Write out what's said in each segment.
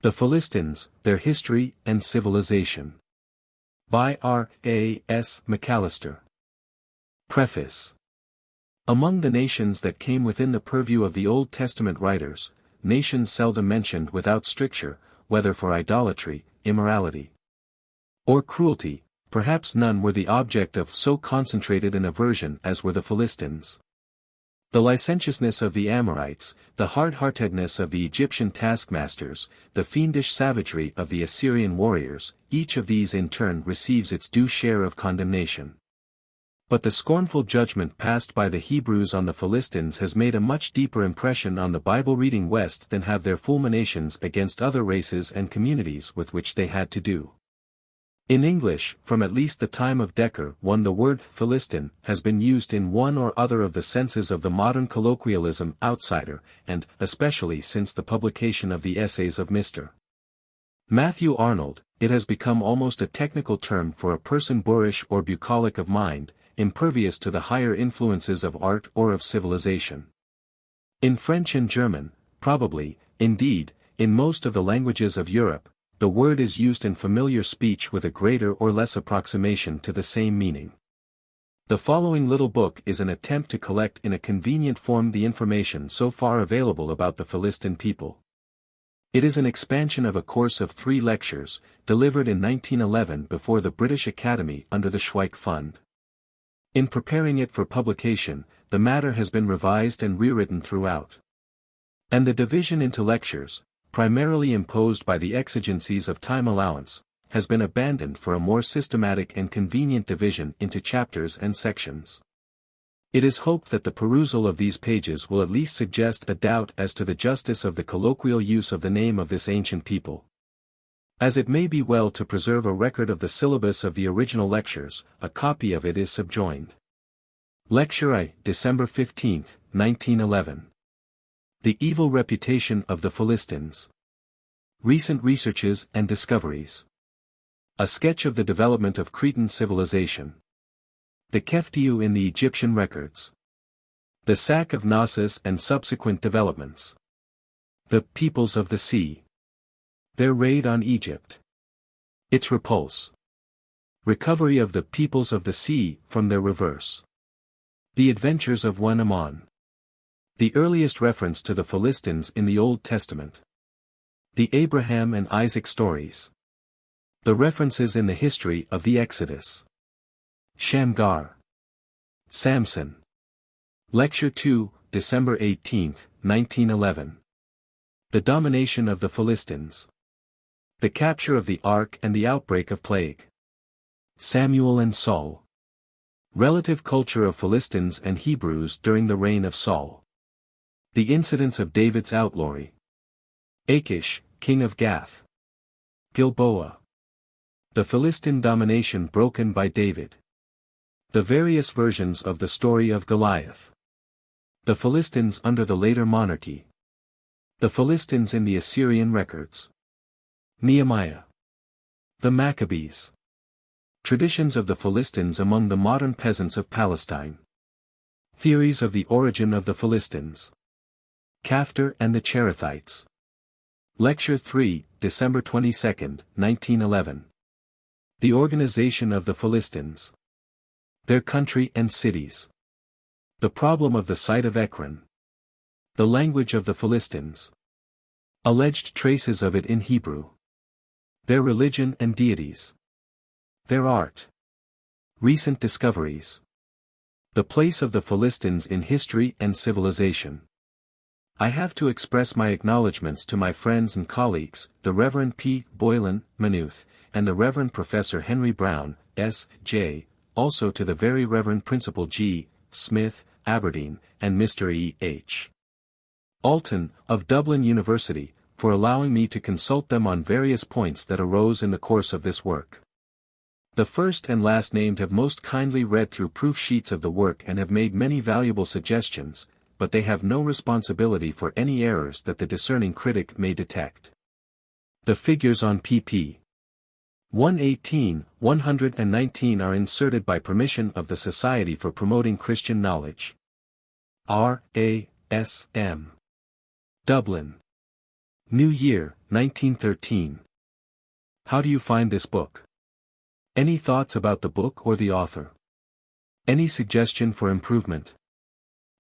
The Philistines, Their History and Civilization. By R.A.S. Macalister. Preface. Among the nations that came within the purview of the Old Testament writers, nations seldom mentioned without stricture, whether for idolatry, immorality, or cruelty, perhaps none were the object of so concentrated an aversion as were the Philistines. The licentiousness of the Amorites, the hard-heartedness of the Egyptian taskmasters, the fiendish savagery of the Assyrian warriors, each of these in turn receives its due share of condemnation. But the scornful judgment passed by the Hebrews on the Philistines has made a much deeper impression on the Bible-reading West than have their fulminations against other races and communities with which they had to do. In English, from at least the time of Decker, the word Philistine has been used in one or other of the senses of the modern colloquialism outsider, and, especially since the publication of the essays of Mr. Matthew Arnold, it has become almost a technical term for a person boorish or bucolic of mind, impervious to the higher influences of art or of civilization. In French and German, probably, indeed, in most of the languages of Europe, the word is used in familiar speech with a greater or less approximation to the same meaning. The following little book is an attempt to collect in a convenient form the information so far available about the Philistine people. It is an expansion of a course of 3 lectures, delivered in 1911 before the British Academy under the Schweik Fund. In preparing it for publication, the matter has been revised and rewritten throughout. And the division into lectures, primarily imposed by the exigencies of time allowance, has been abandoned for a more systematic and convenient division into chapters and sections. It is hoped that the perusal of these pages will at least suggest a doubt as to the justice of the colloquial use of the name of this ancient people. As it may be well to preserve a record of the syllabus of the original lectures, a copy of it is subjoined. Lecture I, December 15, 1911. The Evil Reputation of the Philistines. Recent Researches and Discoveries. A Sketch of the Development of Cretan Civilization. The Keftiu in the Egyptian Records. The Sack of Knossos and Subsequent Developments. The Peoples of the Sea. Their Raid on Egypt. Its Repulse. Recovery of the Peoples of the Sea from their reverse. The Adventures of one Ammon. The earliest reference to the Philistines in the Old Testament. The Abraham and Isaac stories. The references in the history of the Exodus. Shamgar. Samson. Lecture 2, December 18, 1911. The Domination of the Philistines. The Capture of the Ark and the Outbreak of Plague. Samuel and Saul. Relative Culture of Philistines and Hebrews during the reign of Saul. The Incidents of David's Outlawry. Achish, king of Gath. Gilboa. The Philistine domination broken by David. The various versions of the story of Goliath. The Philistines under the later monarchy. The Philistines in the Assyrian records. Nehemiah. The Maccabees. Traditions of the Philistines among the modern peasants of Palestine. Theories of the origin of the Philistines. Caphtor and the Cherethites. Lecture 3, December 22, 1911. The Organization of the Philistines. Their Country and Cities. The Problem of the Site of Ekron. The Language of the Philistines. Alleged traces of it in Hebrew. Their Religion and Deities. Their Art. Recent Discoveries. The Place of the Philistines in History and Civilization. I have to express my acknowledgments to my friends and colleagues, the Reverend P. Boylan, Maynooth, and the Reverend Professor Henry Brown, S.J., also to the Very Reverend Principal G. Smith, Aberdeen, and Mr. E. H. Alton, of Dublin University, for allowing me to consult them on various points that arose in the course of this work. The first and last named have most kindly read through proof sheets of the work and have made many valuable suggestions, but they have no responsibility for any errors that the discerning critic may detect. The figures on pp. 118, 119 are inserted by permission of the Society for Promoting Christian Knowledge. R.A.S.M. Dublin. New Year, 1913. How do you find this book? Any thoughts about the book or the author? Any suggestion for improvement?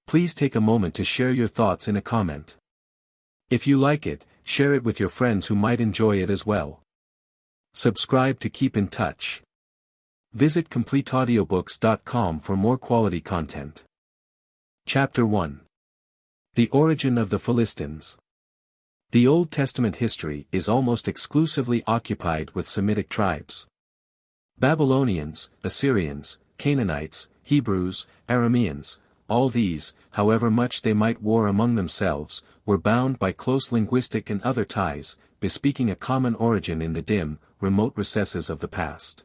Please take a moment to share your thoughts in a comment. If you like it, share it with your friends who might enjoy it as well. Subscribe to keep in touch. Visit CompleteAudiobooks.com for more quality content. Chapter 1. The Origin of the Philistines. The Old Testament history is almost exclusively occupied with Semitic tribes. Babylonians, Assyrians, Canaanites, Hebrews, Arameans, all these, however much they might war among themselves, were bound by close linguistic and other ties, bespeaking a common origin in the dim, remote recesses of the past.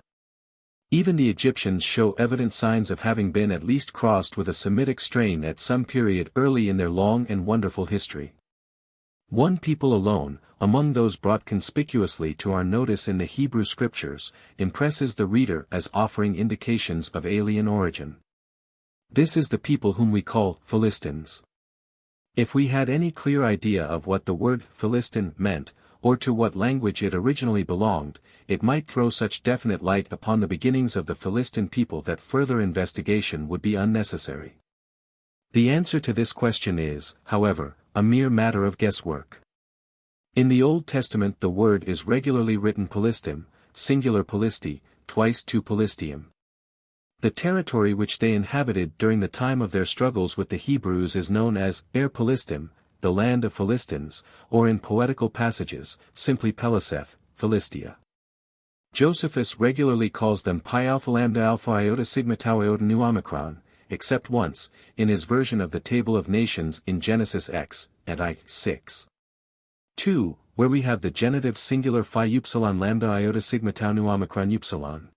Even the Egyptians show evident signs of having been at least crossed with a Semitic strain at some period early in their long and wonderful history. One people alone, among those brought conspicuously to our notice in the Hebrew Scriptures, impresses the reader as offering indications of alien origin. This is the people whom we call Philistines. If we had any clear idea of what the word Philistine meant, or to what language it originally belonged, it might throw such definite light upon the beginnings of the Philistine people that further investigation would be unnecessary. The answer to this question is, however, a mere matter of guesswork. In the Old Testament the word is regularly written Philistim, singular Philisti, twice to Philistium. The territory which they inhabited during the time of their struggles with the Hebrews is known as Philistim, the land of Philistines, or in poetical passages, simply Peliseth, Philistia. Josephus regularly calls them Pi Alpha Lambda Alpha Iota Sigma Tau Iota Nu Omicron, except once, in his version of the Table of Nations in Genesis X, and I. 6. 2, where we have the genitive singular Phi Upsilon Lambda Iota Sigma Tau Nu Omicron Upsilon.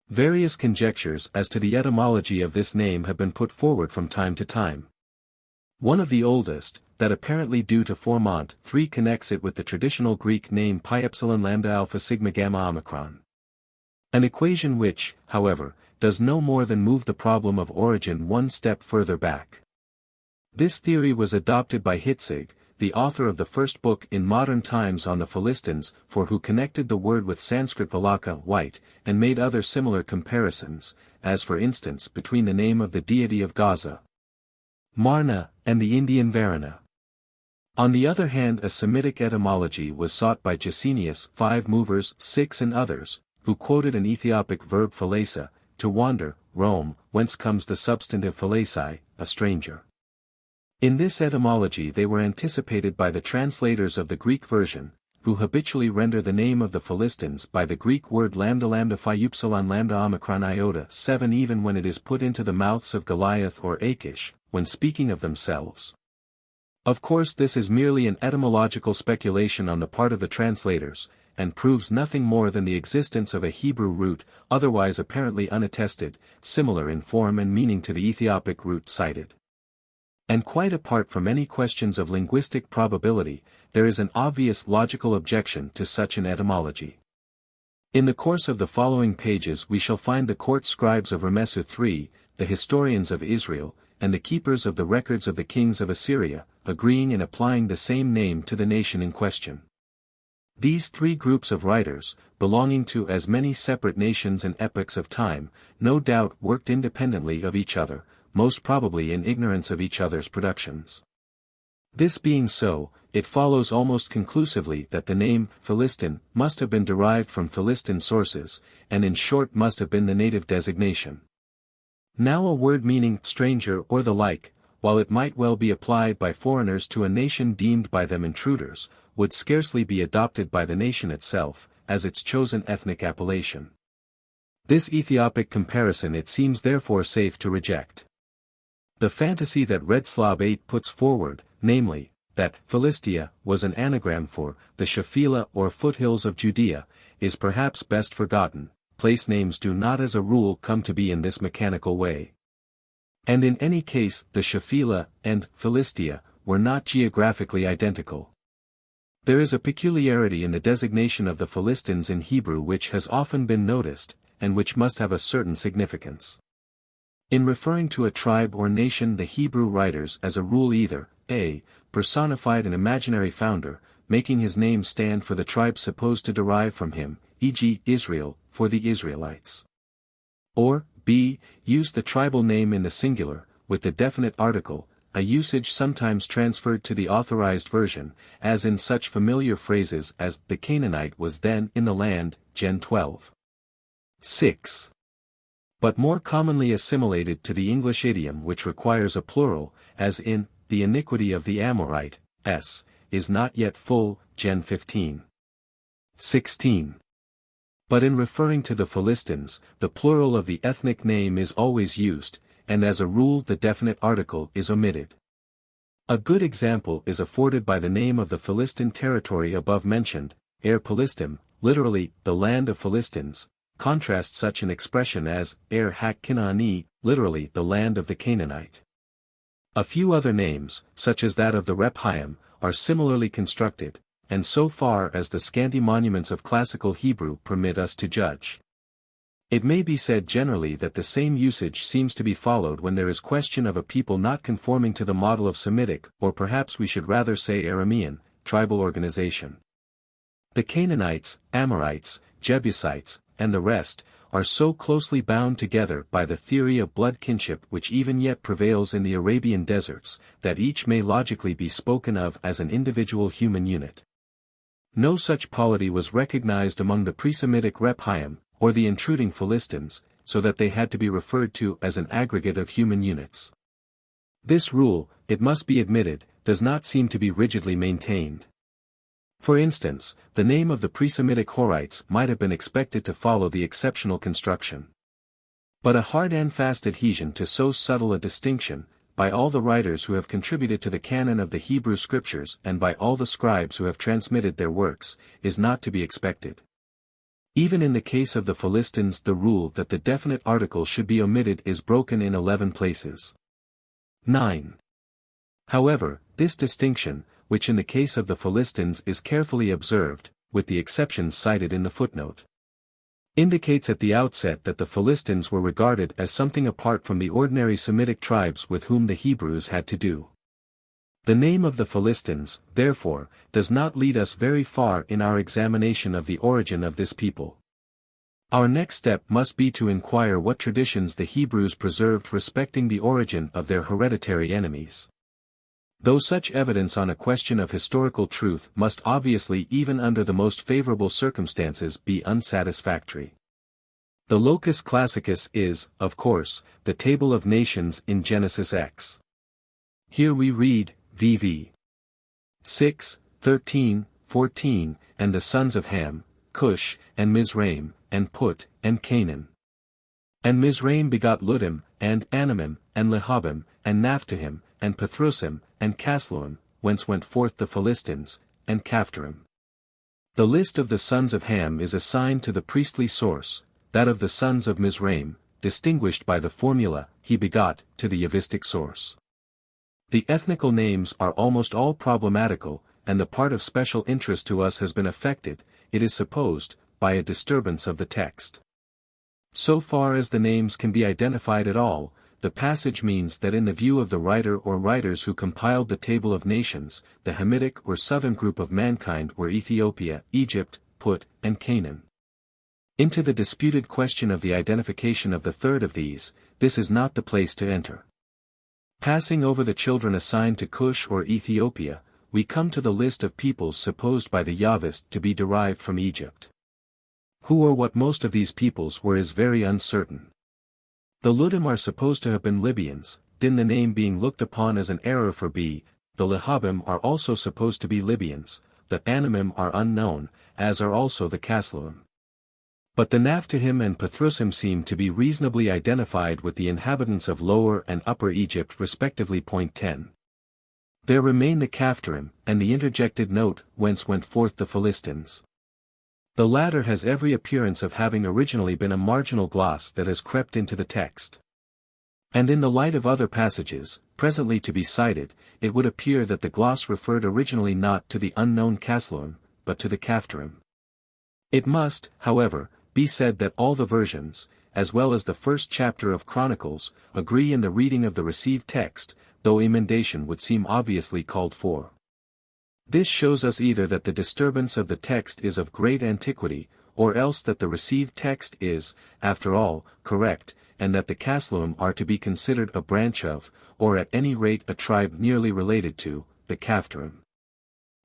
Various conjectures as to the etymology of this name have been put forward from time to time. One of the oldest, that apparently due to Formont 3 connects it with the traditional Greek name Pi Epsilon Lambda Alpha Sigma Gamma Omicron. An equation which, however, does no more than move the problem of origin one step further back. This theory was adopted by Hitzig, the author of the first book in modern times on the Philistines, for who connected the word with Sanskrit Valaka white, and made other similar comparisons, as for instance between the name of the deity of Gaza, Marna, and the Indian Varuna. On the other hand, a Semitic etymology was sought by Jacinius 5 Movers 6 and others, who quoted an Ethiopic verb philesa, to wander, roam, whence comes the substantive philesai, a stranger. In this etymology they were anticipated by the translators of the Greek version, who habitually render the name of the Philistines by the Greek word lambda lambda phi upsilon lambda omicron iota 7 even when it is put into the mouths of Goliath or Achish, when speaking of themselves. Of course this is merely an etymological speculation on the part of the translators, and proves nothing more than the existence of a Hebrew root, otherwise apparently unattested, similar in form and meaning to the Ethiopic root cited. And quite apart from any questions of linguistic probability, there is an obvious logical objection to such an etymology. In the course of the following pages we shall find the court scribes of Ramesu III, the historians of Israel, and the keepers of the records of the kings of Assyria, agreeing in applying the same name to the nation in question. These three groups of writers, belonging to as many separate nations and epochs of time, no doubt worked independently of each other, most probably in ignorance of each other's productions. This being so, it follows almost conclusively that the name Philistin must have been derived from Philistine sources, and in short must have been the native designation. Now a word meaning stranger or the like, while it might well be applied by foreigners to a nation deemed by them intruders, would scarcely be adopted by the nation itself, as its chosen ethnic appellation. This Ethiopic comparison it seems therefore safe to reject. The fantasy that Red Slob 8 puts forward, namely, that Philistia was an anagram for the Shephelah or foothills of Judea, is perhaps best forgotten. Place names do not as a rule come to be in this mechanical way. And in any case the Shephelah and Philistia were not geographically identical. There is a peculiarity in the designation of the Philistines in Hebrew which has often been noticed, and which must have a certain significance. In referring to a tribe or nation the Hebrew writers as a rule either, a. personified an imaginary founder, making his name stand for the tribe supposed to derive from him, e.g. Israel, for the Israelites. Or, b. Use the tribal name in the singular, with the definite article, a usage sometimes transferred to the authorized version, as in such familiar phrases as, the Canaanite was then in the land, Gen 12. 6. But more commonly assimilated to the English idiom which requires a plural, as in, the iniquity of the Amorite, is not yet full, Gen 15. 16. But in referring to the Philistines, the plural of the ethnic name is always used, and as a rule the definite article is omitted. A good example is afforded by the name of the Philistine territory above mentioned, Philistim, literally, the land of Philistines. Contrast such an expression as, Canaani, literally the land of the Canaanite. A few other names, such as that of the Rephaim, are similarly constructed, and so far as the scanty monuments of classical Hebrew permit us to judge. It may be said generally that the same usage seems to be followed when there is question of a people not conforming to the model of Semitic, or perhaps we should rather say Aramean, tribal organization. The Canaanites, Amorites, Jebusites, and the rest, are so closely bound together by the theory of blood kinship which even yet prevails in the Arabian deserts, that each may logically be spoken of as an individual human unit. No such polity was recognized among the pre-Semitic Rephaim, or the intruding Philistines, so that they had to be referred to as an aggregate of human units. This rule, it must be admitted, does not seem to be rigidly maintained. For instance, the name of the pre-Semitic Horites might have been expected to follow the exceptional construction. But a hard and fast adhesion to so subtle a distinction, by all the writers who have contributed to the canon of the Hebrew Scriptures and by all the scribes who have transmitted their works, is not to be expected. Even in the case of the Philistines the rule that the definite article should be omitted is broken in 11 places. 9. However, this distinction, which in the case of the Philistines is carefully observed, with the exceptions cited in the footnote, indicates at the outset that the Philistines were regarded as something apart from the ordinary Semitic tribes with whom the Hebrews had to do. The name of the Philistines, therefore, does not lead us very far in our examination of the origin of this people. Our next step must be to inquire what traditions the Hebrews preserved respecting the origin of their hereditary enemies. Though such evidence on a question of historical truth must obviously even under the most favorable circumstances be unsatisfactory. The locus classicus is, of course, the table of nations in Genesis X. Here we read, VV 6, 13, 14, and the sons of Ham, Cush, and Mizraim, and Put, and Canaan. And Mizraim begot Ludim, and Anamim, and Lehabim, and Naphtuhim, and Pathrusim, and Casluhim, whence went forth the Philistines, and Caphtorim. The list of the sons of Ham is assigned to the priestly source, that of the sons of Mizraim, distinguished by the formula, he begot, to the Yavistic source. The ethnical names are almost all problematical, and the part of special interest to us has been affected, it is supposed, by a disturbance of the text. So far as the names can be identified at all, the passage means that in the view of the writer or writers who compiled the Table of Nations, the Hamitic or southern group of mankind were Ethiopia, Egypt, Put, and Canaan. Into the disputed question of the identification of the third of these, this is not the place to enter. Passing over the children assigned to Cush or Ethiopia, we come to the list of peoples supposed by the Yavist to be derived from Egypt. Who or what most of these peoples were is very uncertain. The Ludim are supposed to have been Libyans, Din the name being looked upon as an error for B. The Lehabim are also supposed to be Libyans, the Anamim are unknown, as are also the Casluhim. But the Naphtuhim and Pathrusim seem to be reasonably identified with the inhabitants of Lower and Upper Egypt respectively. 10. There remain the Caphtorim, and the interjected note, whence went forth the Philistines. The latter has every appearance of having originally been a marginal gloss that has crept into the text. And in the light of other passages, presently to be cited, it would appear that the gloss referred originally not to the unknown Casluhim, but to the Caphtorim. It must, however, be said that all the versions, as well as the first chapter of Chronicles, agree in the reading of the received text, though emendation would seem obviously called for. This shows us either that the disturbance of the text is of great antiquity, or else that the received text is, after all, correct, and that the Casluhim are to be considered a branch of, or at any rate a tribe nearly related to, the Caphtorim.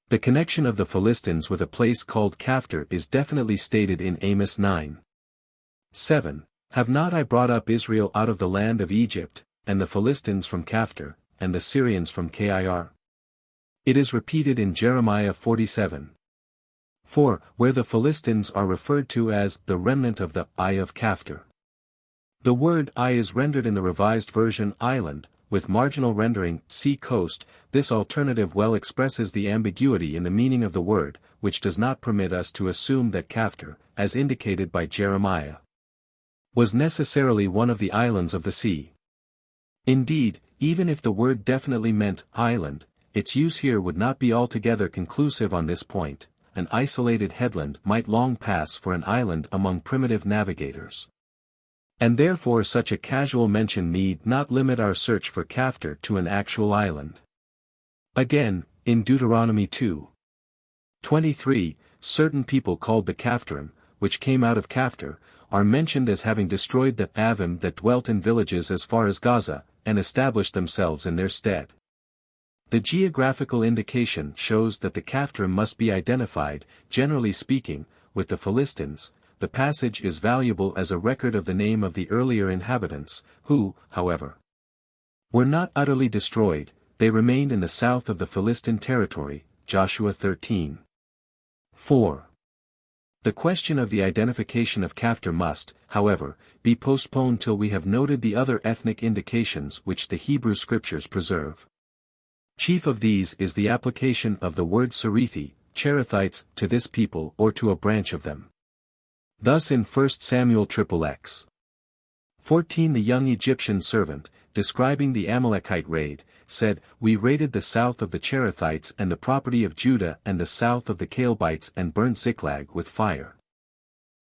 The connection of the Philistines with a place called Caphtor is definitely stated in Amos 9. 7. Have not I brought up Israel out of the land of Egypt, and the Philistines from Caphtor, and the Syrians from Kir? It is repeated in Jeremiah 47. 4, where the Philistines are referred to as the remnant of the Eye of Caphtor. The word eye is rendered in the Revised Version island, with marginal rendering sea coast. This alternative well expresses the ambiguity in the meaning of the word, which does not permit us to assume that Caphtor, as indicated by Jeremiah, was necessarily one of the islands of the sea. Indeed, even if the word definitely meant island, its use here would not be altogether conclusive on this point. An isolated headland might long pass for an island among primitive navigators. And therefore such a casual mention need not limit our search for Caphtor to an actual island. Again, in Deuteronomy 2:23, certain people called the Caphtorim, which came out of Caphtor, are mentioned as having destroyed the Avim that dwelt in villages as far as Gaza, and established themselves in their stead. The geographical indication shows that the Caphtorim must be identified, generally speaking, with the Philistines. The passage is valuable as a record of the name of the earlier inhabitants, who, however, were not utterly destroyed. They remained in the south of the Philistine territory, Joshua 13. 4. The question of the identification of Caphtor must, however, be postponed till we have noted the other ethnic indications which the Hebrew scriptures preserve. Chief of these is the application of the word Cerethi, Cherethites, to this people or to a branch of them. Thus in 1 Samuel XXX. 14 the young Egyptian servant, describing the Amalekite raid, said, "We raided the south of the Cherethites and the property of Judah and the south of the Calebites and burnt Ziklag with fire."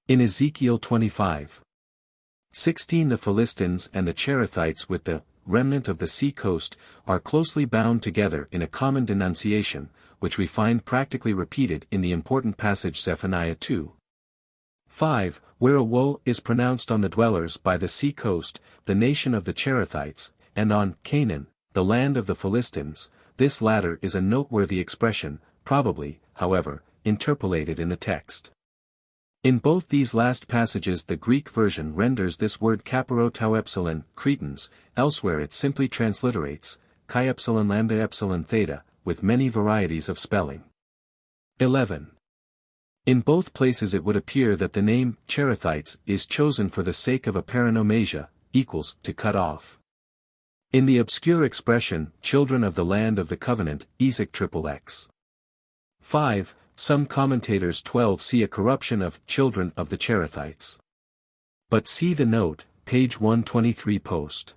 In Ezekiel 25:16 the Philistines and the Cherethites with the remnant of the sea coast are closely bound together in a common denunciation, which we find practically repeated in the important passage Zephaniah 2:5, where a woe is pronounced on the dwellers by the sea coast, the nation of the Cherethites, and on Canaan, the land of the Philistines. This latter is a noteworthy expression, probably, however, interpolated in the text. In both these last passages the Greek version renders this word kaparotau epsilon, Cretans, elsewhere it simply transliterates, chi epsilon lambda epsilon theta, with many varieties of spelling. 11. In both places it would appear that the name, Cherethites, is chosen for the sake of a paronomasia, equals, to cut off. In the obscure expression, children of the land of the covenant, Ezek XXX. 5, some commentators 12 see a corruption of children of the Cherethites. But see the note, page 123 post.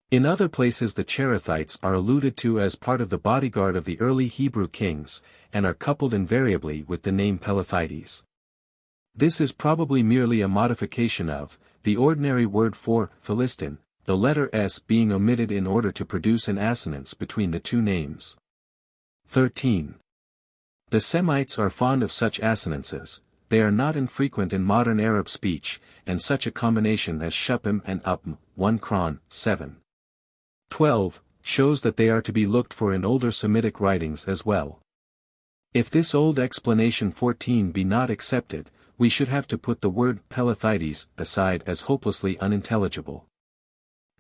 In other places the Cherethites are alluded to as part of the bodyguard of the early Hebrew kings, and are coupled invariably with the name Pelethites. This is probably merely a modification of the ordinary word for Philistine, the letter S being omitted in order to produce an assonance between the two names. 13. The Semites are fond of such assonances. They are not infrequent in modern Arab speech, and such a combination as Shupim and Upm, 1 Chron. 7:12, shows that they are to be looked for in older Semitic writings as well. If this old explanation 14 be not accepted, we should have to put the word Pelethites aside as hopelessly unintelligible.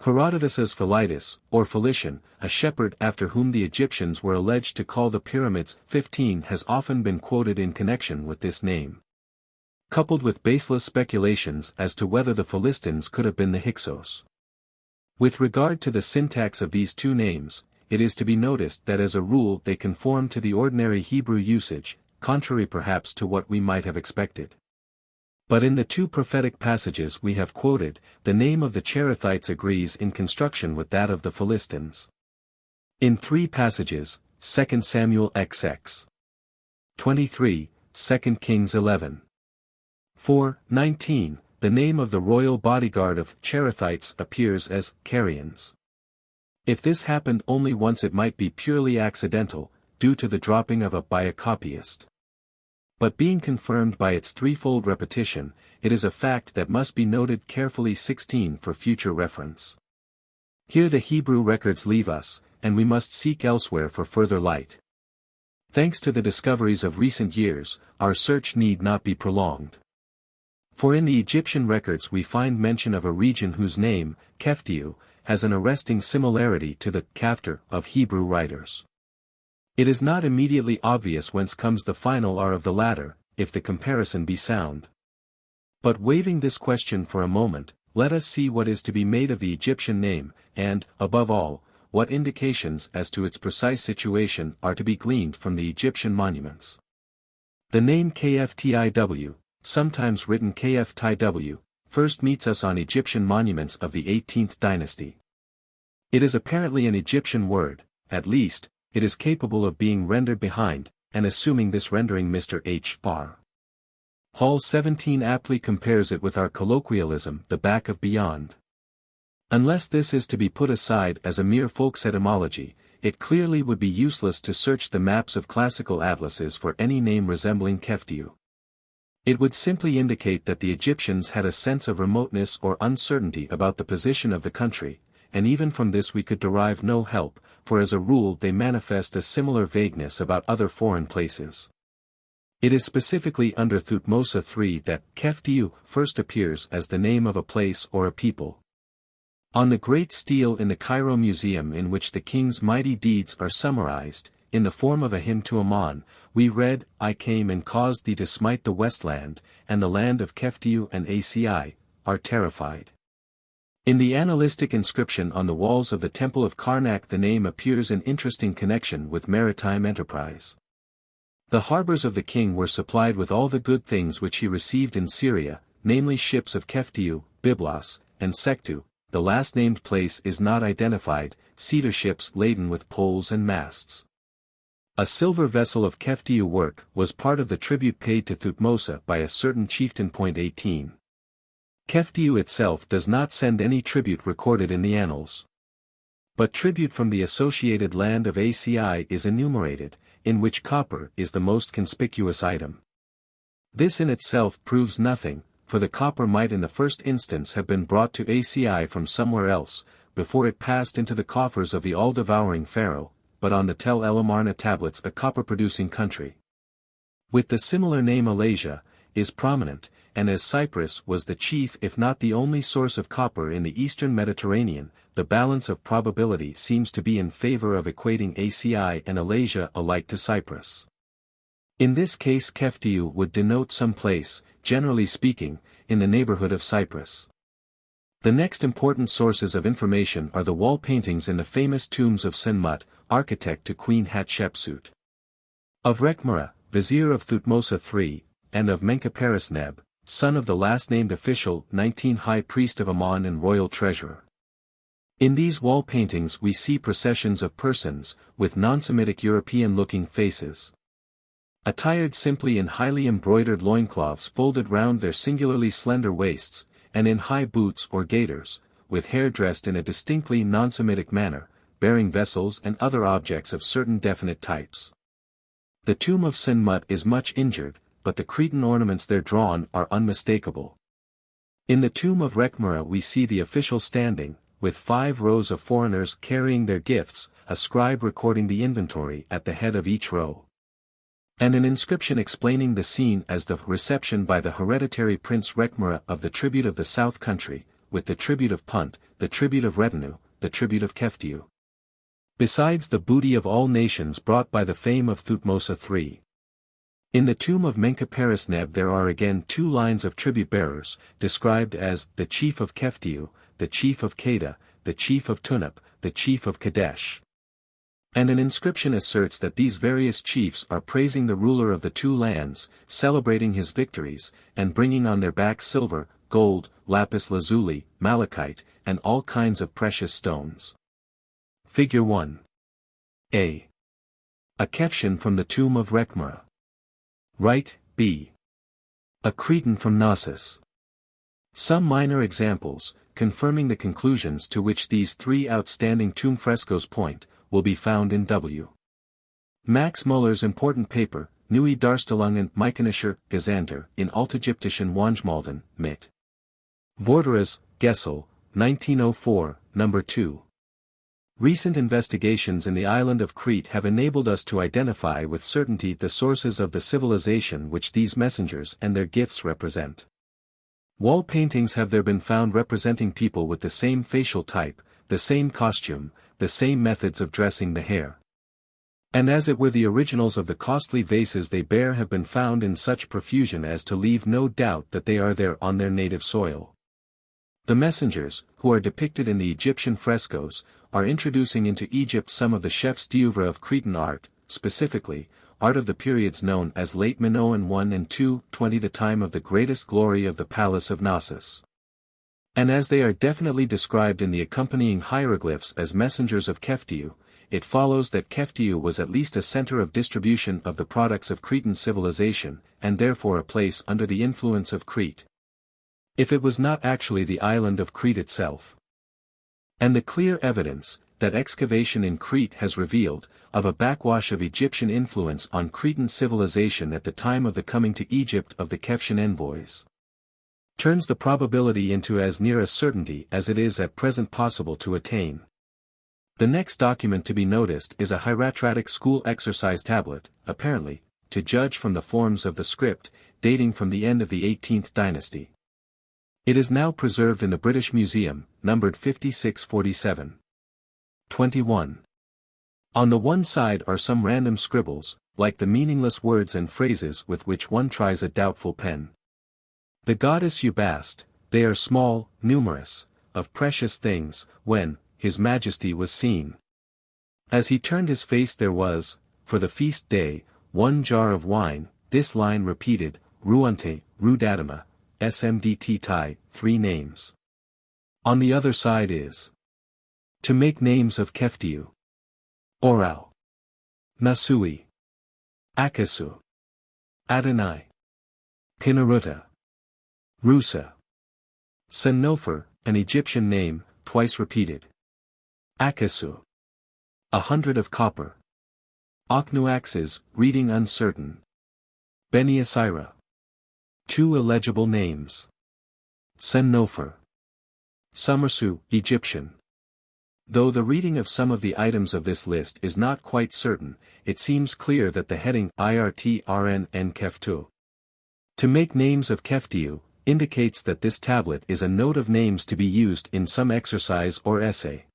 Herodotus's Philitis, or Philician, a shepherd after whom the Egyptians were alleged to call the pyramids 15 has often been quoted in connection with this name. Coupled with baseless speculations as to whether the Philistines could have been the Hyksos. With regard to the syntax of these two names, it is to be noticed that as a rule they conform to the ordinary Hebrew usage, contrary perhaps to what we might have expected. But in the two prophetic passages we have quoted, the name of the Cherethites agrees in construction with that of the Philistines. In three passages, 2 Samuel XX 23, 2 Kings 11. 4:19, the name of the royal bodyguard of Cherethites appears as Carians. If this happened only once it might be purely accidental, due to the dropping of a by a copyist. But being confirmed by its threefold repetition, it is a fact that must be noted carefully. 16 for future reference. Here the Hebrew records leave us, and we must seek elsewhere for further light. Thanks to the discoveries of recent years, our search need not be prolonged. For in the Egyptian records we find mention of a region whose name, Keftiu, has an arresting similarity to the Kaftir of Hebrew writers. It is not immediately obvious whence comes the final R of the latter, if the comparison be sound. But waiving this question for a moment, let us see what is to be made of the Egyptian name, and, above all, what indications as to its precise situation are to be gleaned from the Egyptian monuments. The name Kftiw, sometimes written Kftiw, first meets us on Egyptian monuments of the 18th dynasty. It is apparently an Egyptian word, at least, it is capable of being rendered behind, and assuming this rendering Mr. H. R. Hall 17 aptly compares it with our colloquialism the back of beyond. Unless this is to be put aside as a mere folk's etymology, it clearly would be useless to search the maps of classical atlases for any name resembling Keftiu. It would simply indicate that the Egyptians had a sense of remoteness or uncertainty about the position of the country, and even from this we could derive no help, for as a rule they manifest a similar vagueness about other foreign places. It is specifically under Thutmose III that Keftiu first appears as the name of a place or a people. On the great stele in the Cairo Museum in which the king's mighty deeds are summarized, in the form of a hymn to Ammon, we read, I came and caused thee to smite the westland, and the land of Keftiu and Assi, are terrified. In the annalistic inscription on the walls of the Temple of Karnak the name appears in interesting connection with maritime enterprise. The harbors of the king were supplied with all the good things which he received in Syria, namely ships of Keftiu, Byblos, and Sektu. The last named place is not identified, cedar ships laden with poles and masts. A silver vessel of Keftiu work was part of the tribute paid to Thutmose by a certain chieftain. 18. Keftiu itself does not send any tribute recorded in the annals. But tribute from the associated land of Assi is enumerated, in which copper is the most conspicuous item. This in itself proves nothing, for the copper might in the first instance have been brought to Assi from somewhere else, before it passed into the coffers of the all-devouring pharaoh, but on the Tel El Amarna tablets a copper-producing country. With the similar name Alasia, is prominent, and as Cyprus was the chief if not the only source of copper in the eastern Mediterranean, the balance of probability seems to be in favor of equating Assi and Alasia alike to Cyprus. In this case Keftiu would denote some place, generally speaking, in the neighborhood of Cyprus. The next important sources of information are the wall paintings in the famous tombs of Senmut, architect to Queen Hatshepsut. Of Rekhmara, vizier of Thutmose III, and of Menkaperesneb, son of the last-named official, 19 high priest of Ammon and royal treasurer. In these wall paintings we see processions of persons, with non-Semitic European-looking faces. Attired simply in highly embroidered loincloths folded round their singularly slender waists, and in high boots or gaiters, with hair dressed in a distinctly non-Semitic manner, bearing vessels and other objects of certain definite types. The tomb of Senmut is much injured, but the Cretan ornaments there drawn are unmistakable. In the tomb of Rekhmara we see the official standing, with 5 rows of foreigners carrying their gifts, a scribe recording the inventory at the head of each row. And an inscription explaining the scene as the reception by the hereditary Prince Rekhmara of the tribute of the South Country, with the tribute of Punt, the tribute of Retinue, the tribute of Keftiu. Besides the booty of all nations brought by the fame of Thutmose III. In the tomb of Menkaperesneb there are again 2 lines of tribute-bearers, described as the chief of Keftiu, the chief of Kedah, the chief of Tunip, the chief of Kadesh. And an inscription asserts that these various chiefs are praising the ruler of the 2 lands, celebrating his victories, and bringing on their backs silver, gold, lapis lazuli, malachite, and all kinds of precious stones. Figure 1. A. A Kefshin from the tomb of Rekhmara. Right, B. A Cretan from Knossos. Some minor examples, confirming the conclusions to which these 3 outstanding tomb frescoes point, will be found in W. Max Muller's important paper, Nieuwe Darstellungen Mycenaeischer Gezanter in Altägyptischen Wangemalden, mit. Vorderes, Gessel, 1904, No. 2. Recent investigations in the island of Crete have enabled us to identify with certainty the sources of the civilization which these messengers and their gifts represent. Wall paintings have there been found representing people with the same facial type, the same costume, the same methods of dressing the hair. And as it were the originals of the costly vases they bear have been found in such profusion as to leave no doubt that they are there on their native soil. The messengers, who are depicted in the Egyptian frescoes, are introducing into Egypt some of the chefs d'oeuvre of Cretan art, specifically, art of the periods known as Late Minoan I and II, 20 the time of the greatest glory of the palace of Knossos. And as they are definitely described in the accompanying hieroglyphs as messengers of Keftiu, it follows that Keftiu was at least a center of distribution of the products of Cretan civilization, and therefore a place under the influence of Crete, if it was not actually the island of Crete itself. And the clear evidence, that excavation in Crete has revealed, of a backwash of Egyptian influence on Cretan civilization at the time of the coming to Egypt of the Keftian envoys, turns the probability into as near a certainty as it is at present possible to attain. The next document to be noticed is a hieratic school exercise tablet, apparently, to judge from the forms of the script, dating from the end of the 18th dynasty. It is now preserved in the British Museum, numbered 5647. 21. On the one side are some random scribbles, like the meaningless words and phrases with which one tries a doubtful pen. The goddess Ubast, they are small, numerous, of precious things, when, His Majesty was seen. As he turned his face there was, for the feast day, 1 jar of wine, this line repeated, Ruante, Rudatama, SMDT Tai, 3 names. On the other side is to make names of Keftiu, Orau, Nasui, Akasu, Adonai, Pinaruta, Rusa, Sennofer, an Egyptian name, twice repeated. Akasu, 100 of copper. Oknuaxes, reading uncertain. Beni Asira, 2 illegible names. Sennofer, Summersu, Egyptian. Though the reading of some of the items of this list is not quite certain, it seems clear that the heading IRTRN and Keftu, to make names of Keftiu, indicates that this tablet is a note of names to be used in some exercise or essay.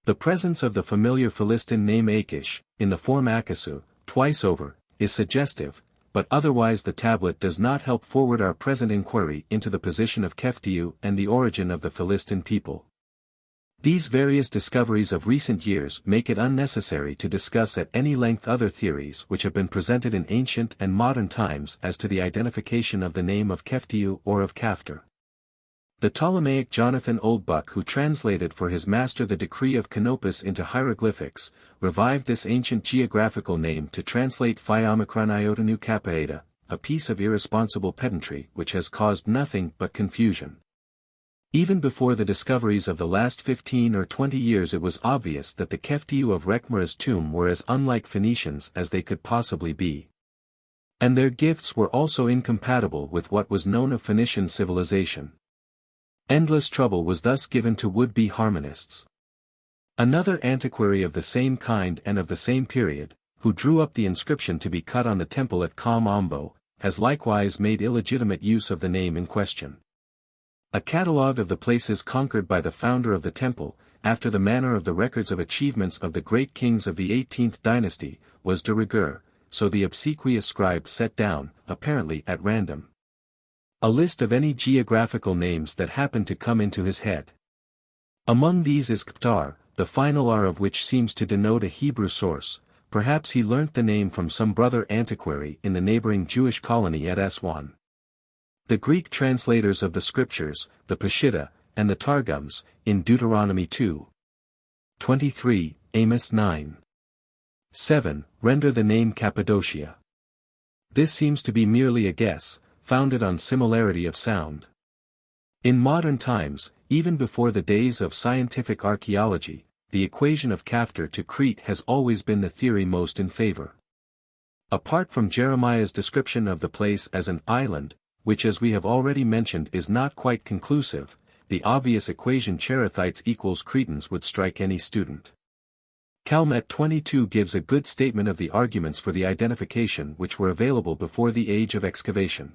The presence of the familiar Philistine name Achish, in the form Akasu, twice over, is suggestive, but otherwise the tablet does not help forward our present inquiry into the position of Keftiu and the origin of the Philistine people. These various discoveries of recent years make it unnecessary to discuss at any length other theories which have been presented in ancient and modern times as to the identification of the name of Keftiu or of Kaftor. The Ptolemaic Jonathan Oldbuck, who translated for his master the decree of Canopus into hieroglyphics, revived this ancient geographical name to translate Phi Omicron Iota Nu Kappa Eta, a piece of irresponsible pedantry which has caused nothing but confusion. Even before the discoveries of the last 15 or 20 years it was obvious that the Keftiu of Rekhmara's tomb were as unlike Phoenicians as they could possibly be. And their gifts were also incompatible with what was known of Phoenician civilization. Endless trouble was thus given to would-be harmonists. Another antiquary of the same kind and of the same period, who drew up the inscription to be cut on the temple at Kam Ombo, has likewise made illegitimate use of the name in question. A catalogue of the places conquered by the founder of the temple, after the manner of the records of achievements of the great kings of the 18th dynasty, was de rigueur, so the obsequious scribe set down, apparently at random, a list of any geographical names that happened to come into his head. Among these is Kptar, the final R of which seems to denote a Hebrew source. Perhaps he learnt the name from some brother antiquary in the neighboring Jewish colony at Aswan. The Greek translators of the scriptures, the Peshitta, and the Targums, in Deuteronomy 2:23, Amos 9:7, render the name Cappadocia. This seems to be merely a guess, founded on similarity of sound. In modern times, even before the days of scientific archaeology, the equation of Kaftir to Crete has always been the theory most in favor. Apart from Jeremiah's description of the place as an island, which as we have already mentioned is not quite conclusive, the obvious equation Cherethites equals Cretans would strike any student. Calmet 22 gives a good statement of the arguments for the identification which were available before the age of excavation.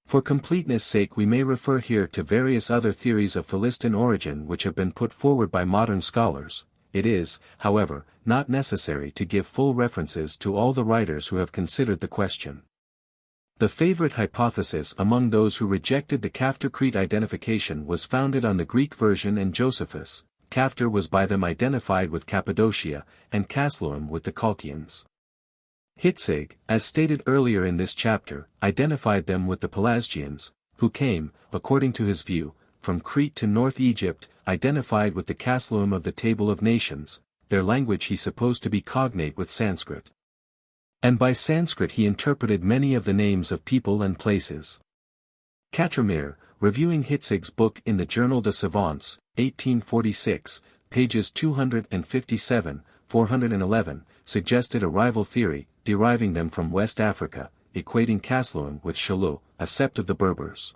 For completeness' sake we may refer here to various other theories of Philistine origin which have been put forward by modern scholars. It is, however, not necessary to give full references to all the writers who have considered the question. The favorite hypothesis among those who rejected the Kaftir-Crete identification was founded on the Greek version and Josephus. Kaftir was by them identified with Cappadocia, and Casluhim with the Colchians. Hitzig, as stated earlier in this chapter, identified them with the Pelasgians, who came, according to his view, from Crete to North Egypt, identified with the Casluhim of the Table of Nations, their language he supposed to be cognate with Sanskrit. And by Sanskrit he interpreted many of the names of people and places. Katramir, reviewing Hitzig's book in the Journal de Savants, 1846, pages 257, 411, suggested a rival theory, deriving them from West Africa, equating Casluhim with Shalu, a sept of the Berbers.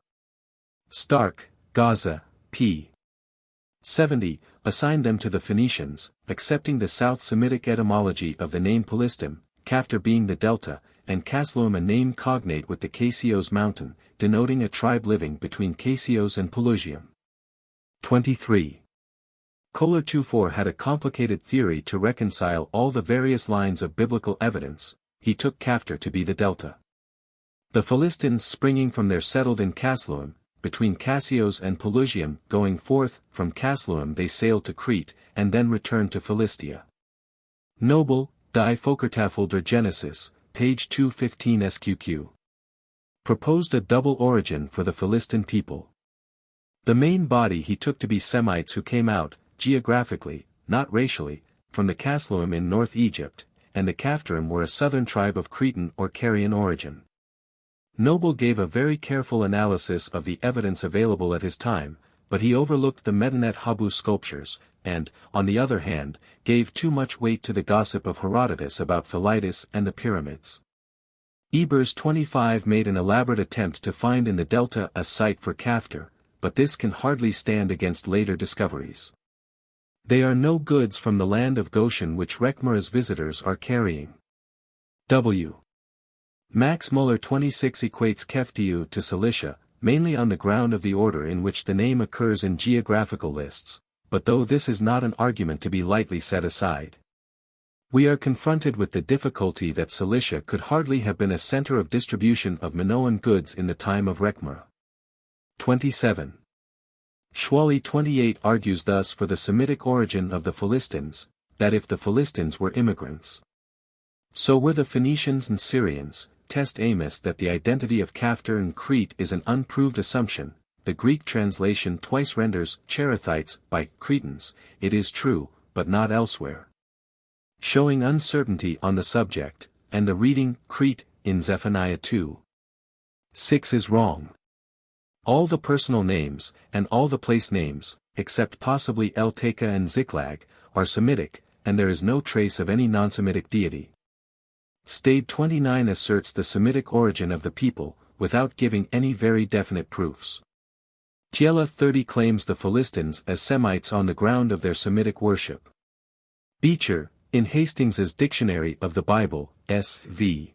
Stark, Gaza, p. 70, assigned them to the Phoenicians, accepting the South Semitic etymology of the name Philistim, Kaftir being the delta, and Casluhim a name cognate with the Casios mountain, denoting a tribe living between Casios and Pelusium. 23. Kohler 24 had a complicated theory to reconcile all the various lines of biblical evidence. He took Kaftir to be the delta. The Philistines springing from there settled in Casluhim, between Casios and Pelusium, going forth from Casluhim they sailed to Crete, and then returned to Philistia. Noble, Die Folkertafel der Genesis, page 215 SQQ. Proposed a double origin for the Philistine people. The main body he took to be Semites who came out, geographically, not racially, from the Casluhim in North Egypt, and the Kaftirim were a southern tribe of Cretan or Carian origin. Noble gave a very careful analysis of the evidence available at his time, but he overlooked the Medinet Habu sculptures, and, on the other hand, gave too much weight to the gossip of Herodotus about Philetus and the pyramids. Ebers 25 made an elaborate attempt to find in the delta a site for Kaftir, but this can hardly stand against later discoveries. They are no goods from the land of Goshen which Rekhmara's visitors are carrying. W. Max Muller 26 equates Keftiu to Cilicia, mainly on the ground of the order in which the name occurs in geographical lists, but though this is not an argument to be lightly set aside. We are confronted with the difficulty that Cilicia could hardly have been a center of distribution of Minoan goods in the time of Rekhmara. 27. Schwally 28 argues thus for the Semitic origin of the Philistines, that if the Philistines were immigrants, so were the Phoenicians and Syrians. Test Amos that the identity of Kaftir and Crete is an unproved assumption. The Greek translation twice renders Cherethites by Cretans, it is true, but not elsewhere, showing uncertainty on the subject, and the reading Crete in Zephaniah 2:6 is wrong. All the personal names, and all the place names, except possibly El-Taka and Ziklag, are Semitic, and there is no trace of any non-Semitic deity. Stade 29 asserts the Semitic origin of the people, without giving any very definite proofs. Tiela 30 claims the Philistines as Semites on the ground of their Semitic worship. Beecher, in Hastings's Dictionary of the Bible, S.V.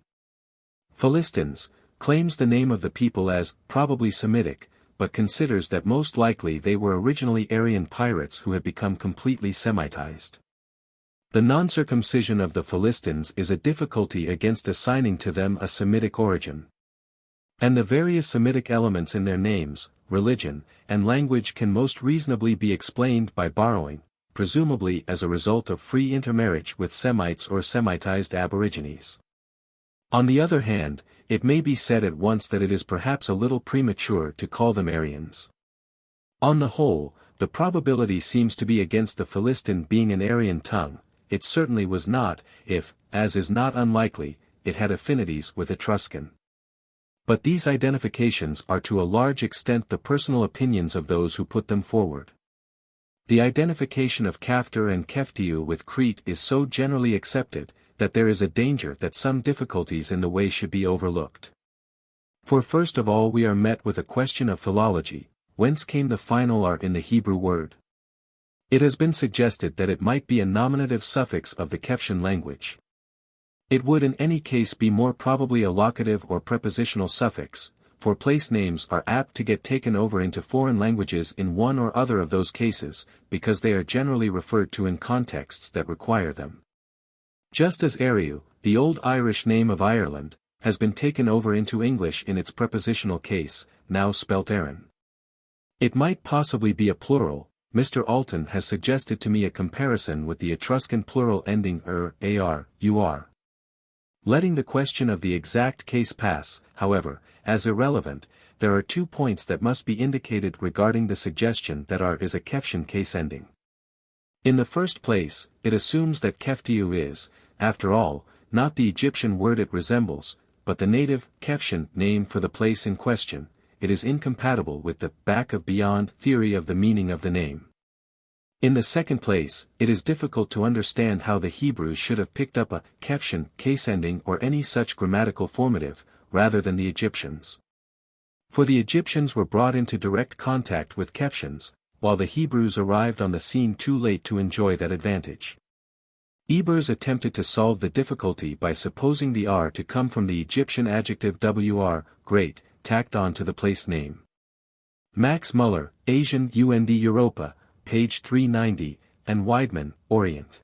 Philistines, claims the name of the people as probably Semitic, but considers that most likely they were originally Aryan pirates who had become completely Semitized. The non-circumcision of the Philistines is a difficulty against assigning to them a Semitic origin. And the various Semitic elements in their names, religion, and language can most reasonably be explained by borrowing, presumably as a result of free intermarriage with Semites or Semitized aborigines. On the other hand, it may be said at once that it is perhaps a little premature to call them Aryans. On the whole, the probability seems to be against the Philistine being an Aryan tongue. It certainly was not, if, as is not unlikely, it had affinities with Etruscan. But these identifications are to a large extent the personal opinions of those who put them forward. The identification of Kaftir and Keftiu with Crete is so generally accepted, that there is a danger that some difficulties in the way should be overlooked. For first of all we are met with a question of philology: whence came the final R in the Hebrew word? It has been suggested that it might be a nominative suffix of the Keftian language. It would in any case be more probably a locative or prepositional suffix, for place names are apt to get taken over into foreign languages in one or other of those cases, because they are generally referred to in contexts that require them. Just as Eriu, the old Irish name of Ireland, has been taken over into English in its prepositional case, now spelt Aaron. It might possibly be a plural. Mr. Alton has suggested to me a comparison with the Etruscan plural ending ar, ur. Letting the question of the exact case pass, however, as irrelevant, there are 2 points that must be indicated regarding the suggestion that R is a Keftian case ending. In the first place, it assumes that Keftiu is, after all, not the Egyptian word it resembles, but the native, Keftian, name for the place in question. It is incompatible with the back of beyond theory of the meaning of the name. In the second place, it is difficult to understand how the Hebrews should have picked up a Keftian case ending or any such grammatical formative, rather than the Egyptians. For the Egyptians were brought into direct contact with Keftians, while the Hebrews arrived on the scene too late to enjoy that advantage. Ebers attempted to solve the difficulty by supposing the R to come from the Egyptian adjective wr, great, tacked on to the place name. Max Muller, Asian UND Europa, page 390, and Weidman, Orient.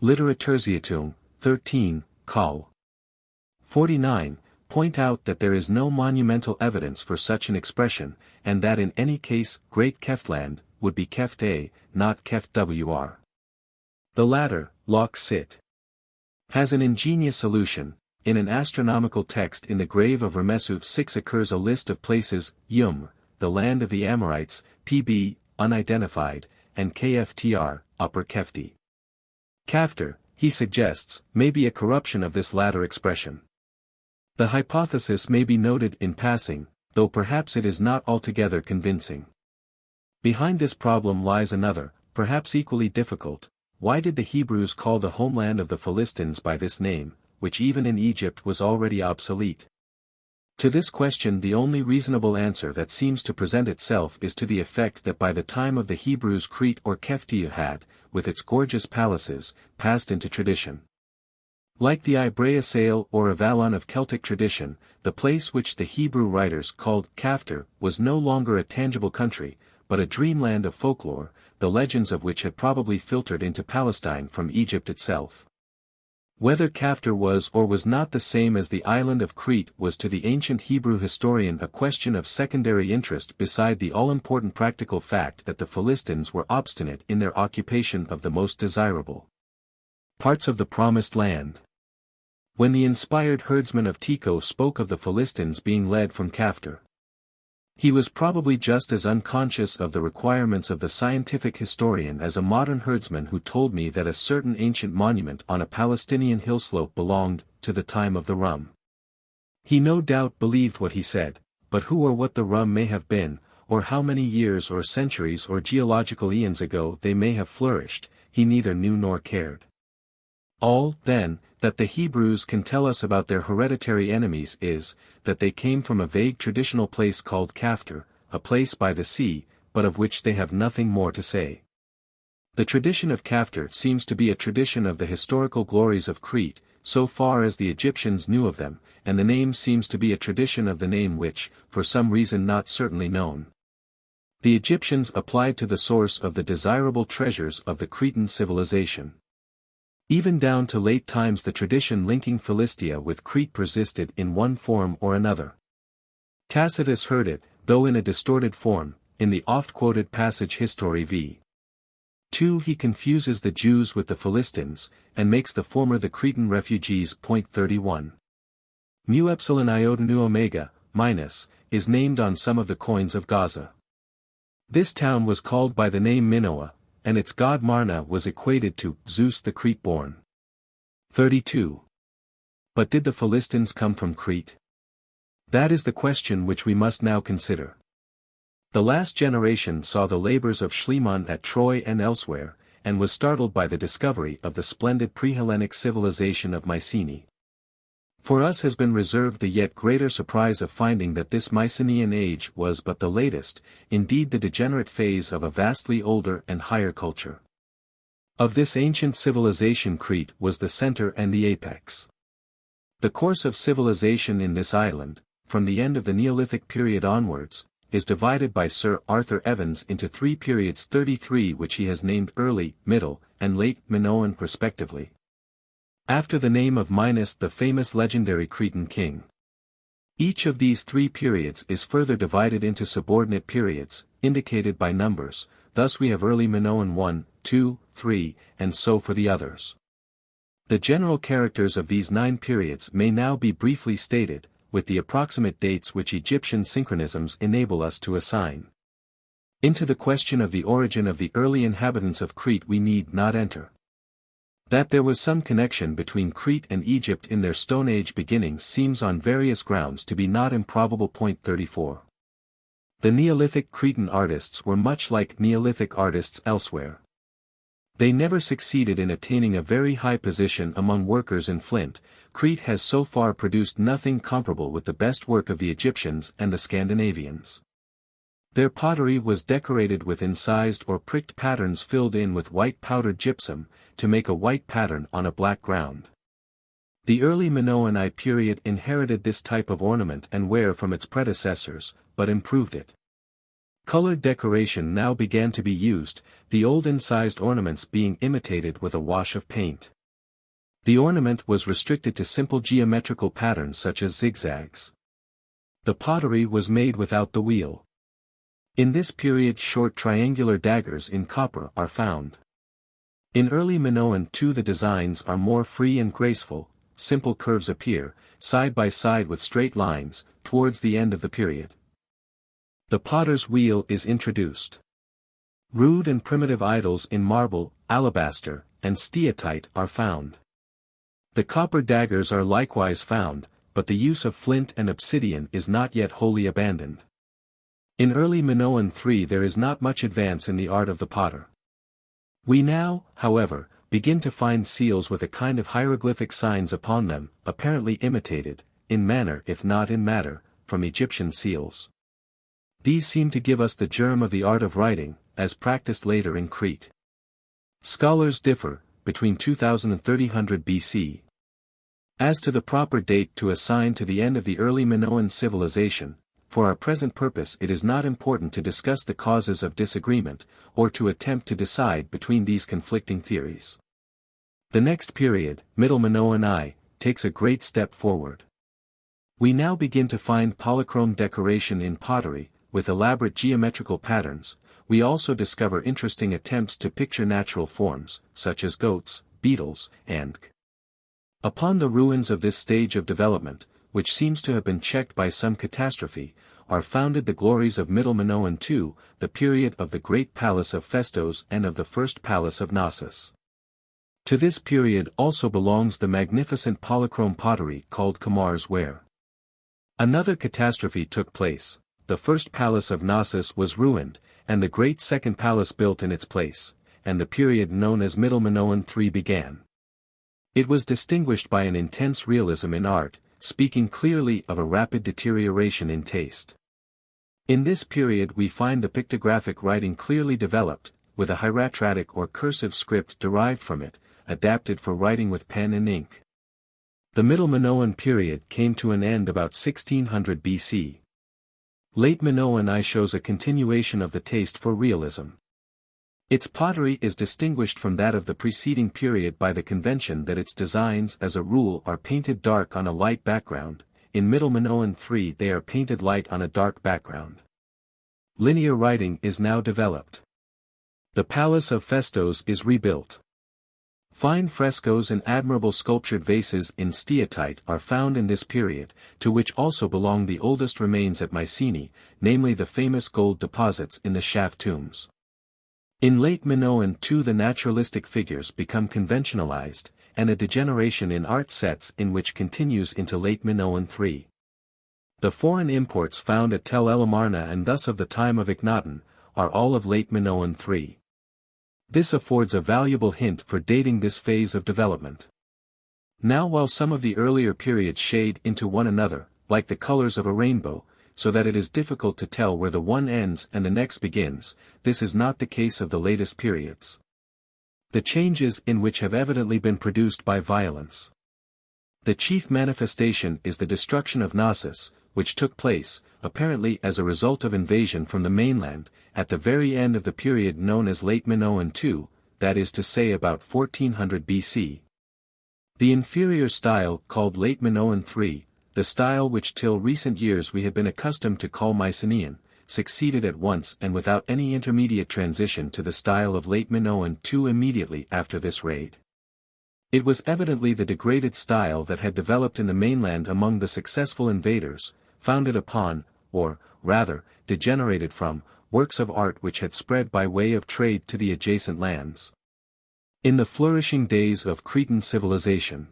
Literaturzeitung, 13, Col. 49, point out that there is no monumental evidence for such an expression, and that in any case Great Keftland would be Keft A, not Keft Wr. The latter, Loch Sit, has an ingenious solution. In an astronomical text in the grave of Ramessu 6 occurs a list of places: Yum, the land of the Amorites, Pb, unidentified, and Kftr, Upper Kefti. Kaftir, he suggests, may be a corruption of this latter expression. The hypothesis may be noted in passing, though perhaps it is not altogether convincing. Behind this problem lies another, perhaps equally difficult. Why did the Hebrews call the homeland of the Philistines by this name, which even in Egypt was already obsolete? To this question the only reasonable answer that seems to present itself is to the effect that by the time of the Hebrews Crete or Keftiu had, with its gorgeous palaces, passed into tradition. Like the Ibraeosail or Avalon of Celtic tradition, the place which the Hebrew writers called Kaftir was no longer a tangible country, but a dreamland of folklore, the legends of which had probably filtered into Palestine from Egypt itself. Whether Kaftir was or was not the same as the island of Crete was to the ancient Hebrew historian a question of secondary interest beside the all-important practical fact that the Philistines were obstinate in their occupation of the most desirable parts of the Promised Land. When the inspired herdsman of Tycho spoke of the Philistines being led from Kaftir, he was probably just as unconscious of the requirements of the scientific historian as a modern herdsman who told me that a certain ancient monument on a Palestinian hillslope belonged to the time of the rum. He no doubt believed what he said, but who or what the rum may have been, or how many years or centuries or geological eons ago they may have flourished, he neither knew nor cared. All, then, that the Hebrews can tell us about their hereditary enemies is, that they came from a vague traditional place called Kaftir, a place by the sea, but of which they have nothing more to say. The tradition of Kaftir seems to be a tradition of the historical glories of Crete, so far as the Egyptians knew of them, and the name seems to be a tradition of the name which, for some reason not certainly known, the Egyptians applied to the source of the desirable treasures of the Cretan civilization. Even down to late times the tradition linking Philistia with Crete persisted in one form or another. Tacitus heard it, though in a distorted form, in the oft-quoted passage Histori v. 2 he confuses the Jews with the Philistines, and makes the former the Cretan refugees. Point 31. Mu epsilon iota nu omega, minus, is named on some of the coins of Gaza. This town was called by the name Minoa, and its god Marna was equated to Zeus the Crete-born. 32. But did the Philistines come from Crete? That is the question which we must now consider. The last generation saw the labors of Schliemann at Troy and elsewhere, and was startled by the discovery of the splendid pre-Hellenic civilization of Mycenae. For us has been reserved the yet greater surprise of finding that this Mycenaean age was but the latest, indeed the degenerate phase of a vastly older and higher culture. Of this ancient civilization Crete was the center and the apex. The course of civilization in this island, from the end of the Neolithic period onwards, is divided by Sir Arthur Evans into three periods 33 which he has named early, middle, and late Minoan respectively. After the name of Minos, the famous legendary Cretan king. Each of these three periods is further divided into subordinate periods, indicated by numbers, thus we have early Minoan 1, 2, 3, and so for the others. The general characters of these 9 periods may now be briefly stated, with the approximate dates which Egyptian synchronisms enable us to assign. Into the question of the origin of the early inhabitants of Crete we need not enter. That there was some connection between Crete and Egypt in their Stone Age beginnings seems on various grounds to be not improbable. Point 34. The Neolithic Cretan artists were much like Neolithic artists elsewhere. They never succeeded in attaining a very high position among workers in flint. Crete has so far produced nothing comparable with the best work of the Egyptians and the Scandinavians. Their pottery was decorated with incised or pricked patterns filled in with white powdered gypsum, to make a white pattern on a black ground. The early Minoan I period inherited this type of ornament and wear from its predecessors, but improved it. Colored decoration now began to be used, the old incised ornaments being imitated with a wash of paint. The ornament was restricted to simple geometrical patterns such as zigzags. The pottery was made without the wheel. In this period short triangular daggers in copper are found. In early Minoan too the designs are more free and graceful, simple curves appear, side by side with straight lines, towards the end of the period. The potter's wheel is introduced. Rude and primitive idols in marble, alabaster, and steatite are found. The copper daggers are likewise found, but the use of flint and obsidian is not yet wholly abandoned. In early Minoan III there is not much advance in the art of the potter. We now, however, begin to find seals with a kind of hieroglyphic signs upon them, apparently imitated, in manner if not in matter, from Egyptian seals. These seem to give us the germ of the art of writing, as practiced later in Crete. Scholars differ, between 2000 and 3000 BC. As to the proper date to assign to the end of the early Minoan civilization, for our present purpose it is not important to discuss the causes of disagreement, or to attempt to decide between these conflicting theories. The next period, Middle Minoan I, takes a great step forward. We now begin to find polychrome decoration in pottery, with elaborate geometrical patterns. We also discover interesting attempts to picture natural forms, such as goats, beetles, and upon the ruins of this stage of development, which seems to have been checked by some catastrophe, are founded the glories of Middle Minoan II, the period of the great palace of Festos and of the first palace of Knossos. To this period also belongs the magnificent polychrome pottery called Kamar's ware. Another catastrophe took place, the first palace of Knossos was ruined, and the great second palace built in its place, and the period known as Middle Minoan III began. It was distinguished by an intense realism in art, speaking clearly of a rapid deterioration in taste. In this period we find the pictographic writing clearly developed, with a hieratic or cursive script derived from it, adapted for writing with pen and ink. The Middle Minoan period came to an end about 1600 BC. Late Minoan I shows a continuation of the taste for realism. Its pottery is distinguished from that of the preceding period by the convention that its designs as a rule are painted dark on a light background. In Middle Minoan III they are painted light on a dark background. Linear writing is now developed. The palace of Festos is rebuilt. Fine frescoes and admirable sculptured vases in steatite are found in this period, to which also belong the oldest remains at Mycenae, namely the famous gold deposits in the shaft tombs. In late Minoan II the naturalistic figures become conventionalized, and a degeneration in art sets in which continues into late Minoan III. The foreign imports found at Tel El Amarna and thus of the time of Akhenaten, are all of late Minoan III. This affords a valuable hint for dating this phase of development. Now while some of the earlier periods shade into one another, like the colors of a rainbow, so that it is difficult to tell where the one ends and the next begins, this is not the case of the latest periods. The changes in which have evidently been produced by violence. The chief manifestation is the destruction of Knossos, which took place, apparently as a result of invasion from the mainland, at the very end of the period known as Late Minoan II, that is to say about 1400 BC. The inferior style called Late Minoan III, the style which till recent years we had been accustomed to call Mycenaean, succeeded at once and without any intermediate transition to the style of Late Minoan II immediately after this raid. It was evidently the degraded style that had developed in the mainland among the successful invaders, founded upon, or, rather, degenerated from, works of art which had spread by way of trade to the adjacent lands. In the flourishing days of Cretan civilization,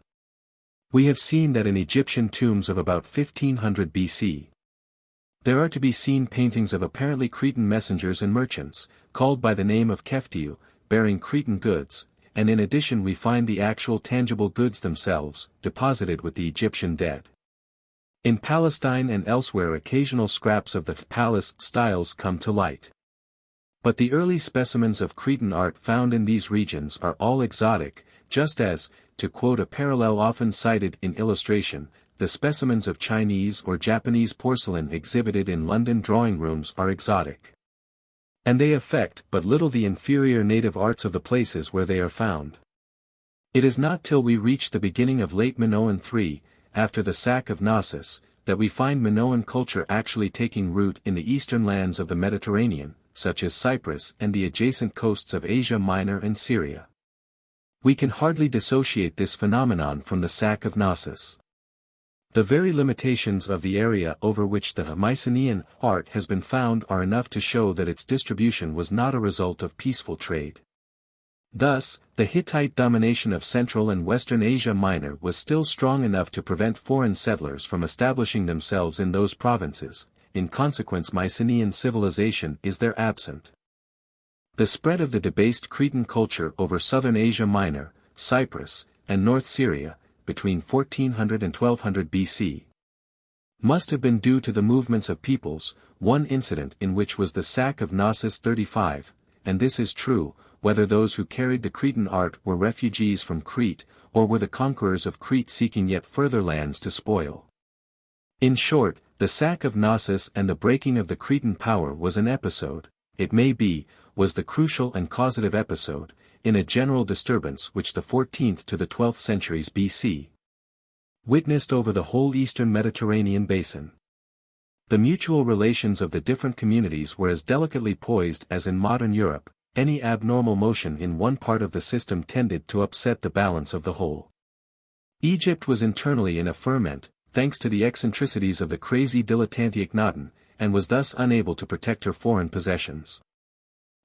we have seen that in Egyptian tombs of about 1500 BC, there are to be seen paintings of apparently Cretan messengers and merchants, called by the name of Keftiu, bearing Cretan goods, and in addition we find the actual tangible goods themselves, deposited with the Egyptian dead. In Palestine and elsewhere occasional scraps of the palace styles come to light. But the early specimens of Cretan art found in these regions are all exotic, just as, to quote a parallel often cited in illustration, the specimens of Chinese or Japanese porcelain exhibited in London drawing rooms are exotic. And they affect but little the inferior native arts of the places where they are found. It is not till we reach the beginning of late Minoan III, after the sack of Knossos, that we find Minoan culture actually taking root in the eastern lands of the Mediterranean, such as Cyprus and the adjacent coasts of Asia Minor and Syria. We can hardly dissociate this phenomenon from the sack of Knossos. The very limitations of the area over which the Mycenaean art has been found are enough to show that its distribution was not a result of peaceful trade. Thus, the Hittite domination of Central and Western Asia Minor was still strong enough to prevent foreign settlers from establishing themselves in those provinces, in consequence Mycenaean civilization is there absent. The spread of the debased Cretan culture over southern Asia Minor, Cyprus, and North Syria, between 1400 and 1200 BC, must have been due to the movements of peoples, one incident in which was the sack of Knossos 35, and this is true, whether those who carried the Cretan art were refugees from Crete, or were the conquerors of Crete seeking yet further lands to spoil. In short, the sack of Knossos and the breaking of the Cretan power was an episode, it may be, was the crucial and causative episode, in a general disturbance which the 14th to the 12th centuries BC witnessed over the whole eastern Mediterranean basin. The mutual relations of the different communities were as delicately poised as in modern Europe. Any abnormal motion in one part of the system tended to upset the balance of the whole. Egypt was internally in a ferment, thanks to the eccentricities of the crazy dilettante Akhenaten, and was thus unable to protect her foreign possessions.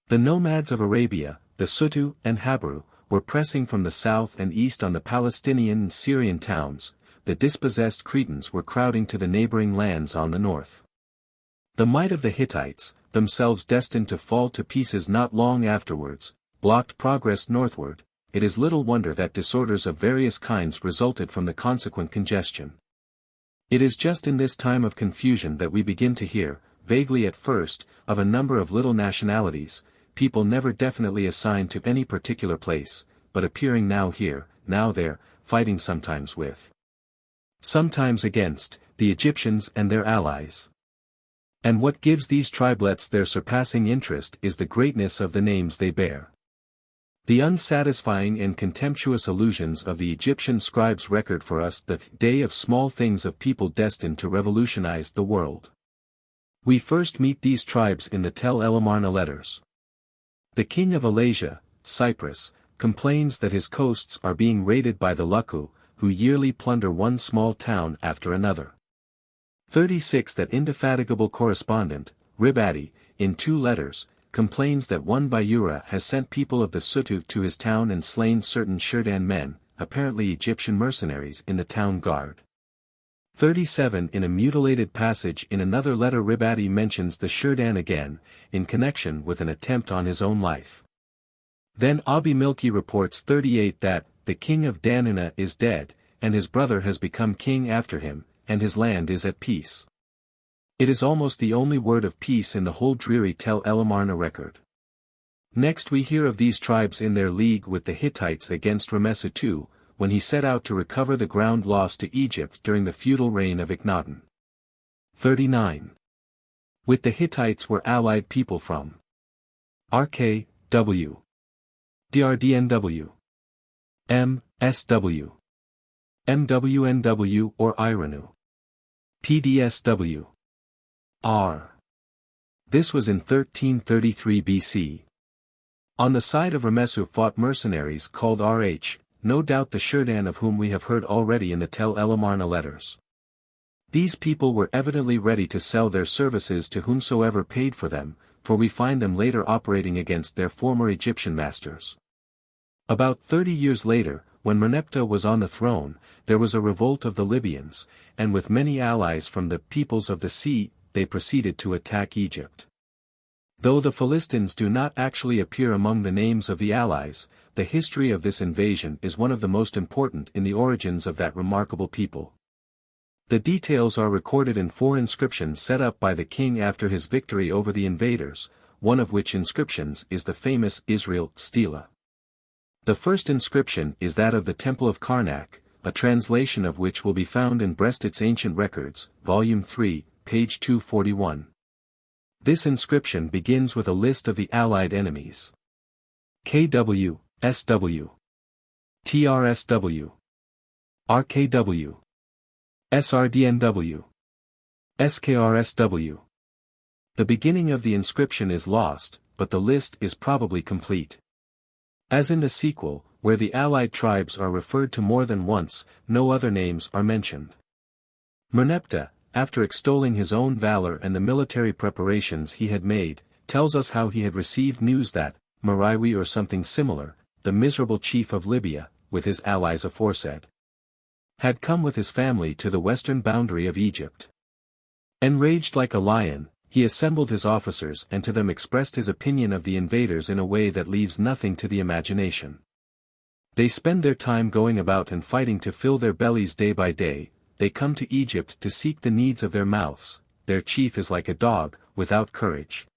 The nomads of Arabia, the Sutu and Habru, were pressing from the south and east on the Palestinian and Syrian towns, the dispossessed Cretans were crowding to the neighboring lands on the north. The might of the Hittites, themselves destined to fall to pieces not long afterwards, blocked progress northward. It is little wonder that disorders of various kinds resulted from the consequent congestion. It is just in this time of confusion that we begin to hear, vaguely at first, of a number of little nationalities, people never definitely assigned to any particular place, but appearing now here, now there, fighting sometimes with, sometimes against, the Egyptians and their allies. And what gives these tribelets their surpassing interest is the greatness of the names they bear. The unsatisfying and contemptuous allusions of the Egyptian scribes record for us the day of small things of people destined to revolutionize the world. We first meet these tribes in the Tel El Amarna letters. The king of Alasia, Cyprus, complains that his coasts are being raided by the Luku, who yearly plunder one small town after another. 36 That indefatigable correspondent, Ribadi, in 2 letters, complains that one Bayura has sent people of the Sutu to his town and slain certain Shirdan men, apparently Egyptian mercenaries in the town guard. 37 In a mutilated passage in another letter Ribati mentions the Shurdan again, in connection with an attempt on his own life. Then Abi Milki reports 38 that, the king of Danuna is dead, and his brother has become king after him, and his land is at peace. It is almost the only word of peace in the whole dreary Tel Elamarna record. Next we hear of these tribes in their league with the Hittites against Rameses II, when he set out to recover the ground lost to Egypt during the feudal reign of Akhenaten. 39. With the Hittites were allied people from RKW, DRDNW, MSW, MWNW or Iranu, PDSW, R. This was in 1333 BC. On the side of Rameses fought mercenaries called RH, no doubt the Shurdan of whom we have heard already in the Tel Elamarna letters. These people were evidently ready to sell their services to whomsoever paid for them, for we find them later operating against their former Egyptian masters. About 30 years later, when Merneptah was on the throne, there was a revolt of the Libyans, and with many allies from the peoples of the sea, they proceeded to attack Egypt. Though the Philistines do not actually appear among the names of the allies, the history of this invasion is one of the most important in the origins of that remarkable people. The details are recorded in 4 inscriptions set up by the king after his victory over the invaders, one of which inscriptions is the famous Israel stela. The first inscription is that of the Temple of Karnak, a translation of which will be found in Breasted's Ancient Records, Volume 3, page 241. This inscription begins with a list of the allied enemies. KW, SW, TRSW, RKW, SRDNW, SKRSW. The beginning of the inscription is lost, but the list is probably complete. As in the sequel, where the allied tribes are referred to more than once, no other names are mentioned. Merneptah, after extolling his own valor and the military preparations he had made, tells us how he had received news that, Mariwi or something similar, the miserable chief of Libya, with his allies aforesaid, had come with his family to the western boundary of Egypt. Enraged like a lion, he assembled his officers and to them expressed his opinion of the invaders in a way that leaves nothing to the imagination. They spend their time going about and fighting to fill their bellies day by day, they come to Egypt to seek the needs of their mouths, their chief is like a dog, without courage.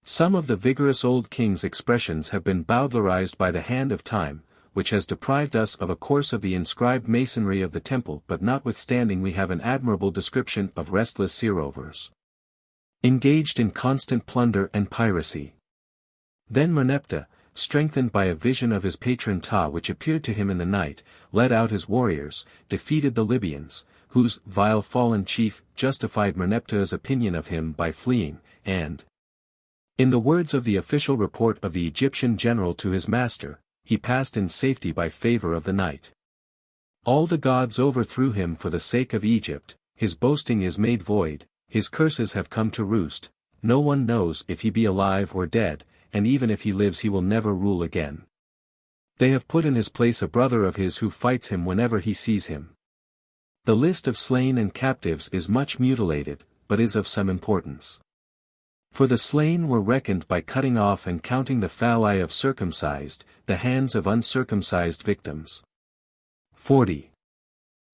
Some of the vigorous old king's expressions have been bowdlerized by the hand of time, which has deprived us of a course of the inscribed masonry of the temple, but notwithstanding we have an admirable description of restless sea rovers, engaged in constant plunder and piracy. Then Merneptah, strengthened by a vision of his patron Ptah which appeared to him in the night, led out his warriors, defeated the Libyans, whose vile fallen chief justified Merneptah's opinion of him by fleeing, and, in the words of the official report of the Egyptian general to his master, he passed in safety by favor of the night. All the gods overthrew him for the sake of Egypt, his boasting is made void, his curses have come to roost, no one knows if he be alive or dead, and even if he lives he will never rule again. They have put in his place a brother of his who fights him whenever he sees him. The list of slain and captives is much mutilated, but is of some importance. For the slain were reckoned by cutting off and counting the phalli of circumcised, the hands of uncircumcised victims. 40.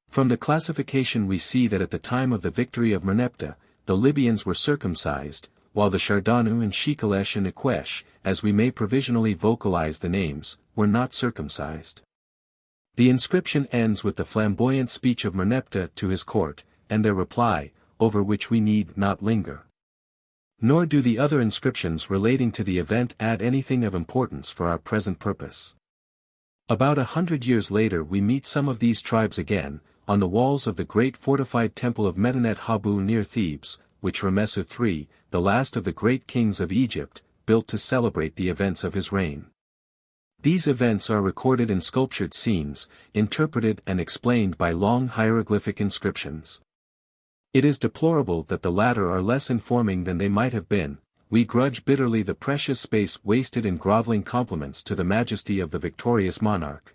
From the classification we see that at the time of the victory of Merneptah, the Libyans were circumcised, while the Shardanu and Shikalesh and Iqesh, as we may provisionally vocalize the names, were not circumcised. The inscription ends with the flamboyant speech of Merneptah to his court, and their reply, over which we need not linger. Nor do the other inscriptions relating to the event add anything of importance for our present purpose. About 100 years later we meet some of these tribes again, on the walls of the great fortified temple of Medinet Habu near Thebes, which Rameses III, the last of the great kings of Egypt, built to celebrate the events of his reign. These events are recorded in sculptured scenes, interpreted and explained by long hieroglyphic inscriptions. It is deplorable that the latter are less informing than they might have been. We grudge bitterly the precious space wasted in groveling compliments to the majesty of the victorious monarch.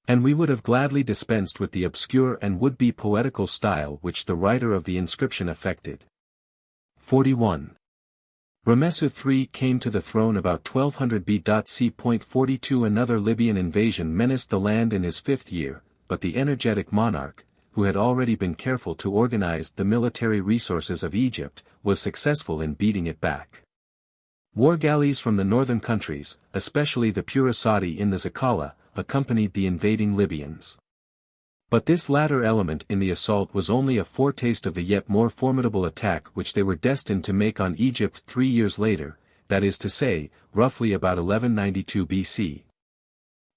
And we would have gladly dispensed with the obscure and would-be poetical style which the writer of the inscription affected. 41. Ramessu III came to the throne about 1200 B.C. 42. Another Libyan invasion menaced the land in his 5th year, but the energetic monarch, who had already been careful to organize the military resources of Egypt, was successful in beating it back. War galleys from the northern countries, especially the Purasati in the Zakala, accompanied the invading Libyans. But this latter element in the assault was only a foretaste of the yet more formidable attack which they were destined to make on Egypt 3 years later, that is to say, roughly about 1192 BC.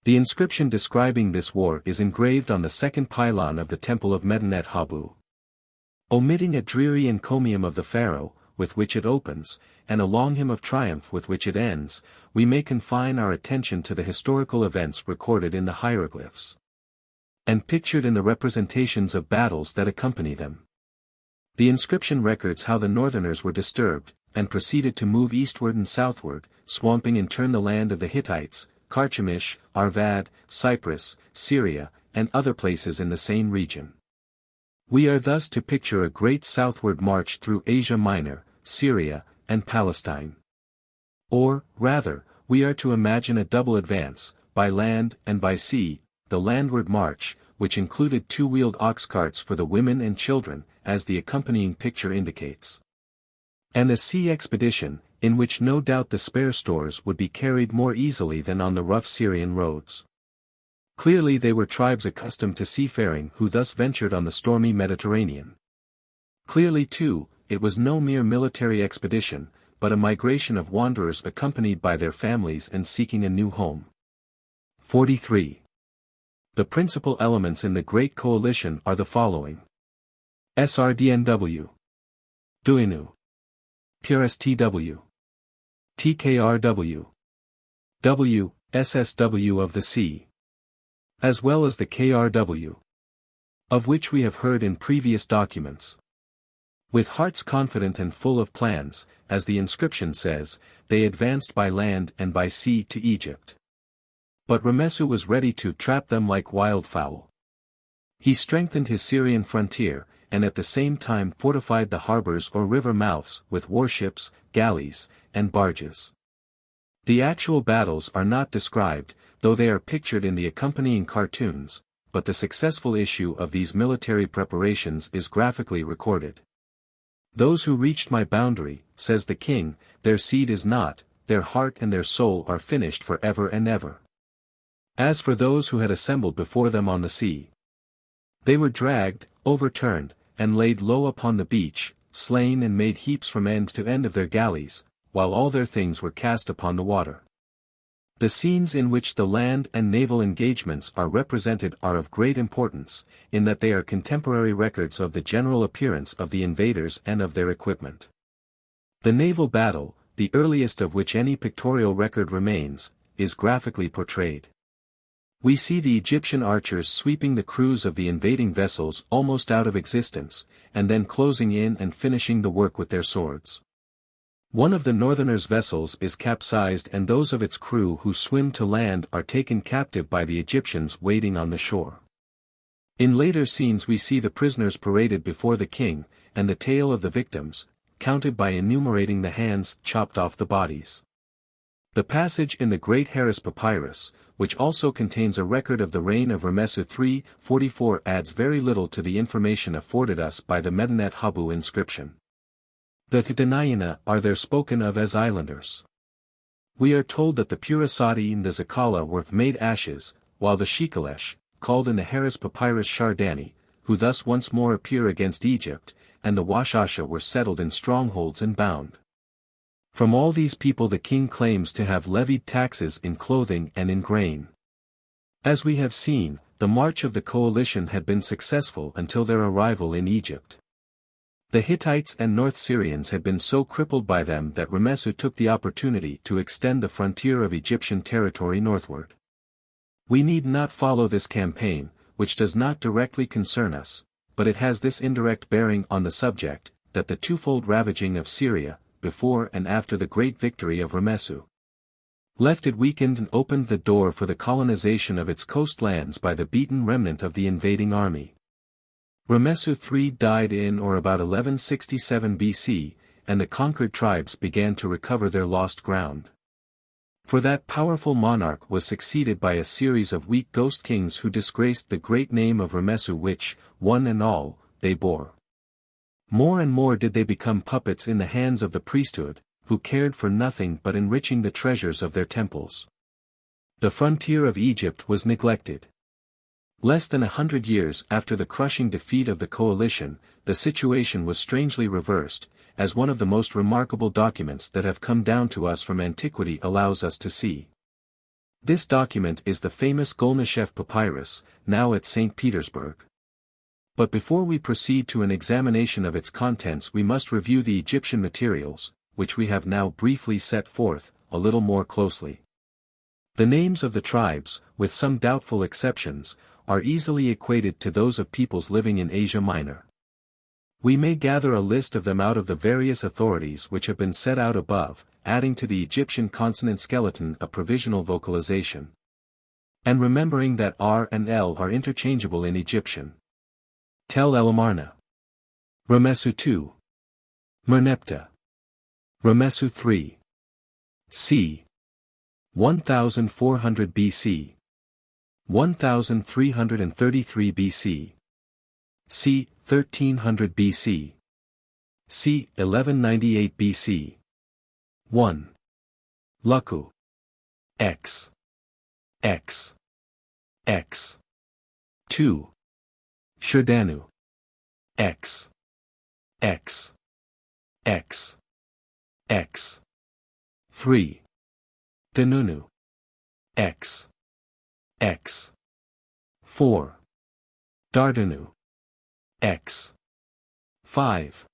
The inscription describing this war is engraved on the second pylon of the temple of Medinet Habu. Omitting a dreary encomium of the pharaoh, with which it opens, and a long hymn of triumph with which it ends, we may confine our attention to the historical events recorded in the hieroglyphs and pictured in the representations of battles that accompany them. The inscription records how the northerners were disturbed, and proceeded to move eastward and southward, swamping in turn the land of the Hittites, Carchemish, Arvad, Cyprus, Syria, and other places in the same region. We are thus to picture a great southward march through Asia Minor, Syria, and Palestine. Or, rather, we are to imagine a double advance, by land and by sea, the landward march, which included 2-wheeled ox carts for the women and children, as the accompanying picture indicates. And a sea expedition, in which no doubt the spare stores would be carried more easily than on the rough Syrian roads. Clearly they were tribes accustomed to seafaring who thus ventured on the stormy Mediterranean. Clearly too, it was no mere military expedition, but a migration of wanderers accompanied by their families and seeking a new home. 43. The principal elements in the Great Coalition are the following. SRDNW. Duinu. PRSTW. TKRW. W, SSW of the sea. As well as the KRW. Of which we have heard in previous documents. With hearts confident and full of plans, as the inscription says, they advanced by land and by sea to Egypt. But Ramessu was ready to trap them like wildfowl. He strengthened his Syrian frontier, and at the same time fortified the harbors or river mouths with warships, galleys, and barges. The actual battles are not described, though they are pictured in the accompanying cartoons, but the successful issue of these military preparations is graphically recorded. Those who reached my boundary, says the king, their seed is not, their heart and their soul are finished for ever and ever. As for those who had assembled before them on the sea, they were dragged, overturned, and laid low upon the beach, slain and made heaps from end to end of their galleys, while all their things were cast upon the water. The scenes in which the land and naval engagements are represented are of great importance, in that they are contemporary records of the general appearance of the invaders and of their equipment. The naval battle, the earliest of which any pictorial record remains, is graphically portrayed. We see the Egyptian archers sweeping the crews of the invading vessels almost out of existence, and then closing in and finishing the work with their swords. One of the northerners' vessels is capsized and those of its crew who swim to land are taken captive by the Egyptians waiting on the shore. In later scenes we see the prisoners paraded before the king, and the tale of the victims, counted by enumerating the hands chopped off the bodies. The passage in the Great Harris Papyrus, which also contains a record of the reign of Ramessu III, 44, adds very little to the information afforded us by the Medinet Habu inscription. The Thitanayana are there spoken of as islanders. We are told that the Purasati and the Zakala were made ashes, while the Shikalesh, called in the Harris Papyrus Shardani, who thus once more appear against Egypt, and the Washasha were settled in strongholds and bound. From all these people the king claims to have levied taxes in clothing and in grain. As we have seen, the march of the coalition had been successful until their arrival in Egypt. The Hittites and North Syrians had been so crippled by them that Ramessu took the opportunity to extend the frontier of Egyptian territory northward. We need not follow this campaign, which does not directly concern us, but it has this indirect bearing on the subject, that the twofold ravaging of Syria, before and after the great victory of Ramessu, left it weakened and opened the door for the colonization of its coastlands by the beaten remnant of the invading army. Ramessu III died in or about 1167 BC, and the conquered tribes began to recover their lost ground. For that powerful monarch was succeeded by a series of weak ghost kings who disgraced the great name of Ramessu which, one and all, they bore. More and more did they become puppets in the hands of the priesthood, who cared for nothing but enriching the treasures of their temples. The frontier of Egypt was neglected. Less than 100 years after the crushing defeat of the coalition, the situation was strangely reversed, as one of the most remarkable documents that have come down to us from antiquity allows us to see. This document is the famous Golnischev Papyrus, now at St. Petersburg. But before we proceed to an examination of its contents we must review the Egyptian materials, which we have now briefly set forth, a little more closely. The names of the tribes, with some doubtful exceptions, are easily equated to those of peoples living in Asia Minor. We may gather a list of them out of the various authorities which have been set out above, adding to the Egyptian consonant skeleton a provisional vocalization. And remembering that R and L are interchangeable in Egyptian. Tel El Amarna. Ramessu II. Merneptah. Ramessu III. c. 1400 BC. 1333 BC. c. 1300 BC. c. 1198 BC. 1. Luku. X. X. X. 2. Sherdanu. X. X. X. X. 3. Denunu. X. X. 4. Dardanu. X. 5.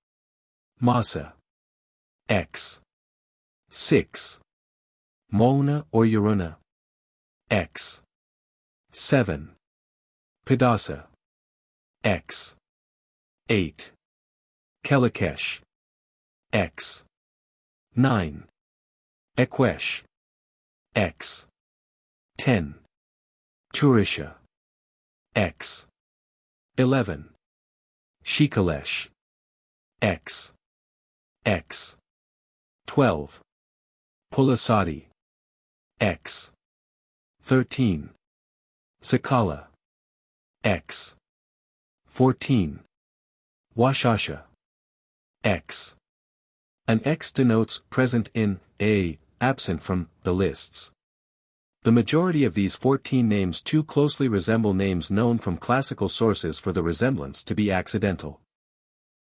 Masa. X. 6. Mona or Uruna. X. 7. Padasa. X. 8. Kelikesh. X. 9. Ekwesh. X. 10. Turisha. X. 11. Shikalesh. X. X. 12. Pulasadi. X. 13. Sakala. X. 14. Washasha. X. An X denotes present in, A, absent from, the lists. The majority of these 14 names too closely resemble names known from classical sources for the resemblance to be accidental.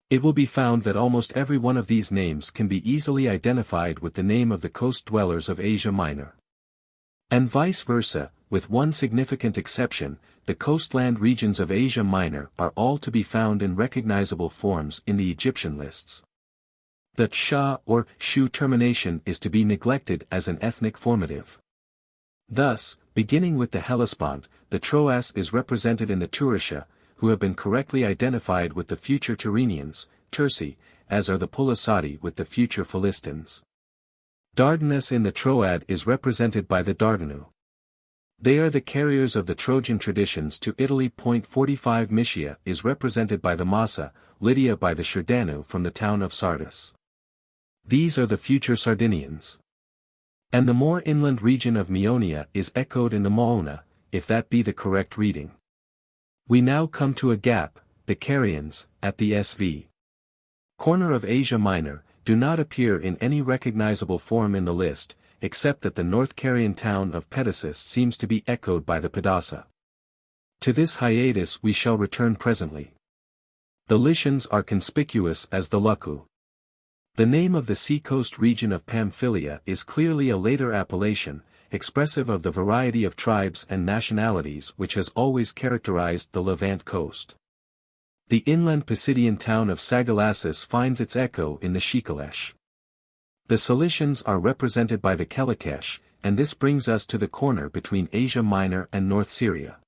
It will be found that almost every one of these names can be easily identified with the name of the coast dwellers of Asia Minor. And vice versa, with one significant exception, the coastland regions of Asia Minor are all to be found in recognizable forms in the Egyptian lists. The Sha or Shu termination is to be neglected as an ethnic formative. Thus, beginning with the Hellespont, the Troas is represented in the Turisha, who have been correctly identified with the future Tyrrhenians, Tursi, as are the Pulasadi with the future Philistines. Dardanus in the Troad is represented by the Dardanu. They are the carriers of the Trojan traditions to Italy. 45 Mysia is represented by the Massa, Lydia by the Sherdanu from the town of Sardis. These are the future Sardinians. And the more inland region of Meonia is echoed in the Moona, if that be the correct reading. We now come to a gap, the Carians, at the SV. Corner of Asia Minor, do not appear in any recognizable form in the list, except that the North Carian town of Pedasus seems to be echoed by the Pedasa. To this hiatus we shall return presently. The Lycians are conspicuous as the Luku. The name of the seacoast region of Pamphylia is clearly a later appellation, expressive of the variety of tribes and nationalities which has always characterized the Levant coast. The inland Pisidian town of Sagalassus finds its echo in the Shikalesh. The Cilicians are represented by the Kelikesh, and this brings us to the corner between Asia Minor and North Syria.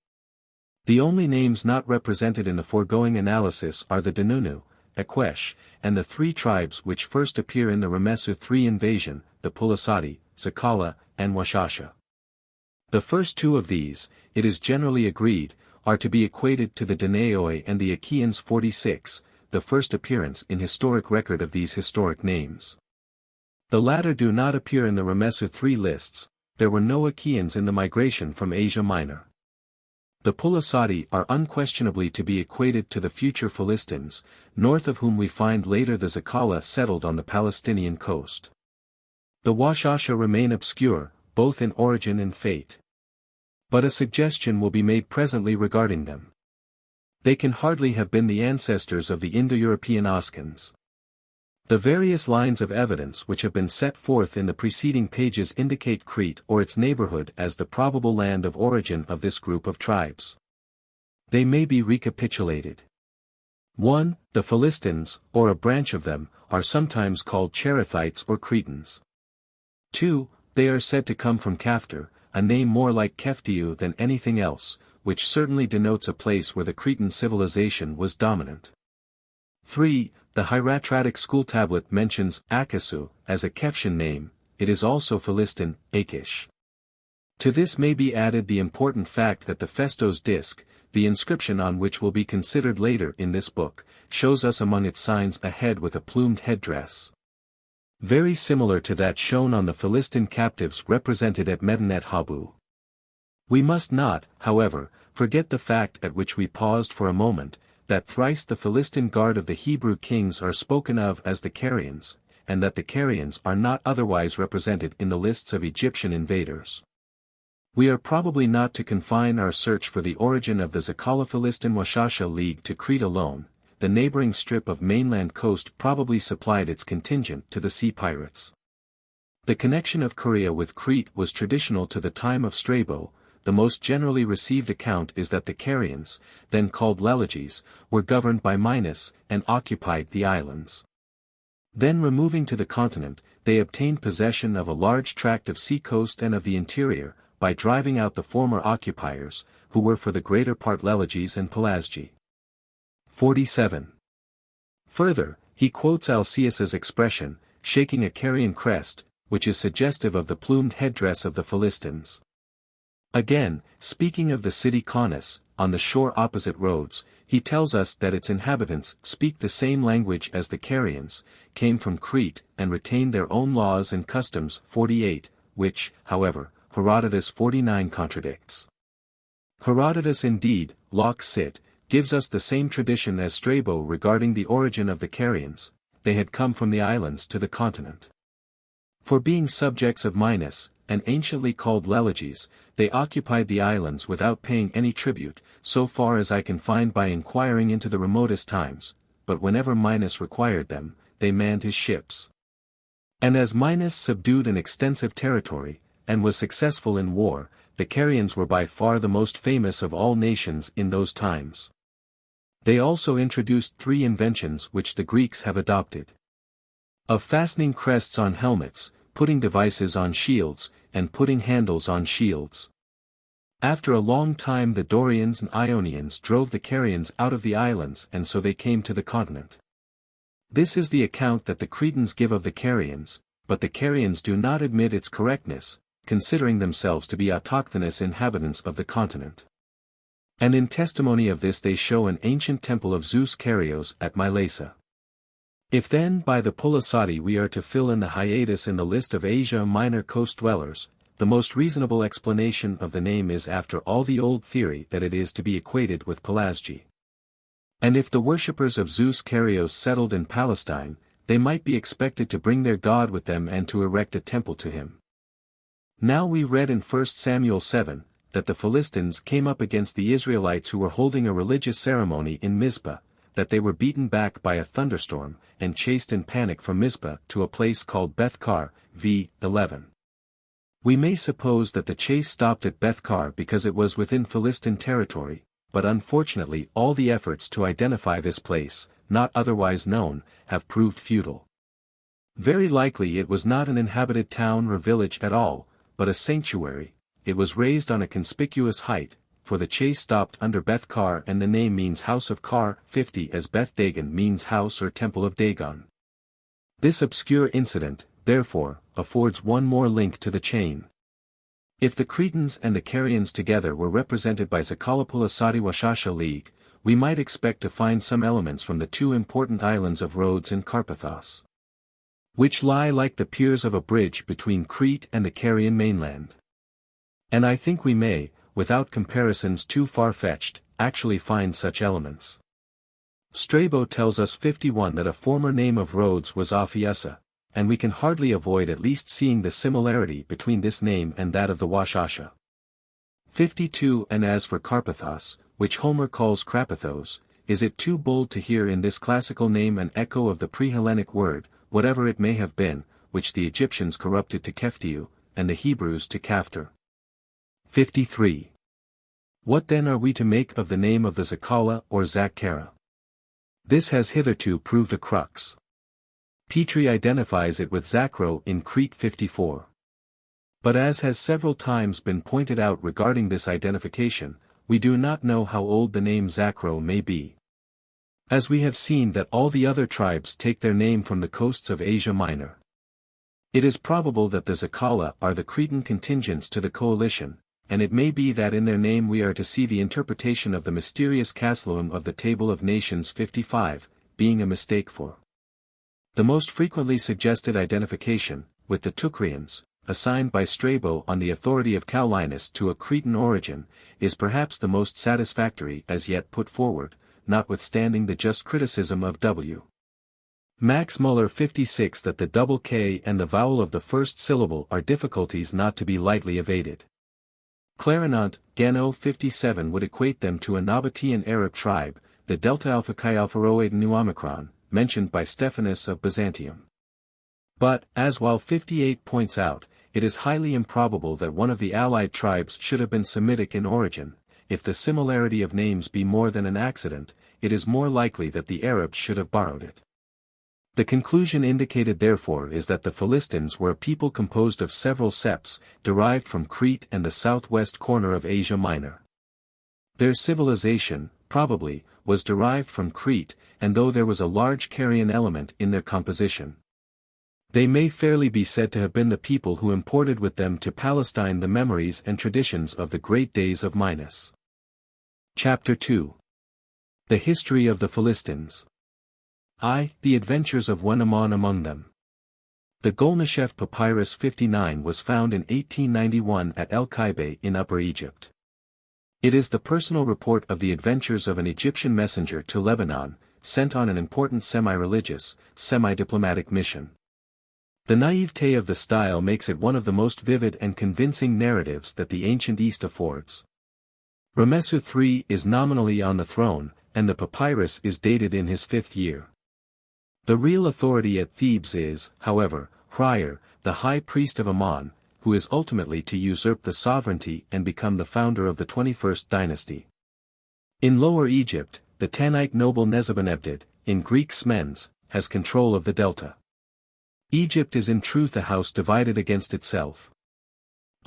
The only names not represented in the foregoing analysis are the Denunu, Ekwesh, and the three tribes which first appear in the Ramessu III invasion, the Pulasadi, Sakala, and Washasha. The first two of these, it is generally agreed, are to be equated to the Danaoi and the Achaeans 46, the first appearance in historic record of these historic names. The latter do not appear in the Ramesu III lists. There were no Achaeans in the migration from Asia Minor. The Pulasati are unquestionably to be equated to the future Philistines, north of whom we find later the Zakala settled on the Palestinian coast. The Washasha remain obscure, both in origin and fate. But a suggestion will be made presently regarding them. They can hardly have been the ancestors of the Indo-European Oskans. The various lines of evidence which have been set forth in the preceding pages indicate Crete or its neighborhood as the probable land of origin of this group of tribes. They may be recapitulated. 1. The Philistines, or a branch of them, are sometimes called Cherethites or Cretans. 2. They are said to come from Kaftir, a name more like Keftiu than anything else, which certainly denotes a place where the Cretan civilization was dominant. 3. The hieratratic school tablet mentions Akasu as a Keftian name. It is also Philistin, Akish. To this may be added the important fact that the Festos disc, the inscription on which will be considered later in this book, shows us among its signs a head with a plumed headdress. Very similar to that shown on the Philistin captives represented at Medinet Habu. We must not, however, forget the fact at which we paused for a moment, that thrice the Philistin guard of the Hebrew kings are spoken of as the Carians, and that the Carians are not otherwise represented in the lists of Egyptian invaders. We are probably not to confine our search for the origin of the Zakala Philistin Washasha League to Crete alone. The neighboring strip of mainland coast probably supplied its contingent to the sea pirates. The connection of Korea with Crete was traditional to the time of Strabo. The most generally received account is that the Carians, then called Leleges, were governed by Minos, and occupied the islands. Then removing to the continent, they obtained possession of a large tract of sea-coast and of the interior, by driving out the former occupiers, who were for the greater part Leleges and Pelasgi. 47. Further, he quotes Alcaeus's expression, shaking a Carian crest, which is suggestive of the plumed headdress of the Philistines. Again, speaking of the city Caunus, on the shore opposite Rhodes, he tells us that its inhabitants speak the same language as the Carians, came from Crete, and retained their own laws and customs 48, which, however, Herodotus 49 contradicts. Herodotus indeed, Locke Sit, gives us the same tradition as Strabo regarding the origin of the Carians. They had come from the islands to the continent. For being subjects of Minos, and anciently called Leleges, they occupied the islands without paying any tribute, so far as I can find by inquiring into the remotest times, but whenever Minos required them, they manned his ships. And as Minos subdued an extensive territory, and was successful in war, the Carians were by far the most famous of all nations in those times. They also introduced 3 inventions which the Greeks have adopted. Of fastening crests on helmets, putting devices on shields, and putting handles on shields. After a long time the Dorians and Ionians drove the Carians out of the islands and so they came to the continent. This is the account that the Cretans give of the Carians, but the Carians do not admit its correctness, considering themselves to be autochthonous inhabitants of the continent. And in testimony of this they show an ancient temple of Zeus Carios at Mylasa. If then by the Pulasati we are to fill in the hiatus in the list of Asia Minor coast dwellers, the most reasonable explanation of the name is after all the old theory that it is to be equated with Pelasgi. And if the worshippers of Zeus Carios settled in Palestine, they might be expected to bring their god with them and to erect a temple to him. Now we read in 1 Samuel 7, that the Philistines came up against the Israelites who were holding a religious ceremony in Mizpah, that they were beaten back by a thunderstorm, and chased in panic from Mizpah to a place called Beth-kar, v. 11. We may suppose that the chase stopped at Beth-kar because it was within Philistine territory, but unfortunately all the efforts to identify this place, not otherwise known, have proved futile. Very likely it was not an inhabited town or village at all, but a sanctuary. It was raised on a conspicuous height, for the chase stopped under Beth-kar and the name means house of Kar, 50 as Beth-dagon means house or temple of Dagon. This obscure incident, therefore, affords one more link to the chain. If the Cretans and Icarians together were represented by Zakalapula-Sadi-Washasha League, we might expect to find some elements from the two important islands of Rhodes and Carpathos, which lie like the piers of a bridge between Crete and the Carian mainland. And I think we may, without comparisons too far-fetched, actually find such elements. Strabo tells us 51 that a former name of Rhodes was Aphiusa, and we can hardly avoid at least seeing the similarity between this name and that of the Washasha. 52 And as for Carpathos, which Homer calls Krapathos, is it too bold to hear in this classical name an echo of the pre-Hellenic word, whatever it may have been, which the Egyptians corrupted to Keftiu, and the Hebrews to Kaftor? 53. What then are we to make of the name of the Zakala or Zakkara? This has hitherto proved a crux. Petrie identifies it with Zakro in Crete 54. But as has several times been pointed out regarding this identification, we do not know how old the name Zakro may be. As we have seen that all the other tribes take their name from the coasts of Asia Minor. It is probable that the Zakala are the Cretan contingents to the coalition, and it may be that in their name we are to see the interpretation of the mysterious Casloum of the Table of Nations 55, being a mistake for the most frequently suggested identification, with the Teucrians, assigned by Strabo on the authority of Caulinus to a Cretan origin, is perhaps the most satisfactory as yet put forward, notwithstanding the just criticism of W. Max Muller 56 that the double K and the vowel of the first syllable are difficulties not to be lightly evaded. Clarinant, Gano 57 would equate them to a Nabatean Arab tribe, the Delta Alpha Chi Alpha Rho Nu Omicron, mentioned by Stephanus of Byzantium. But, as while 58 points out, it is highly improbable that one of the allied tribes should have been Semitic in origin. If the similarity of names be more than an accident, it is more likely that the Arabs should have borrowed it. The conclusion indicated therefore is that the Philistines were a people composed of several septs, derived from Crete and the southwest corner of Asia Minor. Their civilization, probably, was derived from Crete, and though there was a large Carian element in their composition, they may fairly be said to have been the people who imported with them to Palestine the memories and traditions of the great days of Minos. Chapter 2. The History of the Philistines. The Adventures of Wenamon among them. The Golnashef Papyrus 59 was found in 1891 at El Kaibe in Upper Egypt. It is the personal report of the adventures of an Egyptian messenger to Lebanon, sent on an important semi-religious, semi-diplomatic mission. The naivete of the style makes it one of the most vivid and convincing narratives that the ancient East affords. Ramesu III is nominally on the throne, and the papyrus is dated in his 5th year. The real authority at Thebes is, however, Hryr, the high priest of Ammon, who is ultimately to usurp the sovereignty and become the founder of the 21st dynasty. In Lower Egypt, the Tanite noble Nezabenebdid, in Greek Smens, has control of the delta. Egypt is in truth a house divided against itself.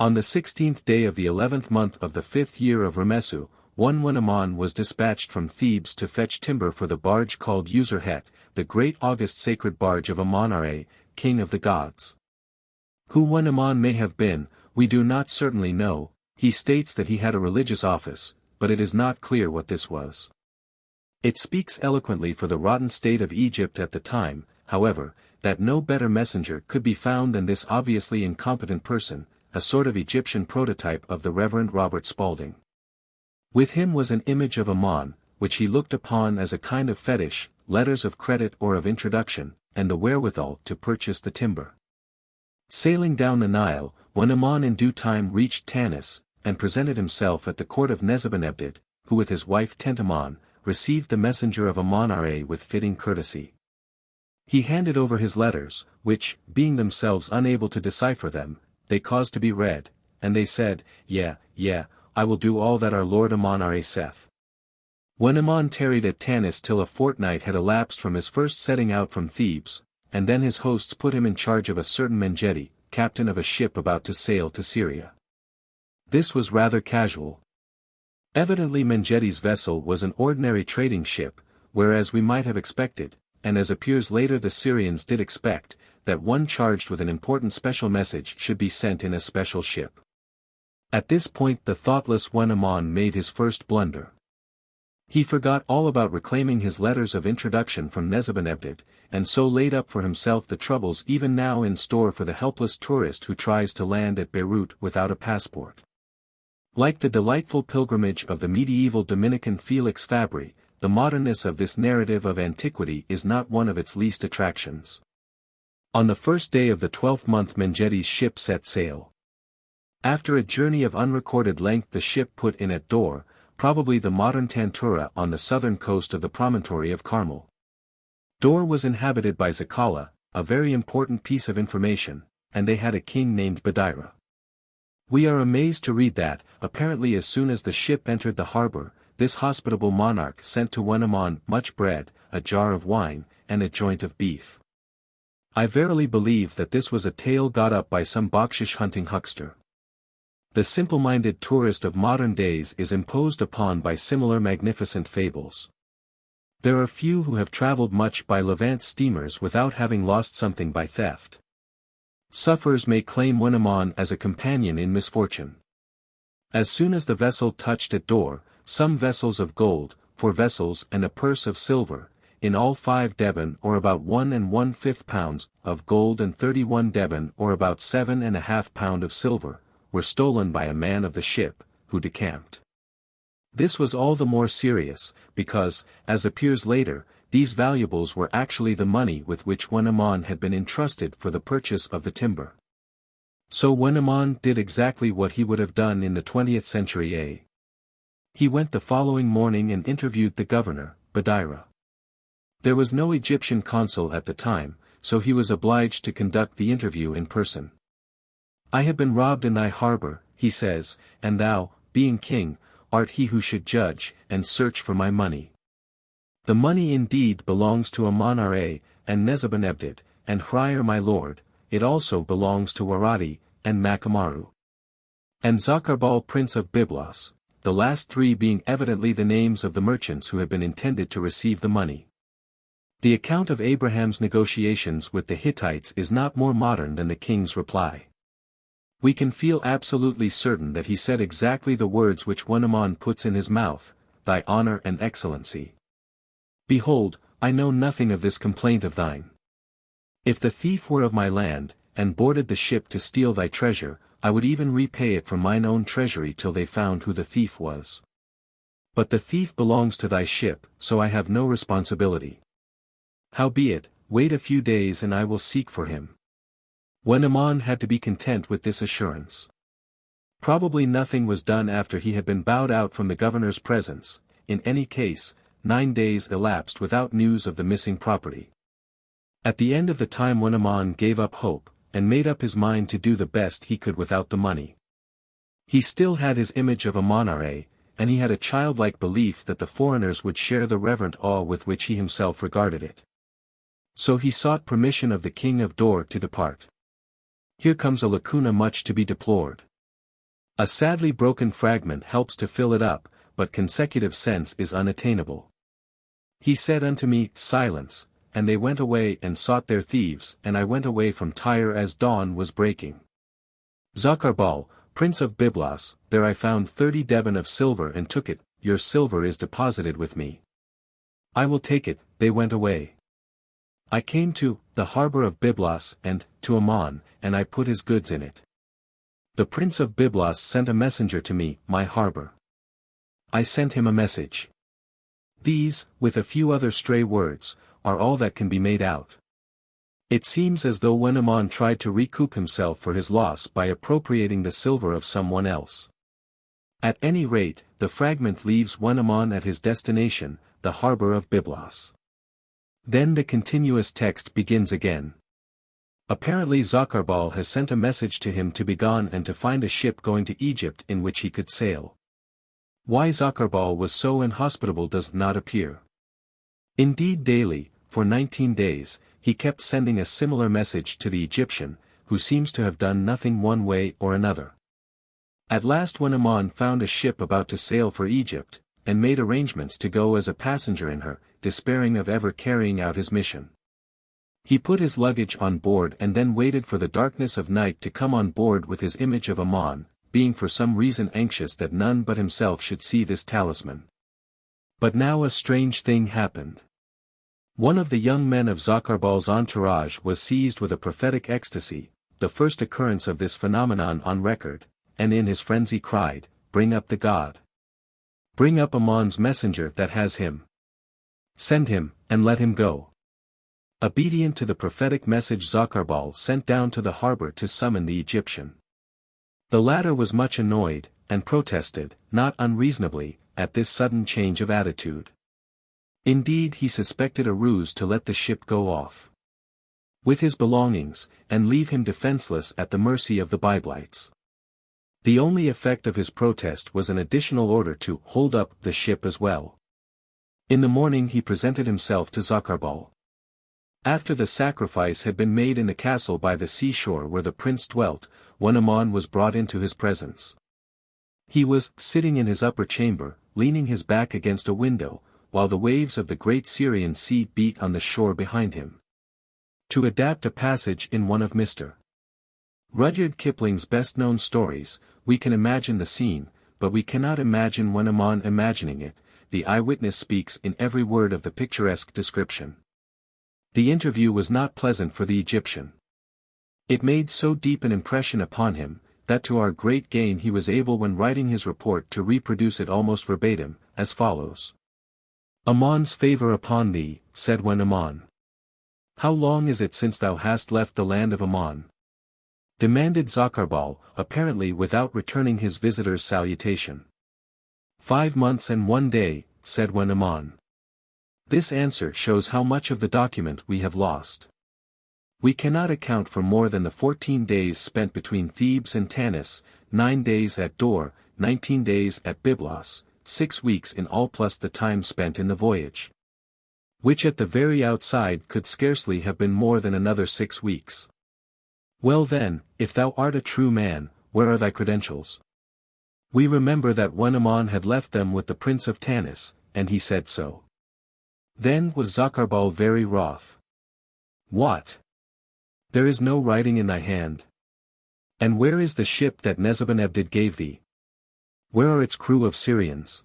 On the 16th day of the 11th month of the 5th year of Ramesu, one Wenamon was dispatched from Thebes to fetch timber for the barge called Userhet, the great august sacred barge of Amon-Ra, king of the gods. Who Wenamon may have been, we do not certainly know. He states that he had a religious office, but it is not clear what this was. It speaks eloquently for the rotten state of Egypt at the time, however, that no better messenger could be found than this obviously incompetent person, a sort of Egyptian prototype of the Reverend Robert Spalding. With him was an image of Ammon, which he looked upon as a kind of fetish, letters of credit or of introduction, and the wherewithal to purchase the timber. Sailing down the Nile, when Ammon in due time reached Tanis, and presented himself at the court of Nezabenebdid, who with his wife Tentamon, received the messenger of Amon-Ra with fitting courtesy. He handed over his letters, which, being themselves unable to decipher them, they caused to be read, and they said, Yeah, I will do all that our lord Amon-Ra saith. When Ammon tarried at Tanis till a fortnight had elapsed from his first setting out from Thebes, and then his hosts put him in charge of a certain Mengedi, captain of a ship about to sail to Syria. This was rather casual. Evidently Mengedi's vessel was an ordinary trading ship, whereas we might have expected, and as appears later the Syrians did expect, that one charged with an important special message should be sent in a special ship. At this point the thoughtless Wenamon made his first blunder. He forgot all about reclaiming his letters of introduction from Nebuchadnezzar, and so laid up for himself the troubles even now in store for the helpless tourist who tries to land at Beirut without a passport. Like the delightful pilgrimage of the medieval Dominican Felix Fabry, the modernness of this narrative of antiquity is not one of its least attractions. On the first day of the 12th month Mengetti's ship set sail. After a journey of unrecorded length the ship put in at Dor, probably the modern Tantura on the southern coast of the promontory of Carmel. Dor was inhabited by Zakala, a very important piece of information, and they had a king named Badira. We are amazed to read that, apparently as soon as the ship entered the harbor, this hospitable monarch sent to Wenamon much bread, a jar of wine, and a joint of beef. I verily believe that this was a tale got up by some bakshish-hunting huckster. The simple-minded tourist of modern days is imposed upon by similar magnificent fables. There are few who have traveled much by Levant steamers without having lost something by theft. Sufferers may claim Wenamon as a companion in misfortune. As soon as the vessel touched at Dor, some vessels of gold, 4 vessels and a purse of silver, in all 5 deben or about 1 1/5 pounds of gold and 31 deben or about 7.5 pounds of silver, were stolen by a man of the ship, who decamped. This was all the more serious, because, as appears later, these valuables were actually the money with which Wenamon had been entrusted for the purchase of the timber. So Wenamon did exactly what he would have done in the 20th century. He went the following morning and interviewed the governor, Badira. There was no Egyptian consul at the time, so he was obliged to conduct the interview in person. I have been robbed in thy harbor, he says, and thou, being king, art he who should judge, and search for my money. The money indeed belongs to Amon-Ra, and Nebuchadnezzar, and Hriar my lord, it also belongs to Waradi, and Makamaru. And Zakarbal prince of Byblos, the last 3 being evidently the names of the merchants who have been intended to receive the money. The account of Abraham's negotiations with the Hittites is not more modern than the king's reply. We can feel absolutely certain that he said exactly the words which Wenamon puts in his mouth, thy honor and excellency. Behold, I know nothing of this complaint of thine. If the thief were of my land, and boarded the ship to steal thy treasure, I would even repay it from mine own treasury till they found who the thief was. But the thief belongs to thy ship, so I have no responsibility. Howbeit, wait a few days and I will seek for him. Wenamon had to be content with this assurance. Probably nothing was done after he had been bowed out from the governor's presence. In any case, 9 days elapsed without news of the missing property. At the end of the time Wenamon gave up hope, and made up his mind to do the best he could without the money. He still had his image of Amon-Ra, and he had a childlike belief that the foreigners would share the reverent awe with which he himself regarded it. So he sought permission of the king of Dor to depart. Here comes a lacuna much to be deplored. A sadly broken fragment helps to fill it up, but consecutive sense is unattainable. He said unto me, Silence, and they went away and sought their thieves, and I went away from Tyre as dawn was breaking. Zakarbal, prince of Byblos, there I found 30 deben of silver and took it, your silver is deposited with me. I will take it, they went away. I came to the harbor of Byblos and to Ammon, and I put his goods in it. The prince of Byblos sent a messenger to me, my harbor. I sent him a message. These, with a few other stray words, are all that can be made out. It seems as though Wenamon tried to recoup himself for his loss by appropriating the silver of someone else. At any rate, the fragment leaves Wenamon at his destination, the harbor of Byblos. Then the continuous text begins again. Apparently Zakarbal has sent a message to him to be gone and to find a ship going to Egypt in which he could sail. Why Zakarbal was so inhospitable does not appear. Indeed daily, for 19 days, he kept sending a similar message to the Egyptian, who seems to have done nothing one way or another. At last Wenamon found a ship about to sail for Egypt, and made arrangements to go as a passenger in her, despairing of ever carrying out his mission. He put his luggage on board and then waited for the darkness of night to come on board with his image of Ammon, being for some reason anxious that none but himself should see this talisman. But now a strange thing happened. One of the young men of Zakarbal's entourage was seized with a prophetic ecstasy, the first occurrence of this phenomenon on record, and in his frenzy cried, "Bring up the god! Bring up Amon's messenger that has him! Send him, and let him go!" Obedient to the prophetic message, Zakarbal sent down to the harbor to summon the Egyptian. The latter was much annoyed, and protested, not unreasonably, at this sudden change of attitude. Indeed, he suspected a ruse to let the ship go off with his belongings, and leave him defenseless at the mercy of the Biblites. The only effect of his protest was an additional order to hold up the ship as well. In the morning he presented himself to Zakarbal. After the sacrifice had been made in the castle by the seashore where the prince dwelt, when Amon was brought into his presence. He was sitting in his upper chamber, leaning his back against a window, while the waves of the great Syrian sea beat on the shore behind him. To adapt a passage in one of Mr. Rudyard Kipling's best-known stories, we can imagine the scene, but we cannot imagine when Amon imagining it. The eyewitness speaks in every word of the picturesque description. The interview was not pleasant for the Egyptian. It made so deep an impression upon him, that to our great gain he was able when writing his report to reproduce it almost verbatim, as follows. "Amon's favor upon thee," said when Amon. "How long is it since thou hast left the land of Ammon?" demanded Zakarbal, apparently without returning his visitor's salutation. 5 months and 1 day, said when Ammon. This answer shows how much of the document we have lost. We cannot account for more than the 14 days spent between Thebes and Tanis, 9 days at Dor, 19 days at Byblos, 6 weeks in all plus the time spent in the voyage, which at the very outside could scarcely have been more than another 6 weeks. Well then, if thou art a true man, where are thy credentials? We remember that when Ammon had left them with the prince of Tanis, and he said so. Then was Zakarbal very wroth. What? There is no writing in thy hand? And where is the ship that Nebuchadnezzar gave thee? Where are its crew of Syrians?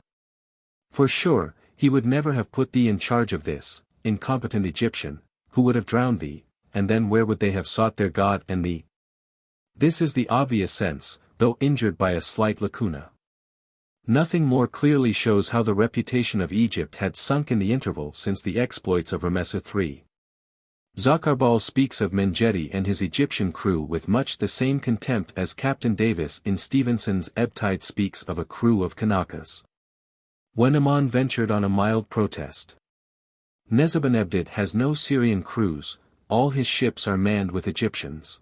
For sure, he would never have put thee in charge of this, incompetent Egyptian, who would have drowned thee, and then where would they have sought their God and thee? This is the obvious sense, though injured by a slight lacuna. Nothing more clearly shows how the reputation of Egypt had sunk in the interval since the exploits of Ramesses III. Zakarbal speaks of Mengedi and his Egyptian crew with much the same contempt as Captain Davis in Stevenson's Ebb Tide speaks of a crew of Kanakas. When Ammon ventured on a mild protest. Nebuchadnezzar has no Syrian crews, all his ships are manned with Egyptians.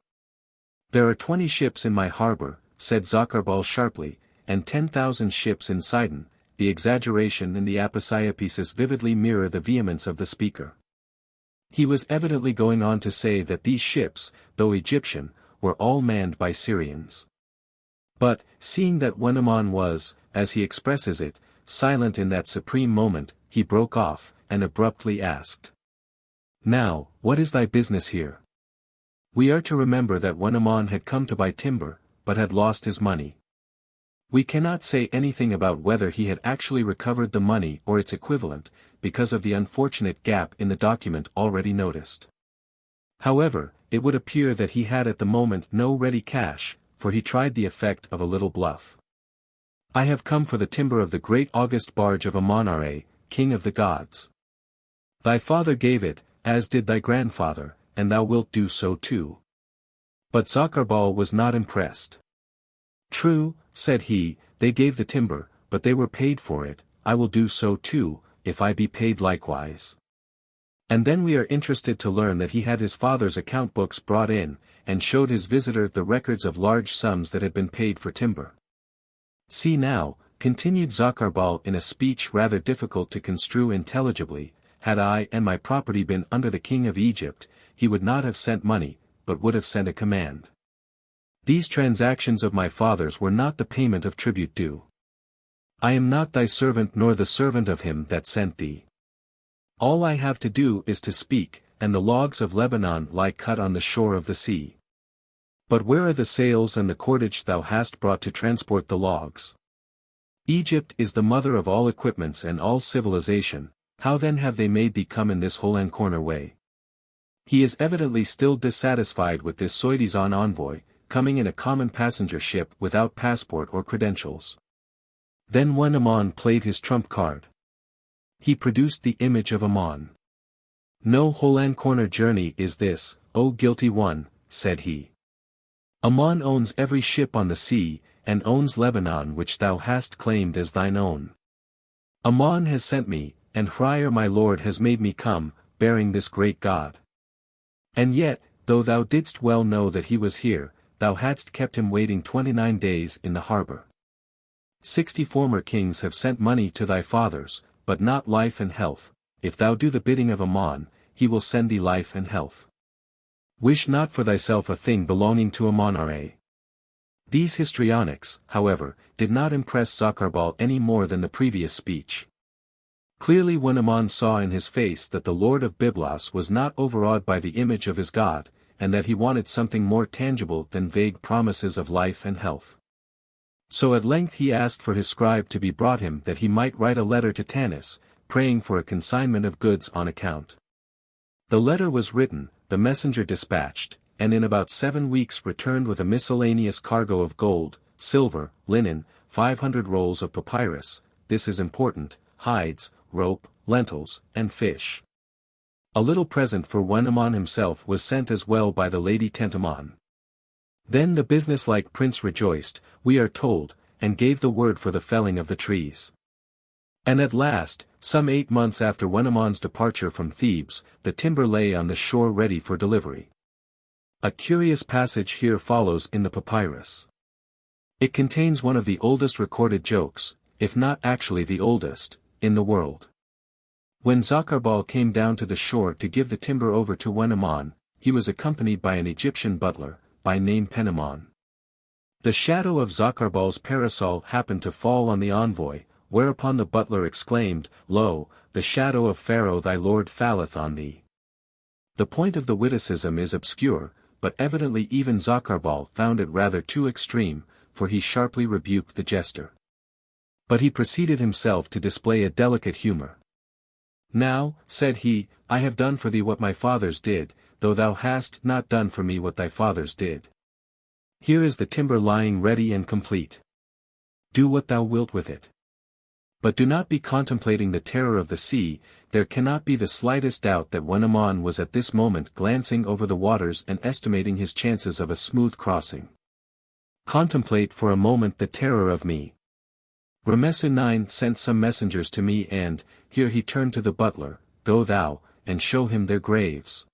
There are 20 ships in my harbor, said Zakarbal sharply, and 10,000 ships in Sidon. The exaggeration and the aposiopesis vividly mirror the vehemence of the speaker. He was evidently going on to say that these ships, though Egyptian, were all manned by Syrians. But, seeing that when Ammon was, as he expresses it, silent in that supreme moment, he broke off, and abruptly asked. Now, what is thy business here? We are to remember that when Ammon had come to buy timber, but had lost his money. We cannot say anything about whether he had actually recovered the money or its equivalent, because of the unfortunate gap in the document already noticed. However, it would appear that he had at the moment no ready cash, for he tried the effect of a little bluff. I have come for the timber of the great august barge of Ammon-Ra, king of the gods. Thy father gave it, as did thy grandfather, and thou wilt do so too. But Zakarbal was not impressed. True, said he, they gave the timber, but they were paid for it. I will do so too, if I be paid likewise. And then we are interested to learn that he had his father's account books brought in, and showed his visitor the records of large sums that had been paid for timber. See now, continued Zakarbal in a speech rather difficult to construe intelligibly, had I and my property been under the king of Egypt, he would not have sent money, but would have sent a command. These transactions of my father's were not the payment of tribute due. I am not thy servant nor the servant of him that sent thee. All I have to do is to speak, and the logs of Lebanon lie cut on the shore of the sea. But where are the sails and the cordage thou hast brought to transport the logs? Egypt is the mother of all equipments and all civilization, how then have they made thee come in this hole and corner way? He is evidently still dissatisfied with this soi-disant envoy, coming in a common passenger ship without passport or credentials. Then when Ammon played his trump card, he produced the image of Ammon. No hole and corner journey is this, O guilty one, said he. Ammon owns every ship on the sea, and owns Lebanon which thou hast claimed as thine own. Ammon has sent me, and Hriar my lord has made me come, bearing this great god. And yet, though thou didst well know that he was here, thou hadst kept him waiting 29 days in the harbor. 60 former kings have sent money to thy fathers, but not life and health. If thou do the bidding of Ammon, he will send thee life and health. Wish not for thyself a thing belonging to Ammon. These histrionics, however, did not impress Zakarbal any more than the previous speech. Clearly when Ammon saw in his face that the lord of Byblos was not overawed by the image of his god, and that he wanted something more tangible than vague promises of life and health. So at length he asked for his scribe to be brought him that he might write a letter to Tanis, praying for a consignment of goods on account. The letter was written, the messenger dispatched, and in about 7 weeks returned with a miscellaneous cargo of gold, silver, linen, 500 rolls of papyrus, this is important, hides, rope, lentils, and fish. A little present for Ammon himself was sent as well by the lady Tentamon. Then the businesslike prince rejoiced, we are told, and gave the word for the felling of the trees. And at last, some 8 months after Ammon's departure from Thebes, the timber lay on the shore ready for delivery. A curious passage here follows in the papyrus. It contains one of the oldest recorded jokes, if not actually the oldest, in the world. When Zakarbal came down to the shore to give the timber over to Ammon, he was accompanied by an Egyptian butler, by name Penamon. The shadow of Zakarbal's parasol happened to fall on the envoy, whereupon the butler exclaimed, Lo, the shadow of Pharaoh thy lord falleth on thee. The point of the witticism is obscure, but evidently even Zakarbal found it rather too extreme, for he sharply rebuked the jester. But he proceeded himself to display a delicate humor. Now, said he, I have done for thee what my fathers did, though thou hast not done for me what thy fathers did. Here is the timber lying ready and complete. Do what thou wilt with it. But do not be contemplating the terror of the sea, there cannot be the slightest doubt that Ammon was at this moment glancing over the waters and estimating his chances of a smooth crossing. Contemplate for a moment the terror of me. Ramesu sent some messengers to me and, here he turned to the butler, go thou, and show him their graves.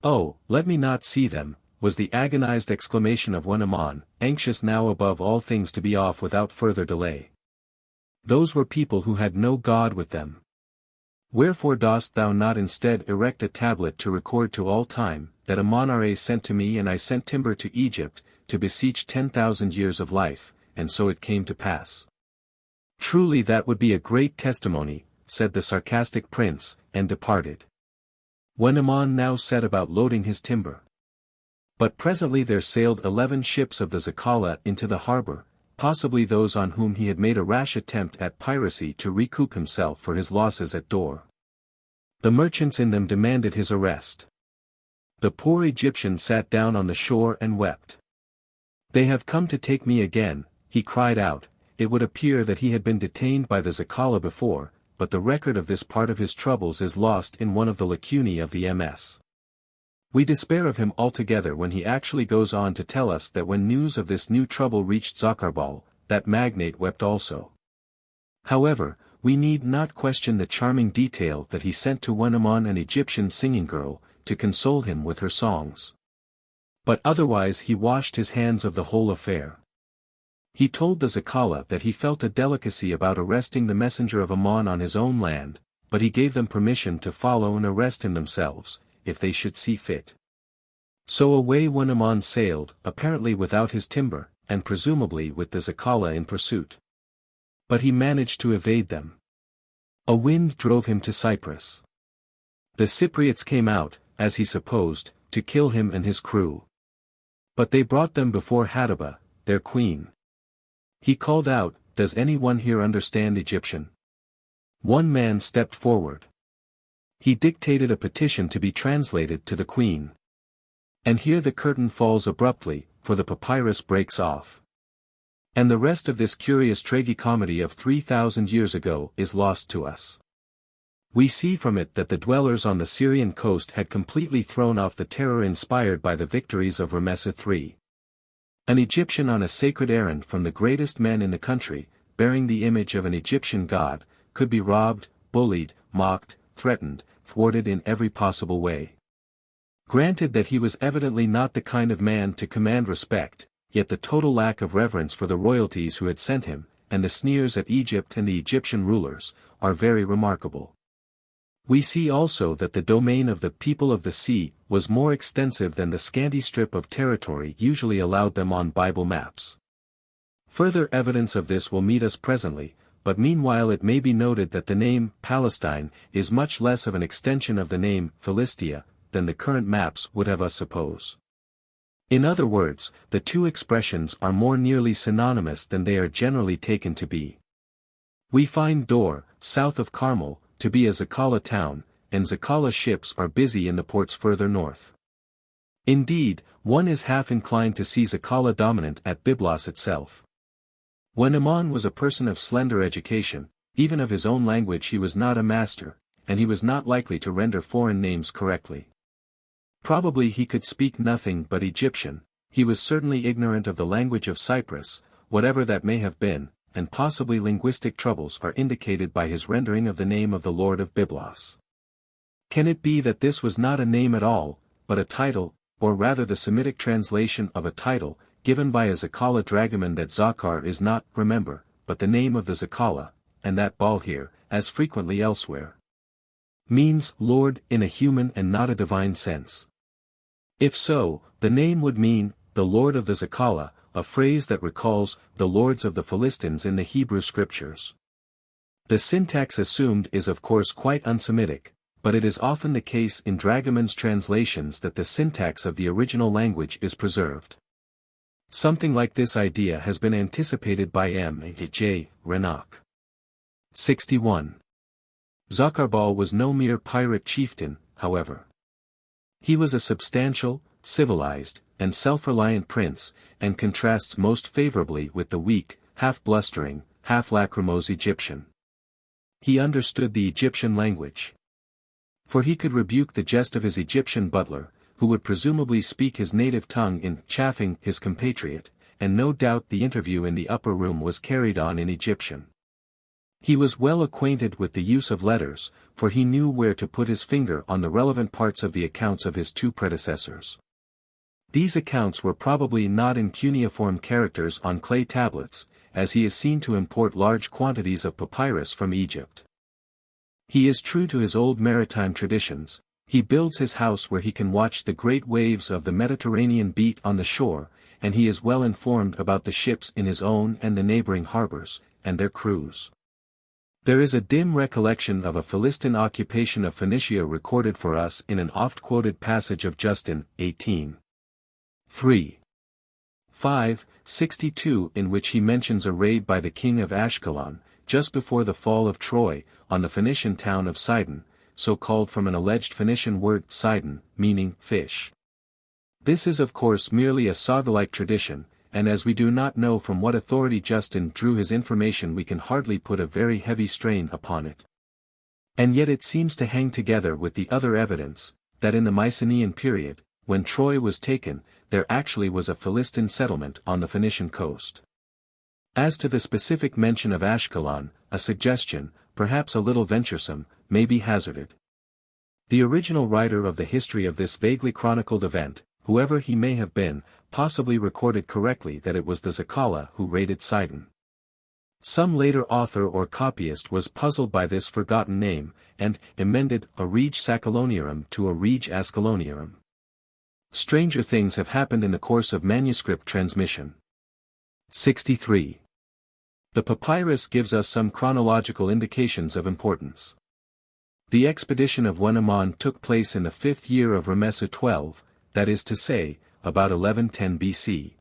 Oh, let me not see them, was the agonized exclamation of Ammon, anxious now above all things to be off without further delay. Those were people who had no God with them. Wherefore dost thou not instead erect a tablet to record to all time, that Ammon sent to me and I sent timber to Egypt, to beseech 10,000 years of life, and so it came to pass. Truly that would be a great testimony, said the sarcastic prince, and departed. Ammon now set about loading his timber. But presently there sailed 11 ships of the Zakala into the harbor, possibly those on whom he had made a rash attempt at piracy to recoup himself for his losses at Dor. The merchants in them demanded his arrest. The poor Egyptian sat down on the shore and wept. They have come to take me again, he cried out. It would appear that he had been detained by the Zakala before, but the record of this part of his troubles is lost in one of the lacunae of the MS. We despair of him altogether when he actually goes on to tell us that when news of this new trouble reached Zakarbal, that magnate wept also. However, we need not question the charming detail that he sent to Ammon an Egyptian singing girl, to console him with her songs. But otherwise he washed his hands of the whole affair. He told the Zakala that he felt a delicacy about arresting the messenger of Ammon on his own land, but he gave them permission to follow and arrest him themselves, if they should see fit. So away Ammon sailed, apparently without his timber, and presumably with the Zakala in pursuit. But he managed to evade them. A wind drove him to Cyprus. The Cypriots came out, as he supposed, to kill him and his crew. But they brought them before Hadaba, their queen. He called out, "Does anyone here understand Egyptian?" One man stepped forward. He dictated a petition to be translated to the queen. And here the curtain falls abruptly, for the papyrus breaks off. And the rest of this curious tragicomedy of 3,000 years ago is lost to us. We see from it that the dwellers on the Syrian coast had completely thrown off the terror inspired by the victories of Ramesses III. An Egyptian on a sacred errand from the greatest men in the country, bearing the image of an Egyptian god, could be robbed, bullied, mocked, threatened, thwarted in every possible way. Granted that he was evidently not the kind of man to command respect, yet the total lack of reverence for the royalties who had sent him, and the sneers at Egypt and the Egyptian rulers, are very remarkable. We see also that the domain of the people of the sea was more extensive than the scanty strip of territory usually allowed them on Bible maps. Further evidence of this will meet us presently, but meanwhile it may be noted that the name Palestine is much less of an extension of the name Philistia than the current maps would have us suppose. In other words, the two expressions are more nearly synonymous than they are generally taken to be. We find Dor, south of Carmel, to be a Zakala town, and Zakala ships are busy in the ports further north. Indeed, one is half inclined to see Zakala dominant at Byblos itself. When Ammon was a person of slender education, even of his own language he was not a master, and he was not likely to render foreign names correctly. Probably he could speak nothing but Egyptian, he was certainly ignorant of the language of Cyprus, whatever that may have been, and possibly linguistic troubles are indicated by his rendering of the name of the Lord of Byblos. Can it be that this was not a name at all, but a title, or rather the Semitic translation of a title, given by a Zakala dragoman that Zakar is not, remember, but the name of the Zakala, and that Baal here, as frequently elsewhere, means Lord in a human and not a divine sense? If so, the name would mean, the Lord of the Zakala, a phrase that recalls the lords of the Philistines in the Hebrew scriptures. The syntax assumed is of course quite unsemitic, but it is often the case in dragoman's translations that the syntax of the original language is preserved. Something like this idea has been anticipated by M. J. Renock. 61. Zakarbal was no mere pirate chieftain, however. He was a substantial, civilized, and self-reliant prince, and contrasts most favorably with the weak, half-blustering, half-lachrymose Egyptian. He understood the Egyptian language. For he could rebuke the jest of his Egyptian butler, who would presumably speak his native tongue in chaffing his compatriot, and no doubt the interview in the upper room was carried on in Egyptian. He was well acquainted with the use of letters, for he knew where to put his finger on the relevant parts of the accounts of his two predecessors. These accounts were probably not in cuneiform characters on clay tablets, as he is seen to import large quantities of papyrus from Egypt. He is true to his old maritime traditions. He builds his house where he can watch the great waves of the Mediterranean beat on the shore, and he is well informed about the ships in his own and the neighboring harbors, and their crews. There is a dim recollection of a Philistine occupation of Phoenicia recorded for us in an oft-quoted passage of Justin, 18. 3. 5:62 in which he mentions a raid by the king of Ashkelon, just before the fall of Troy, on the Phoenician town of Sidon, so called from an alleged Phoenician word Sidon, meaning fish. This is of course merely a saga-like tradition, and as we do not know from what authority Justin drew his information we can hardly put a very heavy strain upon it. And yet it seems to hang together with the other evidence, that in the Mycenaean period, when Troy was taken, there actually was a Philistine settlement on the Phoenician coast. As to the specific mention of Ashkelon, a suggestion, perhaps a little venturesome, may be hazarded. The original writer of the history of this vaguely chronicled event, whoever he may have been, possibly recorded correctly that it was the Zakala who raided Sidon. Some later author or copyist was puzzled by this forgotten name, and amended a Rege Sacaloniarum to a Rege Ascaloniarum. Stranger things have happened in the course of manuscript transmission. 63. The papyrus gives us some chronological indications of importance. The expedition of when Ammon took place in the 5th year of Ramesses XII, that is to say, about 1110 BC.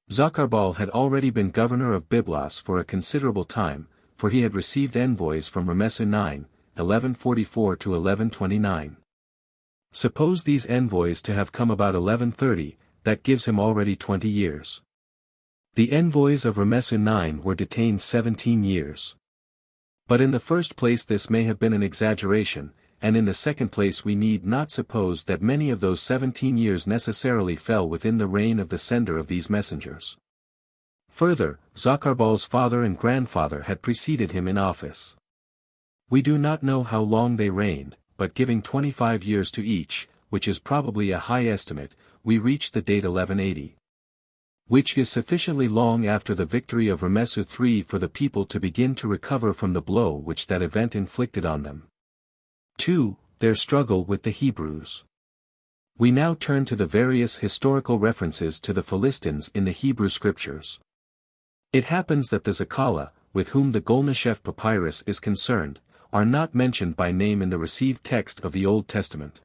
Zakarbal had already been governor of Byblos for a considerable time, for he had received envoys from Ramesses IX, 1144 to 1129. Suppose these envoys to have come about 1130, that gives him already 20 years. The envoys of Ramesses IX were detained 17 years. But in the first place this may have been an exaggeration, and in the second place we need not suppose that many of those 17 years necessarily fell within the reign of the sender of these messengers. Further, Zakarbal's father and grandfather had preceded him in office. We do not know how long they reigned, but giving 25 years to each, which is probably a high estimate, we reach the date 1180. Which is sufficiently long after the victory of Ramesses III for the people to begin to recover from the blow which that event inflicted on them. 2. Their struggle with the Hebrews. We now turn to the various historical references to the Philistines in the Hebrew Scriptures. It happens that the Zakala, with whom the Golnashef papyrus is concerned, are not mentioned by name in the received text of the Old Testament.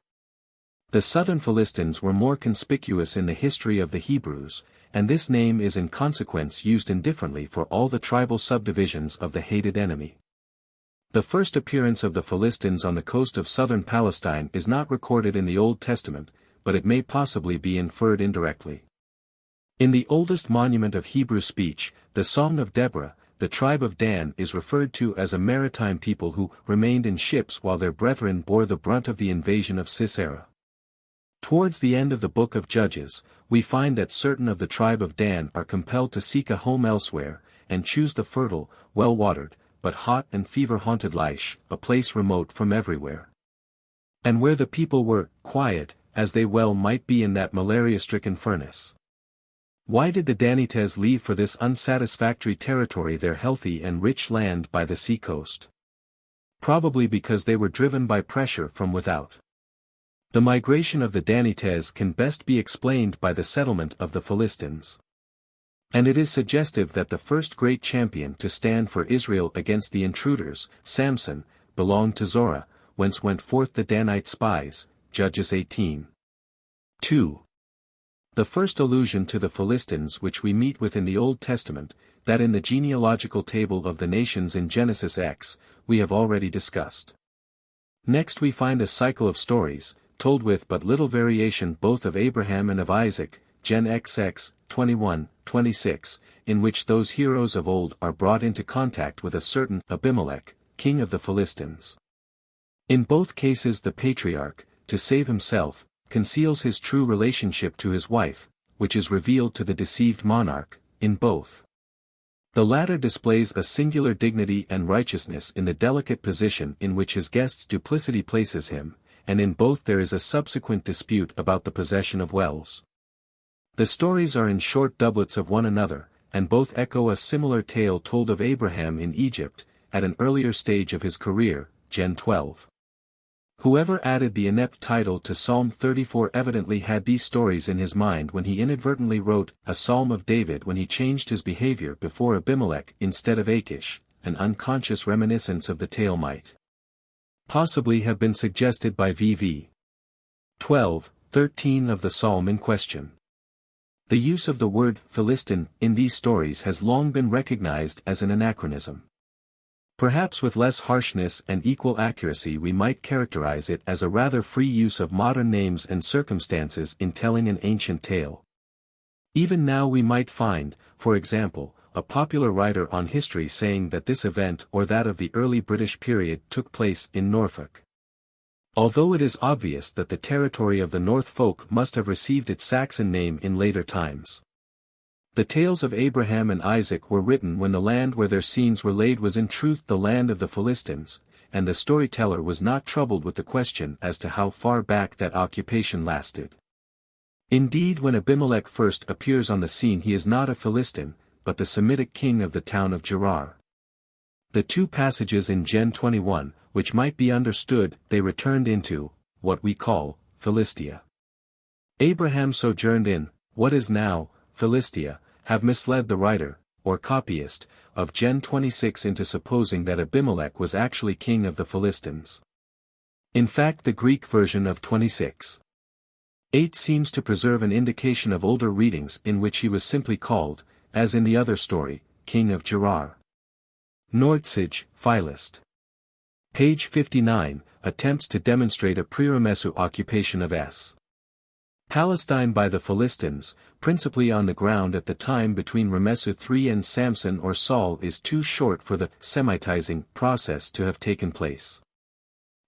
The southern Philistines were more conspicuous in the history of the Hebrews, and this name is in consequence used indifferently for all the tribal subdivisions of the hated enemy. The first appearance of the Philistines on the coast of southern Palestine is not recorded in the Old Testament, but it may possibly be inferred indirectly. In the oldest monument of Hebrew speech, the Song of Deborah, the tribe of Dan is referred to as a maritime people who remained in ships while their brethren bore the brunt of the invasion of Sisera. Towards the end of the book of Judges, we find that certain of the tribe of Dan are compelled to seek a home elsewhere, and choose the fertile, well-watered, but hot and fever-haunted Laish, a place remote from everywhere. And where the people were quiet, as they well might be in that malaria-stricken furnace. Why did the Danites leave for this unsatisfactory territory their healthy and rich land by the sea-coast? Probably because they were driven by pressure from without. The migration of the Danites can best be explained by the settlement of the Philistines. And it is suggestive that the first great champion to stand for Israel against the intruders, Samson, belonged to Zorah, whence went forth the Danite spies, Judges 18. 2. The first allusion to the Philistines which we meet with in the Old Testament, that in the genealogical table of the nations in Genesis X, we have already discussed. Next we find a cycle of stories, told with but little variation both of Abraham and of Isaac, Gen XX, 21-26, in which those heroes of old are brought into contact with a certain Abimelech, king of the Philistines. In both cases the patriarch, to save himself, conceals his true relationship to his wife, which is revealed to the deceived monarch, in both. The latter displays a singular dignity and righteousness in the delicate position in which his guest's duplicity places him, and in both there is a subsequent dispute about the possession of wells. The stories are in short doublets of one another, and both echo a similar tale told of Abraham in Egypt, at an earlier stage of his career, Gen 12. Whoever added the inept title to Psalm 34 evidently had these stories in his mind when he inadvertently wrote a Psalm of David when he changed his behavior before Abimelech instead of Achish. An unconscious reminiscence of the tale might possibly have been suggested by VV 12:13 of the psalm in question. The use of the word Philistine in these stories has long been recognized as an anachronism. Perhaps with less harshness and equal accuracy we might characterize it as a rather free use of modern names and circumstances in telling an ancient tale. Even now we might find, for example, a popular writer on history saying that this event or that of the early British period took place in Norfolk. Although it is obvious that the territory of the North folk must have received its Saxon name in later times. The tales of Abraham and Isaac were written when the land where their scenes were laid was in truth the land of the Philistines, and the storyteller was not troubled with the question as to how far back that occupation lasted. Indeed, when Abimelech first appears on the scene he is not a Philistine, but the Semitic king of the town of Gerar. The two passages in Gen 21, which might be understood, they returned into, what we call, Philistia. Abraham sojourned in, what is now, Philistia, have misled the writer, or copyist, of Gen 26 into supposing that Abimelech was actually king of the Philistines. In fact the Greek version of 26 8 seems to preserve an indication of older readings in which he was simply called, as in the other story, King of Gerar. Nordsij, Philist. Page 59, attempts to demonstrate a pre-Ramesu occupation of S. Palestine by the Philistines, principally on the ground at the time between Ramesu III and Samson or Saul, is too short for the Semitizing process to have taken place.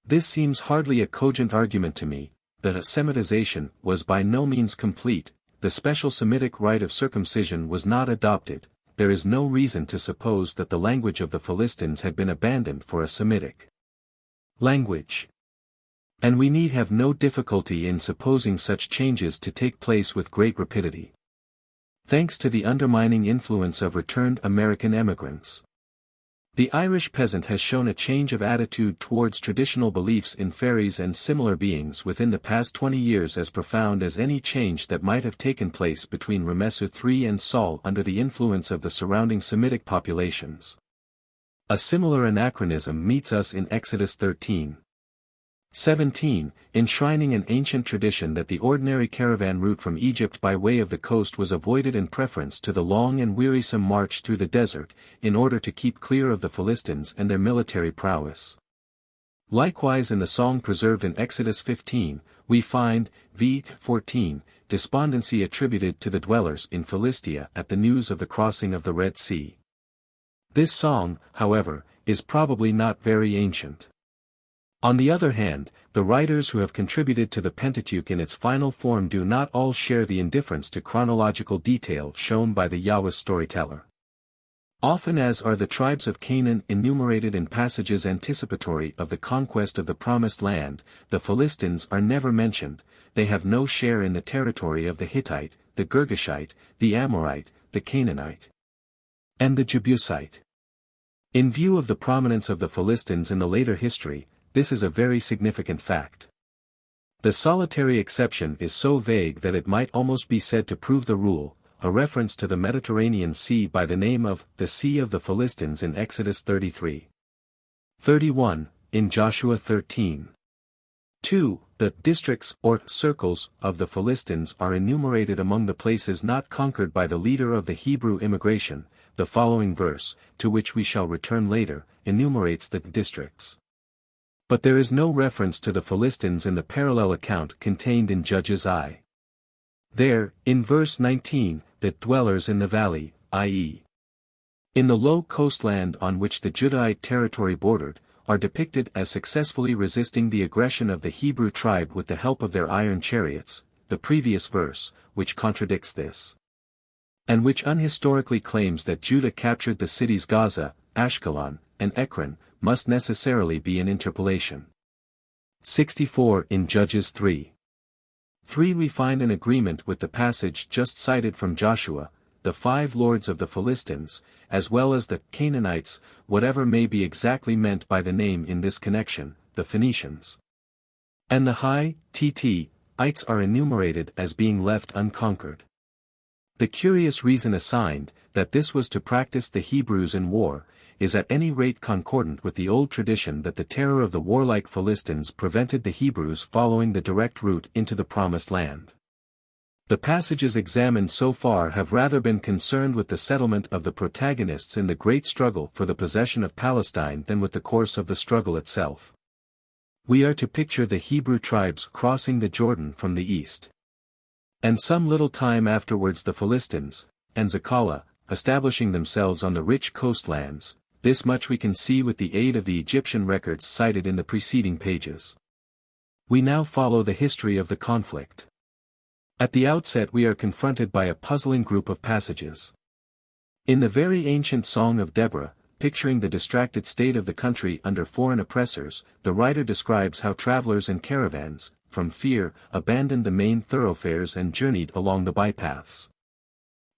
This seems hardly a cogent argument to me, that a Semitization was by no means complete, the special Semitic rite of circumcision was not adopted, there is no reason to suppose that the language of the Philistines had been abandoned for a Semitic language. And we need have no difficulty in supposing such changes to take place with great rapidity. Thanks to the undermining influence of returned American emigrants. The Irish peasant has shown a change of attitude towards traditional beliefs in fairies and similar beings within the past 20 years as profound as any change that might have taken place between Ramesu III and Saul under the influence of the surrounding Semitic populations. A similar anachronism meets us in Exodus 13:17, enshrining an ancient tradition that the ordinary caravan route from Egypt by way of the coast was avoided in preference to the long and wearisome march through the desert, in order to keep clear of the Philistines and their military prowess. Likewise in the song preserved in Exodus 15, we find, v. 14, despondency attributed to the dwellers in Philistia at the news of the crossing of the Red Sea. This song, however, is probably not very ancient. On the other hand, the writers who have contributed to the Pentateuch in its final form do not all share the indifference to chronological detail shown by the Yahweh storyteller. Often as are the tribes of Canaan enumerated in passages anticipatory of the conquest of the Promised Land, the Philistines are never mentioned, they have no share in the territory of the Hittite, the Girgashite, the Amorite, the Canaanite, and the Jebusite. In view of the prominence of the Philistines in the later history, this is a very significant fact. The solitary exception is so vague that it might almost be said to prove the rule, a reference to the Mediterranean Sea by the name of the Sea of the Philistines in Exodus 33:31, in Joshua 13:2. The districts or circles of the Philistines are enumerated among the places not conquered by the leader of the Hebrew immigration. The following verse, to which we shall return later, enumerates the districts. But there is no reference to the Philistines in the parallel account contained in Judges I. There, in verse 19, the dwellers in the valley, i.e., in the low coastland on which the Judahite territory bordered, are depicted as successfully resisting the aggression of the Hebrew tribe with the help of their iron chariots, the previous verse, which contradicts this, and which unhistorically claims that Judah captured the cities Gaza, Ashkelon, and Ekron, must necessarily be an interpolation. 64 In Judges 3:3 we find an agreement with the passage just cited from Joshua, the 5 lords of the Philistines, as well as the Canaanites, whatever may be exactly meant by the name in this connection, the Phoenicians. And the Hittites are enumerated as being left unconquered. The curious reason assigned, that this was to practice the Hebrews in war, is at any rate concordant with the old tradition that the terror of the warlike Philistines prevented the Hebrews following the direct route into the Promised Land. The passages examined so far have rather been concerned with the settlement of the protagonists in the great struggle for the possession of Palestine than with the course of the struggle itself. We are to picture the Hebrew tribes crossing the Jordan from the east. And some little time afterwards the Philistines, and Zakala, establishing themselves on the rich coastlands. This much we can see with the aid of the Egyptian records cited in the preceding pages. We now follow the history of the conflict. At the outset we are confronted by a puzzling group of passages. In the very ancient Song of Deborah, picturing the distracted state of the country under foreign oppressors, the writer describes how travelers and caravans, from fear, abandoned the main thoroughfares and journeyed along the bypaths,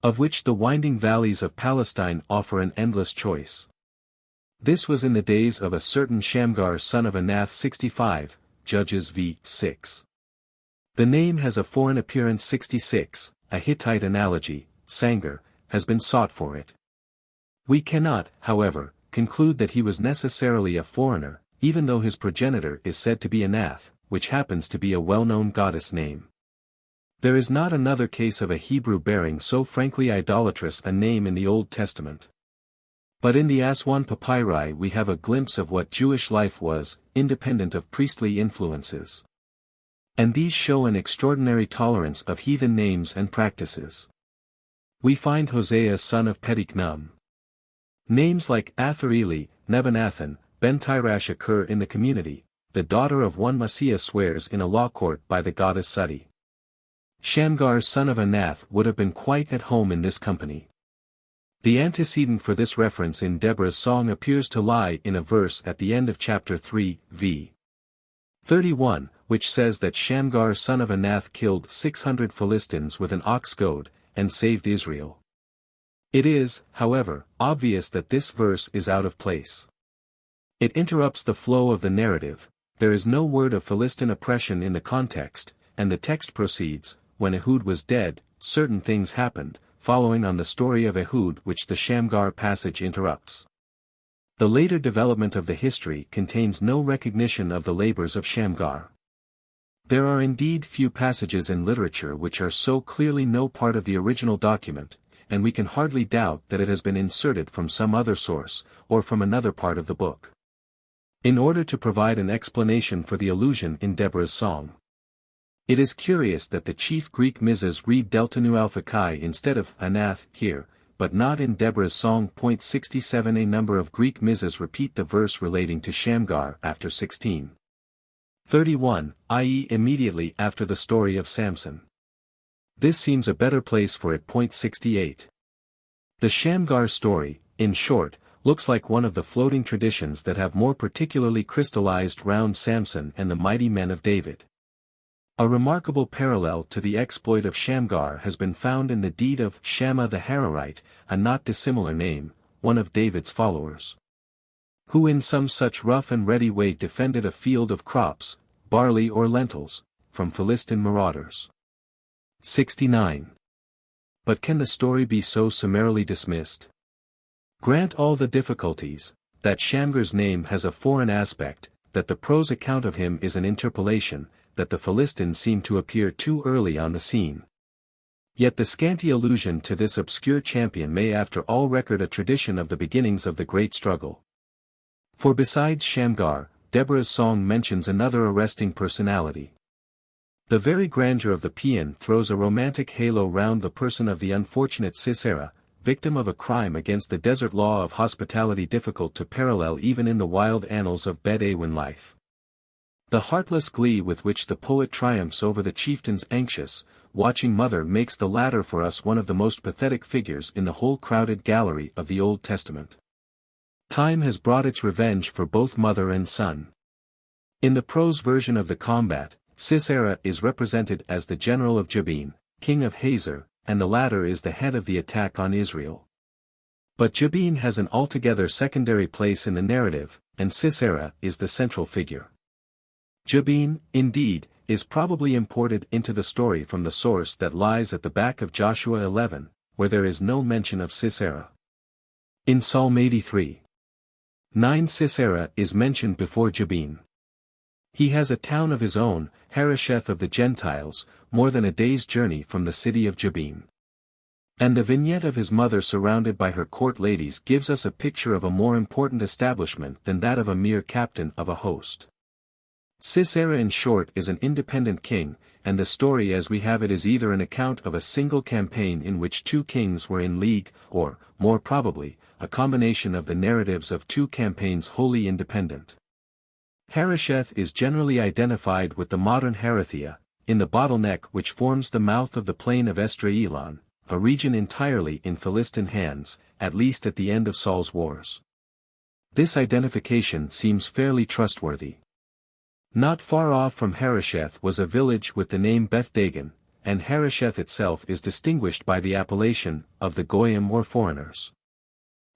of which the winding valleys of Palestine offer an endless choice. This was in the days of a certain Shamgar son of Anath 65, Judges v. 6. The name has a foreign appearance 66, a Hittite analogy, Sangar, has been sought for it. We cannot, however, conclude that he was necessarily a foreigner, even though his progenitor is said to be Anath, which happens to be a well-known goddess name. There is not another case of a Hebrew bearing so frankly idolatrous a name in the Old Testament. But in the Aswan papyri we have a glimpse of what Jewish life was, independent of priestly influences. And these show an extraordinary tolerance of heathen names and practices. We find Hosea son of Pediknum. Names like Athareli, Nebanathan, Ben-Tirash occur in the community. The daughter of one Messiah swears in a law court by the goddess Suti. Shamgar son of Anath would have been quite at home in this company. The antecedent for this reference in Deborah's song appears to lie in a verse at the end of chapter 3, v. 31, which says that Shamgar son of Anath killed 600 Philistines with an ox goad, and saved Israel. It is, however, obvious that this verse is out of place. It interrupts the flow of the narrative. There is no word of Philistine oppression in the context, and the text proceeds, when Ehud was dead, certain things happened, following on the story of Ehud which the Shamgar passage interrupts. The later development of the history contains no recognition of the labors of Shamgar. There are indeed few passages in literature which are so clearly no part of the original document, and we can hardly doubt that it has been inserted from some other source, or from another part of the book. In order to provide an explanation for the allusion in Deborah's song. It is curious that the chief Greek Mizas read Deltanu Alpha Chi instead of Anath here, but not in Deborah's song. 67. A number of Greek Mizas repeat the verse relating to Shamgar after 16:31, i.e. immediately after the story of Samson. This seems a better place for it. 68. The Shamgar story, in short, looks like one of the floating traditions that have more particularly crystallized round Samson and the mighty men of David. A remarkable parallel to the exploit of Shamgar has been found in the deed of Shammah the Hararite, a not dissimilar name, one of David's followers, who in some such rough and ready way defended a field of crops, barley or lentils, from Philistine marauders. 69. But can the story be so summarily dismissed? Grant all the difficulties, that Shamgar's name has a foreign aspect, that the prose account of him is an interpolation, that the Philistines seem to appear too early on the scene. Yet the scanty allusion to this obscure champion may after all record a tradition of the beginnings of the great struggle. For besides Shamgar, Deborah's song mentions another arresting personality. The very grandeur of the paean throws a romantic halo round the person of the unfortunate Sisera, victim of a crime against the desert law of hospitality difficult to parallel even in the wild annals of Bedouin life. The heartless glee with which the poet triumphs over the chieftain's anxious, watching mother makes the latter for us one of the most pathetic figures in the whole crowded gallery of the Old Testament. Time has brought its revenge for both mother and son. In the prose version of the combat, Sisera is represented as the general of Jabin, king of Hazor, and the latter is the head of the attack on Israel. But Jabin has an altogether secondary place in the narrative, and Sisera is the central figure. Jabin, indeed, is probably imported into the story from the source that lies at the back of Joshua 11, where there is no mention of Sisera. In Psalm 83:9 Sisera is mentioned before Jabin. He has a town of his own, Harosheth of the Gentiles, more than a day's journey from the city of Jabin. And the vignette of his mother surrounded by her court ladies gives us a picture of a more important establishment than that of a mere captain of a host. Sisera in short is an independent king, and the story as we have it is either an account of a single campaign in which two kings were in league, or, more probably, a combination of the narratives of two campaigns wholly independent. Harosheth is generally identified with the modern Harathea, in the bottleneck which forms the mouth of the plain of Esdraelon, a region entirely in Philistine hands, at least at the end of Saul's wars. This identification seems fairly trustworthy. Not far off from Harosheth was a village with the name Beth-Dagon, and Harosheth itself is distinguished by the appellation of the Goyim or foreigners.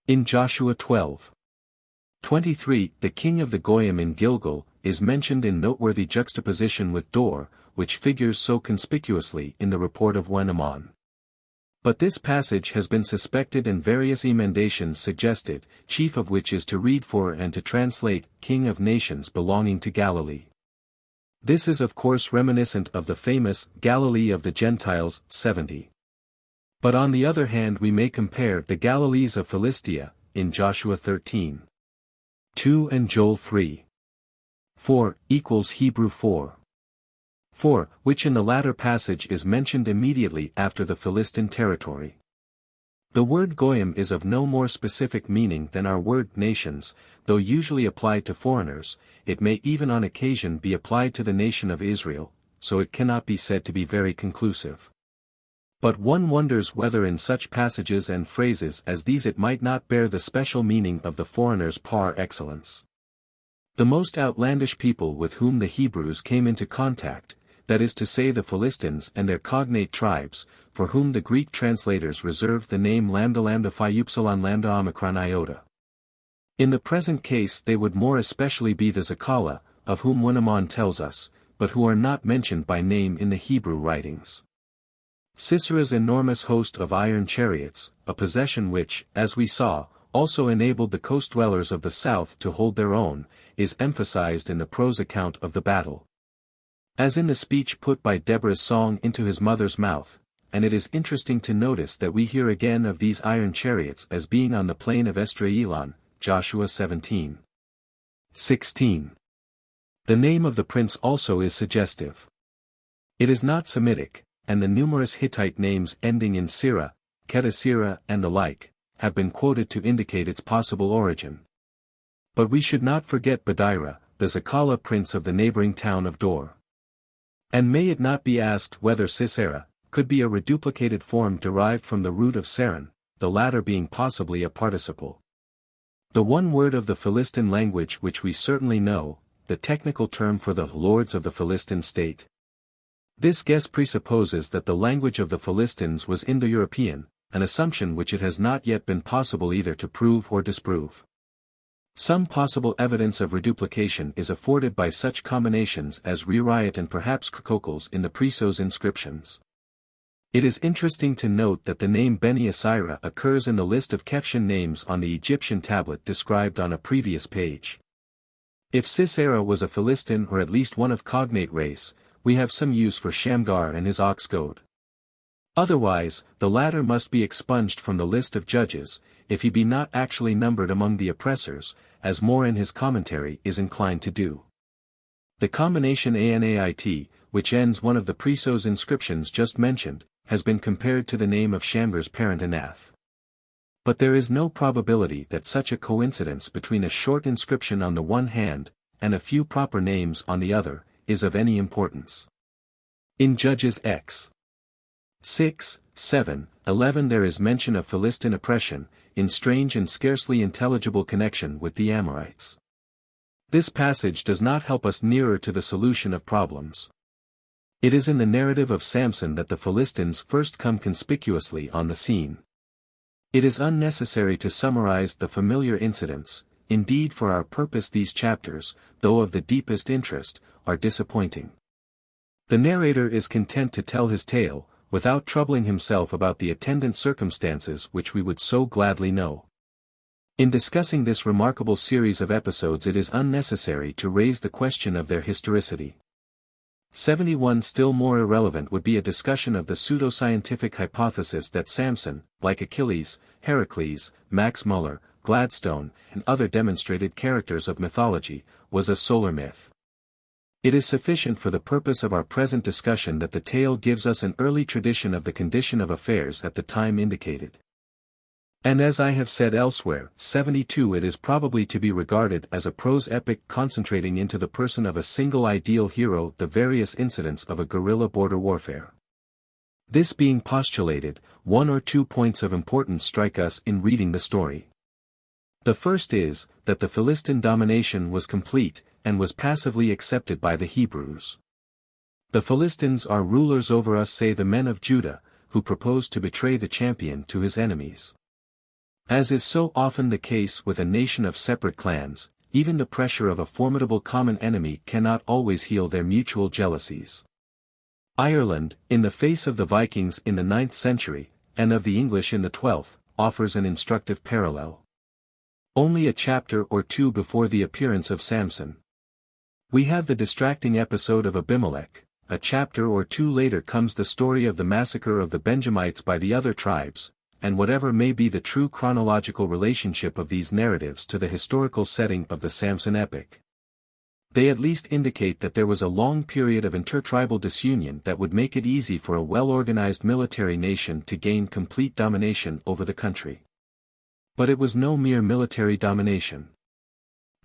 In Joshua 12:23, the king of the Goyim in Gilgal is mentioned in noteworthy juxtaposition with Dor, which figures so conspicuously in the report of Wenamon. But this passage has been suspected and various emendations suggested, chief of which is to read for and to translate, King of Nations belonging to Galilee. This is of course reminiscent of the famous Galilee of the Gentiles, 70. But on the other hand we may compare the Galilees of Philistia, in Joshua 13. 2 and Joel 3. 4 equals Hebrew 4. 4, which in the latter passage is mentioned immediately after the Philistine territory. The word goyim is of no more specific meaning than our word nations, though usually applied to foreigners, it may even on occasion be applied to the nation of Israel, so it cannot be said to be very conclusive. But one wonders whether in such passages and phrases as these it might not bear the special meaning of the foreigners par excellence. The most outlandish people with whom the Hebrews came into contact, that is to say the Philistines and their cognate tribes, for whom the Greek translators reserve the name lambda lambda phi upsilon lambda omicron iota. In the present case they would more especially be the Zakala, of whom Winnemon tells us, but who are not mentioned by name in the Hebrew writings. Sisera's enormous host of iron chariots, a possession which, as we saw, also enabled the coast dwellers of the south to hold their own, is emphasized in the prose account of the battle. As in the speech put by Deborah's song into his mother's mouth, and it is interesting to notice that we hear again of these iron chariots as being on the plain of Esdraelon, Joshua 17. 16. The name of the prince also is suggestive. It is not Semitic, and the numerous Hittite names ending in Sira, Ketasira and the like, have been quoted to indicate its possible origin. But we should not forget Badira, the Zakala prince of the neighboring town of Dor. And may it not be asked whether Sisera could be a reduplicated form derived from the root of Saran, the latter being possibly a participle. The one word of the Philistine language which we certainly know, the technical term for the lords of the Philistine state. This guess presupposes that the language of the Philistines was Indo-European, an assumption which it has not yet been possible either to prove or disprove. Some possible evidence of reduplication is afforded by such combinations as Ruriat and perhaps Krokokals in the Preface inscriptions. It is interesting to note that the name Beni Asira occurs in the list of Kefshan names on the Egyptian tablet described on a previous page. If Sisera was a Philistine or at least one of cognate race, we have some use for Shamgar and his ox goad. Otherwise, the latter must be expunged from the list of judges, if he be not actually numbered among the oppressors, as Moore in his commentary is inclined to do. The combination Anait, which ends one of the Preface inscriptions just mentioned, has been compared to the name of Shamgar's parent Anath. But there is no probability that such a coincidence between a short inscription on the one hand, and a few proper names on the other, is of any importance. In Judges X. 6, 7, 11 there is mention of Philistine oppression, in strange and scarcely intelligible connection with the Amorites. This passage does not help us nearer to the solution of problems. It is in the narrative of Samson that the Philistines first come conspicuously on the scene. It is unnecessary to summarize the familiar incidents, indeed for our purpose these chapters, though of the deepest interest, are disappointing. The narrator is content to tell his tale, without troubling himself about the attendant circumstances which we would so gladly know. In discussing this remarkable series of episodes it is unnecessary to raise the question of their historicity. 71 Still more irrelevant would be a discussion of the pseudoscientific hypothesis that Samson, like Achilles, Heracles, Max Muller, Gladstone, and other demonstrated characters of mythology, was a solar myth. It is sufficient for the purpose of our present discussion that the tale gives us an early tradition of the condition of affairs at the time indicated. And as I have said elsewhere, 72 it is probably to be regarded as a prose epic concentrating into the person of a single ideal hero the various incidents of a guerrilla border warfare. This being postulated, one or two points of importance strike us in reading the story. The first is, that the Philistine domination was complete, and was passively accepted by the Hebrews. The Philistines are rulers over us, say the men of Judah, who propose to betray the champion to his enemies. As is so often the case with a nation of separate clans, even the pressure of a formidable common enemy cannot always heal their mutual jealousies. Ireland, in the face of the Vikings in the 9th century, and of the English in the 12th, offers an instructive parallel. Only a chapter or two before the appearance of Samson, We have the distracting episode of Abimelech. A chapter or two later comes the story of the massacre of the Benjamites by the other tribes, and whatever may be the true chronological relationship of these narratives to the historical setting of the Samson epic, they at least indicate that there was a long period of intertribal disunion that would make it easy for a well-organized military nation to gain complete domination over the country. But it was no mere military domination.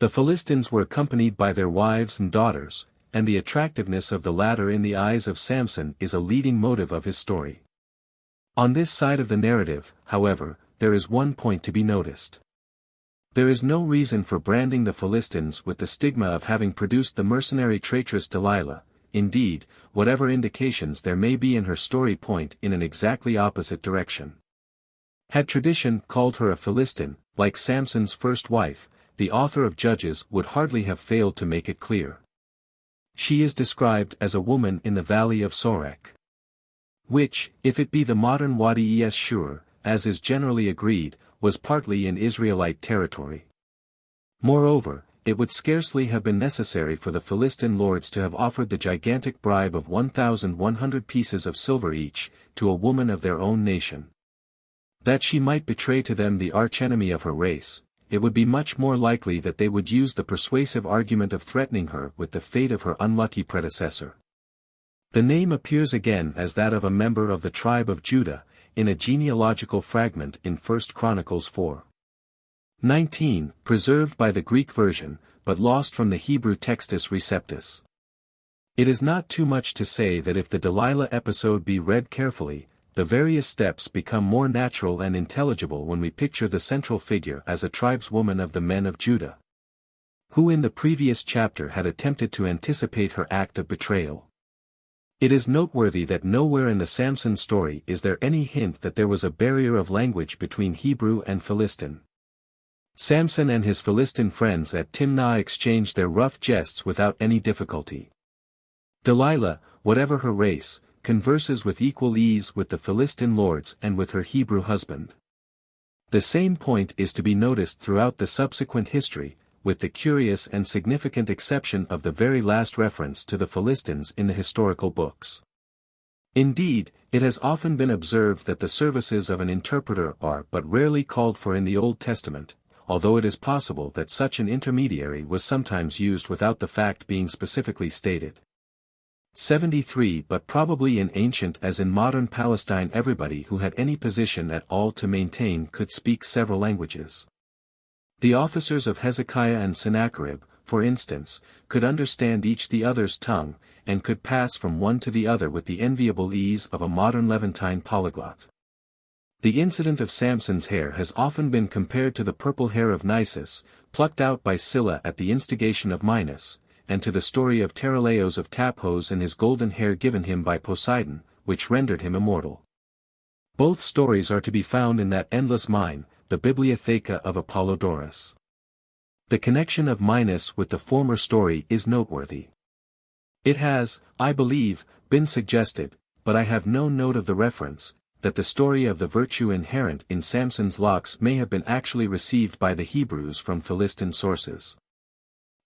The Philistines were accompanied by their wives and daughters, and the attractiveness of the latter in the eyes of Samson is a leading motive of his story. On this side of the narrative, however, there is one point to be noticed. There is no reason for branding the Philistines with the stigma of having produced the mercenary traitress Delilah. Indeed, whatever indications there may be in her story point in an exactly opposite direction. Had tradition called her a Philistine, like Samson's first wife, the author of Judges would hardly have failed to make it clear. She is described as a woman in the valley of Sorek, which, if it be the modern Wadi es Shur, as is generally agreed, was partly in Israelite territory. Moreover, it would scarcely have been necessary for the Philistine lords to have offered the gigantic bribe of 1,100 pieces of silver each, to a woman of their own nation. That she might betray to them the archenemy of her race, it would be much more likely that they would use the persuasive argument of threatening her with the fate of her unlucky predecessor. The name appears again as that of a member of the tribe of Judah, in a genealogical fragment in 1 Chronicles 4:19, preserved by the Greek version, but lost from the Hebrew Textus Receptus. It is not too much to say that if the Delilah episode be read carefully, the various steps become more natural and intelligible when we picture the central figure as a tribeswoman of the men of Judah, who in the previous chapter had attempted to anticipate her act of betrayal. It is noteworthy that nowhere in the Samson story is there any hint that there was a barrier of language between Hebrew and Philistine. Samson and his Philistine friends at Timnah exchanged their rough jests without any difficulty. Delilah, whatever her race, converses with equal ease with the Philistine lords and with her Hebrew husband. The same point is to be noticed throughout the subsequent history, with the curious and significant exception of the very last reference to the Philistines in the historical books. Indeed, it has often been observed that the services of an interpreter are but rarely called for in the Old Testament, although it is possible that such an intermediary was sometimes used without the fact being specifically stated. 73 But probably in ancient as in modern Palestine everybody who had any position at all to maintain could speak several languages. The officers of Hezekiah and Sennacherib, for instance, could understand each the other's tongue, and could pass from one to the other with the enviable ease of a modern Levantine polyglot. The incident of Samson's hair has often been compared to the purple hair of Nisus, plucked out by Scylla at the instigation of Minos, and to the story of Tereleos of Taphos and his golden hair given him by Poseidon, which rendered him immortal. Both stories are to be found in that endless mine, the Bibliotheca of Apollodorus. The connection of Minos with the former story is noteworthy. It has, I believe, been suggested, but I have no note of the reference, that the story of the virtue inherent in Samson's locks may have been actually received by the Hebrews from Philistine sources.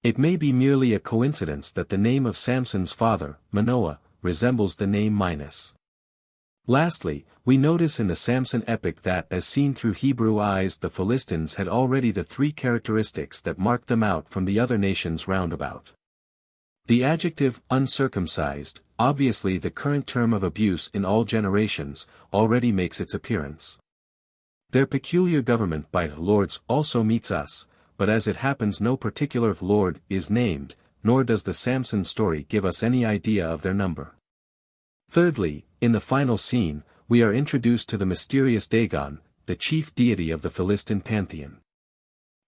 It may be merely a coincidence that the name of Samson's father, Manoah, resembles the name Minos. Lastly, we notice in the Samson epic that as seen through Hebrew eyes the Philistines had already the three characteristics that marked them out from the other nations round about. The adjective uncircumcised, obviously the current term of abuse in all generations, already makes its appearance. Their peculiar government by lords also meets us, but as it happens no particular lord is named, nor does the Samson story give us any idea of their number. Thirdly, in the final scene, we are introduced to the mysterious Dagon, the chief deity of the Philistine pantheon.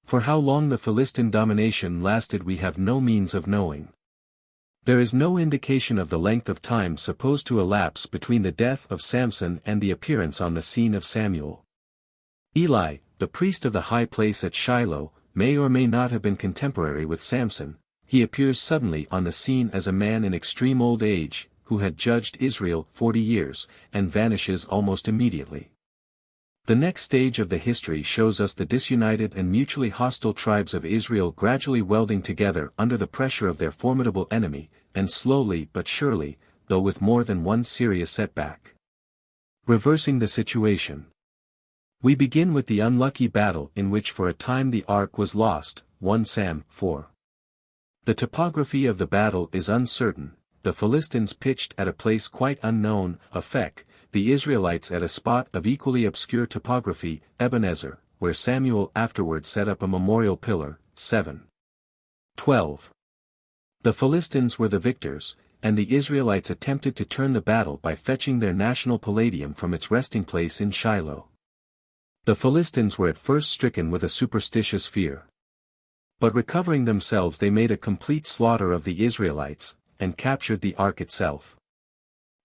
For how long the Philistine domination lasted we have no means of knowing. There is no indication of the length of time supposed to elapse between the death of Samson and the appearance on the scene of Samuel. Eli, the priest of the high place at Shiloh, may or may not have been contemporary with Samson. He appears suddenly on the scene as a man in extreme old age, who had judged Israel 40 years, and vanishes almost immediately. The next stage of the history shows us the disunited and mutually hostile tribes of Israel gradually welding together under the pressure of their formidable enemy, and slowly but surely, though with more than one serious setback, reversing the situation. We begin with the unlucky battle in which for a time the ark was lost, 1 Sam 4. The topography of the battle is uncertain. The Philistines pitched at a place quite unknown, F.A., the Israelites at a spot of equally obscure topography, Ebenezer, where Samuel afterward set up a memorial pillar, 7:12. The Philistines were the victors, and the Israelites attempted to turn the battle by fetching their national palladium from its resting place in Shiloh. The Philistines were at first stricken with a superstitious fear. But recovering themselves they made a complete slaughter of the Israelites, and captured the ark itself.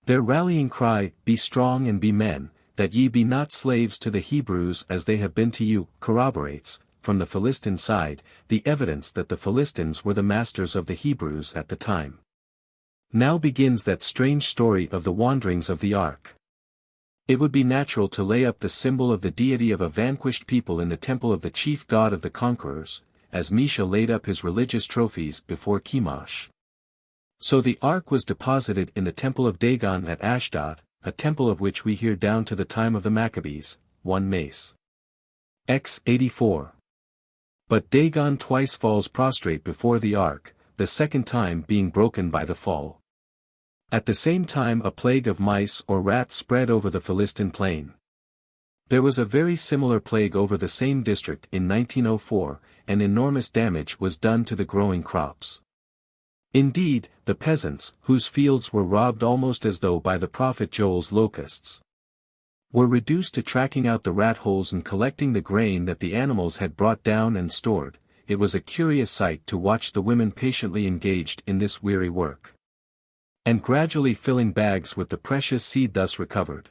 Their rallying cry, "Be strong and be men, that ye be not slaves to the Hebrews as they have been to you," corroborates, from the Philistine side, the evidence that the Philistines were the masters of the Hebrews at the time. Now begins that strange story of the wanderings of the ark. It would be natural to lay up the symbol of the deity of a vanquished people in the temple of the chief god of the conquerors, as Mesha laid up his religious trophies before Chemosh. So the ark was deposited in the temple of Dagon at Ashdod, a temple of which we hear down to the time of the Maccabees, 1 Mace. X 84. But Dagon twice falls prostrate before the ark, the second time being broken by the fall. At the same time a plague of mice or rats spread over the Philistine plain. There was a very similar plague over the same district in 1904, and enormous damage was done to the growing crops. Indeed, the peasants, whose fields were robbed almost as though by the prophet Joel's locusts, were reduced to tracking out the rat holes and collecting the grain that the animals had brought down and stored. It was a curious sight to watch the women patiently engaged in this weary work, and gradually filling bags with the precious seed thus recovered.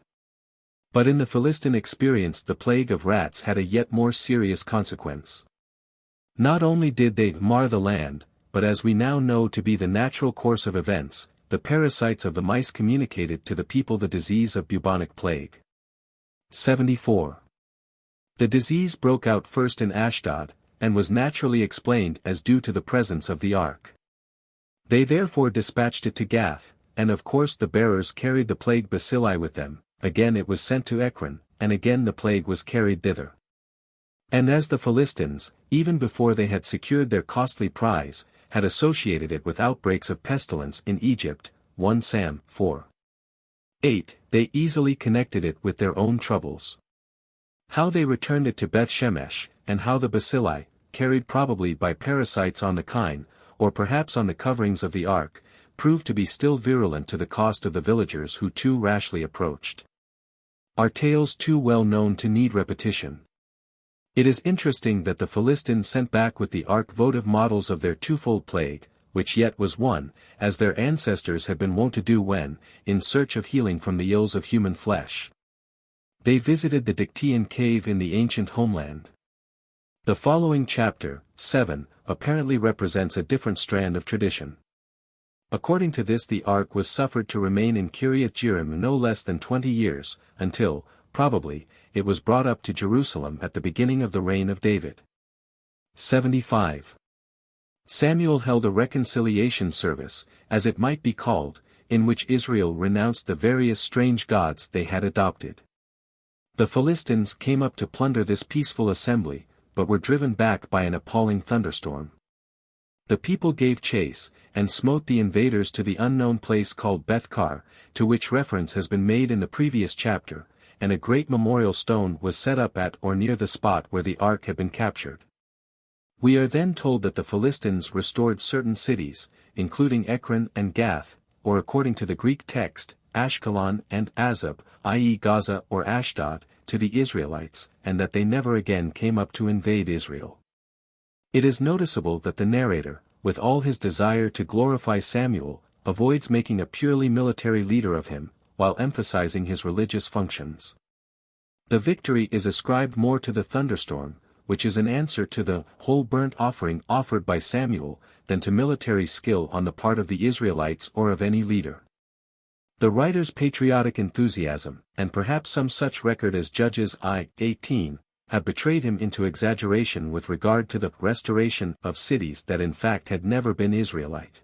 But in the Philistine experience the plague of rats had a yet more serious consequence. Not only did they mar the land, but as we now know to be the natural course of events, the parasites of the mice communicated to the people the disease of bubonic plague. 74. The disease broke out first in Ashdod, and was naturally explained as due to the presence of the ark. They therefore dispatched it to Gath, and of course the bearers carried the plague bacilli with them. Again it was sent to Ekron, and again the plague was carried thither. And as the Philistines, even before they had secured their costly prize, had associated it with outbreaks of pestilence in Egypt, 1 Sam 4:8, they easily connected it with their own troubles. How they returned it to Beth Shemesh, and how the bacilli, carried probably by parasites on the kine, or perhaps on the coverings of the ark, proved to be still virulent to the cost of the villagers who too rashly approached, are tales too well known to need repetition. It is interesting that the Philistines sent back with the ark votive models of their twofold plague, which yet was one, as their ancestors had been wont to do when, in search of healing from the ills of human flesh, they visited the Dictaean cave in the ancient homeland. The following chapter, 7, apparently represents a different strand of tradition. According to this the ark was suffered to remain in Kiriath Jearim no less than 20 years, until, probably, it was brought up to Jerusalem at the beginning of the reign of David. 75. Samuel held a reconciliation service, as it might be called, in which Israel renounced the various strange gods they had adopted. The Philistines came up to plunder this peaceful assembly, but were driven back by an appalling thunderstorm. The people gave chase, and smote the invaders to the unknown place called Beth-kar, to which reference has been made in the previous chapter, and a great memorial stone was set up at or near the spot where the ark had been captured. We are then told that the Philistines restored certain cities, including Ekron and Gath, or according to the Greek text, Ashkelon and Azab, i.e. Gaza or Ashdod, to the Israelites, and that they never again came up to invade Israel. It is noticeable that the narrator, with all his desire to glorify Samuel, avoids making a purely military leader of him, while emphasizing his religious functions. The victory is ascribed more to the thunderstorm, which is an answer to the whole burnt offering offered by Samuel, than to military skill on the part of the Israelites or of any leader. The writer's patriotic enthusiasm, and perhaps some such record as Judges I:18, have betrayed him into exaggeration with regard to the restoration of cities that in fact had never been Israelite.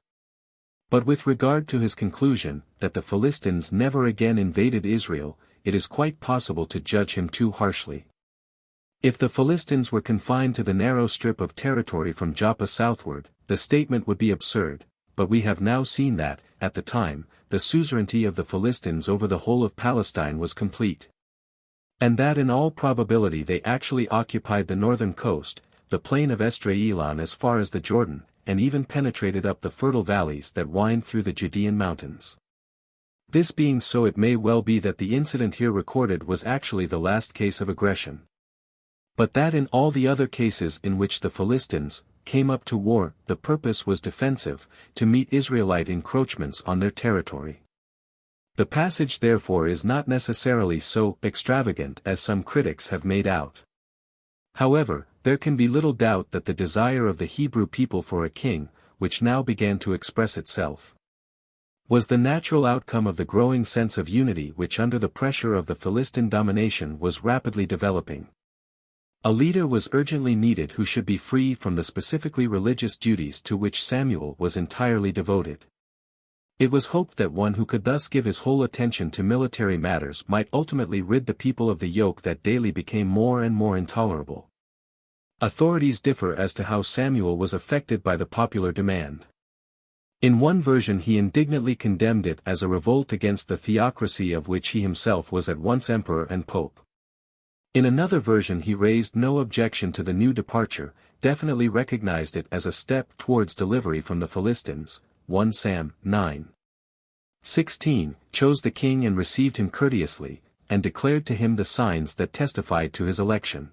But with regard to his conclusion, that the Philistines never again invaded Israel, it is quite possible to judge him too harshly. If the Philistines were confined to the narrow strip of territory from Joppa southward, the statement would be absurd, but we have now seen that, at the time, the suzerainty of the Philistines over the whole of Palestine was complete. And that in all probability they actually occupied the northern coast, the plain of Esdraelon as far as the Jordan, and even penetrated up the fertile valleys that wind through the Judean mountains. This being so, it may well be that the incident here recorded was actually the last case of aggression. But that in all the other cases in which the Philistines came up to war, the purpose was defensive, to meet Israelite encroachments on their territory. The passage therefore is not necessarily so extravagant as some critics have made out. However, there can be little doubt that the desire of the Hebrew people for a king, which now began to express itself, was the natural outcome of the growing sense of unity which under the pressure of the Philistine domination was rapidly developing. A leader was urgently needed who should be free from the specifically religious duties to which Samuel was entirely devoted. It was hoped that one who could thus give his whole attention to military matters might ultimately rid the people of the yoke that daily became more and more intolerable. Authorities differ as to how Samuel was affected by the popular demand. In one version he indignantly condemned it as a revolt against the theocracy of which he himself was at once emperor and pope. In another version he raised no objection to the new departure, definitely recognized it as a step towards delivery from the Philistines. 1 Sam 9:16, chose the king and received him courteously, and declared to him the signs that testified to his election.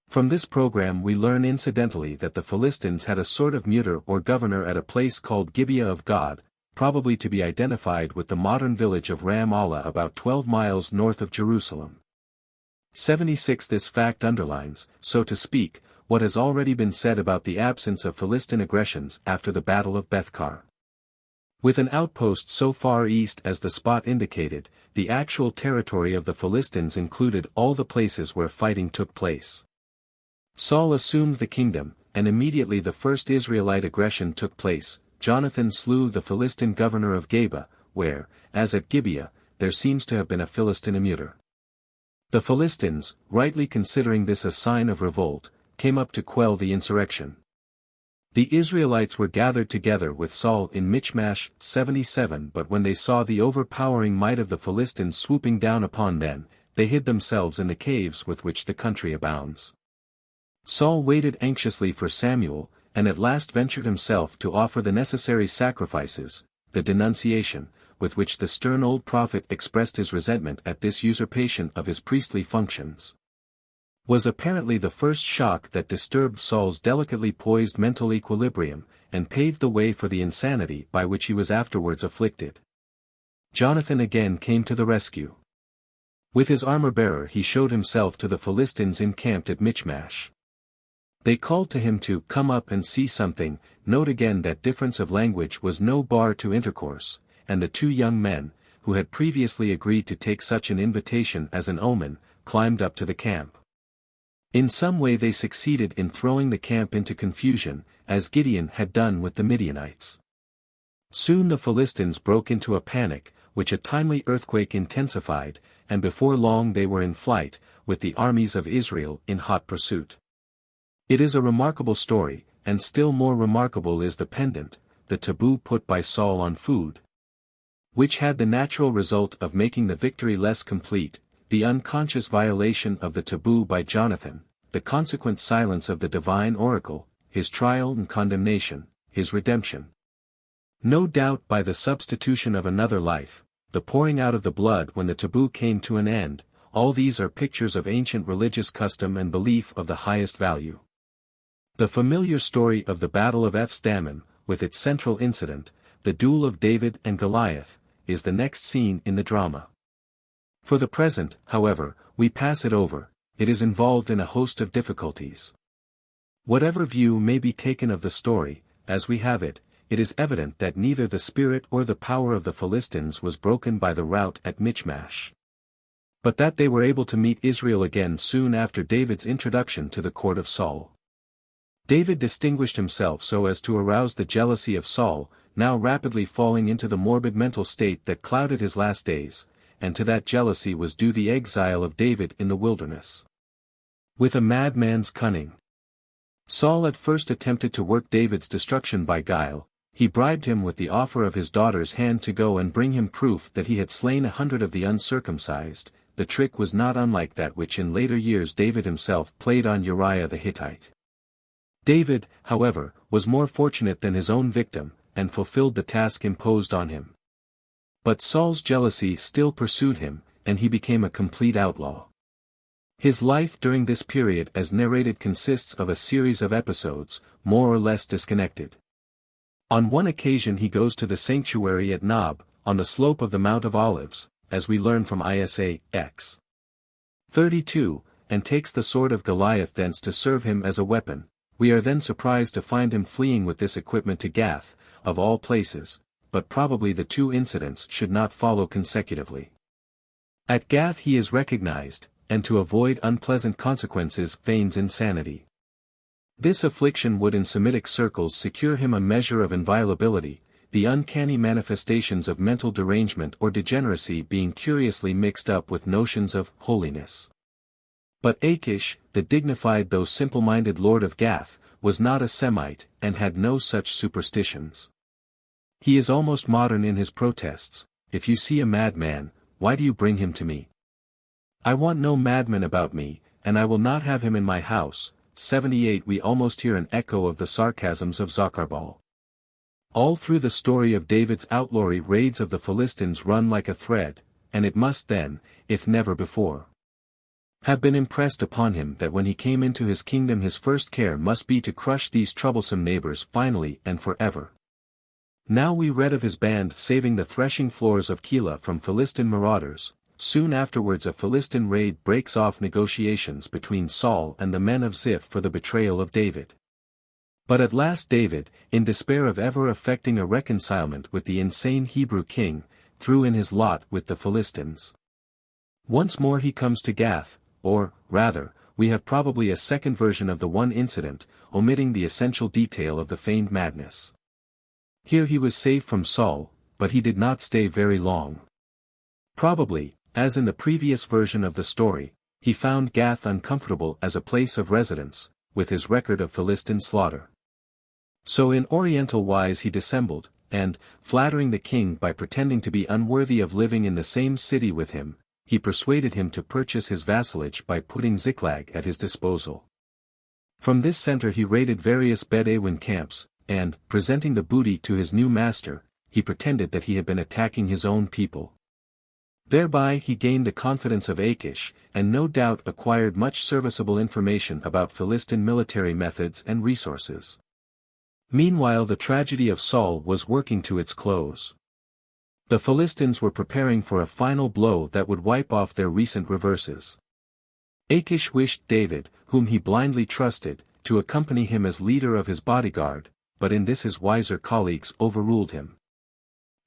From this program we learn incidentally that the Philistines had a sort of mutor or governor at a place called Gibeah of God, probably to be identified with the modern village of Ramallah about 12 miles north of Jerusalem. 76. This fact underlines, so to speak, what has already been said about the absence of Philistine aggressions after the Battle of Bethkar. With an outpost so far east as the spot indicated, the actual territory of the Philistines included all the places where fighting took place. Saul assumed the kingdom, and immediately the first Israelite aggression took place. Jonathan slew the Philistine governor of Geba, where, as at Gibeah, there seems to have been a Philistine emutor. The Philistines, rightly considering this a sign of revolt, came up to quell the insurrection. The Israelites were gathered together with Saul in Michmash 77, but when they saw the overpowering might of the Philistines swooping down upon them, they hid themselves in the caves with which the country abounds. Saul waited anxiously for Samuel, and at last ventured himself to offer the necessary sacrifices. The denunciation, with which the stern old prophet expressed his resentment at this usurpation of his priestly functions, was apparently the first shock that disturbed Saul's delicately poised mental equilibrium, and paved the way for the insanity by which he was afterwards afflicted. Jonathan again came to the rescue. With his armor-bearer he showed himself to the Philistines encamped at Michmash. They called to him to come up and see something. Note again that difference of language was no bar to intercourse, and the two young men, who had previously agreed to take such an invitation as an omen, climbed up to the camp. In some way they succeeded in throwing the camp into confusion, as Gideon had done with the Midianites. Soon the Philistines broke into a panic, which a timely earthquake intensified, and before long they were in flight, with the armies of Israel in hot pursuit. It is a remarkable story, and still more remarkable is the pendant, the taboo put by Saul on food, which had the natural result of making the victory less complete, the unconscious violation of the taboo by Jonathan, the consequent silence of the divine oracle, his trial and condemnation, his redemption. No doubt by the substitution of another life, the pouring out of the blood when the taboo came to an end, all these are pictures of ancient religious custom and belief of the highest value. The familiar story of the Battle of F.S.A, with its central incident, the duel of David and Goliath, is the next scene in the drama. For the present, however, we pass it over. It is involved in a host of difficulties. Whatever view may be taken of the story, as we have it, it is evident that neither the spirit or the power of the Philistines was broken by the rout at Michmash, but that they were able to meet Israel again soon after David's introduction to the court of Saul. David distinguished himself so as to arouse the jealousy of Saul, now rapidly falling into the morbid mental state that clouded his last days, and to that jealousy was due the exile of David in the wilderness. With a madman's cunning, Saul at first attempted to work David's destruction by guile. He bribed him with the offer of his daughter's hand to go and bring him proof that he had slain 100 of the uncircumcised. The trick was not unlike that which in later years David himself played on Uriah the Hittite. David, however, was more fortunate than his own victim, and fulfilled the task imposed on him. But Saul's jealousy still pursued him, and he became a complete outlaw. His life during this period as narrated consists of a series of episodes, more or less disconnected. On one occasion he goes to the sanctuary at Nob, on the slope of the Mount of Olives, as we learn from Isa. X. 32, and takes the sword of Goliath thence to serve him as a weapon. We are then surprised to find him fleeing with this equipment to Gath, of all places, but probably the two incidents should not follow consecutively. At Gath he is recognized, and to avoid unpleasant consequences feigns insanity. This affliction would in Semitic circles secure him a measure of inviolability, the uncanny manifestations of mental derangement or degeneracy being curiously mixed up with notions of holiness. But Achish, the dignified though simple-minded lord of Gath, was not a Semite, and had no such superstitions. He is almost modern in his protests. If you see a madman, why do you bring him to me? I want no madman about me, and I will not have him in my house. 78 We almost hear an echo of the sarcasms of Zacharbal. All through the story of David's outlawry raids of the Philistines run like a thread, and it must then, if never before, have been impressed upon him that when he came into his kingdom his first care must be to crush these troublesome neighbors finally and forever. Now we read of his band saving the threshing floors of Keilah from Philistine marauders. Soon afterwards a Philistine raid breaks off negotiations between Saul and the men of Ziph for the betrayal of David. But at last David, in despair of ever effecting a reconcilement with the insane Hebrew king, threw in his lot with the Philistines. Once more he comes to Gath, or, rather, we have probably a second version of the one incident, omitting the essential detail of the feigned madness. Here he was saved from Saul, but he did not stay very long. Probably, as in the previous version of the story, he found Gath uncomfortable as a place of residence, with his record of Philistine slaughter. So in oriental wise he dissembled, and, flattering the king by pretending to be unworthy of living in the same city with him, he persuaded him to purchase his vassalage by putting Ziklag at his disposal. From this center he raided various Bedouin camps, and, presenting the booty to his new master, he pretended that he had been attacking his own people. Thereby he gained the confidence of Achish, and no doubt acquired much serviceable information about Philistine military methods and resources. Meanwhile the tragedy of Saul was working to its close. The Philistines were preparing for a final blow that would wipe off their recent reverses. Achish wished David, whom he blindly trusted, to accompany him as leader of his bodyguard, but in this his wiser colleagues overruled him.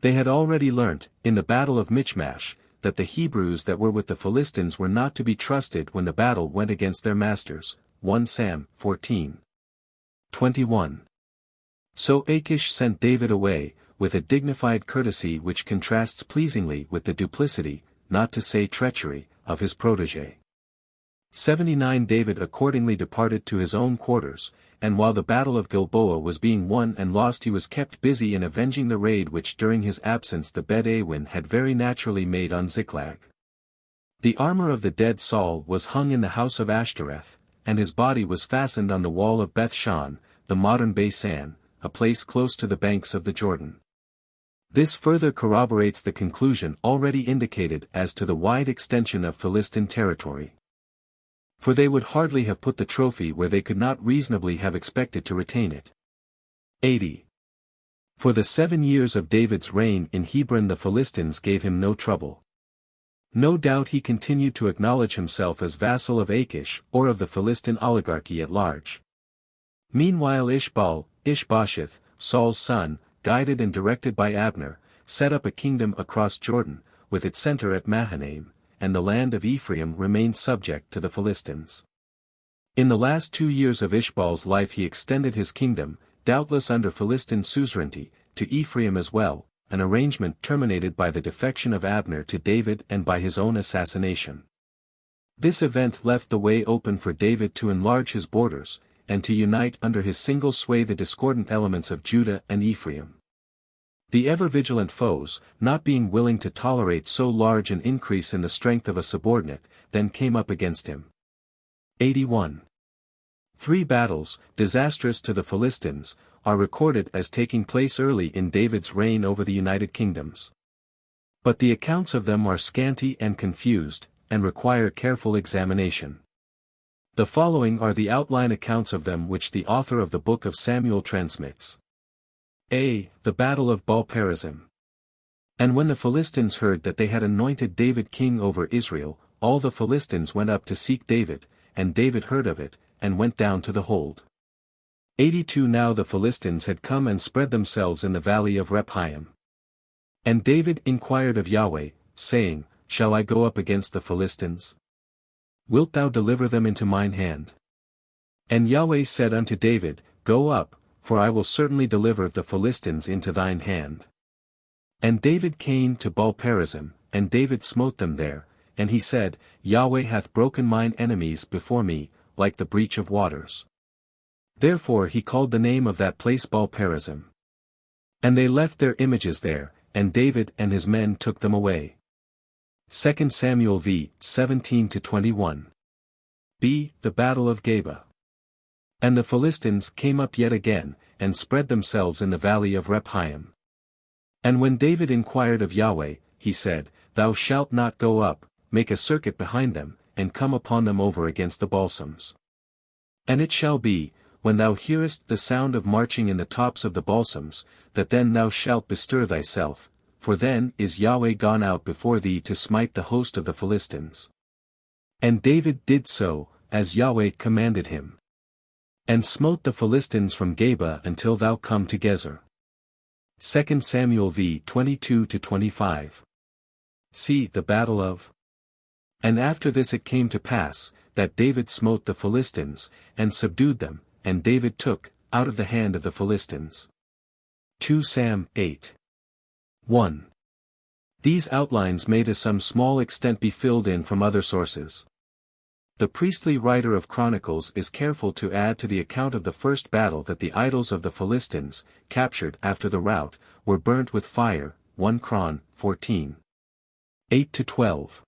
They had already learnt, in the battle of Michmash, that the Hebrews that were with the Philistines were not to be trusted when the battle went against their masters. 1 Sam 14:21. So Achish sent David away, with a dignified courtesy which contrasts pleasingly with the duplicity, not to say treachery, of his protégé. 79 David accordingly departed to his own quarters, and while the battle of Gilboa was being won and lost he was kept busy in avenging the raid which during his absence the Bedouin had very naturally made on Ziklag. The armor of the dead Saul was hung in the house of Ashtoreth, and his body was fastened on the wall of Beth-shan, the modern Beisan, a place close to the banks of the Jordan. This further corroborates the conclusion already indicated as to the wide extension of Philistine territory. For they would hardly have put the trophy where they could not reasonably have expected to retain it. 80. For the 7 years of David's reign in Hebron the Philistines gave him no trouble. No doubt he continued to acknowledge himself as vassal of Achish or of the Philistine oligarchy at large. Meanwhile Ishbosheth, Saul's son, guided and directed by Abner, set up a kingdom across Jordan, with its center at Mahanaim, and the land of Ephraim remained subject to the Philistines. In the last 2 years of Ishbaal's life he extended his kingdom, doubtless under Philistine suzerainty, to Ephraim as well, an arrangement terminated by the defection of Abner to David and by his own assassination. This event left the way open for David to enlarge his borders, and to unite under his single sway the discordant elements of Judah and Ephraim. The ever-vigilant foes, not being willing to tolerate so large an increase in the strength of a subordinate, then came up against him. 81. 3 battles, disastrous to the Philistines, are recorded as taking place early in David's reign over the United Kingdoms. But the accounts of them are scanty and confused, and require careful examination. The following are the outline accounts of them which the author of the Book of Samuel transmits. A. The Battle of Baal-perazim. And when the Philistines heard that they had anointed David king over Israel, all the Philistines went up to seek David, and David heard of it, and went down to the hold. 82 Now the Philistines had come and spread themselves in the valley of Rephaim. And David inquired of Yahweh, saying, Shall I go up against the Philistines? Wilt thou deliver them into mine hand? And Yahweh said unto David, Go up, for I will certainly deliver the Philistines into thine hand. And David came to Baal-perazim, and David smote them there, and he said, Yahweh hath broken mine enemies before me, like the breach of waters. Therefore he called the name of that place Baal-perazim. And they left their images there, and David and his men took them away. 2 Samuel v. 17-21. B. The Battle of Geba. And the Philistines came up yet again, and spread themselves in the valley of Rephaim. And when David inquired of Yahweh, he said, Thou shalt not go up, make a circuit behind them, and come upon them over against the balsams. And it shall be, when thou hearest the sound of marching in the tops of the balsams, that then thou shalt bestir thyself, for then is Yahweh gone out before thee to smite the host of the Philistines. And David did so, as Yahweh commanded him. And smote the Philistines from Geba until thou come to Gezer. 2 Samuel v. 22-25. See the Battle of. And after this it came to pass, that David smote the Philistines, and subdued them, and David took, out of the hand of the Philistines. 2 Sam 8. 1. These outlines may to some small extent be filled in from other sources. The priestly writer of Chronicles is careful to add to the account of the first battle that the idols of the Philistines, captured after the rout, were burnt with fire, 1 Chron. 14. 8-12.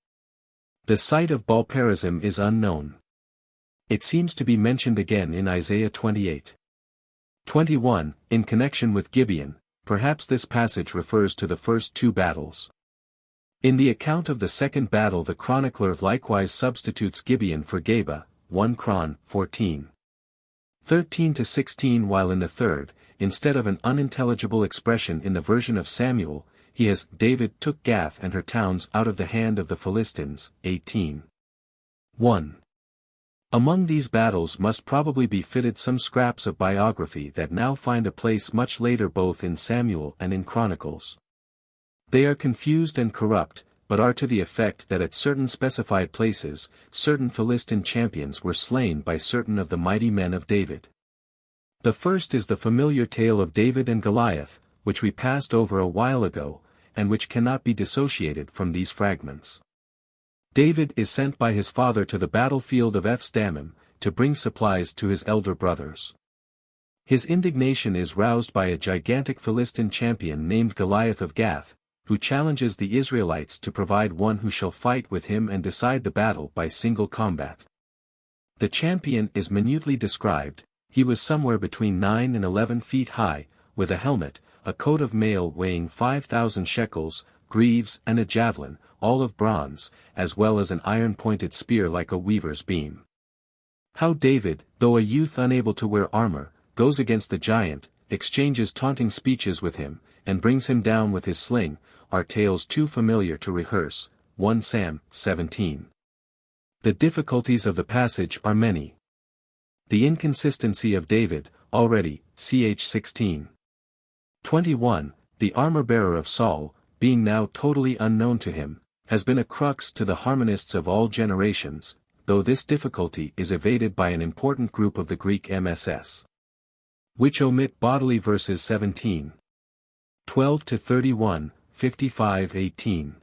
The site of Baal-perazim is unknown. It seems to be mentioned again in Isaiah 28. 21, in connection with Gibeon. Perhaps this passage refers to the first 2 battles. In the account of the second battle the chronicler likewise substitutes Gibeon for Geba, 1 Chron. 14. 13-16 while in the third, instead of an unintelligible expression in the version of Samuel, he has, David took Gath and her towns out of the hand of the Philistines, 18. 1. Among these battles must probably be fitted some scraps of biography that now find a place much later both in Samuel and in Chronicles. They are confused and corrupt, but are to the effect that at certain specified places, certain Philistine champions were slain by certain of the mighty men of David. The first is the familiar tale of David and Goliath, which we passed over a while ago, and which cannot be dissociated from these fragments. David is sent by his father to the battlefield of F.S.A, to bring supplies to his elder brothers. His indignation is roused by a gigantic Philistine champion named Goliath of Gath, who challenges the Israelites to provide one who shall fight with him and decide the battle by single combat. The champion is minutely described. He was somewhere between 9 and 11 feet high, with a helmet, a coat of mail weighing 5,000 shekels, greaves and a javelin, all of bronze, as well as an iron-pointed spear like a weaver's beam. How David, though a youth unable to wear armor, goes against the giant, exchanges taunting speeches with him, and brings him down with his sling, are tales too familiar to rehearse. 1 Sam 17. The difficulties of the passage are many. The inconsistency of David, already, ch. 16. 21. The armor-bearer of Saul, being now totally unknown to him, has been a crux to the harmonists of all generations, though this difficulty is evaded by an important group of the Greek MSS, which omit bodily verses 17. 12 to 31, 55-18.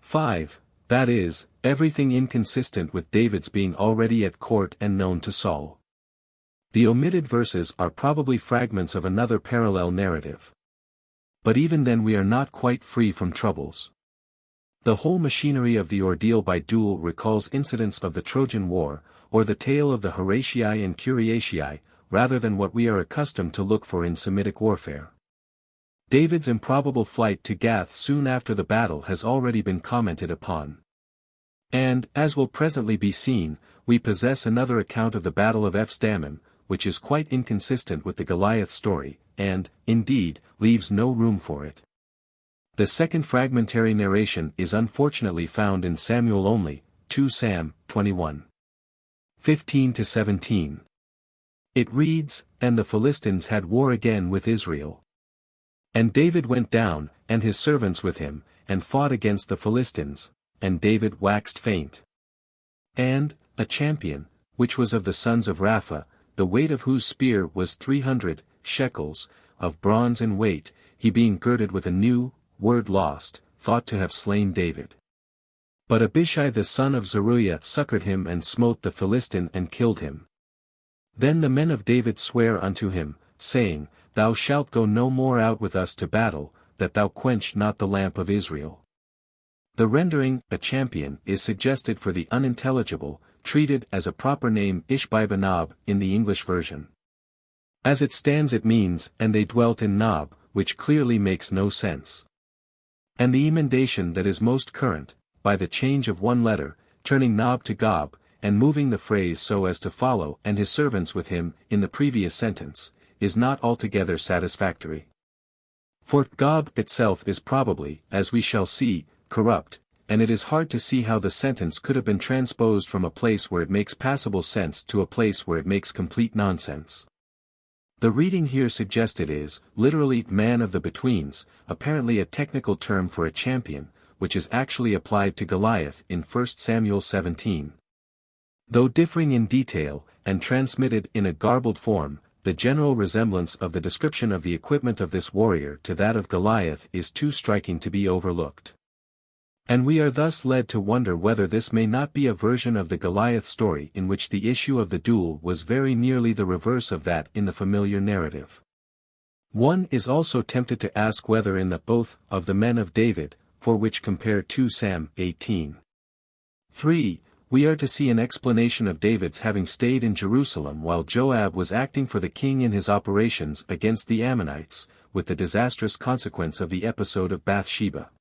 5. That is, everything inconsistent with David's being already at court and known to Saul. The omitted verses are probably fragments of another parallel narrative. But even then we are not quite free from troubles. The whole machinery of the ordeal by duel recalls incidents of the Trojan War, or the tale of the Horatii and Curiatii, rather than what we are accustomed to look for in Semitic warfare. David's improbable flight to Gath soon after the battle has already been commented upon. And, as will presently be seen, we possess another account of the Battle of F.S.A, which is quite inconsistent with the Goliath story, and, indeed, leaves no room for it. The second fragmentary narration is unfortunately found in Samuel only, 2 Sam, 21. 15-17. It reads, And the Philistines had war again with Israel. And David went down, and his servants with him, and fought against the Philistines, and David waxed faint. And, a champion, which was of the sons of Rapha, the weight of whose spear was 300 shekels, of bronze in weight, he being girded with a new word lost, thought to have slain David. But Abishai the son of Zeruiah succored him and smote the Philistine and killed him. Then the men of David sware unto him, saying, Thou shalt go no more out with us to battle, that thou quench not the lamp of Israel. The rendering, a champion, is suggested for the unintelligible, treated as a proper name Ishbi-Benob in the English version. As it stands it means, and they dwelt in Nob, which clearly makes no sense. And the emendation that is most current, by the change of one letter, turning Nob to Gob, and moving the phrase so as to follow and his servants with him, in the previous sentence, is not altogether satisfactory. For Gob itself is probably, as we shall see, corrupt, and it is hard to see how the sentence could have been transposed from a place where it makes passable sense to a place where it makes complete nonsense. The reading here suggested is, literally, man of the betweens, apparently a technical term for a champion, which is actually applied to Goliath in 1 Samuel 17. Though differing in detail, and transmitted in a garbled form, the general resemblance of the description of the equipment of this warrior to that of Goliath is too striking to be overlooked. And we are thus led to wonder whether this may not be a version of the Goliath story in which the issue of the duel was very nearly the reverse of that in the familiar narrative. One is also tempted to ask whether in the oath of the men of David, for which compare 2 Sam 18. 3, we are to see an explanation of David's having stayed in Jerusalem while Joab was acting for the king in his operations against the Ammonites, with the disastrous consequence of the episode of Bathsheba.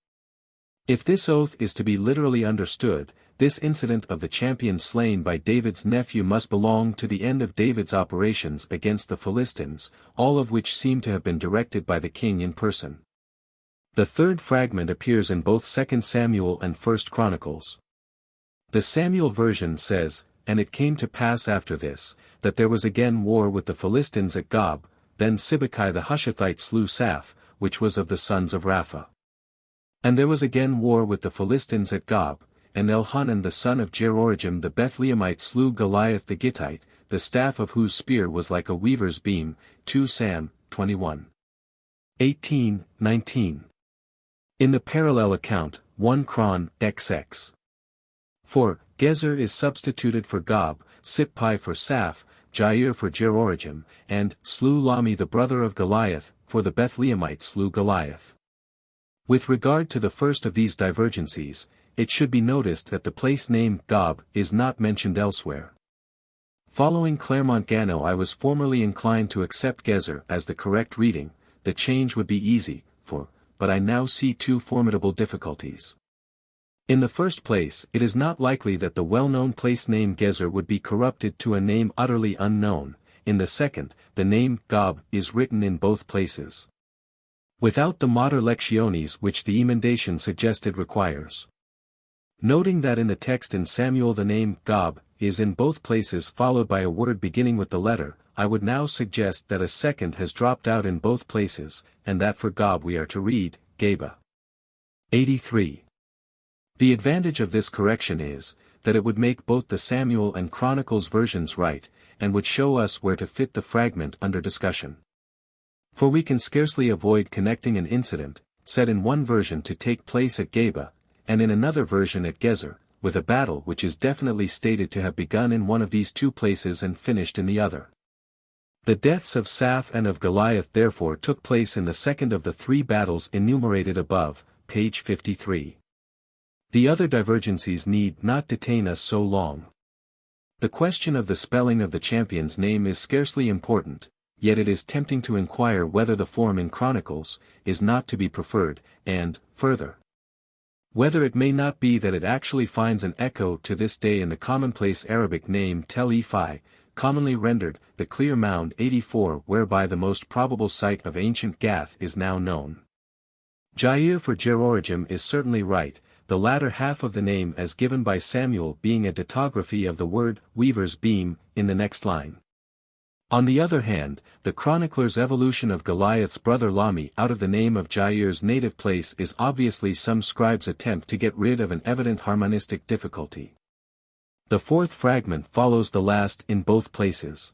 If this oath is to be literally understood, this incident of the champion slain by David's nephew must belong to the end of David's operations against the Philistines, all of which seem to have been directed by the king in person. The third fragment appears in both 2 Samuel and 1 Chronicles. The Samuel version says, And it came to pass after this, that there was again war with the Philistines at Gob, then Sibbecai the Hushathite slew Saph, which was of the sons of Rapha. And there was again war with the Philistines at Gob, and Elhanan the son of Jeroham the Bethlehemite slew Goliath the Gittite, the staff of whose spear was like a weaver's beam, 2 Sam, 21. 18, 19. In the parallel account, 1 Chron, XX. 4, Gezer is substituted for Gob, Sippai for Saph, Jair for Jeroham, and slew Lami the brother of Goliath, for the Bethlehemite slew Goliath. With regard to the first of these divergencies, it should be noticed that the place name Gob is not mentioned elsewhere. Following Claremont-Ganneau, I was formerly inclined to accept Gezer as the correct reading. The change would be easy, but I now see two formidable difficulties. In the first place, it is not likely that the well-known place name Gezer would be corrupted to a name utterly unknown. In the second, the name Gob is written in both places, without the mater lectionis which the emendation suggested requires. Noting that in the text in Samuel the name Gob is in both places followed by a word beginning with the letter, I would now suggest that a second has dropped out in both places, and that for Gob we are to read, Gaba. 83. The advantage of this correction is, that it would make both the Samuel and Chronicles versions right, and would show us where to fit the fragment under discussion. For we can scarcely avoid connecting an incident, said in one version to take place at Gaba, and in another version at Gezer, with a battle which is definitely stated to have begun in one of these two places and finished in the other. The deaths of Saph and of Goliath therefore took place in the second of the three battles enumerated above, page 53. The other divergencies need not detain us so long. The question of the spelling of the champion's name is scarcely important, yet it is tempting to inquire whether the form in Chronicles is not to be preferred, and, further, whether it may not be that it actually finds an echo to this day in the commonplace Arabic name Tel Efi, commonly rendered, the clear mound 84, whereby the most probable site of ancient Gath is now known. Jair for Jehoiargim is certainly right, the latter half of the name as given by Samuel being a tautography of the word, weaver's beam, in the next line. On the other hand, the chronicler's evolution of Goliath's brother Lami out of the name of Jair's native place is obviously some scribe's attempt to get rid of an evident harmonistic difficulty. The fourth fragment follows the last in both places.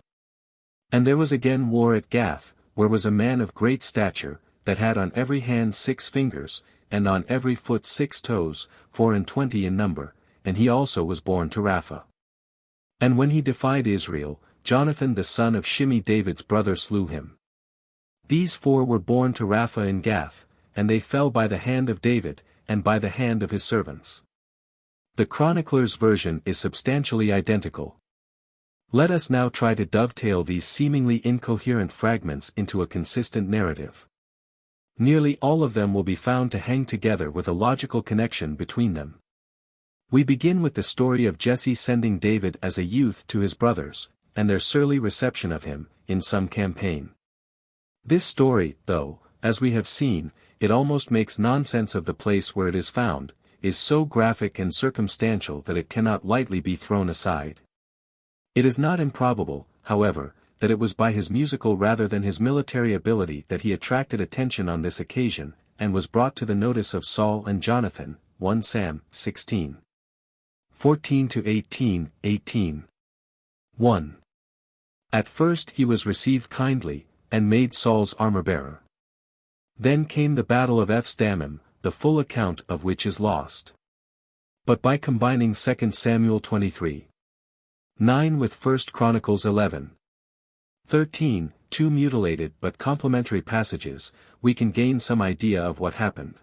And there was again war at Gath, where was a man of great stature, that had on every hand 6 fingers, and on every foot 6 toes, 24 in number, and he also was born to Rapha. And when he defied Israel, Jonathan the son of Shimei David's brother slew him. These 4 were born to Rapha in Gath, and they fell by the hand of David, and by the hand of his servants. The chronicler's version is substantially identical. Let us now try to dovetail these seemingly incoherent fragments into a consistent narrative. Nearly all of them will be found to hang together with a logical connection between them. We begin with the story of Jesse sending David as a youth to his brothers, and their surly reception of him, in some campaign. This story, though, as we have seen, it almost makes nonsense of the place where it is found, is so graphic and circumstantial that it cannot lightly be thrown aside. It is not improbable, however, that it was by his musical rather than his military ability that he attracted attention on this occasion, and was brought to the notice of Saul and Jonathan, 1 Sam, 16. 14-18, 18. 1. At first he was received kindly, and made Saul's armor-bearer. Then came the battle of F.S.A, the full account of which is lost. But by combining 2 Samuel 23. 9 with 1 Chronicles 11. 13, 2 mutilated but complementary passages, we can gain some idea of what happened.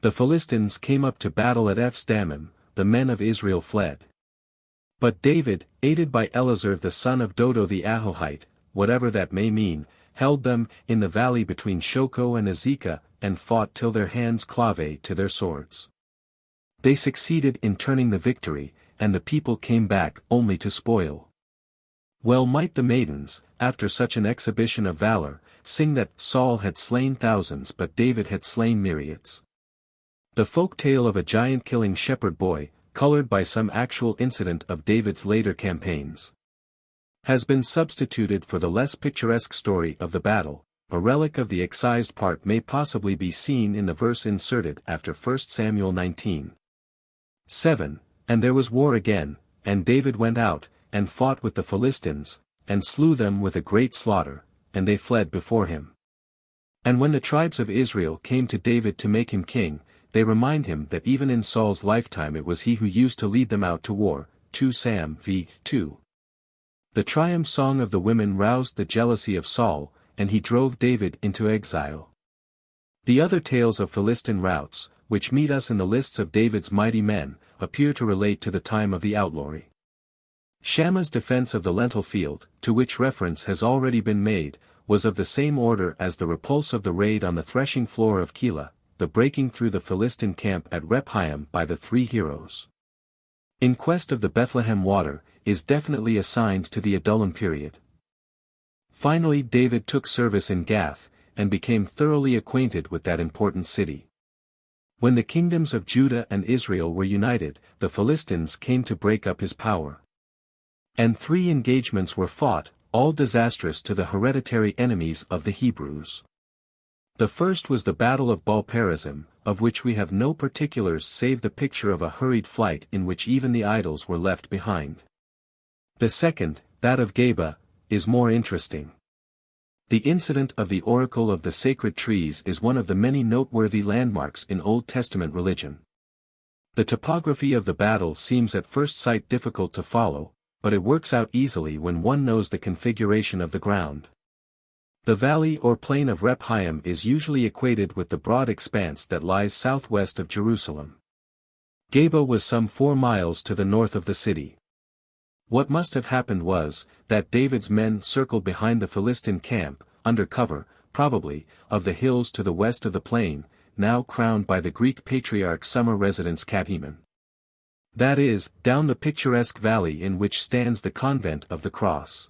The Philistines came up to battle at F.S.A, the men of Israel fled. But David, aided by Eleazar the son of Dodo the Ahohite, whatever that may mean, held them in the valley between Shoko and Azekah, and fought till their hands clave to their swords. They succeeded in turning the victory, and the people came back only to spoil. Well might the maidens, after such an exhibition of valor, sing that Saul had slain thousands but David had slain myriads. The folk tale of a giant-killing shepherd boy, colored by some actual incident of David's later campaigns, has been substituted for the less picturesque story of the battle. A relic of the excised part may possibly be seen in the verse inserted after 1 Samuel 19. 7, and there was war again, and David went out, and fought with the Philistines, and slew them with a great slaughter, and they fled before him. And when the tribes of Israel came to David to make him king, they remind him that even in Saul's lifetime it was he who used to lead them out to war, 2 Sam v. 2. The triumph song of the women roused the jealousy of Saul, and he drove David into exile. The other tales of Philistine routs, which meet us in the lists of David's mighty men, appear to relate to the time of the outlawry. Shammah's defense of the lentil field, to which reference has already been made, was of the same order as the repulse of the raid on the threshing floor of Keilah, the breaking through the Philistine camp at Rephaim by the 3 heroes. In Quest of the Bethlehem Water, is definitely assigned to the Adullam period. Finally David took service in Gath, and became thoroughly acquainted with that important city. When the kingdoms of Judah and Israel were united, the Philistines came to break up his power. And 3 engagements were fought, all disastrous to the hereditary enemies of the Hebrews. The first was the Battle of Baal-perazim, of which we have no particulars save the picture of a hurried flight in which even the idols were left behind. The second, that of Geba, is more interesting. The incident of the oracle of the sacred trees is one of the many noteworthy landmarks in Old Testament religion. The topography of the battle seems at first sight difficult to follow, but it works out easily when one knows the configuration of the ground. The valley or plain of Rephaim is usually equated with the broad expanse that lies southwest of Jerusalem. Geba was some 4 miles to the north of the city. What must have happened was, that David's men circled behind the Philistine camp, under cover, probably, of the hills to the west of the plain, now crowned by the Greek patriarch's summer residence Cathemon. That is, down the picturesque valley in which stands the convent of the Cross.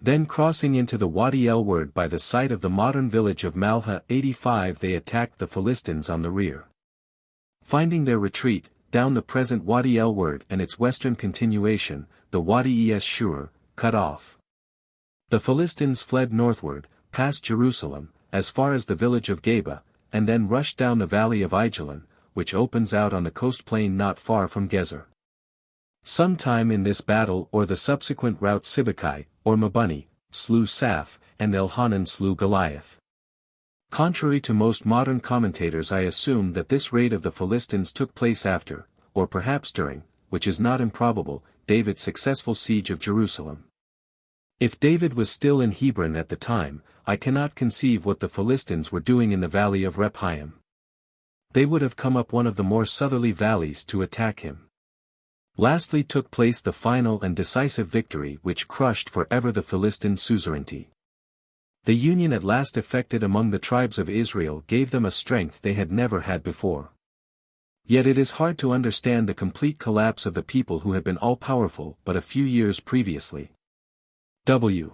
Then crossing into the Wadi El-Ward by the site of the modern village of Malha 85 they attacked the Philistines on the rear. Finding their retreat, down the present Wadi El-Ward and its western continuation, the Wadi Es-Shur, cut off. The Philistines fled northward, past Jerusalem, as far as the village of Geba, and then rushed down the valley of Ajalon, which opens out on the coast plain not far from Gezer. Sometime in this battle or the subsequent rout Sibbecai, or Mabuni, slew Saph, and Elhanan slew Goliath. Contrary to most modern commentators, I assume that this raid of the Philistines took place after, or perhaps during, which is not improbable, David's successful siege of Jerusalem. If David was still in Hebron at the time, I cannot conceive what the Philistines were doing in the valley of Rephaim. They would have come up one of the more southerly valleys to attack him. Lastly took place the final and decisive victory which crushed forever the Philistine suzerainty. The union at last effected among the tribes of Israel gave them a strength they had never had before. Yet it is hard to understand the complete collapse of the people who had been all-powerful but a few years previously. W.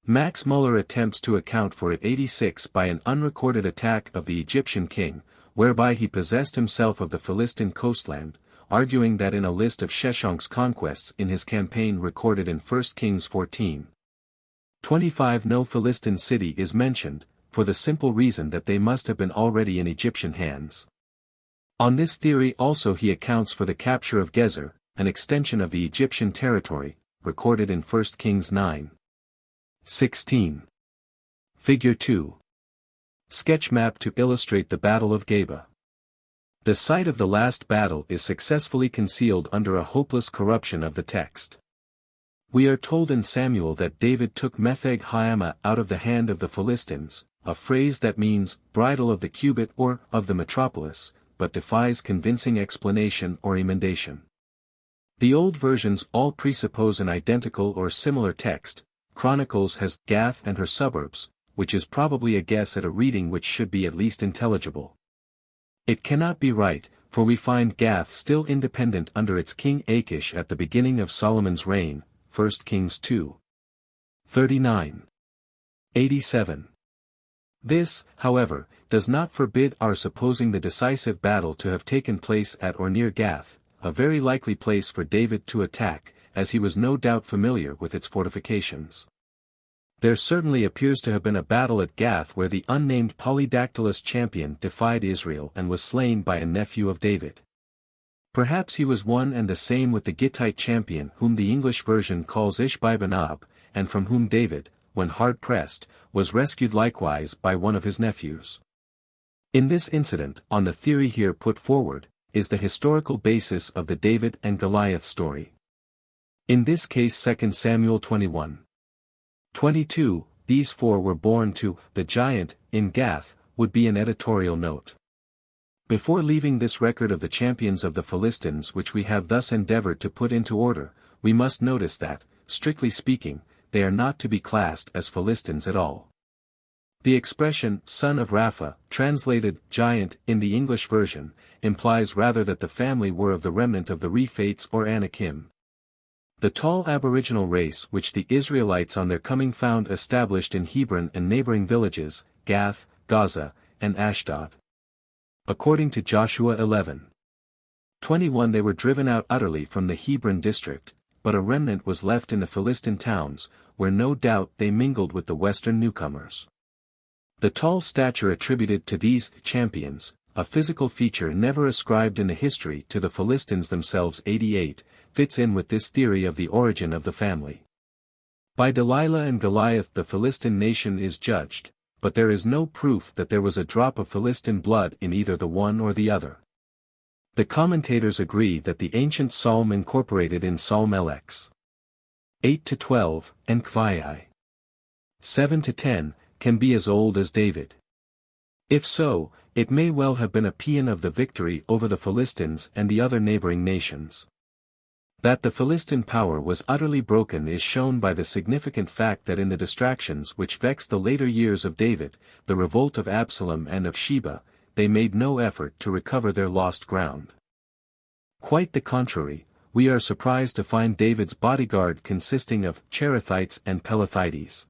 Max Muller attempts to account for it 86 by an unrecorded attack of the Egyptian king, whereby he possessed himself of the Philistine coastland, arguing that in a list of Sheshonk's conquests in his campaign recorded in 1 Kings 14:25 no Philistine city is mentioned, for the simple reason that they must have been already in Egyptian hands. On this theory also he accounts for the capture of Gezer, an extension of the Egyptian territory, recorded in 1 Kings 9:16. Figure 2. Sketch map to illustrate the Battle of Geba. The site of the last battle is successfully concealed under a hopeless corruption of the text. We are told in Samuel that David took Metheg Haama out of the hand of the Philistines, a phrase that means, bridle of the cubit or, of the metropolis, but defies convincing explanation or emendation. The old versions all presuppose an identical or similar text. Chronicles has Gath and her suburbs, which is probably a guess at a reading which should be at least intelligible. It cannot be right, for we find Gath still independent under its king Achish at the beginning of Solomon's reign, 1 Kings 2:39. 87. This, however, does not forbid our supposing the decisive battle to have taken place at or near Gath, a very likely place for David to attack, as he was no doubt familiar with its fortifications. There certainly appears to have been a battle at Gath where the unnamed polydactylous champion defied Israel and was slain by a nephew of David. Perhaps he was one and the same with the Gittite champion whom the English version calls Ishbi-Benob, and from whom David, when hard-pressed, was rescued likewise by one of his nephews. In this incident, on the theory here put forward, is the historical basis of the David and Goliath story. In this case 2 Samuel 21:22, these four were born to the giant in Gath, would be an editorial note. Before leaving this record of the champions of the Philistines which we have thus endeavored to put into order, we must notice that, strictly speaking, they are not to be classed as Philistines at all. The expression, son of Rapha, translated, giant, in the English version, implies rather that the family were of the remnant of the Rephates or Anakim. The tall aboriginal race which the Israelites on their coming found established in Hebron and neighboring villages, Gath, Gaza, and Ashdod. According to Joshua 11:21 they were driven out utterly from the Hebron district, but a remnant was left in the Philistine towns, where no doubt they mingled with the western newcomers. The tall stature attributed to these champions, a physical feature never ascribed in the history to the Philistines themselves 88, fits in with this theory of the origin of the family. By Delilah and Goliath the Philistine nation is judged, but there is no proof that there was a drop of Philistine blood in either the one or the other. The commentators agree that the ancient psalm incorporated in Psalm LX 8-12, and Kvi 7-10, can be as old as David. If so, it may well have been a paean of the victory over the Philistines and the other neighboring nations. That the Philistine power was utterly broken is shown by the significant fact that in the distractions which vexed the later years of David, the revolt of Absalom and of Sheba, they made no effort to recover their lost ground. Quite the contrary, we are surprised to find David's bodyguard consisting of Cherethites and Pelethites.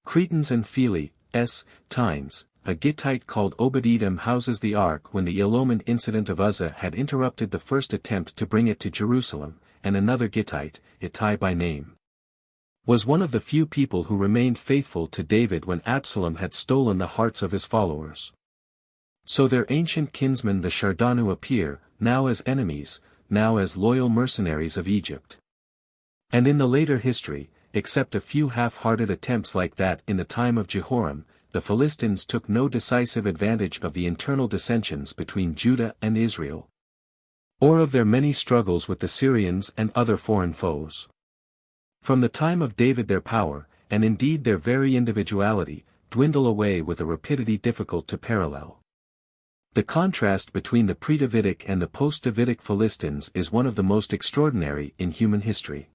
Cretans and Philistines. A Gittite called Obed-Edom houses the ark when the ill-omened incident of Uzzah had interrupted the first attempt to bring it to Jerusalem, and another Gittite, Ittai by name, was one of the few people who remained faithful to David when Absalom had stolen the hearts of his followers. So their ancient kinsmen the Shardanu appear, now as enemies, now as loyal mercenaries of Egypt. And in the later history, except a few half-hearted attempts like that in the time of Jehoram, the Philistines took no decisive advantage of the internal dissensions between Judah and Israel, or of their many struggles with the Syrians and other foreign foes. From the time of David their power, and indeed their very individuality, dwindle away with a rapidity difficult to parallel. The contrast between the pre-Davidic and the post-Davidic Philistines is one of the most extraordinary in human history.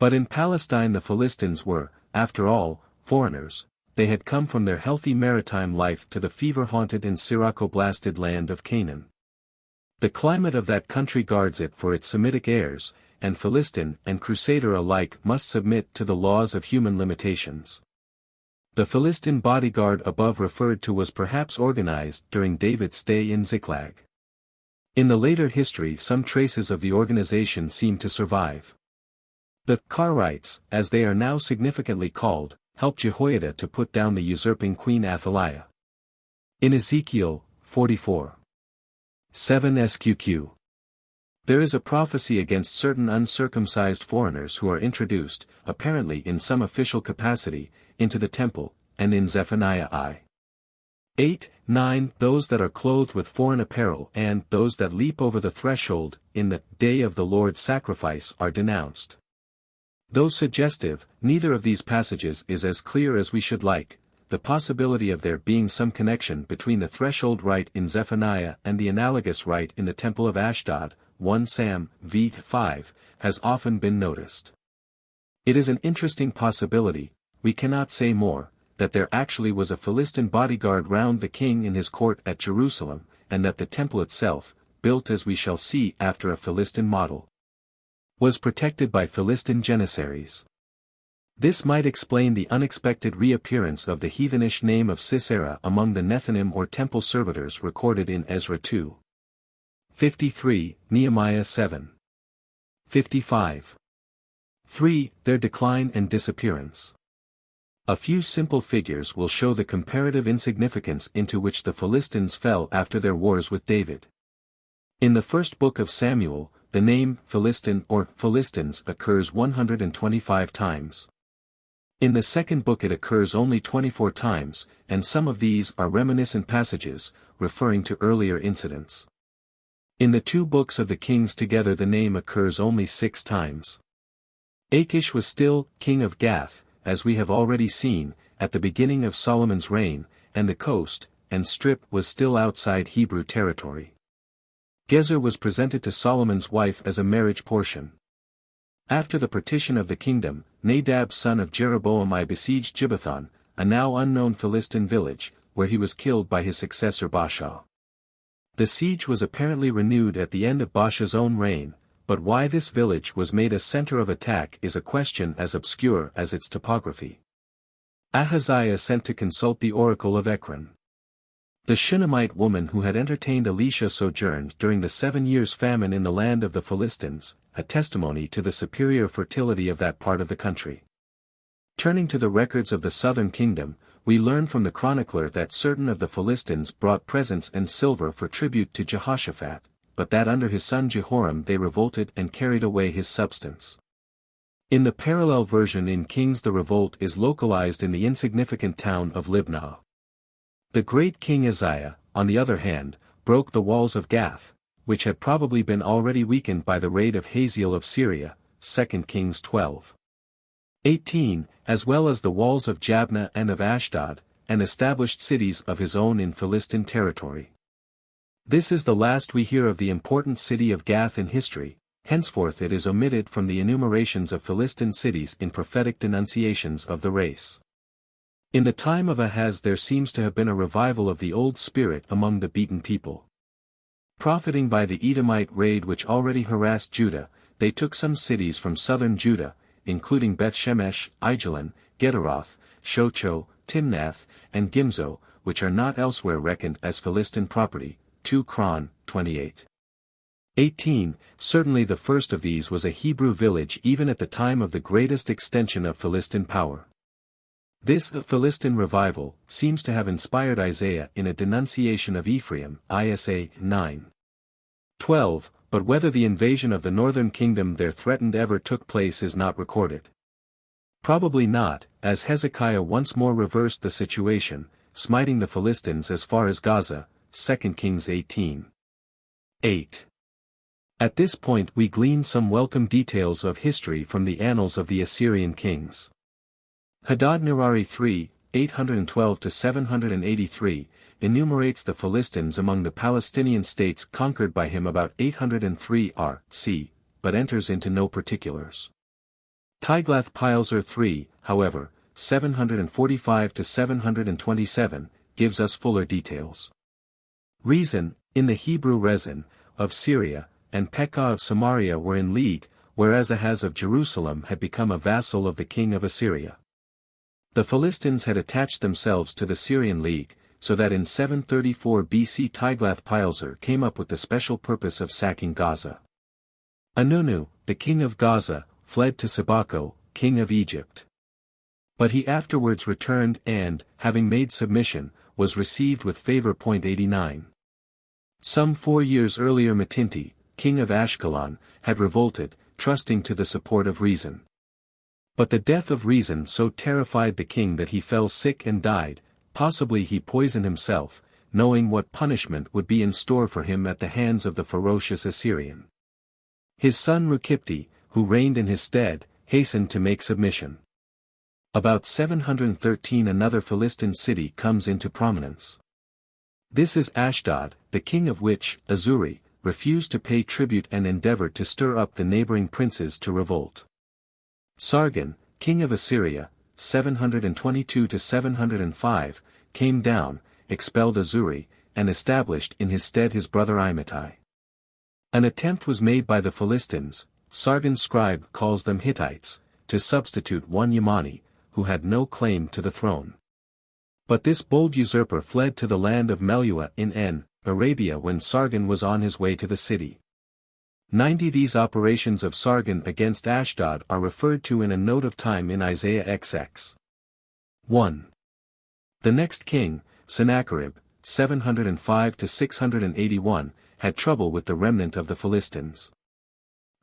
But in Palestine the Philistines were, after all, foreigners. They had come from their healthy maritime life to the fever-haunted and Syroco-blasted land of Canaan. The climate of that country guards it for its Semitic heirs, and Philistine and Crusader alike must submit to the laws of human limitations. The Philistine bodyguard above referred to was perhaps organized during David's stay in Ziklag. In the later history some traces of the organization seem to survive. The Karites, as they are now significantly called, helped Jehoiada to put down the usurping queen Athaliah. In Ezekiel 44. 7 SQQ. There is a prophecy against certain uncircumcised foreigners who are introduced, apparently in some official capacity, into the temple, and in Zephaniah I. 8-9 those that are clothed with foreign apparel and those that leap over the threshold, in the day of the Lord's sacrifice are denounced. Though suggestive, neither of these passages is as clear as we should like. The possibility of there being some connection between the threshold rite in Zephaniah and the analogous rite in the Temple of Ashdod, 1 Sam v. 5, has often been noticed. It is an interesting possibility, we cannot say more, that there actually was a Philistine bodyguard round the king in his court at Jerusalem, and that the temple itself, built as we shall see after a Philistine model, was protected by Philistine janissaries. This might explain the unexpected reappearance of the heathenish name of Sisera among the Nethinim or temple servitors recorded in Ezra 2. 53, Nehemiah 7. 55. 3. Their decline and disappearance. A few simple figures will show the comparative insignificance into which the Philistines fell after their wars with David. In the first book of Samuel, the name Philistine or Philistines occurs 125 times. In the second book it occurs only 24 times, and some of these are reminiscent passages, referring to earlier incidents. In the two books of the Kings together the name occurs only 6 times. Achish was still king of Gath, as we have already seen, at the beginning of Solomon's reign, and the coast and strip was still outside Hebrew territory. Gezer was presented to Solomon's wife as a marriage portion. After the partition of the kingdom, Nadab son of Jeroboam I besieged Gibbethon, a now unknown Philistine village, where he was killed by his successor Baasha. The siege was apparently renewed at the end of Baasha's own reign, but why this village was made a center of attack is a question as obscure as its topography. Ahaziah sent to consult the oracle of Ekron. The Shunammite woman who had entertained Elisha sojourned during the 7 years' famine in the land of the Philistines, a testimony to the superior fertility of that part of the country. Turning to the records of the southern kingdom, we learn from the chronicler that certain of the Philistines brought presents and silver for tribute to Jehoshaphat, but that under his son Jehoram they revolted and carried away his substance. In the parallel version in Kings, the revolt is localized in the insignificant town of Libnah. The great King Uzziah, on the other hand, broke the walls of Gath, which had probably been already weakened by the raid of Hazael of Syria, 2 Kings 12:18, as well as the walls of Jabneh and of Ashdod, and established cities of his own in Philistine territory. This is the last we hear of the important city of Gath in history. Henceforth it is omitted from the enumerations of Philistine cities in prophetic denunciations of the race. In the time of Ahaz there seems to have been a revival of the old spirit among the beaten people. Profiting by the Edomite raid which already harassed Judah, they took some cities from southern Judah, including Beth-Shemesh, Aijalon, Gederoth, Shocho, Timnath, and Gimzo, which are not elsewhere reckoned as Philistine property, 2 Chron. 28:18. Certainly the first of these was a Hebrew village even at the time of the greatest extension of Philistine power. This Philistine revival seems to have inspired Isaiah in a denunciation of Ephraim, Isa 9:12, but whether the invasion of the northern kingdom there threatened ever took place is not recorded. Probably not, as Hezekiah once more reversed the situation, smiting the Philistines as far as Gaza, 2 Kings 18:8. At this point we glean some welcome details of history from the annals of the Assyrian kings. Hadad-Nirari 3:812–783, enumerates the Philistines among the Palestinian states conquered by him about 803 R.C., but enters into no particulars. Tiglath-Pileser III, however, 745–727, gives us fuller details. Rezin, in the Hebrew Rezin, of Syria, and Pekah of Samaria were in league, whereas Ahaz of Jerusalem had become a vassal of the king of Assyria. The Philistines had attached themselves to the Syrian league, so that in 734 BC Tiglath-Pileser came up with the special purpose of sacking Gaza. Anunu, the king of Gaza, fled to Sabako, king of Egypt. But he afterwards returned and, having made submission, was received with favor. 89. Some 4 years earlier Metinti, king of Ashkelon, had revolted, trusting to the support of Rezin. But the death of Rezin so terrified the king that he fell sick and died. Possibly he poisoned himself, knowing what punishment would be in store for him at the hands of the ferocious Assyrian. His son Rukipti, who reigned in his stead, hastened to make submission. About 713 another Philistine city comes into prominence. This is Ashdod, the king of which, Azuri, refused to pay tribute and endeavored to stir up the neighboring princes to revolt. Sargon, king of Assyria, 722–705, came down, expelled Azuri, and established in his stead his brother Imatai. An attempt was made by the Philistines, Sargon's scribe calls them Hittites, to substitute one Yamani, who had no claim to the throne. But this bold usurper fled to the land of Meluah in Arabia when Sargon was on his way to the city. 90 These operations of Sargon against Ashdod are referred to in a note of time in Isaiah XX. 1. The next king, Sennacherib, 705–681, had trouble with the remnant of the Philistines.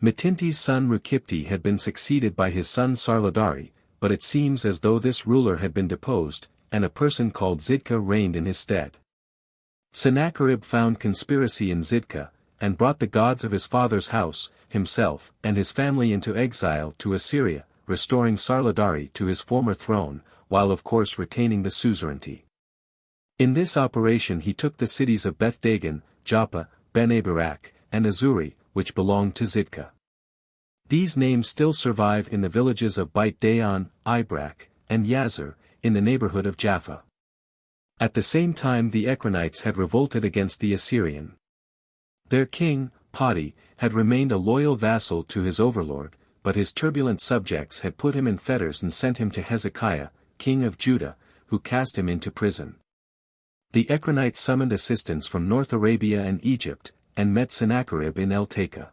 Metinti's son Rukipti had been succeeded by his son Sarlodari, but it seems as though this ruler had been deposed, and a person called Zidkah reigned in his stead. Sennacherib found conspiracy in Zidkah, and brought the gods of his father's house, himself, and his family into exile to Assyria, restoring Sarlodari to his former throne, while of course retaining the suzerainty. In this operation he took the cities of Beth-Dagon, Joppa, Ben-Abarak, and Azuri, which belonged to Zidkah. These names still survive in the villages of Beit-Dayan, Ibrak, and Yazir, in the neighborhood of Jaffa. At the same time the Ekronites had revolted against the Assyrian. Their king, Poti, had remained a loyal vassal to his overlord, but his turbulent subjects had put him in fetters and sent him to Hezekiah, king of Judah, who cast him into prison. The Ekronites summoned assistance from North Arabia and Egypt, and met Sennacherib in El-Taka.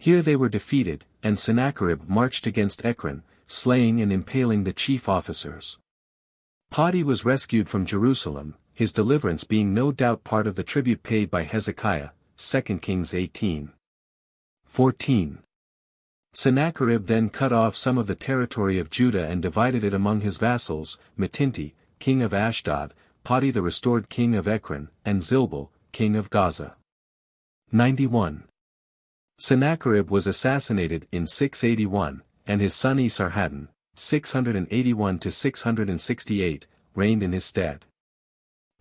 Here they were defeated, and Sennacherib marched against Ekron, slaying and impaling the chief officers. Poti was rescued from Jerusalem, his deliverance being no doubt part of the tribute paid by Hezekiah, 2 Kings 18:14. Sennacherib then cut off some of the territory of Judah and divided it among his vassals, Metinti, king of Ashdod, Poti the restored king of Ekron, and Zilbal, king of Gaza. 91. Sennacherib was assassinated in 681, and his son Esarhaddon, 681–668, reigned in his stead.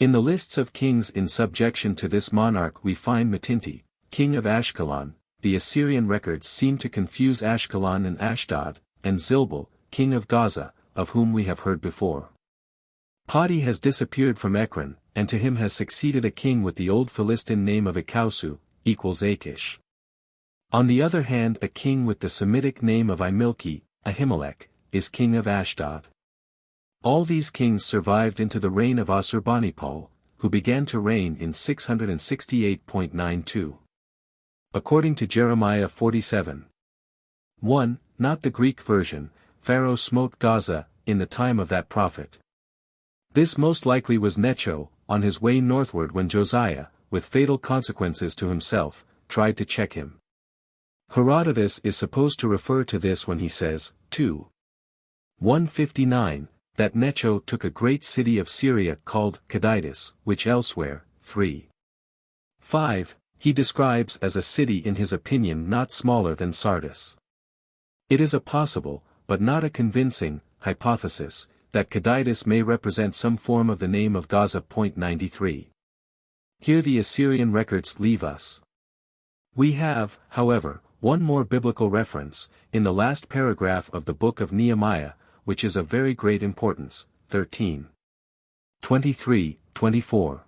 In the lists of kings in subjection to this monarch we find Metinti, king of Ashkelon. The Assyrian records seem to confuse Ashkelon and Ashdod, and Zilbal, king of Gaza, of whom we have heard before. Poti has disappeared from Ekron, and to him has succeeded a king with the old Philistine name of Ikausu, equals Achish. On the other hand, a king with the Semitic name of Imilki, Ahimelech, is king of Ashdod. All these kings survived into the reign of Assurbanipal, who began to reign in 668.92. According to Jeremiah 47:1, not the Greek version, Pharaoh smote Gaza, in the time of that prophet. This most likely was Necho, on his way northward when Josiah, with fatal consequences to himself, tried to check him. Herodotus is supposed to refer to this when he says, 2:159, that Necho took a great city of Syria called Cadidas, which elsewhere, 3:5, he describes as a city in his opinion not smaller than Sardis. It is a possible, but not a convincing, hypothesis, that Cadidas may represent some form of the name of Gaza. 93. Here the Assyrian records leave us. We have, however, one more biblical reference, in the last paragraph of the book of Nehemiah, which is of very great importance, 13:23-24.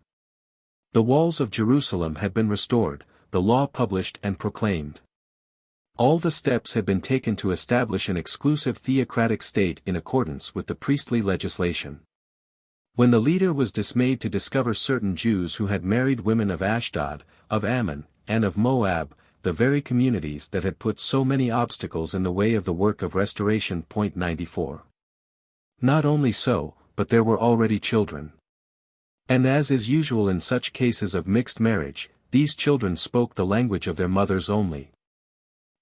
The walls of Jerusalem had been restored, the law published and proclaimed. All the steps had been taken to establish an exclusive theocratic state in accordance with the priestly legislation. When the leader was dismayed to discover certain Jews who had married women of Ashdod, of Ammon, and of Moab, the very communities that had put so many obstacles in the way of the work of restoration. 94. Not only so, but there were already children. And as is usual in such cases of mixed marriage, these children spoke the language of their mothers only.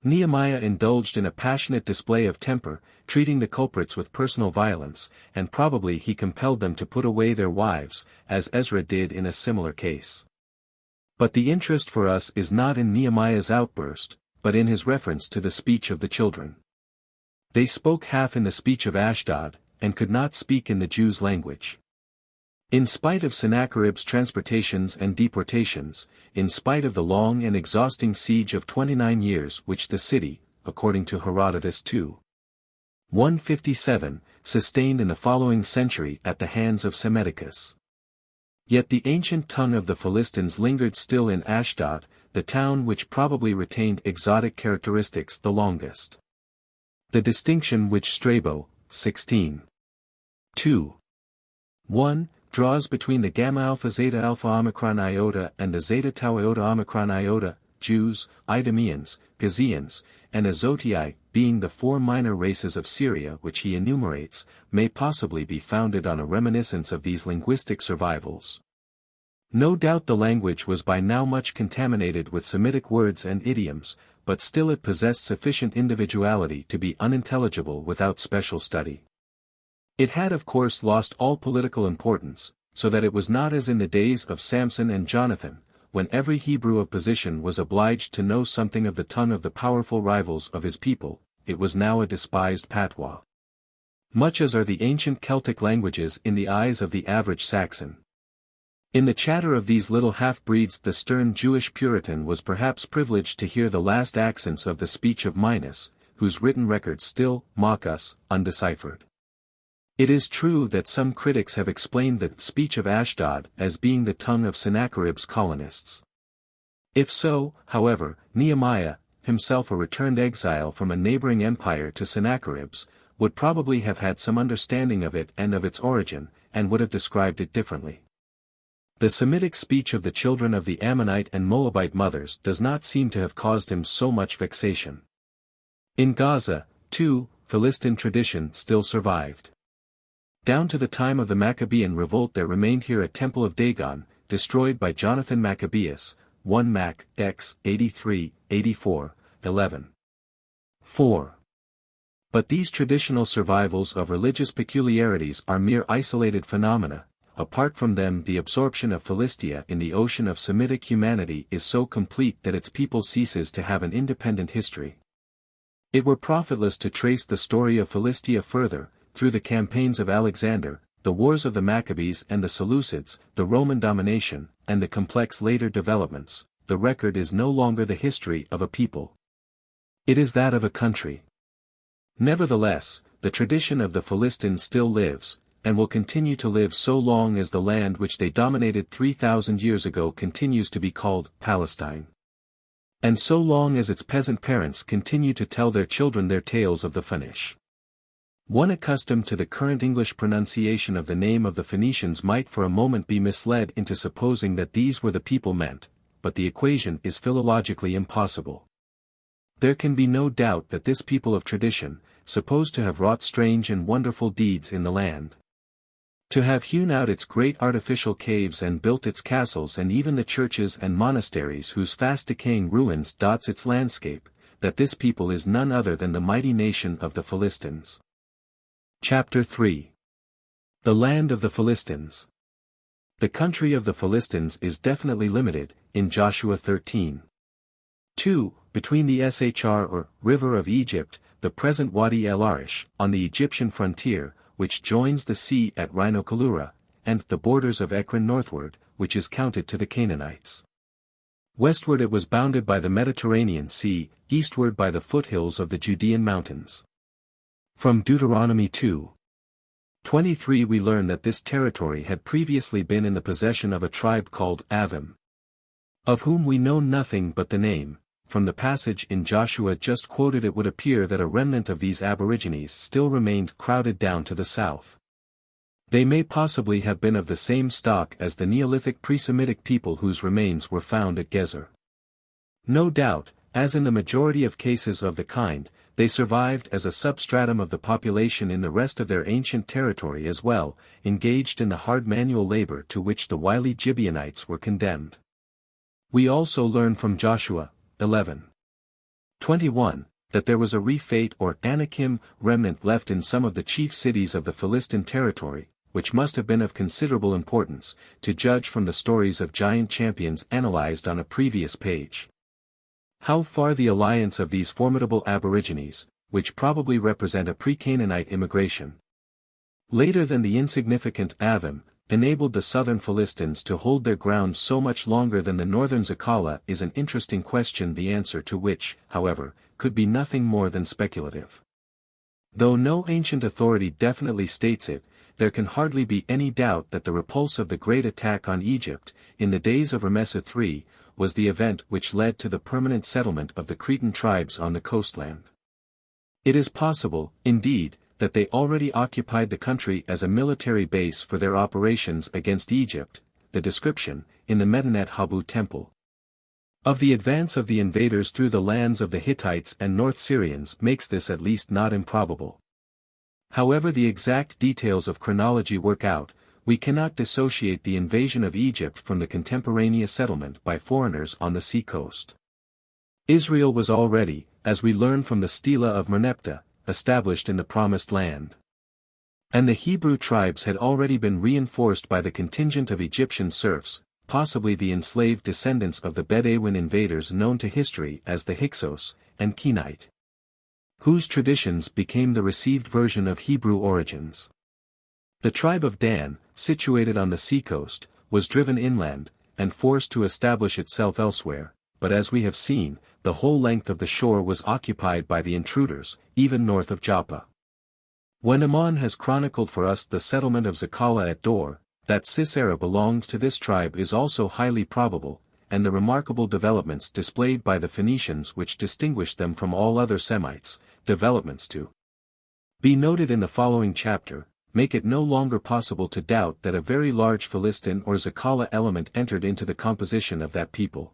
Nehemiah indulged in a passionate display of temper, treating the culprits with personal violence, and probably he compelled them to put away their wives, as Ezra did in a similar case. But the interest for us is not in Nehemiah's outburst, but in his reference to the speech of the children. They spoke half in the speech of Ashdod, and could not speak in the Jews' language. In spite of Sennacherib's transportations and deportations, in spite of the long and exhausting siege of 29 years which the city, according to Herodotus 2:157, sustained in the following century at the hands of Psammetichus. Yet the ancient tongue of the Philistines lingered still in Ashdod, the town which probably retained exotic characteristics the longest. The distinction which Strabo, 16:2:1, draws between the gamma alpha zeta alpha omicron iota and the zeta tau iota omicron iota, Jews, Idumeans, Gazians, and Azotii, being the four minor races of Syria which he enumerates, may possibly be founded on a reminiscence of these linguistic survivals. No doubt the language was by now much contaminated with Semitic words and idioms, but still it possessed sufficient individuality to be unintelligible without special study. It had of course lost all political importance, so that it was not as in the days of Samson and Jonathan, when every Hebrew of position was obliged to know something of the tongue of the powerful rivals of his people. It was now a despised patois. Much as are the ancient Celtic languages in the eyes of the average Saxon. In the chatter of these little half-breeds the stern Jewish Puritan was perhaps privileged to hear the last accents of the speech of Minos, whose written records still mock us, undeciphered. It is true that some critics have explained the speech of Ashdod as being the tongue of Sennacherib's colonists. If so, however, Nehemiah, himself a returned exile from a neighboring empire to Sennacherib's, would probably have had some understanding of it and of its origin, and would have described it differently. The Semitic speech of the children of the Ammonite and Moabite mothers does not seem to have caused him so much vexation. In Gaza, too, Philistine tradition still survived. Down to the time of the Maccabean revolt there remained here a temple of Dagon, destroyed by Jonathan Maccabeus, 1 Mac. X. 83, 84, 11. 4. But these traditional survivals of religious peculiarities are mere isolated phenomena. Apart from them the absorption of Philistia in the ocean of Semitic humanity is so complete that its people ceases to have an independent history. It were profitless to trace the story of Philistia further, through the campaigns of Alexander, the wars of the Maccabees and the Seleucids, the Roman domination, and the complex later developments. The record is no longer the history of a people. It is that of a country. Nevertheless, the tradition of the Philistines still lives, and will continue to live so long as the land which they dominated 3,000 years ago continues to be called Palestine. And so long as its peasant parents continue to tell their children their tales of the Phoenish. One accustomed to the current English pronunciation of the name of the Phoenicians might for a moment be misled into supposing that these were the people meant, but the equation is philologically impossible. There can be no doubt that this people of tradition, supposed to have wrought strange and wonderful deeds in the land, to have hewn out its great artificial caves and built its castles and even the churches and monasteries whose fast decaying ruins dots its landscape, that this people is none other than the mighty nation of the Philistines. Chapter 3. The land of the Philistines. The country of the Philistines is definitely limited, in Joshua 13. 2, between the Shr or river of Egypt, the present Wadi el Arish, on the Egyptian frontier, which joins the sea at Rhinocolura, and the borders of Ekron northward, which is counted to the Canaanites. Westward it was bounded by the Mediterranean Sea, eastward by the foothills of the Judean mountains. From Deuteronomy 2:23 we learn that this territory had previously been in the possession of a tribe called Avim, of whom we know nothing but the name. From the passage in Joshua just quoted it would appear that a remnant of these aborigines still remained crowded down to the south. They may possibly have been of the same stock as the Neolithic pre-Semitic people whose remains were found at Gezer. No doubt, as in the majority of cases of the kind, they survived as a substratum of the population in the rest of their ancient territory as well, engaged in the hard manual labor to which the wily Gibeonites were condemned. We also learn from Joshua 11:21, that there was a Rephate or Anakim remnant left in some of the chief cities of the Philistine territory, which must have been of considerable importance, to judge from the stories of giant champions analyzed on a previous page. How far the alliance of these formidable aborigines, which probably represent a pre-Canaanite immigration, later than the insignificant Avim, enabled the southern Philistines to hold their ground so much longer than the northern Zakala is an interesting question, the answer to which, however, could be nothing more than speculative. Though no ancient authority definitely states it, there can hardly be any doubt that the repulse of the great attack on Egypt, in the days of Ramesses III, was the event which led to the permanent settlement of the Cretan tribes on the coastland. It is possible, indeed, that they already occupied the country as a military base for their operations against Egypt. The description, in the Medinet Habu temple, of the advance of the invaders through the lands of the Hittites and North Syrians makes this at least not improbable. However the exact details of chronology work out, we cannot dissociate the invasion of Egypt from the contemporaneous settlement by foreigners on the sea-coast. Israel was already, as we learn from the Stela of Merneptah, established in the Promised Land. And the Hebrew tribes had already been reinforced by the contingent of Egyptian serfs, possibly the enslaved descendants of the Bedouin invaders known to history as the Hyksos and Kenite, whose traditions became the received version of Hebrew origins. The tribe of Dan, situated on the seacoast, was driven inland, and forced to establish itself elsewhere, but as we have seen, the whole length of the shore was occupied by the intruders, even north of Joppa. When Ammon has chronicled for us the settlement of Zakala at Dor, that Sisera belonged to this tribe is also highly probable, and the remarkable developments displayed by the Phoenicians which distinguished them from all other Semites, developments to be noted in the following chapter, make it no longer possible to doubt that a very large Philistine or Zakala element entered into the composition of that people.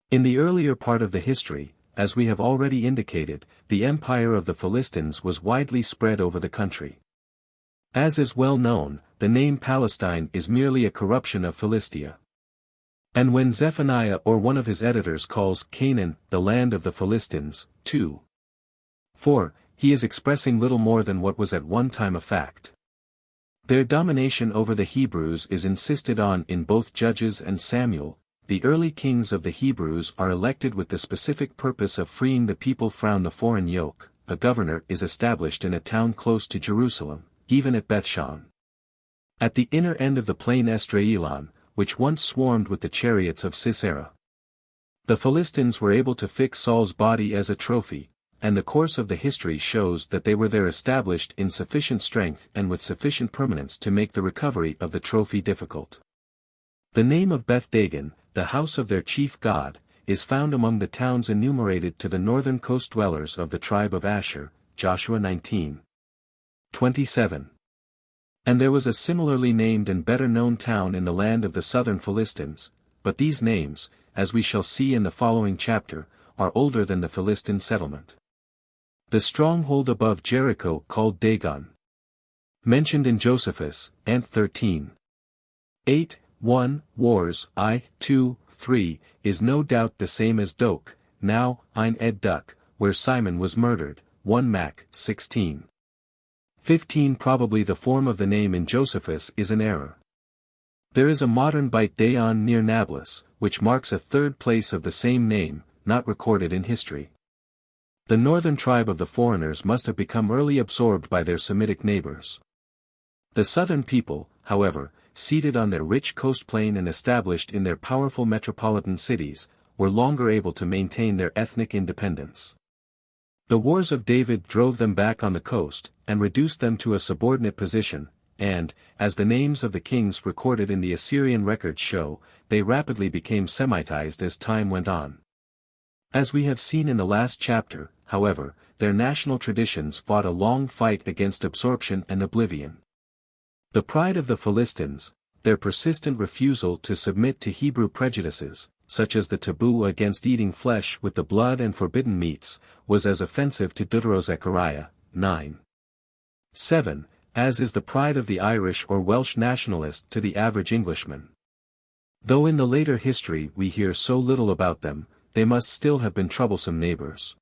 In the earlier part of the history, as we have already indicated, the empire of the Philistines was widely spread over the country. As is well known, the name Palestine is merely a corruption of Philistia. And when Zephaniah or one of his editors calls Canaan the land of the Philistines, 2:4, he is expressing little more than what was at one time a fact. Their domination over the Hebrews is insisted on in both Judges and Samuel. The early kings of the Hebrews are elected with the specific purpose of freeing the people from the foreign yoke. A governor is established in a town close to Jerusalem, even at Bethshan. At the inner end of the plain Esdraelon, which once swarmed with the chariots of Sisera. The Philistines were able to fix Saul's body as a trophy, and the course of the history shows that they were there established in sufficient strength and with sufficient permanence to make the recovery of the trophy difficult. The name of Beth Dagon, the house of their chief god, is found among the towns enumerated to the northern coast dwellers of the tribe of Asher, Joshua 19:27. And there was a similarly named and better known town in the land of the southern Philistines, but these names, as we shall see in the following chapter, are older than the Philistine settlement. The stronghold above Jericho called Dagon, mentioned in Josephus, Ant 13:8:1, Wars, I, 2:3, is no doubt the same as Doak, now, Ein Ed Duk, where Simon was murdered, 1 Mac, 16:15. Probably the form of the name in Josephus is an error. There is a modern Beit Dayan near Nablus, which marks a third place of the same name, not recorded in history. The northern tribe of the foreigners must have become early absorbed by their Semitic neighbors. The southern people, however, seated on their rich coastplain and established in their powerful metropolitan cities, were longer able to maintain their ethnic independence. The wars of David drove them back on the coast, and reduced them to a subordinate position, and, as the names of the kings recorded in the Assyrian records show, they rapidly became Semitized as time went on. As we have seen in the last chapter, however, their national traditions fought a long fight against absorption and oblivion. The pride of the Philistines, their persistent refusal to submit to Hebrew prejudices, such as the taboo against eating flesh with the blood and forbidden meats, was as offensive to Deutero-Zechariah 9:7, as is the pride of the Irish or Welsh nationalist to the average Englishman. Though in the later history we hear so little about them, they must still have been troublesome neighbors.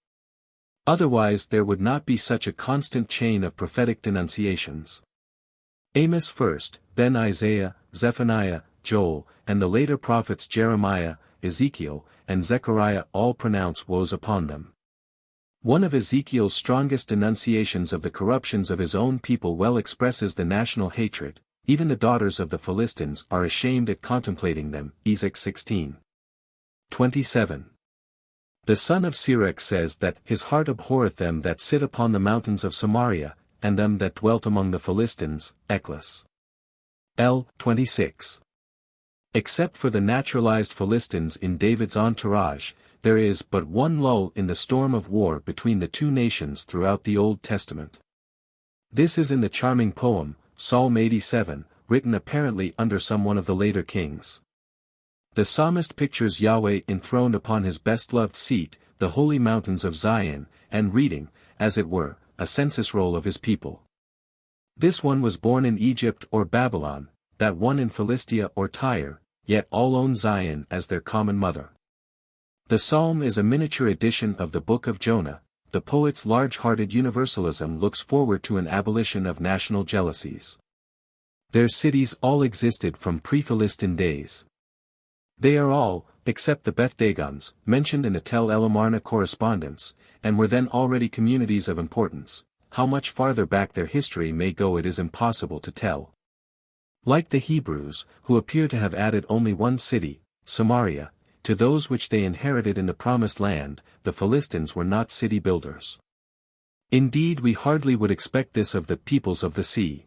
Otherwise there would not be such a constant chain of prophetic denunciations. Amos first, then Isaiah, Zephaniah, Joel, and the later prophets Jeremiah, Ezekiel, and Zechariah all pronounce woes upon them. One of Ezekiel's strongest denunciations of the corruptions of his own people well expresses the national hatred. Even the daughters of the Philistines are ashamed at contemplating them, Ezek 16:27. The son of Sirach says that his heart abhorreth them that sit upon the mountains of Samaria, and them that dwelt among the Philistines, Eklas. L. 26. Except for the naturalized Philistines in David's entourage, there is but one lull in the storm of war between the two nations throughout the Old Testament. This is in the charming poem, Psalm 87, written apparently under some one of the later kings. The psalmist pictures Yahweh enthroned upon his best-loved seat, the holy mountains of Zion, and reading, as it were, a census roll of his people. This one was born in Egypt or Babylon, that one in Philistia or Tyre, yet all own Zion as their common mother. The psalm is a miniature edition of the Book of Jonah. The poet's large-hearted universalism looks forward to an abolition of national jealousies. Their cities all existed from pre-Philistine days. They are all, except the Beth Dagons, mentioned in the Tel El-Amarna correspondence, and were then already communities of importance. How much farther back their history may go it is impossible to tell. Like the Hebrews, who appear to have added only one city, Samaria, to those which they inherited in the Promised Land, the Philistines were not city builders. Indeed, we hardly would expect this of the peoples of the sea.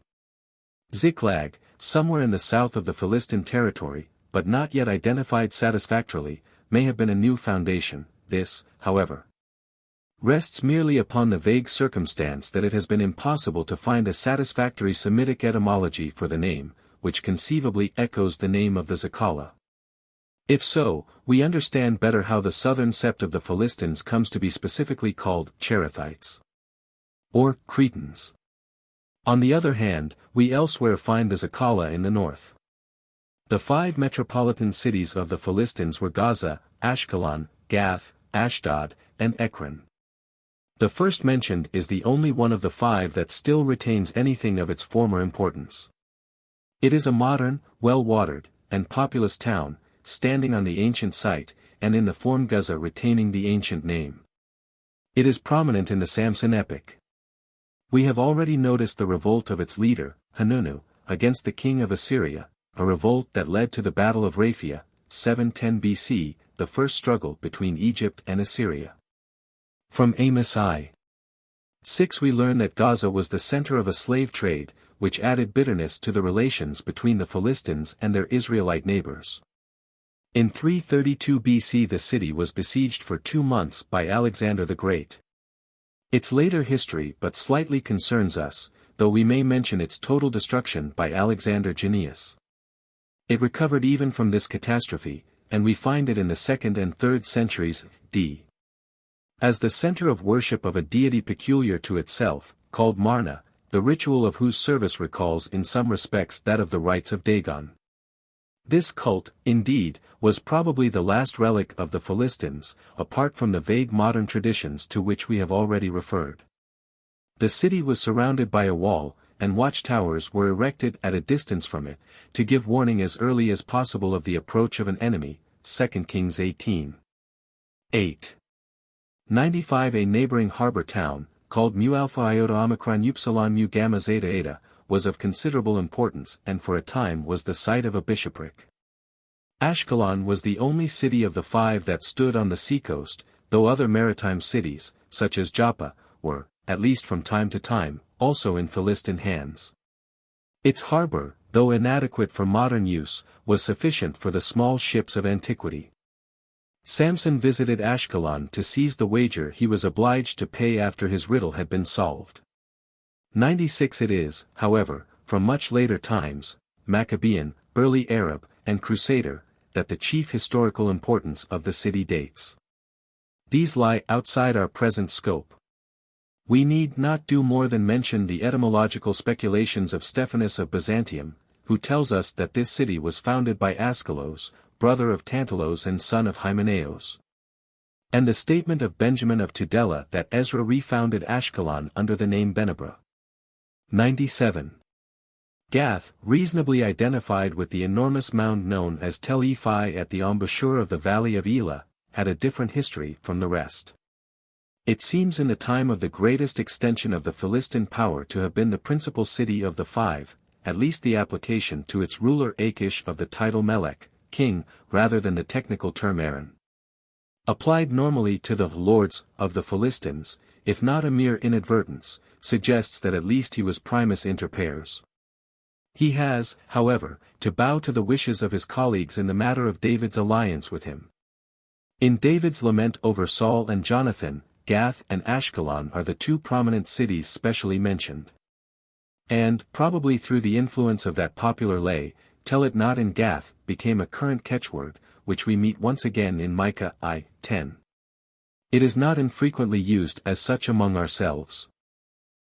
Ziklag, somewhere in the south of the Philistine territory, but not yet identified satisfactorily, may have been a new foundation. This, however, rests merely upon the vague circumstance that it has been impossible to find a satisfactory Semitic etymology for the name, which conceivably echoes the name of the Zakala. If so, we understand better how the southern sept of the Philistines comes to be specifically called Cherethites, or Cretans. On the other hand, we elsewhere find the Zakala in the north. The 5 metropolitan cities of the Philistines were Gaza, Ashkelon, Gath, Ashdod, and Ekron. The first mentioned is the only one of the 5 that still retains anything of its former importance. It is a modern, well-watered, and populous town, standing on the ancient site, and in the form Gaza retaining the ancient name. It is prominent in the Samson epic. We have already noticed the revolt of its leader, Hanunu, against the king of Assyria, a revolt that led to the Battle of Raphia, 710 BC, the first struggle between Egypt and Assyria. From Amos I. 6 we learn that Gaza was the center of a slave trade, which added bitterness to the relations between the Philistines and their Israelite neighbors. In 332 BC the city was besieged for 2 months by Alexander the Great. Its later history but slightly concerns us, though we may mention its total destruction by Alexander Jannaeus. It recovered even from this catastrophe, and we find it in the 2nd and 3rd centuries d. as the center of worship of a deity peculiar to itself, called Marna, the ritual of whose service recalls in some respects that of the rites of Dagon. This cult, indeed, was probably the last relic of the Philistines, apart from the vague modern traditions to which we have already referred. The city was surrounded by a wall, and watchtowers were erected at a distance from it, to give warning as early as possible of the approach of an enemy, 2 Kings 18. 8. 95 A neighboring harbor town, called Mu Alpha Iota Omicron Upsilon Mu Gamma Zeta Eta, was of considerable importance and for a time was the site of a bishopric. Ashkelon was the only city of the 5 that stood on the seacoast, though other maritime cities, such as Joppa, were, at least from time to time, also in Philistine hands. Its harbor, though inadequate for modern use, was sufficient for the small ships of antiquity. Samson visited Ashkelon to seize the wager he was obliged to pay after his riddle had been solved. 96 It is, however, from much later times, Maccabean, early Arab, and Crusader, that the chief historical importance of the city dates. These lie outside our present scope. We need not do more than mention the etymological speculations of Stephanus of Byzantium, who tells us that this city was founded by Askelos, brother of Tantalos and son of Hymenaeus. And the statement of Benjamin of Tudela that Ezra refounded Ashkelon under the name Benebra. 97. Gath, reasonably identified with the enormous mound known as Tel Ephi at the embouchure of the valley of Elah, had a different history from the rest. It seems in the time of the greatest extension of the Philistine power to have been the principal city of the 5, at least the application to its ruler Achish of the title Melech, king, rather than the technical term Aaron. Applied normally to the lords of the Philistines, if not a mere inadvertence, suggests that at least he was primus inter pares. He has, however, to bow to the wishes of his colleagues in the matter of David's alliance with him. In David's lament over Saul and Jonathan, Gath and Ashkelon are the 2 prominent cities specially mentioned. And, probably through the influence of that popular lay, "Tell it not in Gath" became a current catchword, which we meet once again in Micah I. 10. It is not infrequently used as such among ourselves.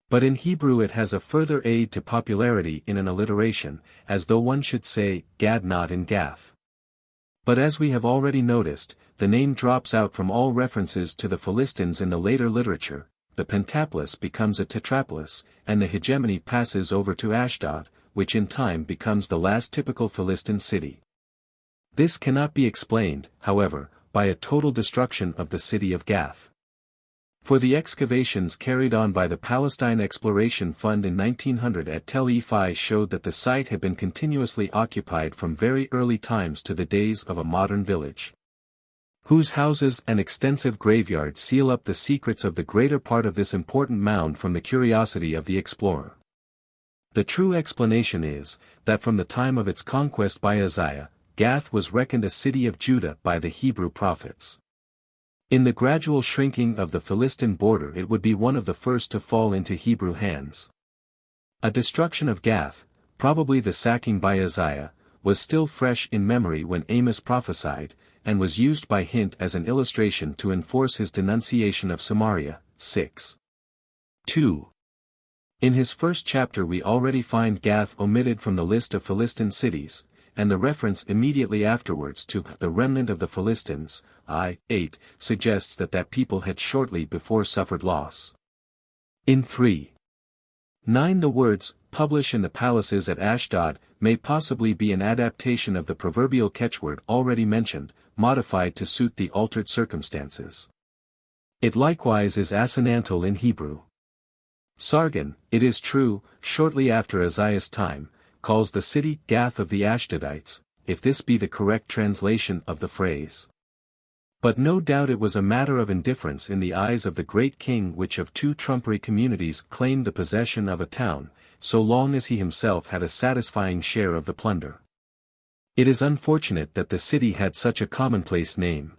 But in Hebrew it has a further aid to popularity in an alliteration, as though one should say, Gad not in Gath. But as we have already noticed, the name drops out from all references to the Philistines in the later literature, the Pentapolis becomes a Tetrapolis, and the hegemony passes over to Ashdod, which in time becomes the last typical Philistine city. This cannot be explained, however, by a total destruction of the city of Gath. For the excavations carried on by the Palestine Exploration Fund in 1900 at Tel Ephi showed that the site had been continuously occupied from very early times to the days of a modern village, whose houses and extensive graveyard seal up the secrets of the greater part of this important mound from the curiosity of the explorer. The true explanation is, that from the time of its conquest by Uzziah, Gath was reckoned a city of Judah by the Hebrew prophets. In the gradual shrinking of the Philistine border it would be one of the first to fall into Hebrew hands. A destruction of Gath, probably the sacking by Uzziah, was still fresh in memory when Amos prophesied, and was used by hint as an illustration to enforce his denunciation of Samaria. 6. 2. In his first chapter we already find Gath omitted from the list of Philistine cities, and the reference immediately afterwards to the remnant of the Philistines, I-8, suggests that people had shortly before suffered loss. In 3:9 the words, publish in the palaces at Ashdod, may possibly be an adaptation of the proverbial catchword already mentioned, modified to suit the altered circumstances. It likewise is assonantal in Hebrew. Sargon, it is true, shortly after Uzziah's time, calls the city Gath of the Ashdodites, if this be the correct translation of the phrase. But no doubt it was a matter of indifference in the eyes of the great king which of two trumpery communities claimed the possession of a town, so long as he himself had a satisfying share of the plunder. It is unfortunate that the city had such a commonplace name.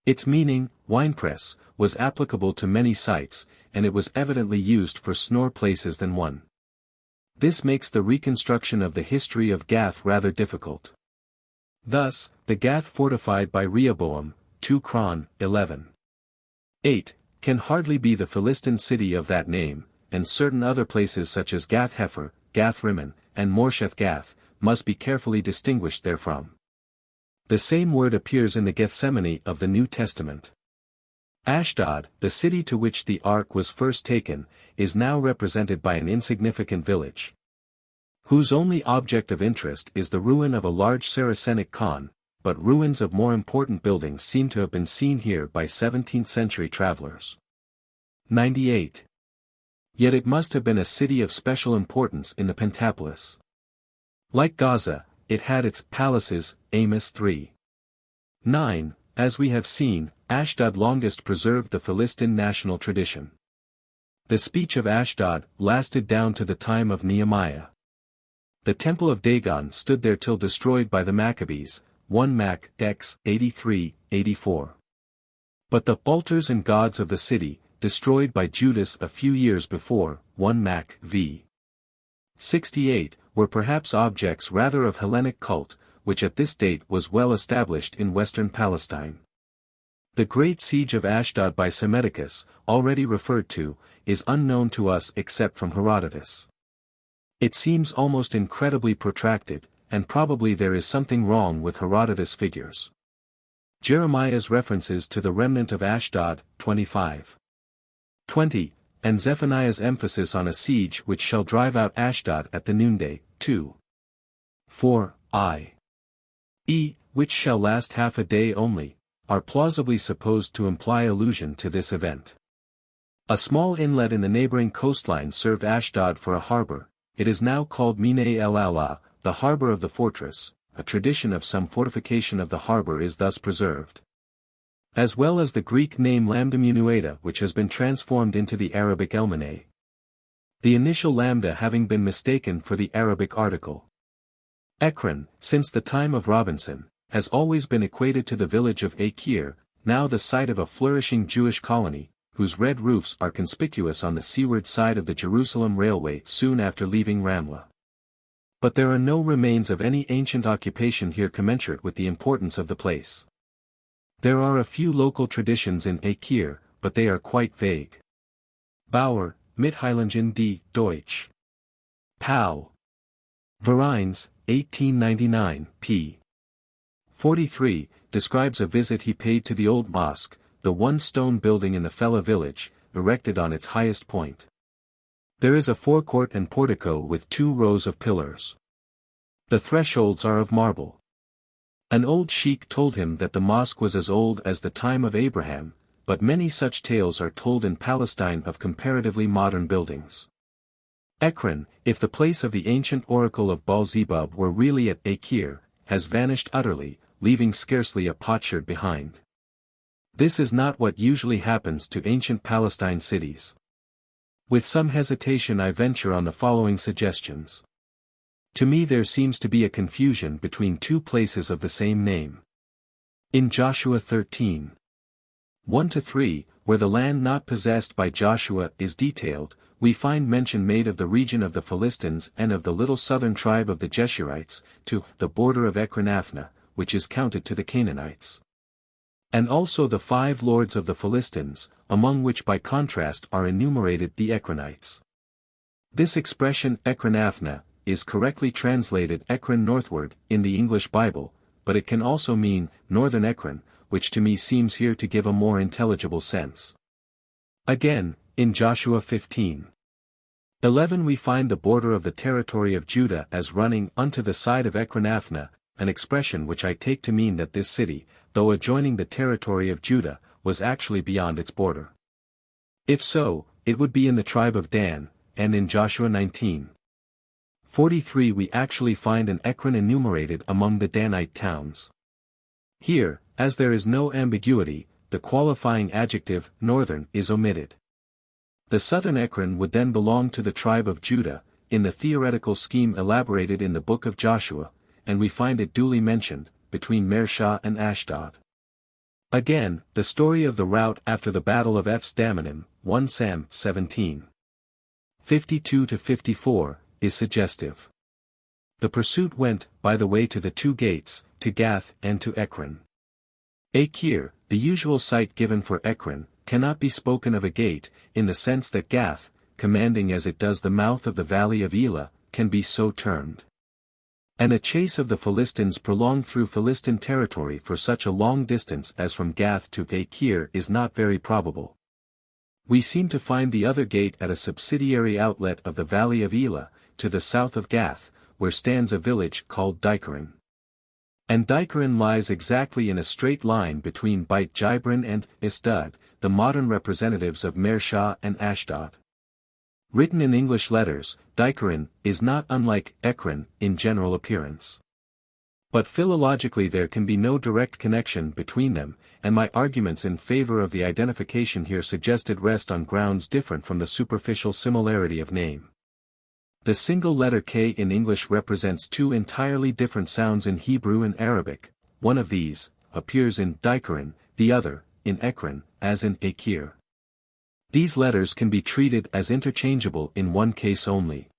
Its meaning, winepress, was applicable to many sites, and it was evidently used for snore places than one. This makes the reconstruction of the history of Gath rather difficult. Thus, the Gath fortified by Rehoboam, 2 Chron. 11:8, can hardly be the Philistine city of that name, and certain other places such as Gath-Hepher, Gath-Rimmon, and Moresheth-Gath, must be carefully distinguished therefrom. The same word appears in the Gethsemane of the New Testament. Ashdod, the city to which the ark was first taken, is now represented by an insignificant village, whose only object of interest is the ruin of a large Saracenic khan, but ruins of more important buildings seem to have been seen here by 17th-century travelers. 98. Yet it must have been a city of special importance in the Pentapolis. Like Gaza, it had its palaces, Amos 3:9, as we have seen, Ashdod longest preserved the Philistine national tradition. The speech of Ashdod lasted down to the time of Nehemiah. The temple of Dagon stood there till destroyed by the Maccabees, 1 Mac. X. 83-84. But the altars and gods of the city, destroyed by Judas a few years before, 1 Mac. v. 68, were perhaps objects rather of Hellenic cult, which at this date was well established in western Palestine. The great siege of Ashdod by Psammetichus, already referred to, is unknown to us except from Herodotus. It seems almost incredibly protracted, and probably there is something wrong with Herodotus' figures. Jeremiah's references to the remnant of Ashdod, 25:20, and Zephaniah's emphasis on a siege which shall drive out Ashdod at the noonday, 2:4, which shall last half a day only, are plausibly supposed to imply allusion to this event. A small inlet in the neighboring coastline served Ashdod for a harbor. It is now called Mine el Allah, the harbor of the fortress. A tradition of some fortification of the harbor is thus preserved, as well as the Greek name Lambda Munueta, which has been transformed into the Arabic Elmene. The initial lambda having been mistaken for the Arabic article. Ekron, since the time of Robinson, has always been equated to the village of Akir, now the site of a flourishing Jewish colony, whose red roofs are conspicuous on the seaward side of the Jerusalem Railway soon after leaving Ramla. But there are no remains of any ancient occupation here commensurate with the importance of the place. There are a few local traditions in Akir, but they are quite vague. Bauer, Mitteilungen die Deutsch. Pal. Vereins, 1899, p. 43, describes a visit he paid to the old mosque, the one stone building in the F.A village, erected on its highest point. There is a forecourt and portico with 2 rows of pillars. The thresholds are of marble. An old sheikh told him that the mosque was as old as the time of Abraham, but many such tales are told in Palestine of comparatively modern buildings. Ekron, if the place of the ancient oracle of Baal-zebub were really at Akir, has vanished utterly, leaving scarcely a potsherd behind. This is not what usually happens to ancient Palestine cities. With some hesitation I venture on the following suggestions. To me there seems to be a confusion between 2 places of the same name. In Joshua 13:1 1-3, where the land not possessed by Joshua is detailed, we find mention made of the region of the Philistines and of the little southern tribe of the Geshurites, to the border of Ekron-Aphna, which is counted to the Canaanites. And also the 5 lords of the Philistines, among which by contrast are enumerated the Ekronites. This expression Ekron-Aphna is correctly translated Ekron northward in the English Bible, but it can also mean northern Ekron, which to me seems here to give a more intelligible sense. Again, in Joshua 15:11 we find the border of the territory of Judah as running unto the side of Ekron-Aphna, an expression which I take to mean that this city, though adjoining the territory of Judah, was actually beyond its border. If so, it would be in the tribe of Dan, and in Joshua 19:43 we actually find an Ekron enumerated among the Danite towns. Here, as there is no ambiguity, the qualifying adjective, northern, is omitted. The southern Ekron would then belong to the tribe of Judah, in the theoretical scheme elaborated in the book of Joshua, and we find it duly mentioned, between Mareshah and Ashdod. Again, the story of the rout after the battle of F.S.A. 1 Sam 17:52-54, is suggestive. The pursuit went, by the way, to the 2 gates, to Gath and to Ekron. Akir, the usual site given for Ekron, cannot be spoken of a gate, in the sense that Gath, commanding as it does the mouth of the valley of Elah, can be so termed. And a chase of the Philistines prolonged through Philistine territory for such a long distance as from Gath to Akir is not very probable. We seem to find the other gate at a subsidiary outlet of the valley of Elah, to the south of Gath, where stands a village called Dikaron. And Dikaron lies exactly in a straight line between Beit Jibrin and Ashdod, the modern representatives of Mareshah and Ashdod. Written in English letters, Dikaron is not unlike Ekron in general appearance. But philologically there can be no direct connection between them, and my arguments in favor of the identification here suggested rest on grounds different from the superficial similarity of name. The single letter K in English represents 2 entirely different sounds in Hebrew and Arabic. One of these appears in Dikaron, the other, in Ekron, as in Akir. These letters can be treated as interchangeable in one case only.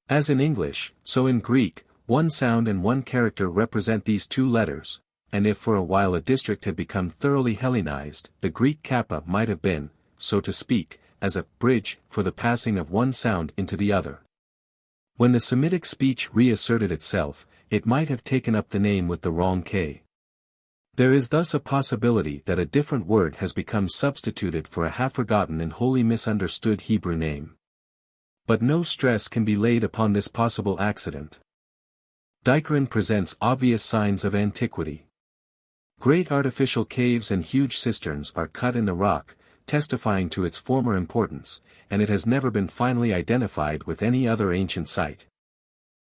As in English, so in Greek, one sound and one character represent these 2 letters, and if for a while a district had become thoroughly Hellenized, the Greek kappa might have been, so to speak, as a bridge for the passing of one sound into the other. When the Semitic speech reasserted itself, it might have taken up the name with the wrong K. There is thus a possibility that a different word has become substituted for a half-forgotten and wholly misunderstood Hebrew name. But no stress can be laid upon this possible accident. Dikaron presents obvious signs of antiquity. Great artificial caves and huge cisterns are cut in the rock, testifying to its former importance, and it has never been finally identified with any other ancient site.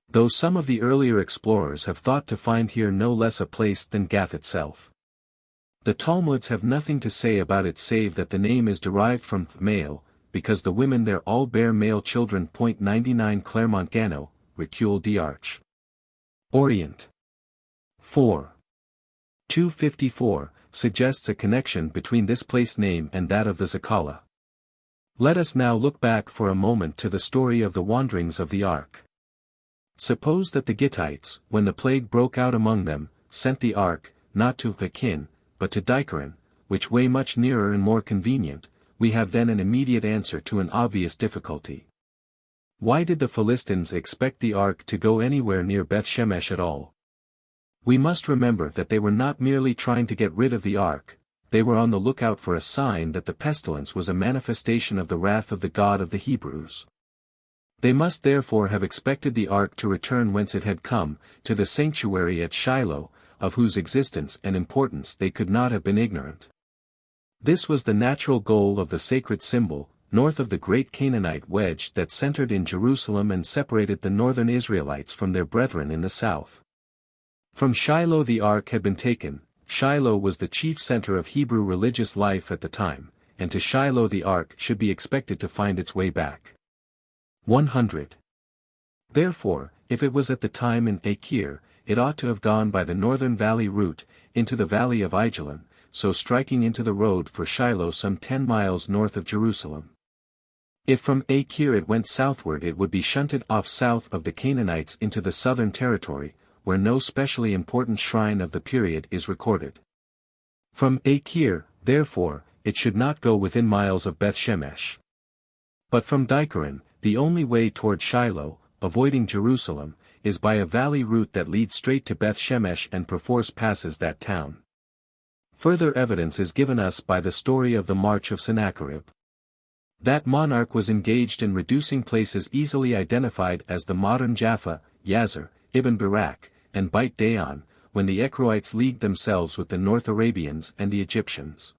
Though some of the earlier explorers have thought to find here no less a place than Gath itself. The Talmuds have nothing to say about it save that the name is derived from male, because the women there all bear male children. 99 Clermont Gano, Recul d'Arche. Orient. 4. 254, suggests a connection between this place name and that of the Zakala. Let us now look back for a moment to the story of the wanderings of the ark. Suppose that the Gittites, when the plague broke out among them, sent the ark, not to Akin, but to Dikaron, which way much nearer and more convenient, we have then an immediate answer to an obvious difficulty. Why did the Philistines expect the ark to go anywhere near Beth Shemesh at all? We must remember that they were not merely trying to get rid of the ark, they were on the lookout for a sign that the pestilence was a manifestation of the wrath of the God of the Hebrews. They must therefore have expected the ark to return whence it had come, to the sanctuary at Shiloh, of whose existence and importance they could not have been ignorant. This was the natural goal of the sacred symbol, north of the great Canaanite wedge that centered in Jerusalem and separated the northern Israelites from their brethren in the south. From Shiloh the ark had been taken. Shiloh was the chief center of Hebrew religious life at the time, and to Shiloh the ark should be expected to find its way back. 100. Therefore, if it was at the time in Akir, it ought to have gone by the northern valley route, into the valley of Ajalon, so striking into the road for Shiloh some 10 miles north of Jerusalem. If from Acre it went southward, it would be shunted off south of the Canaanites into the southern territory, where no specially important shrine of the period is recorded. From Acre, therefore, it should not go within miles of Beth-Shemesh. But from Dikaron, the only way toward Shiloh, avoiding Jerusalem, is by a valley route that leads straight to Beth-Shemesh and perforce passes that town. Further evidence is given us by the story of the march of Sennacherib. That monarch was engaged in reducing places easily identified as the modern Jaffa, Yazir, Ibn Barak, and Beit Dayan, when the Ekroites leagued themselves with the North Arabians and the Egyptians.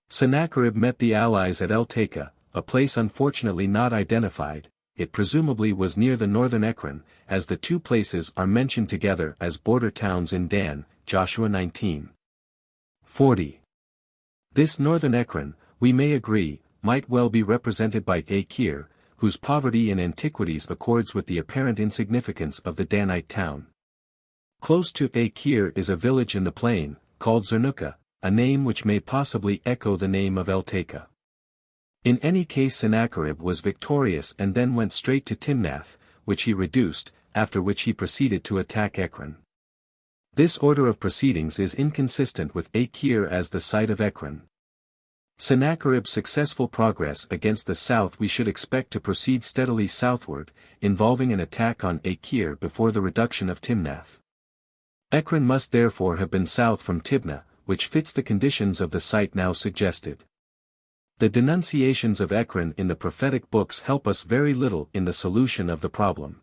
Sennacherib met the allies at El-Taka, a place unfortunately not identified. It presumably was near the northern Ekron, as the two places are mentioned together as border towns in Dan, Joshua 19:40. This northern Ekron, we may agree, might well be represented by Acre, whose poverty in antiquities accords with the apparent insignificance of the Danite town. Close to Acre is a village in the plain, called Zernuka, a name which may possibly echo the name of El-Taka. In any case, Sennacherib was victorious and then went straight to Timnath, which he reduced, after which he proceeded to attack Ekron. This order of proceedings is inconsistent with Acre as the site of Ekron. Sennacherib's successful progress against the south we should expect to proceed steadily southward, involving an attack on Acre before the reduction of Timnath. Ekron must therefore have been south from Tibnah, which fits the conditions of the site now suggested. The denunciations of Ekron in the prophetic books help us very little in the solution of the problem.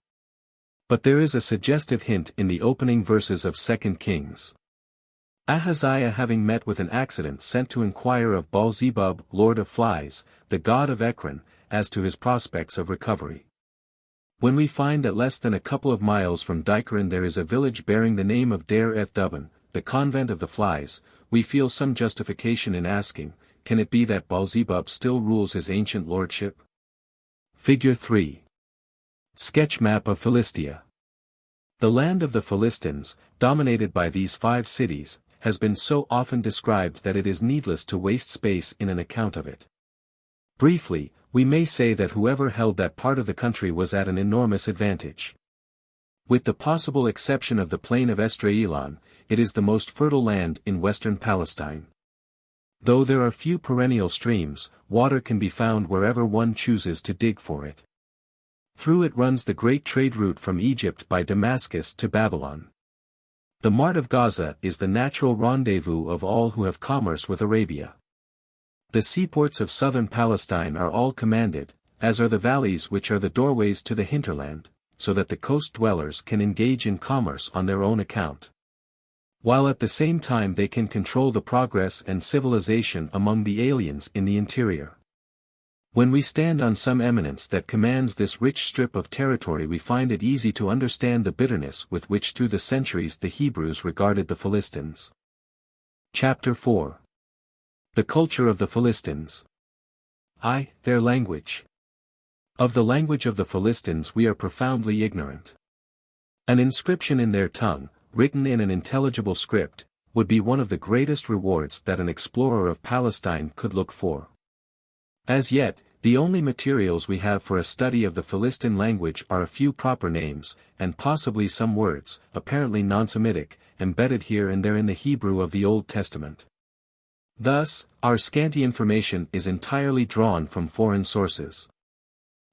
But there is a suggestive hint in the opening verses of 2 Kings. Ahaziah, having met with an accident, sent to inquire of Baal-zebub, lord of flies, the god of Ekron, as to his prospects of recovery. When we find that less than a couple of miles from Dikaron there is a village bearing the name of Der Eth-Duban, the convent of the flies, we feel some justification in asking, can it be that Baal-zebub still rules his ancient lordship? Figure 3. Sketch map of Philistia. The land of the Philistines, dominated by these 5 cities, has been so often described that it is needless to waste space in an account of it. Briefly, we may say that whoever held that part of the country was at an enormous advantage. With the possible exception of the plain of Esdraelon, it is the most fertile land in western Palestine. Though there are few perennial streams, water can be found wherever one chooses to dig for it. Through it runs the great trade route from Egypt by Damascus to Babylon. The Mart of Gaza is the natural rendezvous of all who have commerce with Arabia. The seaports of southern Palestine are all commanded, as are the valleys which are the doorways to the hinterland, so that the coast dwellers can engage in commerce on their own account, while at the same time they can control the progress and civilization among the aliens in the interior. When we stand on some eminence that commands this rich strip of territory, we find it easy to understand the bitterness with which through the centuries the Hebrews regarded the Philistines. Chapter 4. The culture of the Philistines. Their language. Of the language of the Philistines we are profoundly ignorant. An inscription in their tongue, written in an intelligible script, would be one of the greatest rewards that an explorer of Palestine could look for. As yet, the only materials we have for a study of the Philistine language are a few proper names, and possibly some words, apparently non-Semitic, embedded here and there in the Hebrew of the Old Testament. Thus, our scanty information is entirely drawn from foreign sources.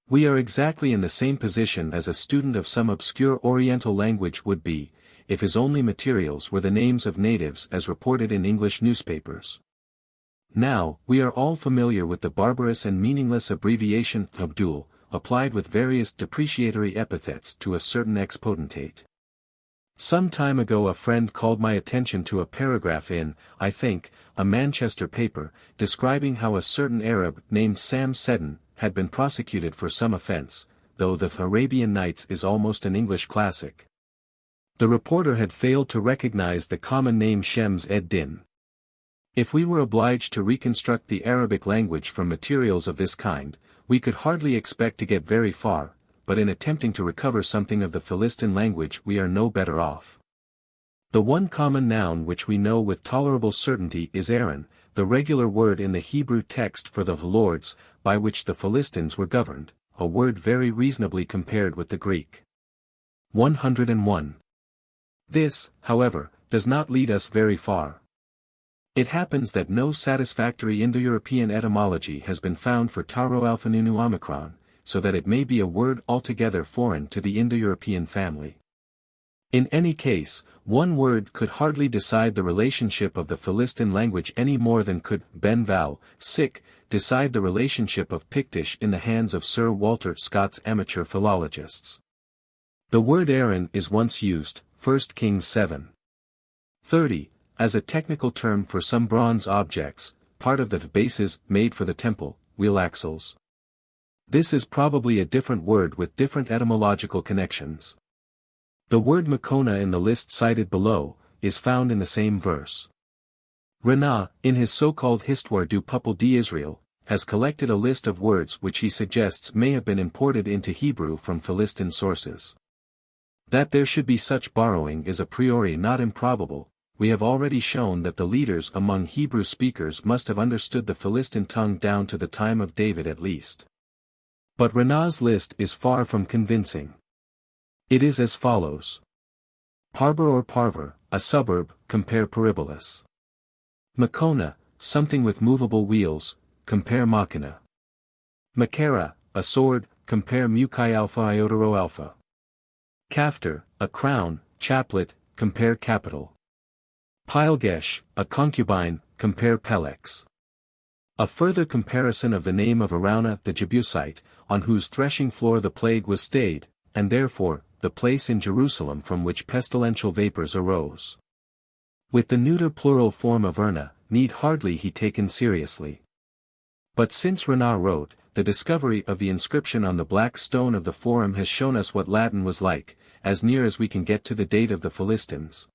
We are exactly in the same position as a student of some obscure Oriental language would be, if his only materials were the names of natives as reported in English newspapers. Now, we are all familiar with the barbarous and meaningless abbreviation Abdul, applied with various depreciatory epithets to a certain ex-potentate. Some time ago a friend called my attention to a paragraph in, I think, a Manchester paper, describing how a certain Arab named Sam Seddon had been prosecuted for some offense, though the Arabian Nights is almost an English classic. The reporter had failed to recognize the common name Shems ed-Din. If we were obliged to reconstruct the Arabic language from materials of this kind, we could hardly expect to get very far, but in attempting to recover something of the Philistine language we are no better off. The one common noun which we know with tolerable certainty is Aaron, the regular word in the Hebrew text for the lords, by which the Philistines were governed, a word very reasonably compared with the Greek. 101. This, however, does not lead us very far. It happens that no satisfactory Indo-European etymology has been found for Tau Alpha Nu Omicron, so that it may be a word altogether foreign to the Indo-European family. In any case, one word could hardly decide the relationship of the Philistine language any more than could Ben Val, decide the relationship of Pictish in the hands of Sir Walter Scott's amateur philologists. The word Aaron is once used, 1 Kings 7:30, as a technical term for some bronze objects, part of the bases made for the temple, wheel axles. This is probably a different word with different etymological connections. The word Makona in the list cited below, is found in the same verse. Renan, in his so-called Histoire du Peuple d'Israël, has collected a list of words which he suggests may have been imported into Hebrew from Philistine sources. That there should be such borrowing is a priori not improbable. We have already shown that the leaders among Hebrew speakers must have understood the Philistine tongue down to the time of David at least. But Renan's list is far from convincing. It is as follows. Parber or Parver, a suburb, compare Peribolus. Makona, something with movable wheels, compare Machina. Makara, a sword, compare Mukai Alpha Iotaro Alpha. Kaftar, a crown, chaplet, compare capital. Pilgesh, a concubine, compare Pelex. A further comparison of the name of Araunah the Jebusite, on whose threshing floor the plague was stayed, and therefore, the place in Jerusalem from which pestilential vapors arose. With the neuter plural form of Erna, need hardly he taken seriously. But since Renan wrote, the discovery of the inscription on the black stone of the Forum has shown us what Latin was like, as near as we can get to the date of the Philistines.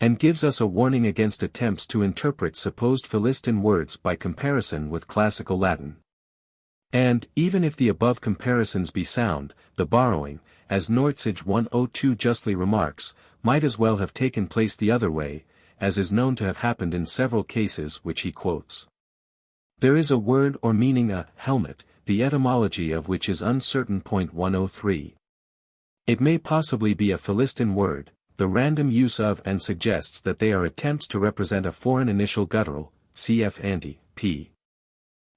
And gives us a warning against attempts to interpret supposed Philistine words by comparison with classical Latin. And, even if the above comparisons be sound, the borrowing, as Nortzig 102 justly remarks, might as well have taken place the other way, as is known to have happened in several cases which he quotes. There is a word or meaning a helmet, the etymology of which is uncertain. 103. It may possibly be a Philistine word, the random use of and suggests that they are attempts to represent a foreign initial guttural, cf. ante, p.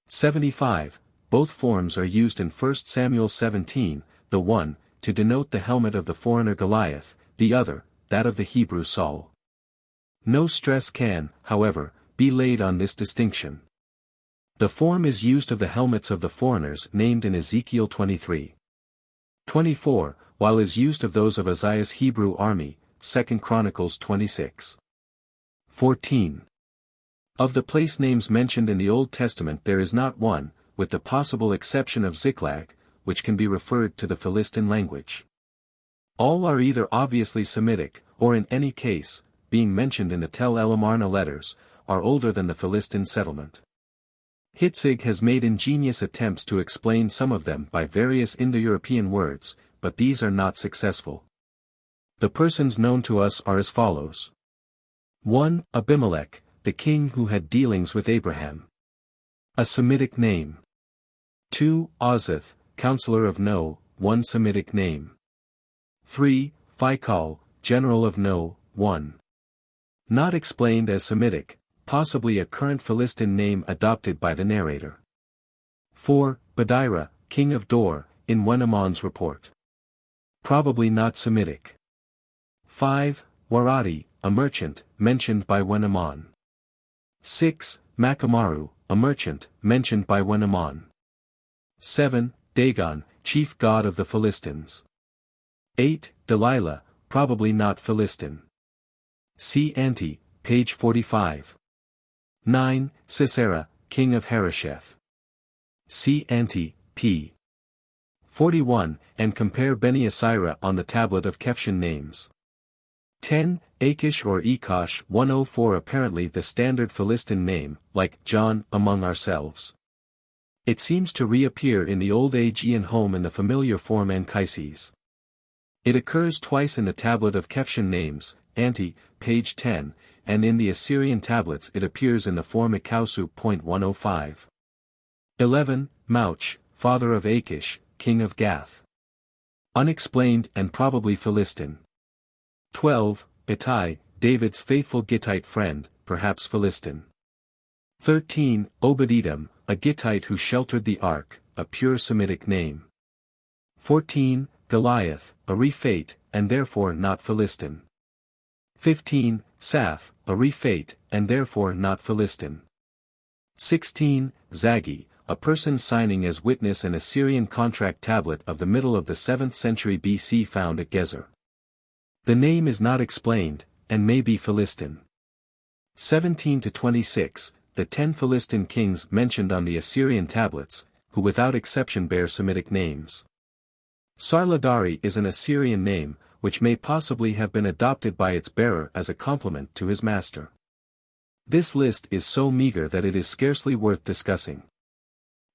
75, both forms are used in 1 Samuel 17, the one, to denote the helmet of the foreigner Goliath, the other, that of the Hebrew Saul. No stress can, however, be laid on this distinction. The form is used of the helmets of the foreigners named in Ezekiel 23:24, while is used of those of Isaiah's Hebrew army, 2 Chronicles 26:14. Of the place names mentioned in the Old Testament there is not one, with the possible exception of Ziklag, which can be referred to the Philistine language. All are either obviously Semitic, or in any case, being mentioned in the Tel El Amarna letters, are older than the Philistine settlement. Hitzig has made ingenious attempts to explain some of them by various Indo-European words, but these are not successful. The persons known to us are as follows. 1. Abimelech, the king who had dealings with Abraham. A Semitic name. 2. Ozith, counselor of No, one Semitic name. 3. Phicol, general of No, 1. Not explained as Semitic, possibly a current Philistine name adopted by the narrator. 4. Badira, king of Dor, in Wenamon's report. Probably not Semitic. 5. Warati, a merchant, mentioned by Wenamon. 6. Makamaru, a merchant, mentioned by Wenamon. 7. Dagon, chief god of the Philistines. 8. Delilah, probably not Philistine. See ante, page 45. 9. Sisera, king of Harosheth. See ante, p. 41, and compare Beni Asira on the tablet of Kefshan names. 10. Achish or Ekash 104 apparently the standard Philistine name, like John, among ourselves. It seems to reappear in the Old Aegean home in the familiar form Anchises. It occurs twice in the tablet of Kefshan names, ante, page 10, and in the Assyrian tablets it appears in the form Ikausu.105. 11. Mauch, father of Achish, king of Gath. Unexplained and probably Philistine. 12. Ittai, David's faithful Gittite friend, perhaps Philistine. 13. Obed-Edom, a Gittite who sheltered the ark, a pure Semitic name. 14. Goliath, a Rephate, and therefore not Philistine. 15. Saph, a Rephate, and therefore not Philistine. 16. Zagi, a person signing as witness an Assyrian contract tablet of the middle of the 7th century BC found at Gezer. The name is not explained, and may be Philistine. 17 to 26, the 10 Philistine kings mentioned on the Assyrian tablets, who without exception bear Semitic names. Sarladari is an Assyrian name, which may possibly have been adopted by its bearer as a compliment to his master. This list is so meager that it is scarcely worth discussing.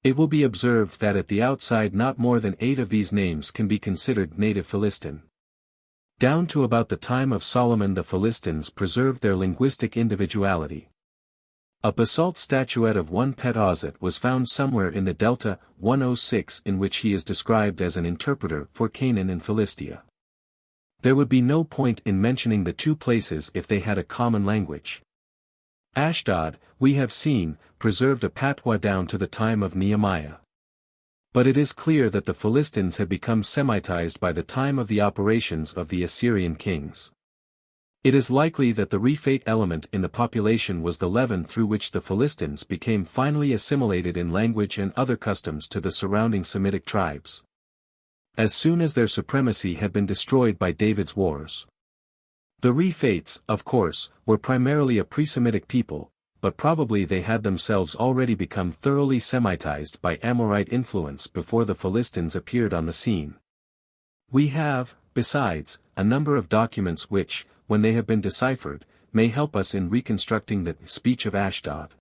It will be observed that at the outside not more than 8 of these names can be considered native Philistine. Down to about the time of Solomon the Philistines preserved their linguistic individuality. A basalt statuette of one Pet-Ozet was found somewhere in the Delta 106 in which he is described as an interpreter for Canaan and Philistia. There would be no point in mentioning the two places if they had a common language. Ashdod, we have seen, preserved a patois down to the time of Nehemiah. But it is clear that the Philistines had become Semitized by the time of the operations of the Assyrian kings. It is likely that the Rephate element in the population was the leaven through which the Philistines became finally assimilated in language and other customs to the surrounding Semitic tribes. As soon as their supremacy had been destroyed by David's wars. The Rephates, of course, were primarily a pre-Semitic people, but probably they had themselves already become thoroughly Semitized by Amorite influence before the Philistines appeared on the scene. We have, besides, a number of documents which, when they have been deciphered, may help us in reconstructing the speech of Ashdod.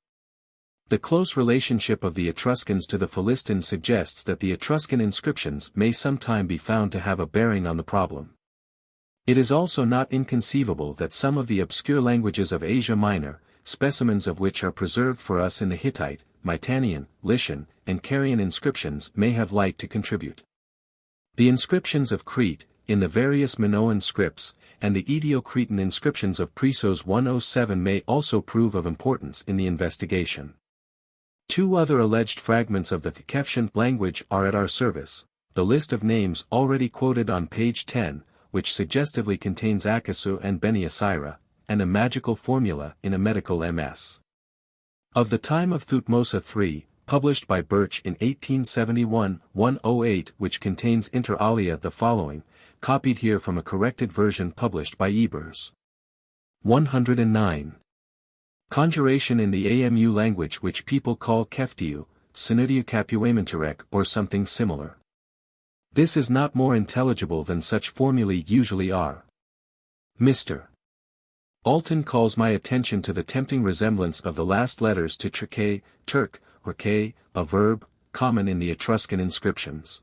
The close relationship of the Etruscans to the Philistines suggests that the Etruscan inscriptions may sometime be found to have a bearing on the problem. It is also not inconceivable that some of the obscure languages of Asia Minor, specimens of which are preserved for us in the Hittite, Mitannian, Lycian, and Carian inscriptions may have light to contribute. The inscriptions of Crete, in the various Minoan scripts, and the Edo-Cretan inscriptions of Preface 107 may also prove of importance in the investigation. 2 other alleged fragments of the Keftian language are at our service, the list of names already quoted on page 10, which suggestively contains Akasu and Beni Asira, and a magical formula in a medical MS. Of the time of Thutmose III, published by Birch in 1871-108 which contains inter alia the following, copied here from a corrected version published by Ebers. 109. Conjuration in the AMU language which people call Keftiu, Sinudiu Capuamenterek or something similar. This is not more intelligible than such formulae usually are. Mr. Alton calls my attention to the tempting resemblance of the last letters to Turk, or K, a verb, common in the Etruscan inscriptions.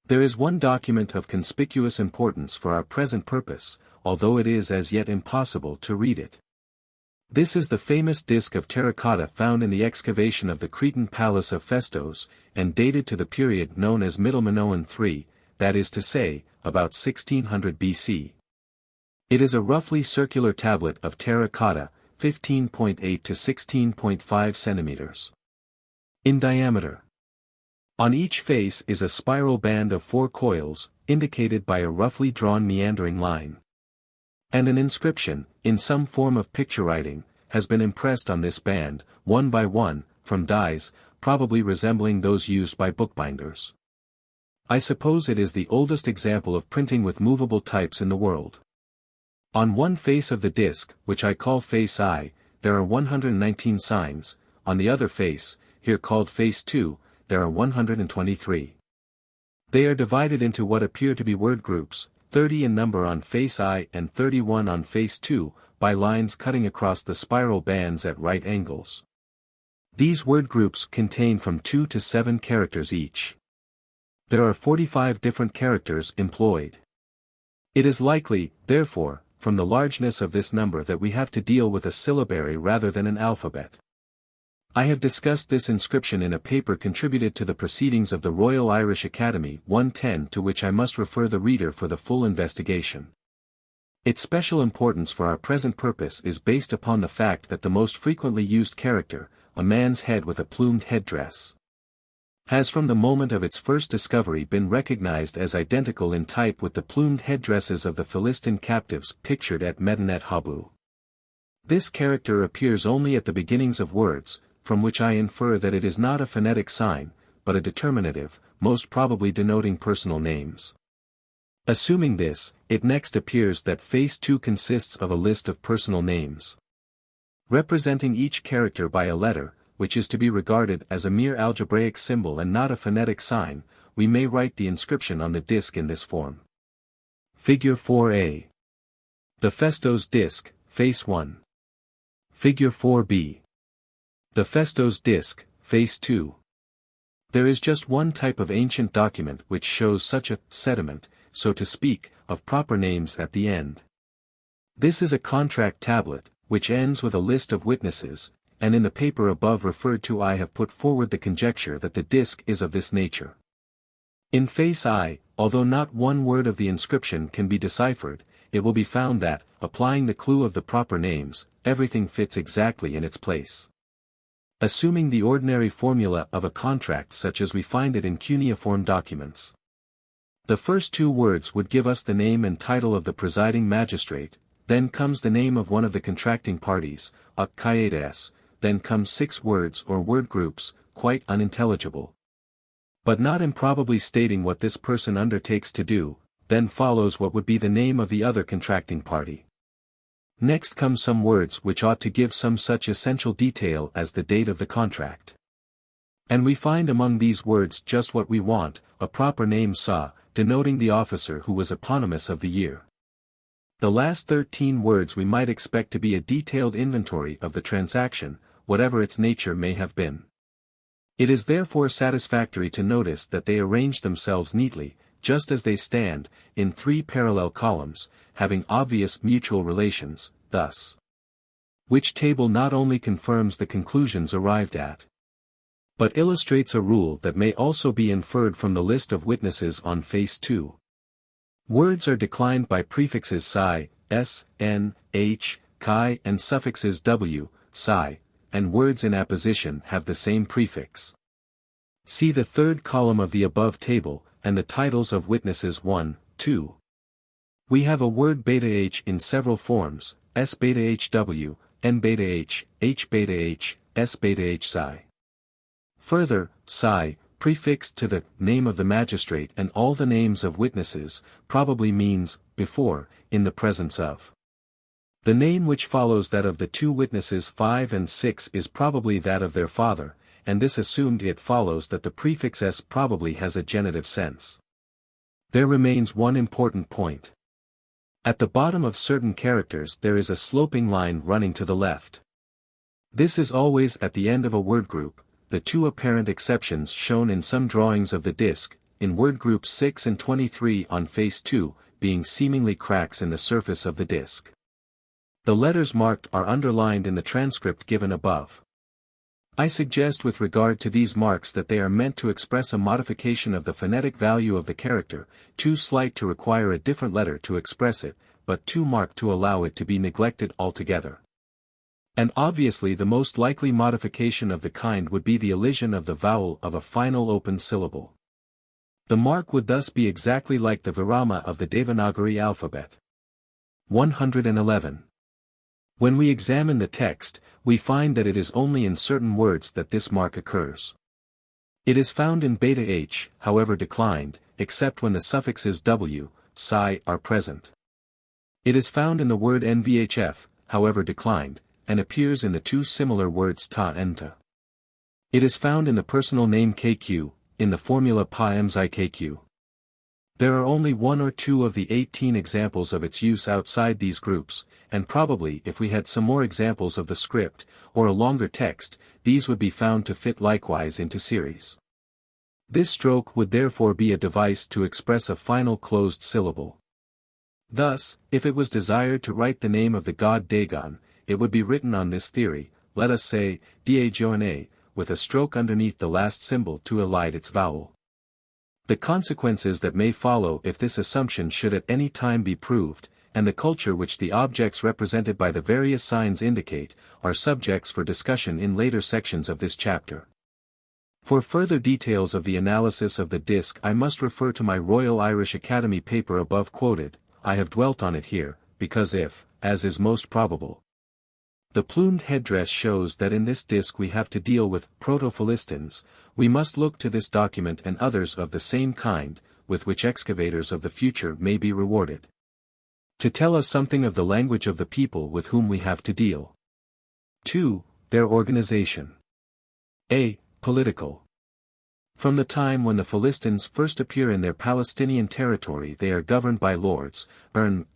There is one document of conspicuous importance for our present purpose, although it is as yet impossible to read it. This is the famous disc of terracotta found in the excavation of the Cretan palace of Festos, and dated to the period known as Middle Minoan III, that is to say, about 1600 BC. It is a roughly circular tablet of terracotta, 15.8 to 16.5 centimeters in diameter. On each face is a spiral band of 4 coils, indicated by a roughly drawn meandering line. And an inscription, in some form of picture writing, has been impressed on this band, one by one, from dies, probably resembling those used by bookbinders. I suppose it is the oldest example of printing with movable types in the world. On one face of the disc, which I call face I, there are 119 signs, on the other face, here called face II, there are 123. They are divided into what appear to be word groups, 30 in number on face I and 31 on face II, by lines cutting across the spiral bands at right angles. These word groups contain from 2 to 7 characters each. There are 45 different characters employed. It is likely, therefore, from the largeness of this number that we have to deal with a syllabary rather than an alphabet. I have discussed this inscription in a paper contributed to the Proceedings of the Royal Irish Academy 110, to which I must refer the reader for the full investigation. Its special importance for our present purpose is based upon the fact that the most frequently used character, a man's head with a plumed headdress, has from the moment of its first discovery been recognized as identical in type with the plumed headdresses of the Philistine captives pictured at Medinet Habu. This character appears only at the beginnings of words, from which I infer that it is not a phonetic sign, but a determinative, most probably denoting personal names. Assuming this, it next appears that Phase 2 consists of a list of personal names, representing each character by a letter, which is to be regarded as a mere algebraic symbol and not a phonetic sign. We may write the inscription on the disk in this form. Figure 4a. The Festos disk, Face 1. Figure 4b. The Festos disk, Face 2. There is just one type of ancient document which shows such a sediment, so to speak, of proper names at the end. This is a contract tablet, which ends with a list of witnesses, and in the paper above referred to I have put forward the conjecture that the disk is of this nature. In Face I, although not one word of the inscription can be deciphered, it will be found that, applying the clue of the proper names, everything fits exactly in its place. Assuming the ordinary formula of a contract such as we find it in cuneiform documents, the first two words would give us the name and title of the presiding magistrate, then comes the name of one of the contracting parties, Akaides, then come 6 words or word groups, quite unintelligible, but not improbably stating what this person undertakes to do. Then follows what would be the name of the other contracting party. Next come some words which ought to give some such essential detail as the date of the contract. And we find among these words just what we want, a proper name Sa, denoting the officer who was eponymous of the year. The last 13 words we might expect to be a detailed inventory of the transaction, whatever its nature may have been. It is therefore satisfactory to notice that they arrange themselves neatly, just as they stand, in 3 parallel columns, having obvious mutual relations, thus. Which table not only confirms the conclusions arrived at, but illustrates a rule that may also be inferred from the list of witnesses on Face 2. Words are declined by prefixes psi, s, n, h, chi and suffixes w, psi, and words in apposition have the same prefix. See the third column of the above table, and the titles of witnesses 1, 2. We have a word beta h in several forms, s beta hw, n beta h beta h, s beta h psi. Further, psi, prefixed to the name of the magistrate and all the names of witnesses, probably means, before, in the presence of. The name which follows that of the 2 witnesses 5 and 6 is probably that of their father, and this assumed it follows that the prefix s probably has a genitive sense. There remains one important point. At the bottom of certain characters there is a sloping line running to the left. This is always at the end of a word group, the 2 apparent exceptions shown in some drawings of the disk, in word groups 6 and 23 on Face 2, being seemingly cracks in the surface of the disk. The letters marked are underlined in the transcript given above. I suggest with regard to these marks that they are meant to express a modification of the phonetic value of the character, too slight to require a different letter to express it, but too marked to allow it to be neglected altogether. And obviously the most likely modification of the kind would be the elision of the vowel of a final open syllable. The mark would thus be exactly like the virama of the Devanagari alphabet. 111. When we examine the text, we find that it is only in certain words that this mark occurs. It is found in beta h, however declined, except when the suffixes w, psi are present. It is found in the word nvhf, however declined, and appears in the 2 similar words ta and ta. It is found in the personal name kq, in the formula pa mzi kq. There are only 1 or 2 of the 18 examples of its use outside these groups, and probably if we had some more examples of the script, or a longer text, these would be found to fit likewise into series. This stroke would therefore be a device to express a final closed syllable. Thus, if it was desired to write the name of the god Dagon, it would be written on this theory, let us say, Dagon, with a stroke underneath the last symbol to elide its vowel. The consequences that may follow if this assumption should at any time be proved, and the culture which the objects represented by the various signs indicate, are subjects for discussion in later sections of this chapter. For further details of the analysis of the disc I must refer to my Royal Irish Academy paper above quoted. I have dwelt on it here, because if, as is most probable, the plumed headdress shows that in this disc we have to deal with Proto-Philistines, we must look to this document and others of the same kind, with which excavators of the future may be rewarded, to tell us something of the language of the people with whom we have to deal. 2. Their organization. A. Political. From the time when the Philistines first appear in their Palestinian territory they are governed by lords,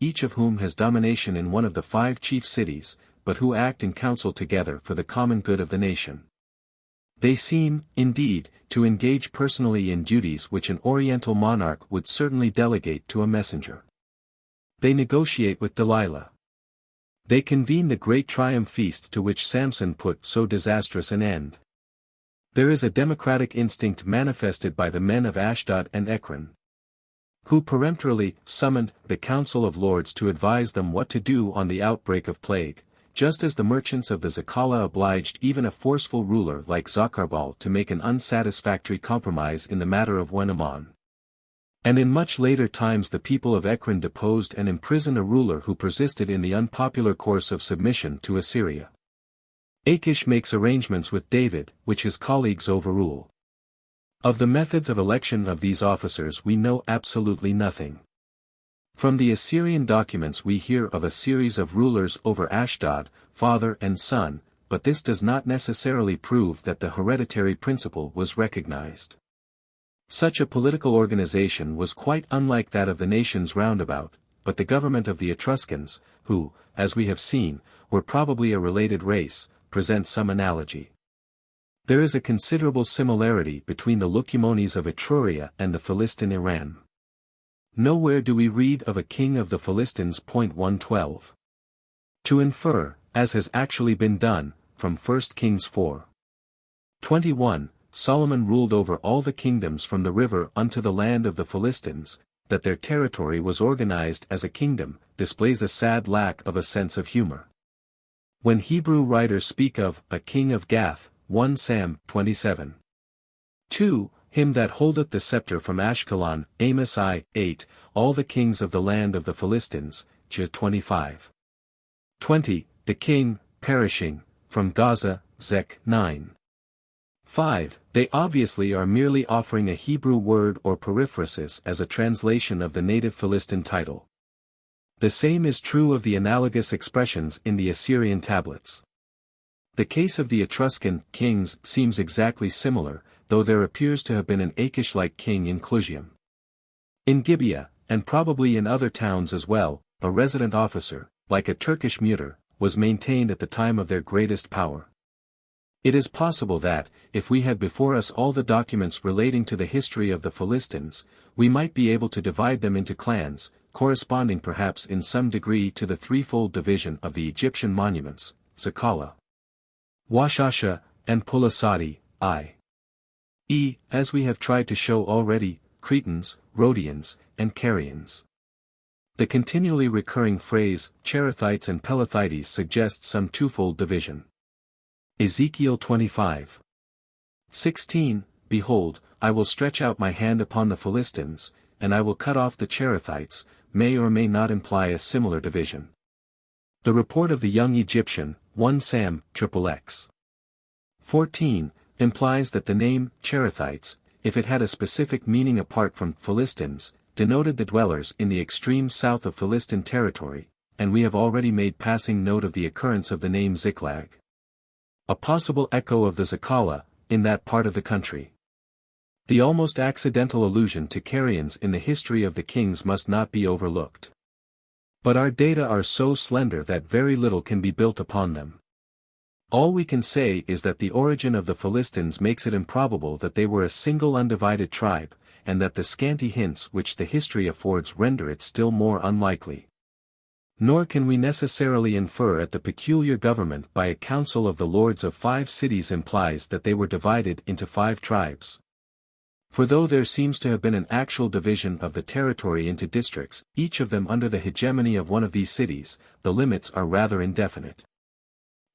each of whom has domination in one of the 5 chief cities, but who act in council together for the common good of the nation. They seem, indeed, to engage personally in duties which an Oriental monarch would certainly delegate to a messenger. They negotiate with Delilah. They convene the great triumph feast to which Samson put so disastrous an end. There is a democratic instinct manifested by the men of Ashdod and Ekron, who peremptorily summoned the Council of Lords to advise them what to do on the outbreak of plague, just as the merchants of the Zakala obliged even a forceful ruler like Zakarbal to make an unsatisfactory compromise in the matter of Wenamon. And in much later times the people of Ekron deposed and imprisoned a ruler who persisted in the unpopular course of submission to Assyria. Achish makes arrangements with David, which his colleagues overrule. Of the methods of election of these officers we know absolutely nothing. From the Assyrian documents we hear of a series of rulers over Ashdod, father and son, but this does not necessarily prove that the hereditary principle was recognized. Such a political organization was quite unlike that of the nations roundabout, but the government of the Etruscans, who, as we have seen, were probably a related race, presents some analogy. There is a considerable similarity between the Lucumones of Etruria and the Philistine Iran. Nowhere do we read of a king of the Philistines. 112. To infer, as has actually been done, from 1 Kings 4:21, Solomon ruled over all the kingdoms from the river unto the land of the Philistines, that their territory was organized as a kingdom, displays a sad lack of a sense of humor. When Hebrew writers speak of a king of Gath, 1 Sam 27. 2, him that holdeth the scepter from Ashkelon, Amos 8, all the kings of the land of the Philistines, J 25. 20, the king, perishing, from Gaza, Zech 9. 5, they obviously are merely offering a Hebrew word or periphrasis as a translation of the native Philistine title. The same is true of the analogous expressions in the Assyrian tablets. The case of the Etruscan kings seems exactly similar, though there appears to have been an Achish-like king in Clusium. In Gibeah, and probably in other towns as well, a resident officer, like a Turkish mutir, was maintained at the time of their greatest power. It is possible that, if we had before us all the documents relating to the history of the Philistines, we might be able to divide them into clans, corresponding perhaps in some degree to the threefold division of the Egyptian monuments, Sakala, Washasha, and Pulasati, i.e., as we have tried to show already, Cretans, Rhodians, and Carians. The continually recurring phrase, Cherethites and Pelethites suggests some twofold division. Ezekiel 25:16, Behold, I will stretch out my hand upon the Philistines, and I will cut off the Cherethites, may or may not imply a similar division. The report of the young Egyptian, 1 Sam, XXX. 14, implies that the name, Cherethites, if it had a specific meaning apart from Philistines, denoted the dwellers in the extreme south of Philistine territory, and we have already made passing note of the occurrence of the name Ziklag, a possible echo of the Zakala, in that part of the country. The almost accidental allusion to Carians in the history of the kings must not be overlooked. But our data are so slender that very little can be built upon them. All we can say is that the origin of the Philistines makes it improbable that they were a single undivided tribe, and that the scanty hints which the history affords render it still more unlikely. Nor can we necessarily infer that the peculiar government by a council of the lords of 5 cities implies that they were divided into 5 tribes. For though there seems to have been an actual division of the territory into districts, each of them under the hegemony of one of these cities, the limits are rather indefinite.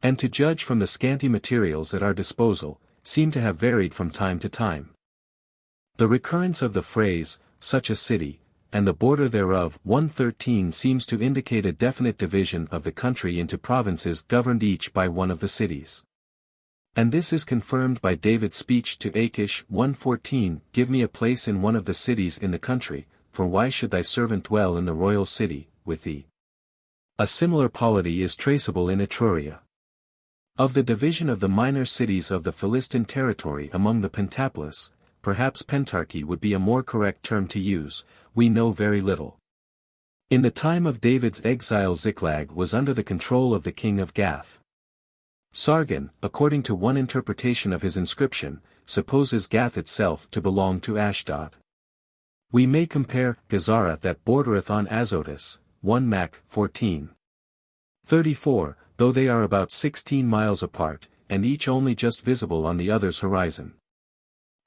And to judge from the scanty materials at our disposal, seem to have varied from time to time. The recurrence of the phrase, such a city, and the border thereof 113 seems to indicate a definite division of the country into provinces governed each by one of the cities. And this is confirmed by David's speech to Achish 1:14, "Give me a place in one of the cities in the country, for why should thy servant dwell in the royal city, with thee?" A similar polity is traceable in Etruria. Of the division of the minor cities of the Philistine territory among the Pentapolis, perhaps pentarchy would be a more correct term to use, we know very little. In the time of David's exile Ziklag was under the control of the king of Gath. Sargon, according to one interpretation of his inscription, supposes Gath itself to belong to Ashdod. We may compare Gazara that bordereth on Azotus, 1 Mac. 14:34, though they are about 16 miles apart, and each only just visible on the other's horizon.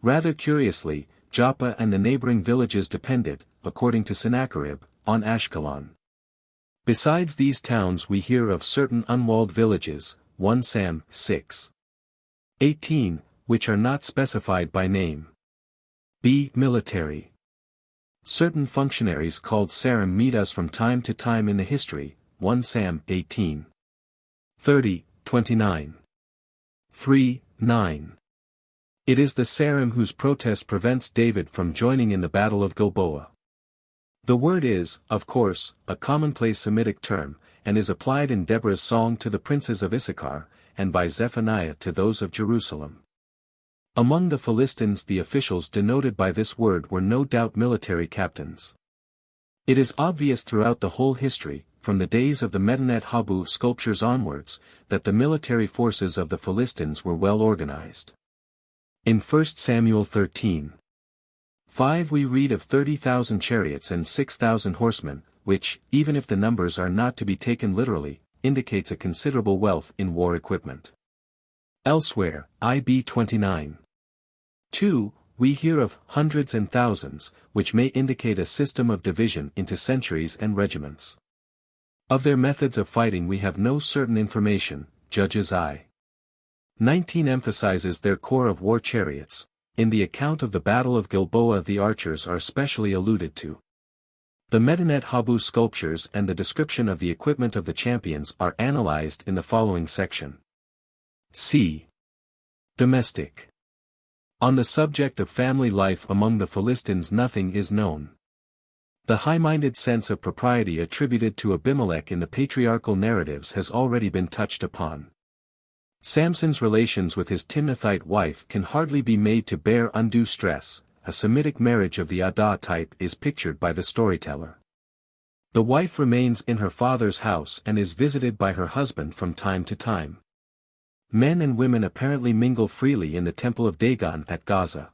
Rather curiously, Joppa and the neighboring villages depended, according to Sennacherib, on Ashkelon. Besides these towns we hear of certain unwalled villages, 1 Sam. 6:18, which are not specified by name. B. Military. Certain functionaries called Sarim meet us from time to time in the history, 1 Sam. 18:30-29. 3:9. It is the Sarim whose protest prevents David from joining in the Battle of Gilboa. The word is, of course, a commonplace Semitic term, and is applied in Deborah's song to the princes of Issachar, and by Zephaniah to those of Jerusalem. Among the Philistines the officials denoted by this word were no doubt military captains. It is obvious throughout the whole history, from the days of the Medinet Habu sculptures onwards, that the military forces of the Philistines were well organized. In 1 Samuel 13:5 we read of 30,000 chariots and 6,000 horsemen, which, even if the numbers are not to be taken literally, indicates a considerable wealth in war equipment. Elsewhere, IB 29:2, we hear of hundreds and thousands, which may indicate a system of division into centuries and regiments. Of their methods of fighting we have no certain information. Judges I:19 emphasizes their corps of war chariots. In the account of the Battle of Gilboa the archers are specially alluded to. The Medinet Habu sculptures and the description of the equipment of the champions are analyzed in the following section. C. Domestic. On the subject of family life among the Philistines nothing is known. The high-minded sense of propriety attributed to Abimelech in the patriarchal narratives has already been touched upon. Samson's relations with his Timnathite wife can hardly be made to bear undue stress. A Semitic marriage of the Adah type is pictured by the storyteller. The wife remains in her father's house and is visited by her husband from time to time. Men and women apparently mingle freely in the temple of Dagon at Gaza.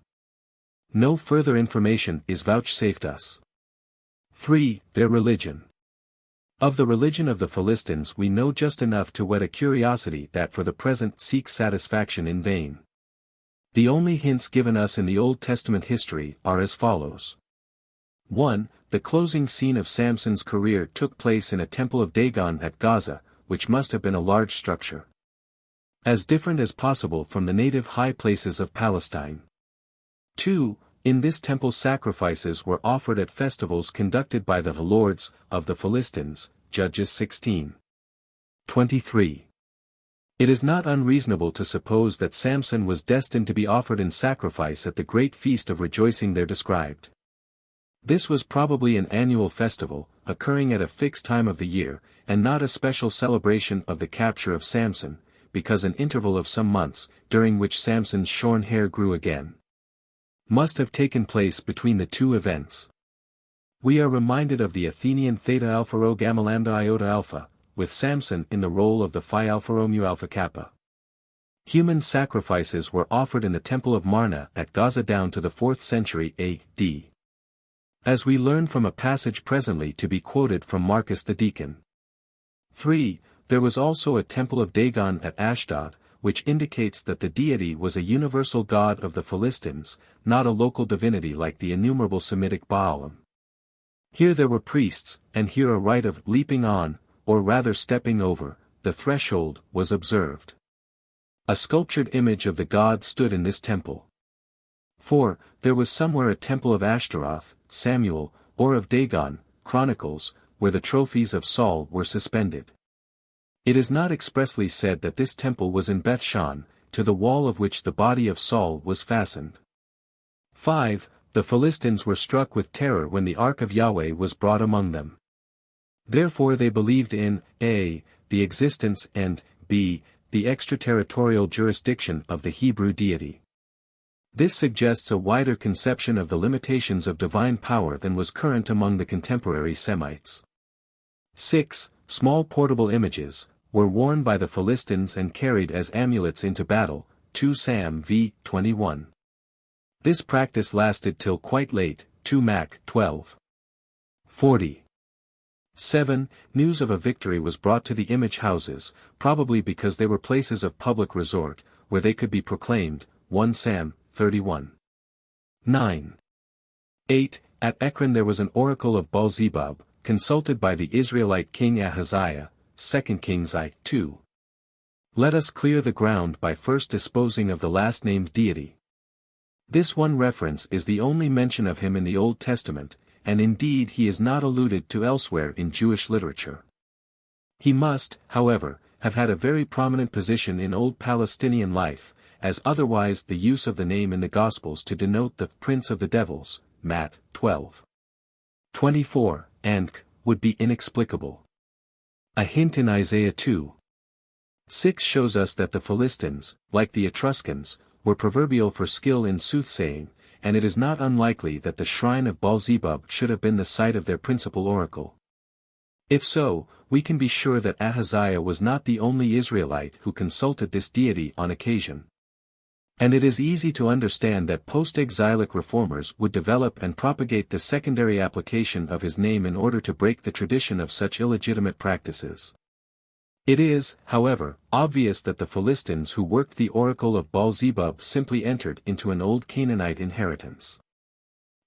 No further information is vouchsafed us. 3. Their religion. Of the religion of the Philistines we know just enough to whet a curiosity that for the present seeks satisfaction in vain. The only hints given us in the Old Testament history are as follows. 1. The closing scene of Samson's career took place in a temple of Dagon at Gaza, which must have been a large structure. As different as possible from the native high places of Palestine. 2. In this temple sacrifices were offered at festivals conducted by the lords of the Philistines, Judges 16:23. It is not unreasonable to suppose that Samson was destined to be offered in sacrifice at the great feast of rejoicing there described. This was probably an annual festival, occurring at a fixed time of the year, and not a special celebration of the capture of Samson, because an interval of some months, during which Samson's shorn hair grew again, must have taken place between the two events. We are reminded of the Athenian Theta Alpha Rho Gamma Lambda Iota Alpha, with Samson in the role of the Phi Alpha Rho Mu Alpha Kappa. Human sacrifices were offered in the Temple of Marna at Gaza down to the 4th century A.D. As we learn from a passage presently to be quoted from Marcus the Deacon. 3. There was also a temple of Dagon at Ashdod, which indicates that the deity was a universal god of the Philistines, not a local divinity like the innumerable Semitic Baalim. Here there were priests, and here a rite of leaping on, or rather stepping over, the threshold, was observed. A sculptured image of the god stood in this temple. 4. There was somewhere a temple of Ashtaroth, Samuel, or of Dagon, Chronicles, where the trophies of Saul were suspended. It is not expressly said that this temple was in Bethshan, to the wall of which the body of Saul was fastened. 5. The Philistines were struck with terror when the ark of Yahweh was brought among them. Therefore they believed in a. the existence and b. the extraterritorial jurisdiction of the Hebrew deity. This suggests a wider conception of the limitations of divine power than was current among the contemporary Semites. 6. Small portable images, were worn by the Philistines and carried as amulets into battle, 2 Sam v. 21. This practice lasted till quite late, 2 Mac. 12. 40. 7. News of a victory was brought to the image houses, probably because they were places of public resort, where they could be proclaimed, 1 Sam. 31. 9. 8. At Ekron there was an oracle of Baal-zebub, consulted by the Israelite king Ahaziah, 2 Kings I. 2. Let us clear the ground by first disposing of the last-named deity. This one reference is the only mention of him in the Old Testament, and indeed he is not alluded to elsewhere in Jewish literature. He must, however, have had a very prominent position in Old Palestinian life, as otherwise the use of the name in the Gospels to denote the prince of the devils, Matt. 12. 24, and would be inexplicable. A hint in Isaiah 2. 6 shows us that the Philistines, like the Etruscans, were proverbial for skill in soothsaying, and it is not unlikely that the shrine of Baal-zebub should have been the site of their principal oracle. If so, we can be sure that Ahaziah was not the only Israelite who consulted this deity on occasion. And it is easy to understand that post-exilic reformers would develop and propagate the secondary application of his name in order to break the tradition of such illegitimate practices. It is, however, obvious that the Philistines who worked the oracle of Baal-zebub simply entered into an old Canaanite inheritance.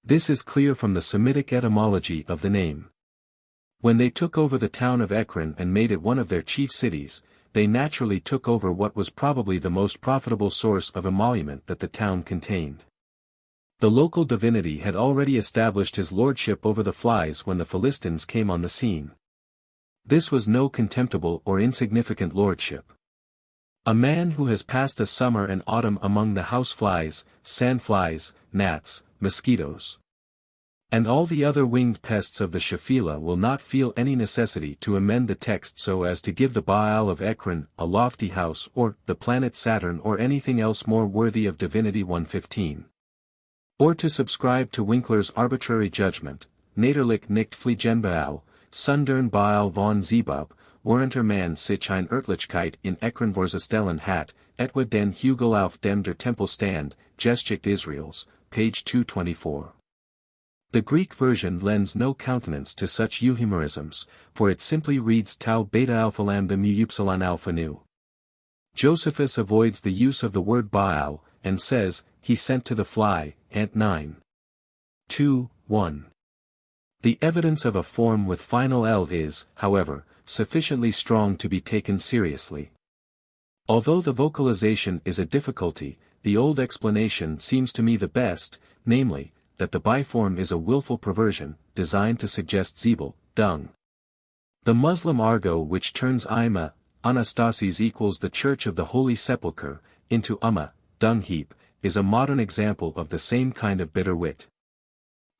This is clear from the Semitic etymology of the name. When they took over the town of Ekron and made it one of their chief cities, they naturally took over what was probably the most profitable source of emolument that the town contained. The local divinity had already established his lordship over the flies when the Philistines came on the scene. This was no contemptible or insignificant lordship. A man who has passed a summer and autumn among the houseflies, sandflies, gnats, mosquitoes, and all the other winged pests of the Shephelah will not feel any necessity to amend the text so as to give the Baal of Ekron a lofty house or the planet Saturn or anything else more worthy of divinity 115. Or to subscribe to Winkler's arbitrary judgment, Naderlich nicht Fliegenbaal, Sundern Baal von Zebub, Warenter man sich ein Örtlichkeit in Ekron vorzustellen hat, etwa den Hügel auf dem der Tempel stand, Geschichte Israels, page 224. The Greek version lends no countenance to such euhemerisms, for it simply reads tau beta alpha lambda mu upsilon alpha nu. Josephus avoids the use of the word Baal, and says, he sent to the fly, Ant 9. 2, 1. The evidence of a form with final L is, however, sufficiently strong to be taken seriously. Although the vocalization is a difficulty, the old explanation seems to me the best, namely, that the biform is a willful perversion, designed to suggest zebul, dung. The Muslim argot which turns Ima, Anastasis equals the Church of the Holy Sepulchre, into dung heap, is a modern example of the same kind of bitter wit.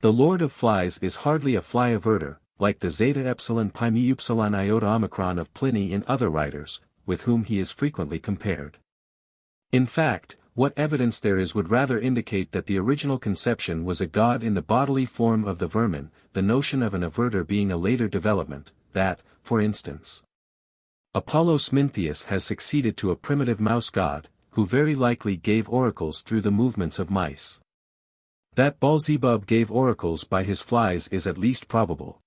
The Lord of Flies is hardly a fly averter, like the Zeta Epsilon Pi Mu Upsilon Iota Omicron of Pliny and other writers, with whom he is frequently compared. In fact, what evidence there is would rather indicate that the original conception was a god in the bodily form of the vermin, the notion of an averter being a later development, that, for instance, Apollo Smintheus has succeeded to a primitive mouse god, who very likely gave oracles through the movements of mice. That Beelzebub gave oracles by his flies is at least probable.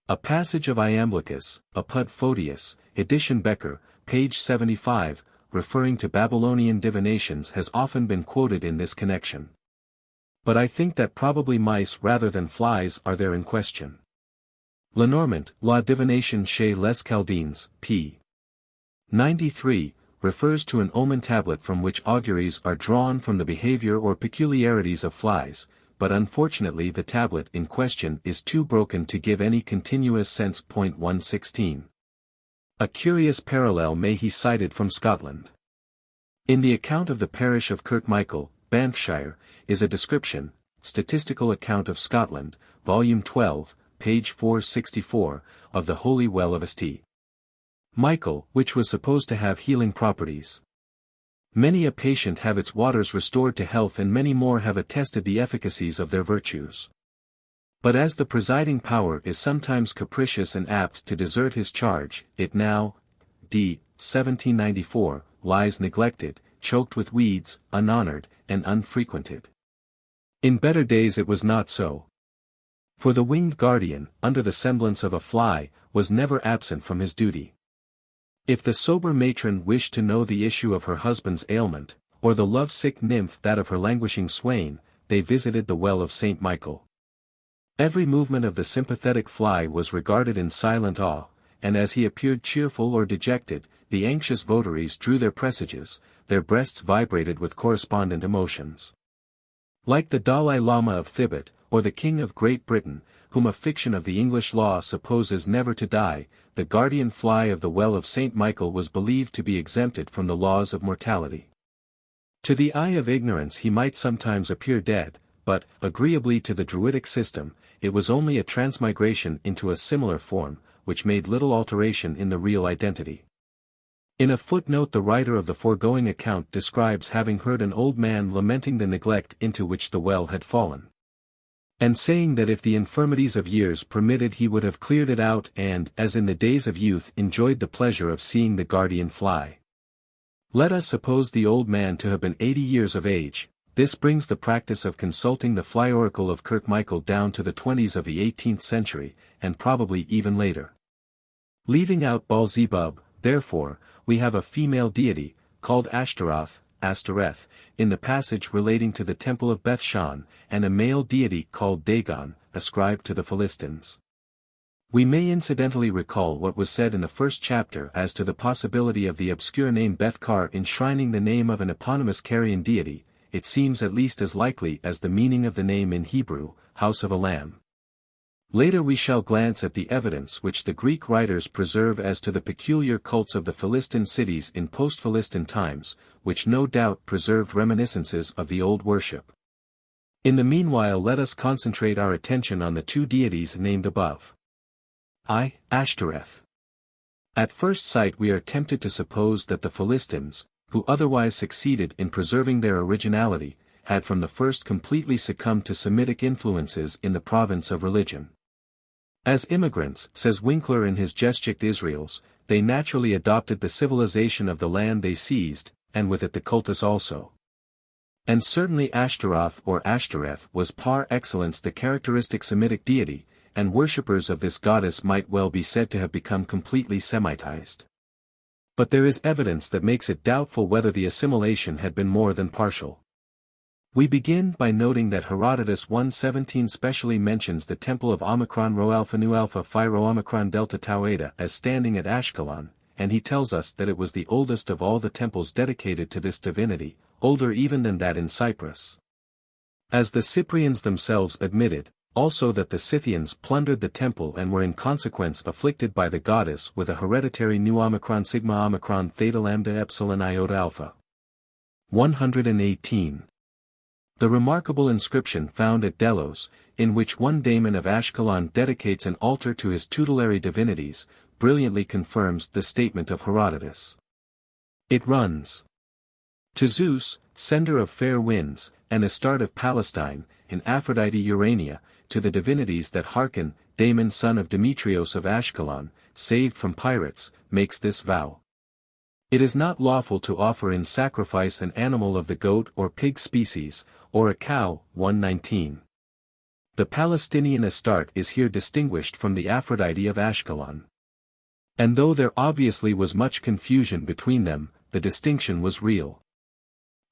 A passage of Iamblichus, Apud Photius, edition Becker, page 75, referring to Babylonian divinations has often been quoted in this connection. But I think that probably mice rather than flies are there in question. Lenormant, La Divination chez les Chaldeans, p. 93, refers to an omen tablet from which auguries are drawn from the behavior or peculiarities of flies, but unfortunately the tablet in question is too broken to give any continuous sense. 116. A curious parallel may be cited from Scotland. In the account of the parish of Kirkmichael, Banffshire, is a description, Statistical Account of Scotland, Volume 12, page 464, of the Holy Well of St. Michael, which was supposed to have healing properties. Many a patient have its waters restored to health and many more have attested the efficacies of their virtues. But as the presiding power is sometimes capricious and apt to desert his charge, it now, d. 1794, lies neglected, choked with weeds, unhonored, and unfrequented. In better days it was not so. For the winged guardian, under the semblance of a fly, was never absent from his duty. If the sober matron wished to know the issue of her husband's ailment, or the love-sick nymph that of her languishing swain, they visited the well of St. Michael. Every movement of the sympathetic fly was regarded in silent awe, and as he appeared cheerful or dejected, the anxious votaries drew their presages, their breasts vibrated with correspondent emotions. Like the Dalai Lama of Thibet, or the King of Great Britain, whom a fiction of the English law supposes never to die, the guardian fly of the well of St. Michael was believed to be exempted from the laws of mortality. To the eye of ignorance he might sometimes appear dead, but, agreeably to the Druidic system, it was only a transmigration into a similar form, which made little alteration in the real identity. In a footnote the writer of the foregoing account describes having heard an old man lamenting the neglect into which the well had fallen, and saying that if the infirmities of years permitted he would have cleared it out and, as in the days of youth, enjoyed the pleasure of seeing the guardian fly. Let us suppose the old man to have been 80 years of age. This brings the practice of consulting the fly oracle of Kirkmichael down to the 20s of the 18th century, and probably even later. Leaving out Beelzebub, therefore, we have a female deity, called Ashtaroth, Astoreth, in the passage relating to the temple of Bethshan, and a male deity called Dagon, ascribed to the Philistines. We may incidentally recall what was said in the first chapter as to the possibility of the obscure name Bethkar enshrining the name of an eponymous Carian deity. It seems at least as likely as the meaning of the name in Hebrew, house of a lamb. Later we shall glance at the evidence which the Greek writers preserve as to the peculiar cults of the Philistine cities in post-Philistine times, which no doubt preserved reminiscences of the old worship. In the meanwhile let us concentrate our attention on the two deities named above. Ashtoreth. At first sight we are tempted to suppose that the Philistines, who otherwise succeeded in preserving their originality, had from the first completely succumbed to Semitic influences in the province of religion. As immigrants, says Winkler in his Geschichte Israels, they naturally adopted the civilization of the land they seized, and with it the cultus also. And certainly Ashtaroth or Ashtoreth was par excellence the characteristic Semitic deity, and worshippers of this goddess might well be said to have become completely Semitized. But there is evidence that makes it doubtful whether the assimilation had been more than partial. We begin by noting that Herodotus 1:17 specially mentions the temple of Omicron Rho Alpha Nu Alpha Phi Rho Omicron Delta Tau Eta as standing at Ashkelon, and he tells us that it was the oldest of all the temples dedicated to this divinity, older even than that in Cyprus. As the Cyprians themselves admitted, also that the Scythians plundered the temple and were in consequence afflicted by the goddess with a hereditary Nu Omicron Sigma Omicron Theta Lambda Epsilon Iota Alpha. 118. The remarkable inscription found at Delos, in which one daemon of Ashkelon dedicates an altar to his tutelary divinities, brilliantly confirms the statement of Herodotus. It runs: To Zeus, sender of fair winds, and Astarte of Palestine, in Aphrodite Urania, to the divinities that hearken, Damon son of Demetrios of Ashkelon, saved from pirates, makes this vow. It is not lawful to offer in sacrifice an animal of the goat or pig species, or a cow. 119. The Palestinian Astarte is here distinguished from the Aphrodite of Ashkelon. And though there obviously was much confusion between them, the distinction was real.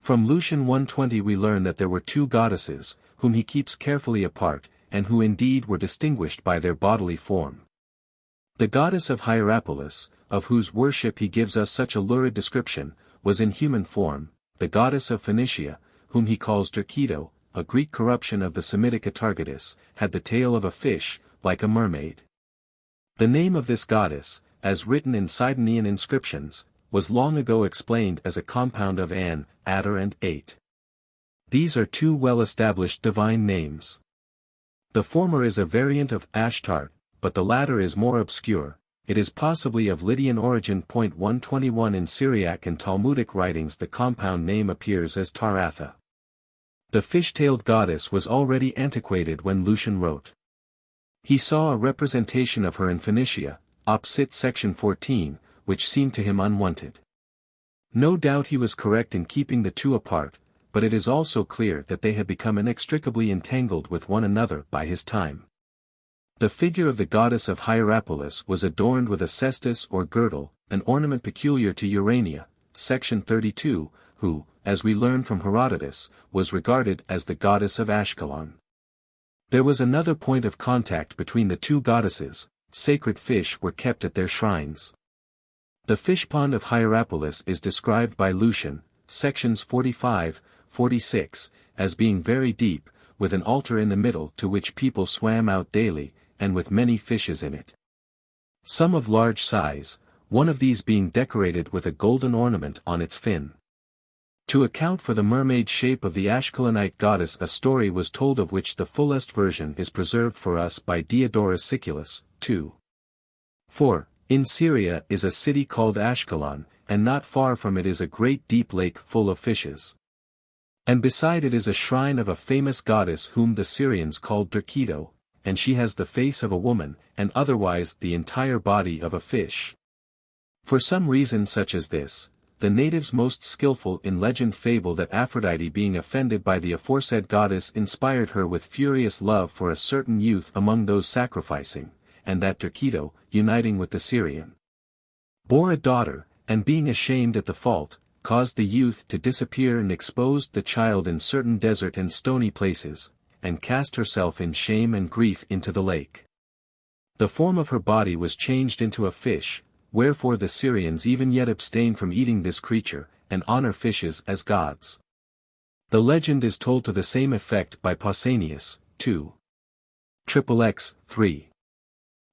From Lucian 120 we learn that there were two goddesses, whom he keeps carefully apart, and who indeed were distinguished by their bodily form. The goddess of Hierapolis, of whose worship he gives us such a lurid description, was in human form. The goddess of Phoenicia, whom he calls Derketo, a Greek corruption of the Semitic Atargatis, had the tail of a fish, like a mermaid. The name of this goddess, as written in Sidonian inscriptions, was long ago explained as a compound of An, Adar and Ate. These are two well-established divine names. The former is a variant of Ashtart, but the latter is more obscure. It is possibly of Lydian origin. 121 In Syriac and Talmudic writings the compound name appears as Taratha. The fish-tailed goddess was already antiquated when Lucian wrote. He saw a representation of her in Phoenicia, Op. Cit. Section 14, which seemed to him unwanted. No doubt he was correct in keeping the two apart, but it is also clear that they had become inextricably entangled with one another by his time. The figure of the goddess of Hierapolis was adorned with a cestus or girdle, an ornament peculiar to Urania, section 32, who, as we learn from Herodotus, was regarded as the goddess of Ashkelon. There was another point of contact between the two goddesses. Sacred fish were kept at their shrines. The fish pond of Hierapolis is described by Lucian, sections 45, 46, as being very deep, with an altar in the middle to which people swam out daily, and with many fishes in it. Some of large size, one of these being decorated with a golden ornament on its fin. To account for the mermaid shape of the Ashkelonite goddess a story was told of which the fullest version is preserved for us by Diodorus Siculus, 2. 4. In Syria is a city called Ashkelon, and not far from it is a great deep lake full of fishes. And beside it is a shrine of a famous goddess whom the Syrians called Derketo, and she has the face of a woman, and otherwise the entire body of a fish. For some reason such as this, the natives most skillful in legend fable that Aphrodite being offended by the aforesaid goddess inspired her with furious love for a certain youth among those sacrificing, and that Derketo, uniting with the Syrian, bore a daughter, and being ashamed at the fault, caused the youth to disappear and exposed the child in certain desert and stony places, and cast herself in shame and grief into the lake. The form of her body was changed into a fish, wherefore the Syrians even yet abstain from eating this creature, and honor fishes as gods. The legend is told to the same effect by Pausanias, 2. XXX, 3.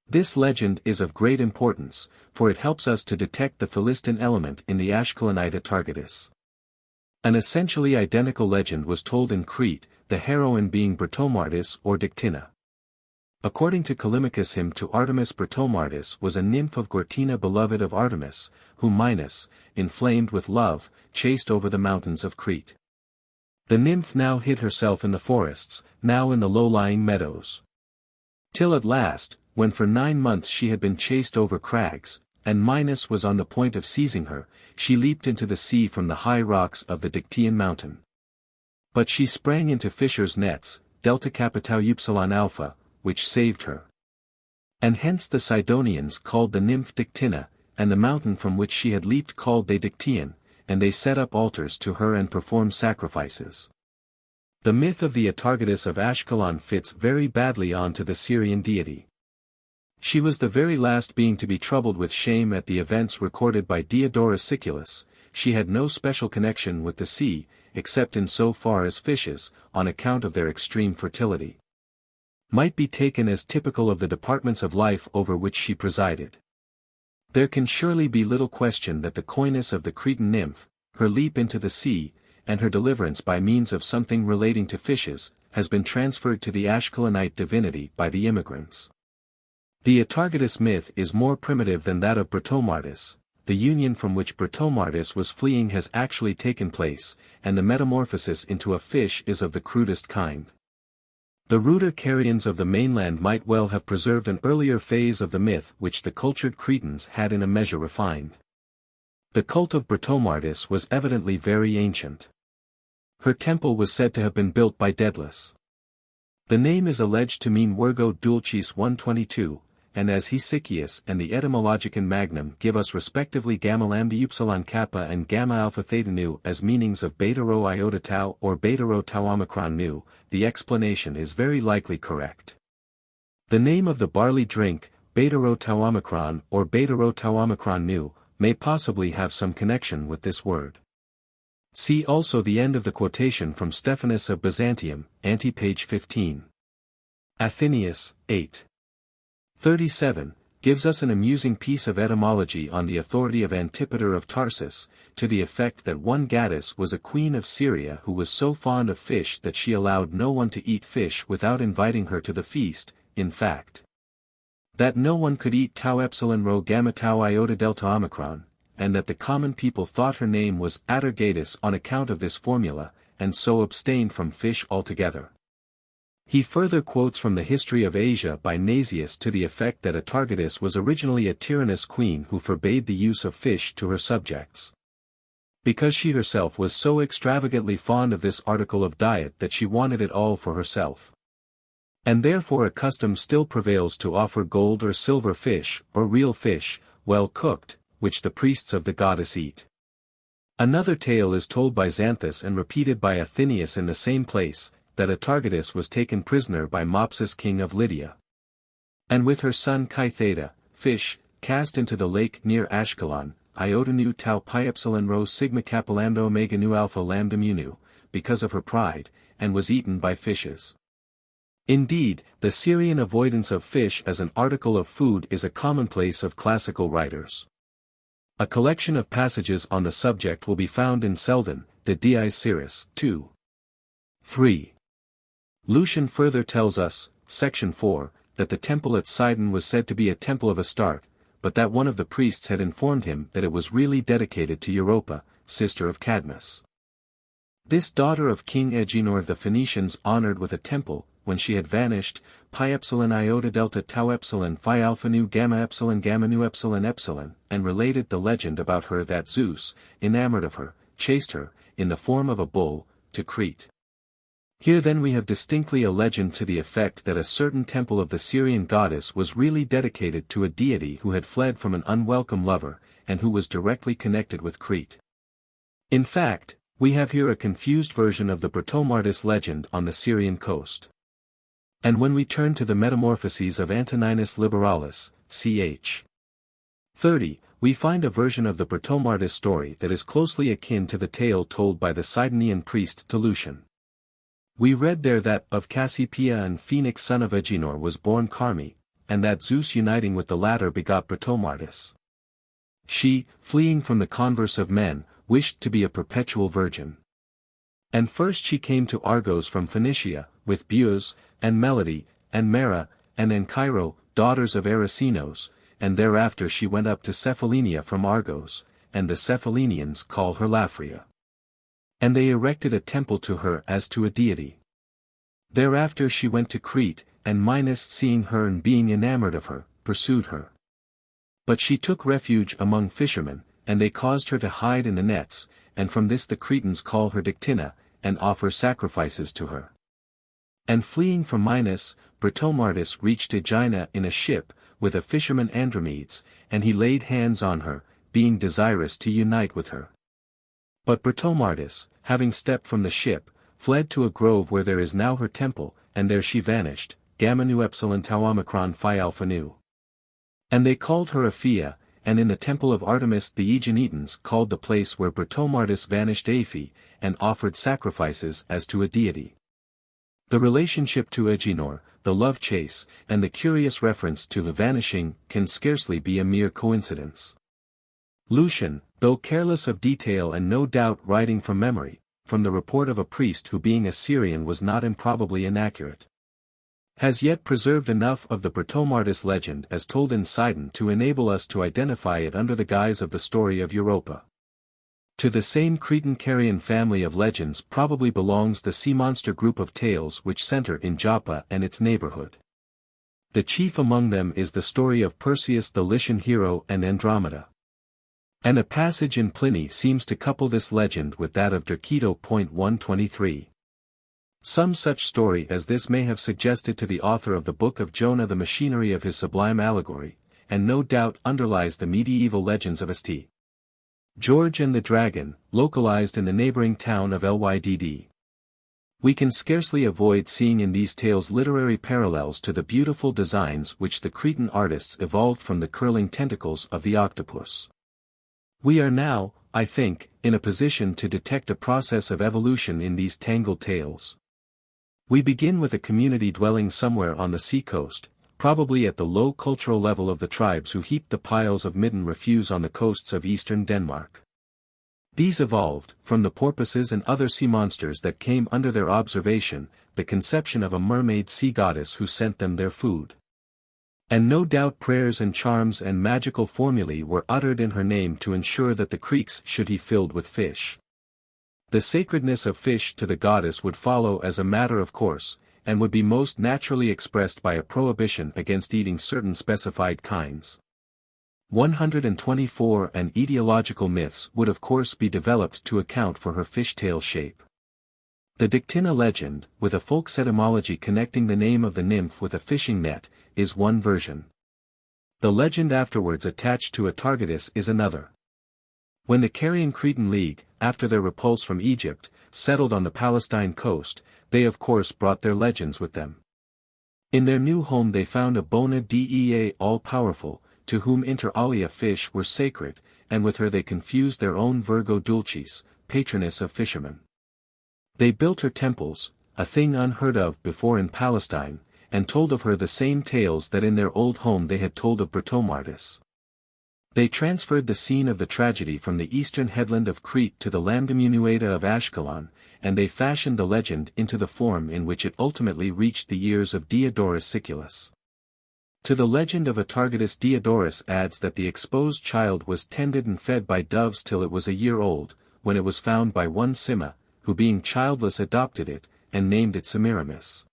This legend is of great importance, for it helps us to detect the Philistine element in the Ashkelonite Atargatis. An essentially identical legend was told in Crete, the heroine being Britomartis or Dictina. According to Callimachus, hymn to Artemis, Britomartis was a nymph of Gortina, beloved of Artemis, whom Minos, inflamed with love, chased over the mountains of Crete. The nymph now hid herself in the forests, now in the low-lying meadows. Till at last, when for 9 months she had been chased over crags, and Minos was on the point of seizing her, she leaped into the sea from the high rocks of the Dictaean mountain. But she sprang into fishers' nets, Delta Capitau Upsilon Alpha, which saved her. And hence the Sidonians called the nymph Dictina, and the mountain from which she had leaped called they Dictaean, and they set up altars to her and performed sacrifices. The myth of the Atargatis of Ashkelon fits very badly on to the Syrian deity. She was the very last being to be troubled with shame at the events recorded by Diodorus Siculus. She had no special connection with the sea, except in so far as fishes, on account of their extreme fertility, might be taken as typical of the departments of life over which she presided. There can surely be little question that the coyness of the Cretan nymph, her leap into the sea, and her deliverance by means of something relating to fishes, has been transferred to the Ashkelonite divinity by the immigrants. The Atargatis myth is more primitive than that of Britomartis. The union from which Britomartis was fleeing has actually taken place, and the metamorphosis into a fish is of the crudest kind. The ruder Carians of the mainland might well have preserved an earlier phase of the myth which the cultured Cretans had in a measure refined. The cult of Britomartis was evidently very ancient. Her temple was said to have been built by Daedalus. The name is alleged to mean Virgo Dulcis 122, and as Hesychius and the Etymologicon Magnum give us respectively gamma lambda upsilon kappa and gamma alpha theta nu as meanings of beta rho iota tau or beta rho tau omicron nu, the explanation is very likely correct. The name of the barley drink, beta rho tau omicron or beta rho tau omicron nu, may possibly have some connection with this word. See also the end of the quotation from Stephanus of Byzantium, ante-page 15. Athenaeus, 8. 37, gives us an amusing piece of etymology on the authority of Antipater of Tarsus, to the effect that one Gaddis was a queen of Syria who was so fond of fish that she allowed no one to eat fish without inviting her to the feast, in fact. That no one could eat tau epsilon rho gamma tau iota delta omicron, and that the common people thought her name was Atergatis on account of this formula, and so abstained from fish altogether. He further quotes from the History of Asia by Nasius to the effect that Atargatis was originally a tyrannous queen who forbade the use of fish to her subjects. Because she herself was so extravagantly fond of this article of diet that she wanted it all for herself. And therefore a custom still prevails to offer gold or silver fish, or real fish, well cooked, which the priests of the goddess eat. Another tale is told by Xanthus and repeated by Athenaeus in the same place, that Atargatis was taken prisoner by Mopsus king of Lydia. And with her son Chi-Theta, fish, cast into the lake near Ashkelon, iota nu tau pi epsilon rho sigma kappa lambda omega nu alpha lambda mu nu, because of her pride, and was eaten by fishes. Indeed, the Syrian avoidance of fish as an article of food is a commonplace of classical writers. A collection of passages on the subject will be found in Selden, De Diis Syris, 2. 3. Lucian further tells us, section 4, that the temple at Sidon was said to be a temple of Astarte, but that one of the priests had informed him that it was really dedicated to Europa, sister of Cadmus. This daughter of King Agenor the Phoenicians honored with a temple, when she had vanished, pi epsilon iota delta tau epsilon phi alpha nu gamma nu epsilon epsilon, and related the legend about her that Zeus, enamored of her, chased her, in the form of a bull, to Crete. Here then we have distinctly a legend to the effect that a certain temple of the Syrian goddess was really dedicated to a deity who had fled from an unwelcome lover, and who was directly connected with Crete. In fact, we have here a confused version of the Britomartis legend on the Syrian coast. And when we turn to the Metamorphoses of Antoninus Liberalis, ch. 30, we find a version of the Britomartis story that is closely akin to the tale told by the Sidonian priest to Lucian. We read there that of Cassiopeia and Phoenix son of Agenor was born Carmi, and that Zeus uniting with the latter begot Britomartis. She, fleeing from the converse of men, wished to be a perpetual virgin. And first she came to Argos from Phoenicia, with Buz, and Melody, and Mera, and Anchiro, daughters of Erasenos, and thereafter she went up to Cephallenia from Argos, and the Cephallenians call her Laphria. And they erected a temple to her as to a deity. Thereafter she went to Crete, and Minos seeing her and being enamored of her, pursued her. But she took refuge among fishermen, and they caused her to hide in the nets, and from this the Cretans call her Dictina, and offer sacrifices to her. And fleeing from Minos, Britomartis reached Aegina in a ship, with a fisherman Andromedes, and he laid hands on her, being desirous to unite with her. But Britomartis, having stepped from the ship, fled to a grove where there is now her temple, and there she vanished, gamma nu epsilon tau omicron phi alpha nu. And they called her Aphia, and in the temple of Artemis the Aeginetans called the place where Britomartis vanished Aphi, and offered sacrifices as to a deity. The relationship to Agenor, the love chase, and the curious reference to the vanishing, can scarcely be a mere coincidence. Lucian, though careless of detail and no doubt writing from memory, from the report of a priest who being a Syrian was not improbably inaccurate, has yet preserved enough of the Britomartis legend as told in Sidon to enable us to identify it under the guise of the story of Europa. To the same Cretan-Carian family of legends probably belongs the sea monster group of tales which center in Joppa and its neighborhood. The chief among them is the story of Perseus the Lycian hero and Andromeda. And a passage in Pliny seems to couple this legend with that of Derceto.123. Some such story as this may have suggested to the author of the Book of Jonah the machinery of his sublime allegory, and no doubt underlies the medieval legends of St. George and the Dragon, localized in the neighboring town of Lydd. We can scarcely avoid seeing in these tales literary parallels to the beautiful designs which the Cretan artists evolved from the curling tentacles of the octopus. We are now, I think, in a position to detect a process of evolution in these tangled tales. We begin with a community dwelling somewhere on the sea-coast, probably at the low cultural level of the tribes who heaped the piles of midden refuse on the coasts of eastern Denmark. These evolved, from the porpoises and other sea monsters that came under their observation, the conception of a mermaid sea goddess who sent them their food. And no doubt prayers and charms and magical formulae were uttered in her name to ensure that the creeks should be filled with fish. The sacredness of fish to the goddess would follow as a matter of course, and would be most naturally expressed by a prohibition against eating certain specified kinds. 124 and etiological myths would of course be developed to account for her fishtail shape. The Dictina legend, with a folk's etymology connecting the name of the nymph with a fishing net, is one version. The legend afterwards attached to a Targetus is another. When the Carian Cretan League, after their repulse from Egypt, settled on the Palestine coast, they of course brought their legends with them. In their new home they found a bona dea all-powerful, to whom inter alia fish were sacred, and with her they confused their own Virgo Dulcis, patroness of fishermen. They built her temples, a thing unheard of before in Palestine, and told of her the same tales that in their old home they had told of Britomartis. They transferred the scene of the tragedy from the eastern headland of Crete to the Lamdamunueta of Ashkelon, and they fashioned the legend into the form in which it ultimately reached the ears of Diodorus Siculus. To the legend of Atargatis Diodorus adds that the exposed child was tended and fed by doves till it was a year old, when it was found by one Sima, who being childless adopted it, and named it Semiramis.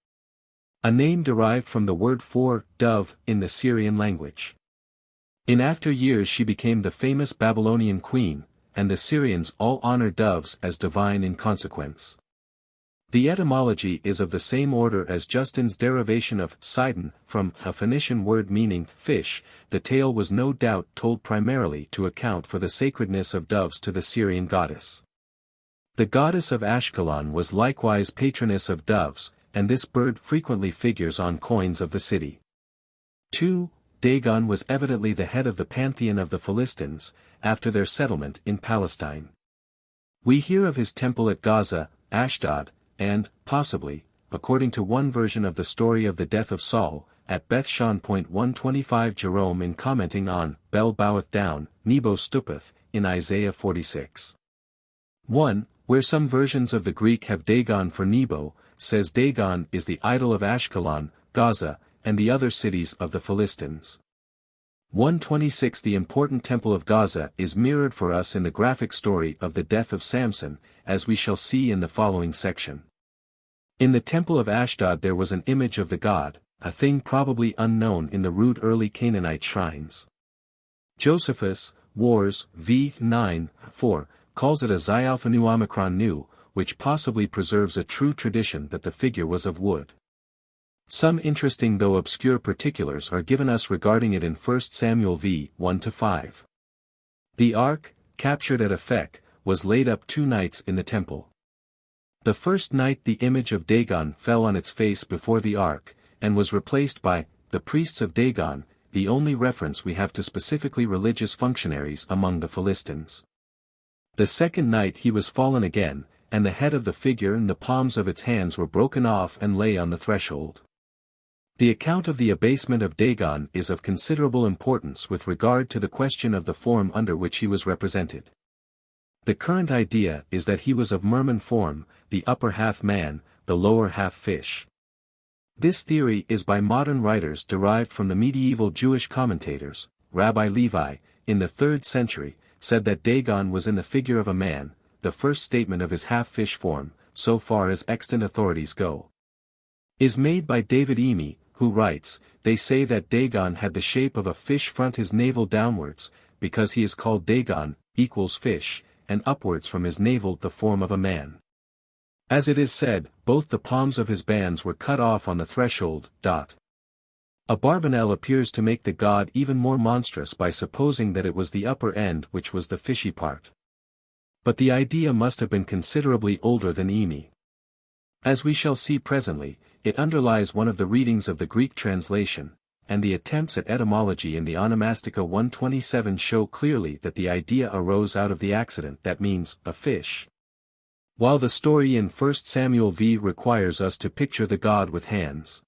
A name derived from the word for dove in the Syrian language. In after years she became the famous Babylonian queen, and the Syrians all honor doves as divine in consequence. The etymology is of the same order as Justin's derivation of Sidon, from a Phoenician word meaning fish. The tale was no doubt told primarily to account for the sacredness of doves to the Syrian goddess. The goddess of Ashkelon was likewise patroness of doves, and this bird frequently figures on coins of the city. 2. Dagon was evidently the head of the pantheon of the Philistines, after their settlement in Palestine. We hear of his temple at Gaza, Ashdod, and, possibly, according to one version of the story of the death of Saul, at Bethshan. 125 Jerome in commenting on Bel boweth down, Nebo stoopeth, in Isaiah 46. 1. Where some versions of the Greek have Dagon for Nebo, says Dagon is the idol of Ashkelon, Gaza, and the other cities of the Philistines. 126 The important temple of Gaza is mirrored for us in the graphic story of the death of Samson, as we shall see in the following section. In the temple of Ashdod there was an image of the god, a thing probably unknown in the rude early Canaanite shrines. Josephus, Wars, v. 9, 4, calls it a Xialpha nu Omicron nu, which possibly preserves a true tradition that the figure was of wood. Some interesting though obscure particulars are given us regarding it in 1 Samuel v. 1-5. The ark, captured at F.A.C., was laid up 2 nights in the temple. The first night the image of Dagon fell on its face before the ark, and was replaced by the priests of Dagon, the only reference we have to specifically religious functionaries among the Philistines. The second night he was fallen again, and the head of the figure and the palms of its hands were broken off and lay on the threshold. The account of the abasement of Dagon is of considerable importance with regard to the question of the form under which he was represented. The current idea is that he was of merman form, the upper half man, the lower half fish. This theory is by modern writers derived from the medieval Jewish commentators. Rabbi Levi, in the 3rd century, said that Dagon was in the figure of a man, the first statement of his half-fish form, so far as extant authorities go, is made by David Emy, who writes, "They say that Dagon had the shape of a fish front his navel downwards, because he is called Dagon, equals fish, and upwards from his navel the form of a man. As it is said, both the palms of his bands were cut off on the threshold. Abarbanel appears to make the god even more monstrous by supposing that it was the upper end which was the fishy part. But the idea must have been considerably older than Emi. As we shall see presently, it underlies one of the readings of the Greek translation, and the attempts at etymology in the Onomastica 127 show clearly that the idea arose out of the accident that means, a fish. While the story in 1 Samuel v requires us to picture the god with hands,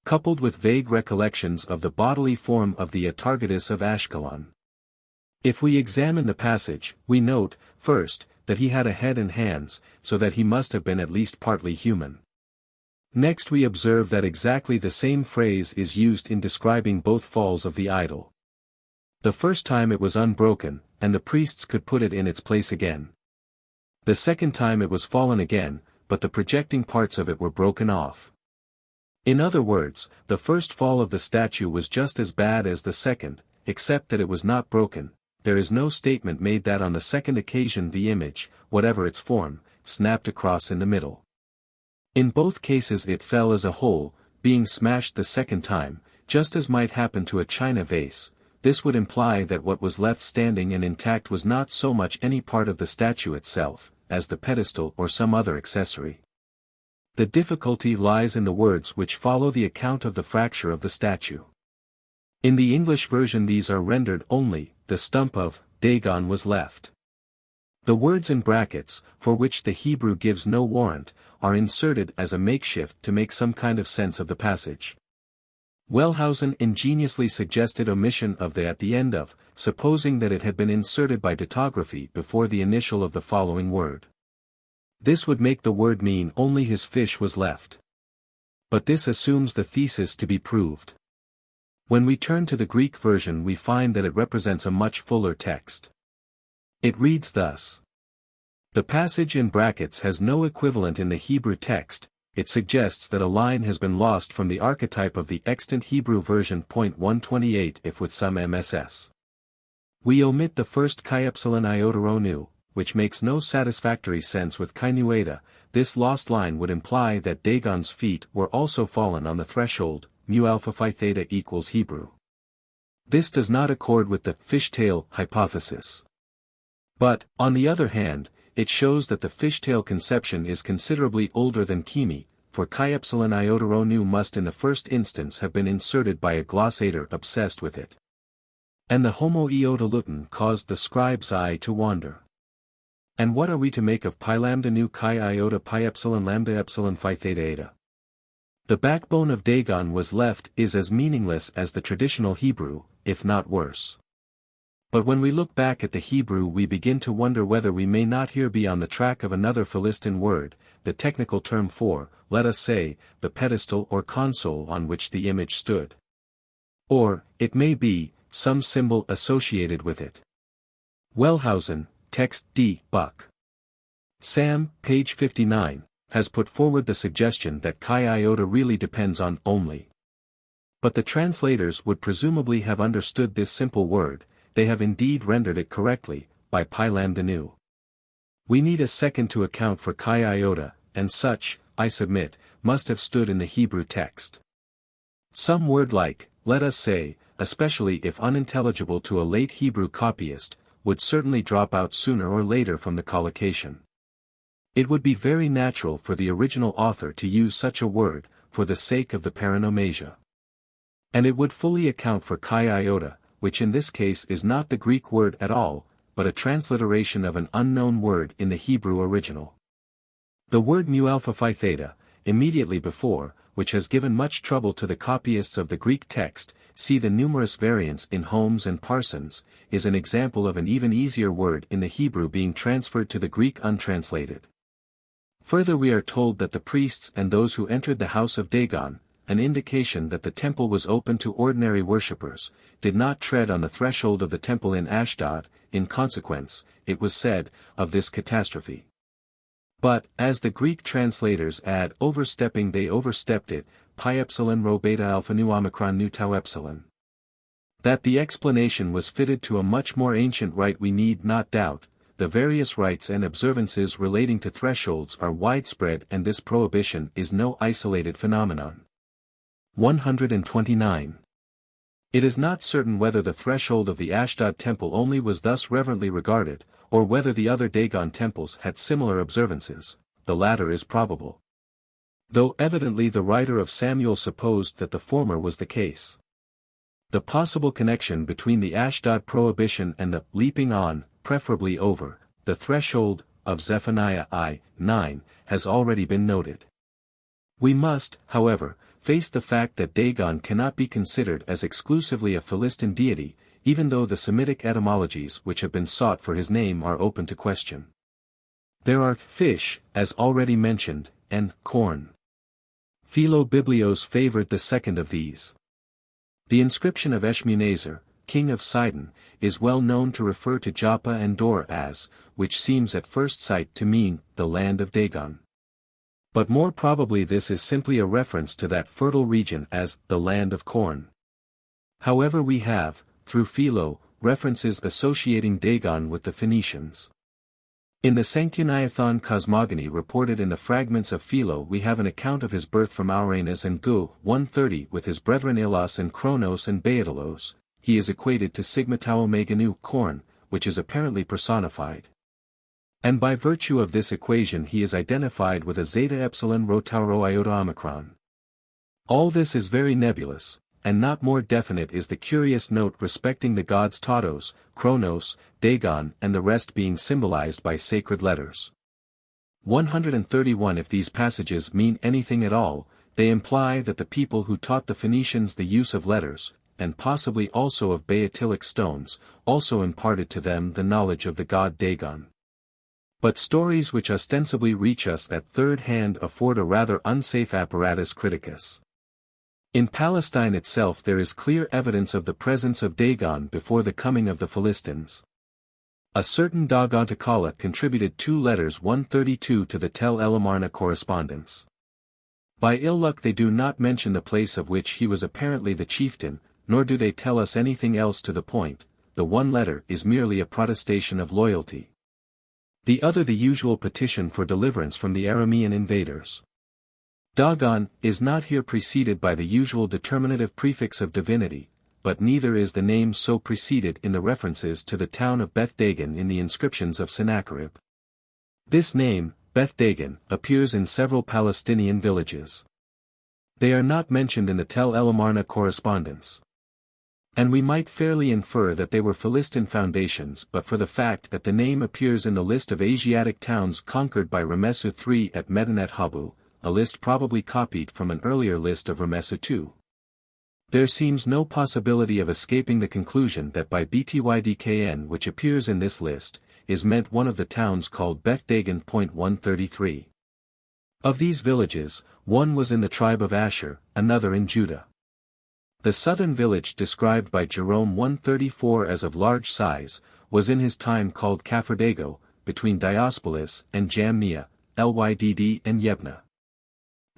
coupled with vague recollections of the bodily form of the Atargatis of Ashkelon. If we examine the passage, we note, first, that he had a head and hands, so that he must have been at least partly human. Next we observe that exactly the same phrase is used in describing both falls of the idol. The first time it was unbroken, and the priests could put it in its place again. The second time it was fallen again, but the projecting parts of it were broken off. In other words, the first fall of the statue was just as bad as the second, except that it was not broken. There is no statement made that on the second occasion the image, whatever its form, snapped across in the middle. In both cases it fell as a whole, being smashed the second time, just as might happen to a china vase. This would imply that what was left standing and intact was not so much any part of the statue itself, as the pedestal or some other accessory. The difficulty lies in the words which follow the account of the fracture of the statue. In the English version these are rendered only, the stump of Dagon was left. The words in brackets, for which the Hebrew gives no warrant, are inserted as a makeshift to make some kind of sense of the passage. Wellhausen ingeniously suggested omission of the at the end of, supposing that it had been inserted by dautography before the initial of the following word. This would make the word mean only his fish was left. But this assumes the thesis to be proved. When we turn to the Greek version we find that it represents a much fuller text. It reads thus. The passage in brackets has no equivalent in the Hebrew text. It suggests that a line has been lost from the archetype of the extant Hebrew version. Point 128 if with some MSS. We omit the first chi-epsilon iota rho nu, which makes no satisfactory sense with chi-nu-eta. This lost line would imply that Dagon's feet were also fallen on the threshold, mu alpha phi theta equals Hebrew. This does not accord with the fishtail hypothesis. But, on the other hand, it shows that the fishtail conception is considerably older than Chemi, for chi-epsilon iota rho nu must in the first instance have been inserted by a glossator obsessed with it. And the homo iota luton caused the scribe's eye to wander. And what are we to make of pi lambda nu chi iota pi epsilon lambda epsilon phi theta eta? The backbone of Dagon was left is as meaningless as the traditional Hebrew, if not worse. But when we look back at the Hebrew we begin to wonder whether we may not here be on the track of another Philistine word, the technical term for, let us say, the pedestal or console on which the image stood. Or, it may be, some symbol associated with it. Wellhausen, text D. Buck. Sam, page 59, has put forward the suggestion that chi iota really depends on only. But the translators would presumably have understood this simple word. They have indeed rendered it correctly, by pi lambda nu. We need a second to account for chi iota, and such, I submit, must have stood in the Hebrew text. Some word like, let us say, especially if unintelligible to a late Hebrew copyist, would certainly drop out sooner or later from the collocation. It would be very natural for the original author to use such a word, for the sake of the paronomasia. And it would fully account for chi iota, which in this case is not the Greek word at all, but a transliteration of an unknown word in the Hebrew original. The word mu alpha phi theta, immediately before, which has given much trouble to the copyists of the Greek text, see the numerous variants in Holmes and Parsons, is an example of an even easier word in the Hebrew being transferred to the Greek untranslated. Further we are told that the priests and those who entered the house of Dagon, an indication that the temple was open to ordinary worshippers, did not tread on the threshold of the temple in Ashdod. In consequence, it was said, of this catastrophe. But, as the Greek translators add overstepping they overstepped it, pi epsilon rho beta alpha nu omicron nu tau epsilon. That the explanation was fitted to a much more ancient rite we need not doubt. The various rites and observances relating to thresholds are widespread, and this prohibition is no isolated phenomenon. 129. It is not certain whether the threshold of the Ashdod temple only was thus reverently regarded, or whether the other Dagon temples had similar observances. The latter is probable, though evidently the writer of Samuel supposed that the former was the case. The possible connection between the Ashdod prohibition and the leaping on, preferably over, the threshold, of Zephaniah I:9, has already been noted. We must, however, face the fact that Dagon cannot be considered as exclusively a Philistine deity, even though the Semitic etymologies which have been sought for his name are open to question. There are fish, as already mentioned, and corn. Philo-Biblios favored the second of these. The inscription of Eshmunazar, king of Sidon, is well known to refer to Joppa and Dor as, which seems at first sight to mean, the land of Dagon. But more probably this is simply a reference to that fertile region as, the land of corn. However, we have, through Philo, references associating Dagon with the Phoenicians. In the Sanchuniathon cosmogony reported in the fragments of Philo we have an account of his birth from Auranes and Gu, 130 with his brethren Ilos and Chronos and Beatalos. He is equated to Sigma Tau Omega Nu, corn, which is apparently personified. And by virtue of this equation he is identified with a zeta epsilon rho tau rho iota omicron. All this is very nebulous, and not more definite is the curious note respecting the gods Tautos, Chronos, Dagon and the rest being symbolized by sacred letters. 131. If these passages mean anything at all, they imply that the people who taught the Phoenicians the use of letters, and possibly also of beatific stones, also imparted to them the knowledge of the god Dagon. But stories which ostensibly reach us at third hand afford a rather unsafe apparatus criticus. In Palestine itself there is clear evidence of the presence of Dagon before the coming of the Philistines. A certain Dagon Takala contributed 2 letters 132 to the Tel El Amarna correspondence. By ill luck they do not mention the place of which he was apparently the chieftain, nor do they tell us anything else to the point. The one letter is merely a protestation of loyalty. The other the usual petition for deliverance from the Aramean invaders. Dagon is not here preceded by the usual determinative prefix of divinity, but neither is the name so preceded in the references to the town of Beth Dagon in the inscriptions of Sennacherib. This name, Beth Dagon, appears in several Palestinian villages. They are not mentioned in the Tel El Amarna correspondence. And we might fairly infer that they were Philistine foundations but for the fact that the name appears in the list of Asiatic towns conquered by Ramesu III at Medinet Habu, a list probably copied from an earlier list of Ramesu II. There seems no possibility of escaping the conclusion that by Btydkn which appears in this list, is meant one of the towns called Beth Dagon. 133. Of these villages, one was in the tribe of Asher, another in Judah. The southern village described by Jerome 134 as of large size, was in his time called Caphardago, between Diospolis and Jamnia, Lydd and Yebna.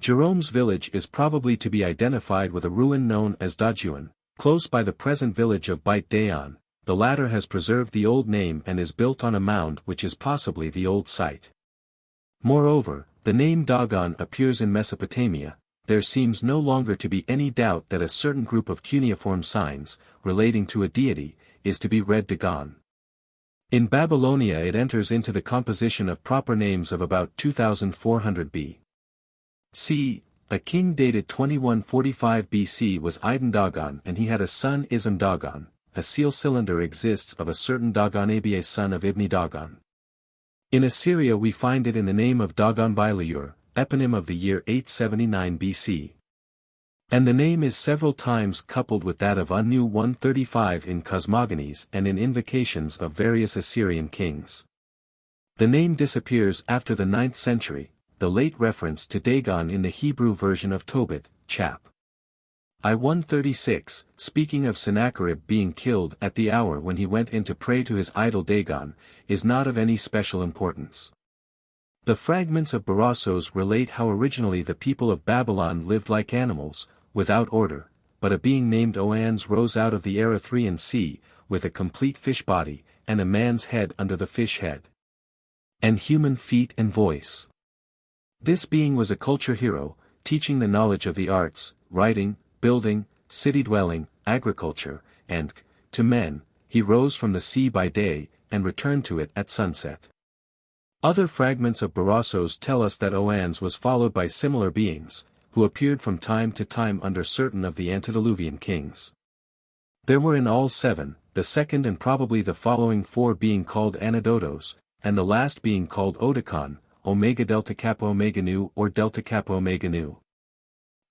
Jerome's village is probably to be identified with a ruin known as Dajuan, close by the present village of Beit Dayan. The latter has preserved the old name and is built on a mound which is possibly the old site. Moreover, the name Dagon appears in Mesopotamia. There seems no longer to be any doubt that a certain group of cuneiform signs, relating to a deity, is to be read Dagon. In Babylonia it enters into the composition of proper names of about 2400 B.C. A king dated 2145 BC was Idun Dagon and he had a son Ism Dagon. A seal cylinder exists of a certain Dagon Abiah son of Ibni Dagon. In Assyria we find it in the name of Dagon Bilayur, eponym of the year 879 BC. And the name is several times coupled with that of Anu 135 in cosmogonies and in invocations of various Assyrian kings. The name disappears after the 9th century, the late reference to Dagon in the Hebrew version of Tobit, chap. I-136, speaking of Sennacherib being killed at the hour when he went in to pray to his idol Dagon, is not of any special importance. The fragments of Berossos relate how originally the people of Babylon lived like animals, without order, but a being named Oans rose out of the Erythraean Sea, with a complete fish body, and a man's head under the fish head, and human feet and voice. This being was a culture hero, teaching the knowledge of the arts, writing, building, city-dwelling, agriculture, and, to men, he rose from the sea by day, and returned to it at sunset. Other fragments of Berossos tell us that Oans was followed by similar beings, who appeared from time to time under certain of the antediluvian kings. There were in all 7, the second and probably the following 4 being called Anadotos, and the last being called Oticon, Omega Delta Kappa Omega Nu or Delta Kappa Omega Nu.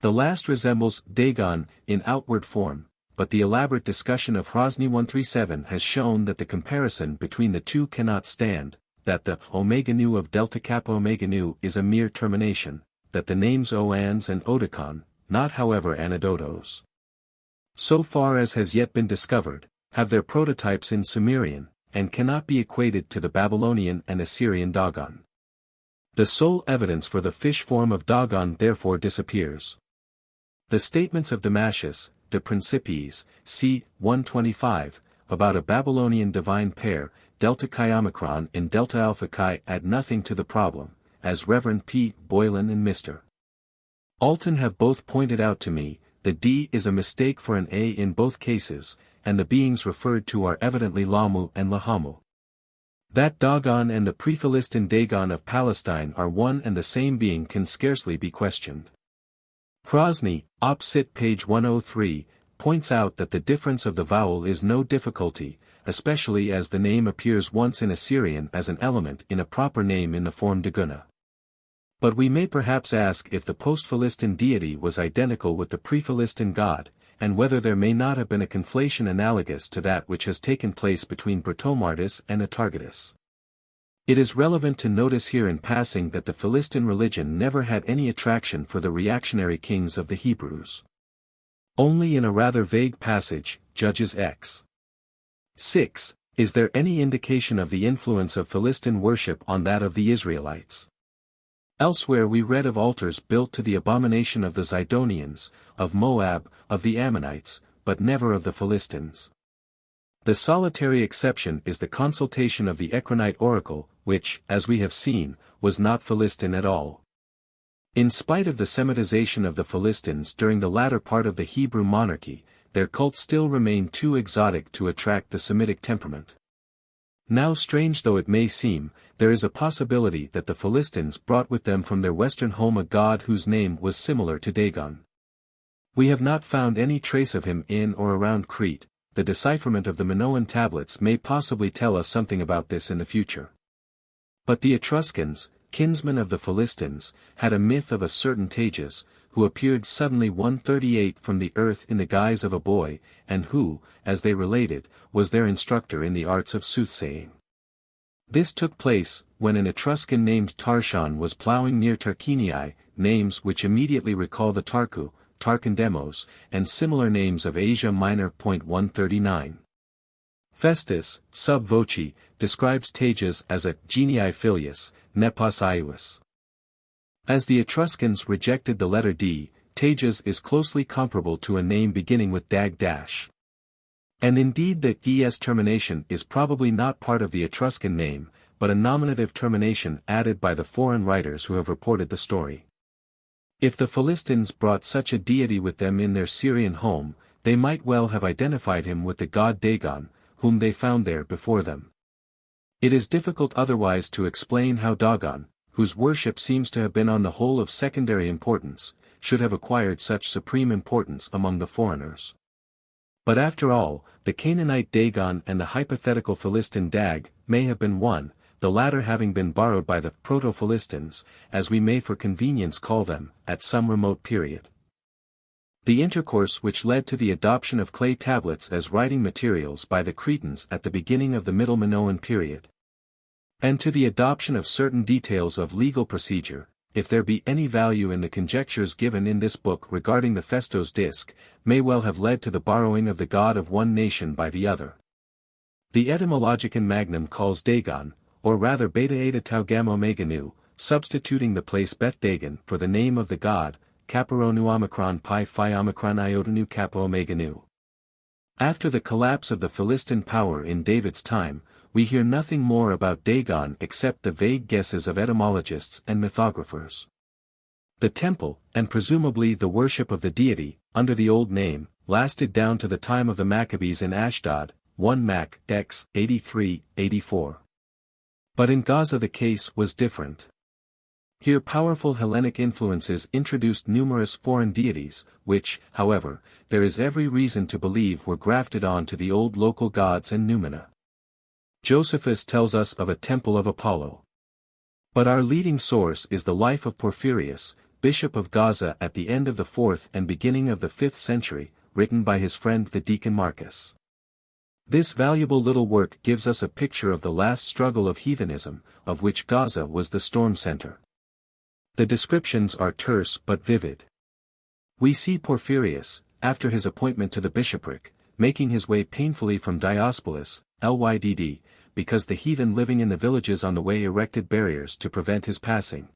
The last resembles Dagon in outward form, but the elaborate discussion of Hrosny 137 has shown that the comparison between the two cannot stand, that the Omega Nu of Delta Kappa Omega Nu is a mere termination, that the names Oans and Oticon, not however Anadotos, so far as has yet been discovered, have their prototypes in Sumerian, and cannot be equated to the Babylonian and Assyrian Dagon. The sole evidence for the fish form of Dagon therefore disappears. The statements of Damascus, De Principiis, c. 125, about a Babylonian divine pair, Delta Chi Omicron and Delta Alpha Chi add nothing to the problem, as Reverend P. Boylan and Mr. Alton have both pointed out to me. The D is a mistake for an A in both cases, and the beings referred to are evidently Lamu and Lahamu. That Dagon and the Pre-Philistine Dagon of Palestine are one and the same being can scarcely be questioned. Hrosny, Op. Cit. page 103, points out that the difference of the vowel is no difficulty, especially as the name appears once in Assyrian as an element in a proper name in the form Daguna. But we may perhaps ask if the post-Philistine deity was identical with the pre-Philistine god, and whether there may not have been a conflation analogous to that which has taken place between Britomartis and Atargatis. It is relevant to notice here in passing that the Philistine religion never had any attraction for the reactionary kings of the Hebrews. Only in a rather vague passage, Judges X. 6, is there any indication of the influence of Philistine worship on that of the Israelites. Elsewhere we read of altars built to the abomination of the Zidonians, of Moab, of the Ammonites, but never of the Philistines. The solitary exception is the consultation of the Ekronite oracle, which, as we have seen, was not Philistine at all. In spite of the Semitization of the Philistines during the latter part of the Hebrew monarchy, their cult still remained too exotic to attract the Semitic temperament. Now strange though it may seem, there is a possibility that the Philistines brought with them from their western home a god whose name was similar to Dagon. We have not found any trace of him in or around Crete. The decipherment of the Minoan tablets may possibly tell us something about this in the future. But the Etruscans, kinsmen of the Philistines, had a myth of a certain Tages, who appeared suddenly 138 from the earth in the guise of a boy, and who, as they related, was their instructor in the arts of soothsaying. This took place, when an Etruscan named Tarshan was ploughing near Tarquinii, names which immediately recall the Tarku, Tarkandemos, and similar names of Asia Minor. 139. Festus, sub voce, describes Tages as a genii filius, nepos ius. As the Etruscans rejected the letter D, Tages is closely comparable to a name beginning with dag dash. And indeed the es termination is probably not part of the Etruscan name, but a nominative termination added by the foreign writers who have reported the story. If the Philistines brought such a deity with them in their Syrian home, they might well have identified him with the god Dagon, whom they found there before them. It is difficult otherwise to explain how Dagon, whose worship seems to have been on the whole of secondary importance, should have acquired such supreme importance among the foreigners. But after all, the Canaanite Dagon and the hypothetical Philistine Dag may have been one, the latter having been borrowed by the Proto-Philistines, as we may for convenience call them, at some remote period. The intercourse which led to the adoption of clay tablets as writing materials by the Cretans at the beginning of the Middle Minoan period, and to the adoption of certain details of legal procedure, if there be any value in the conjectures given in this book regarding the Festos disk, may well have led to the borrowing of the god of one nation by the other. The Etymologicon Magnum calls Dagon, or rather Beta Eta Tau Gamma Omega Nu, substituting the place Beth Dagon for the name of the god, kappa nu omicron pi phi omicron iota nu kappa omega nu. After the collapse of the Philistine power in David's time, we hear nothing more about Dagon except the vague guesses of etymologists and mythographers. The temple, and presumably the worship of the deity, under the old name, lasted down to the time of the Maccabees in Ashdod, 1 Mac. X. 83-84. But in Gaza the case was different. Here powerful Hellenic influences introduced numerous foreign deities, which, however, there is every reason to believe were grafted on to the old local gods and noumena. Josephus tells us of a temple of Apollo. But our leading source is the life of Porphyrius, bishop of Gaza at the end of the 4th and beginning of the 5th century, written by his friend the deacon Marcus. This valuable little work gives us a picture of the last struggle of heathenism, of which Gaza was the storm center. The descriptions are terse but vivid. We see Porphyrius, after his appointment to the bishopric, making his way painfully from Diospolis, Lydd, because the heathen living in the villages on the way erected barriers to prevent his passing,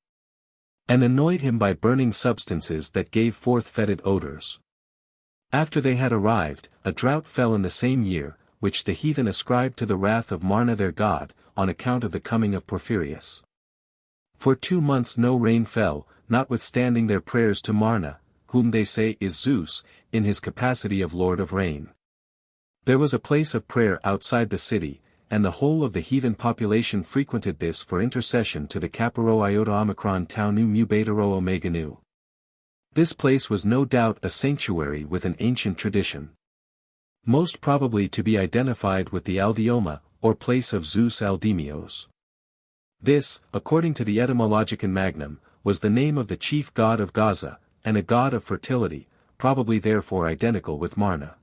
and annoyed him by burning substances that gave forth fetid odors. After they had arrived, a drought fell in the same year, which the heathen ascribed to the wrath of Marna their god, on account of the coming of Porphyrius. For 2 months no rain fell, notwithstanding their prayers to Marna, whom they say is Zeus, in his capacity of Lord of Rain. There was a place of prayer outside the city, and the whole of the heathen population frequented this for intercession to the Kappa Iota Omicron Tau Nu Mu Beta Rho Omega Nu. This place was no doubt a sanctuary with an ancient tradition. Most probably to be identified with the Aldioma, or place of Zeus Aldemios. This, according to the Etymologicon Magnum, was the name of the chief god of Gaza, and a god of fertility, probably therefore identical with Marna.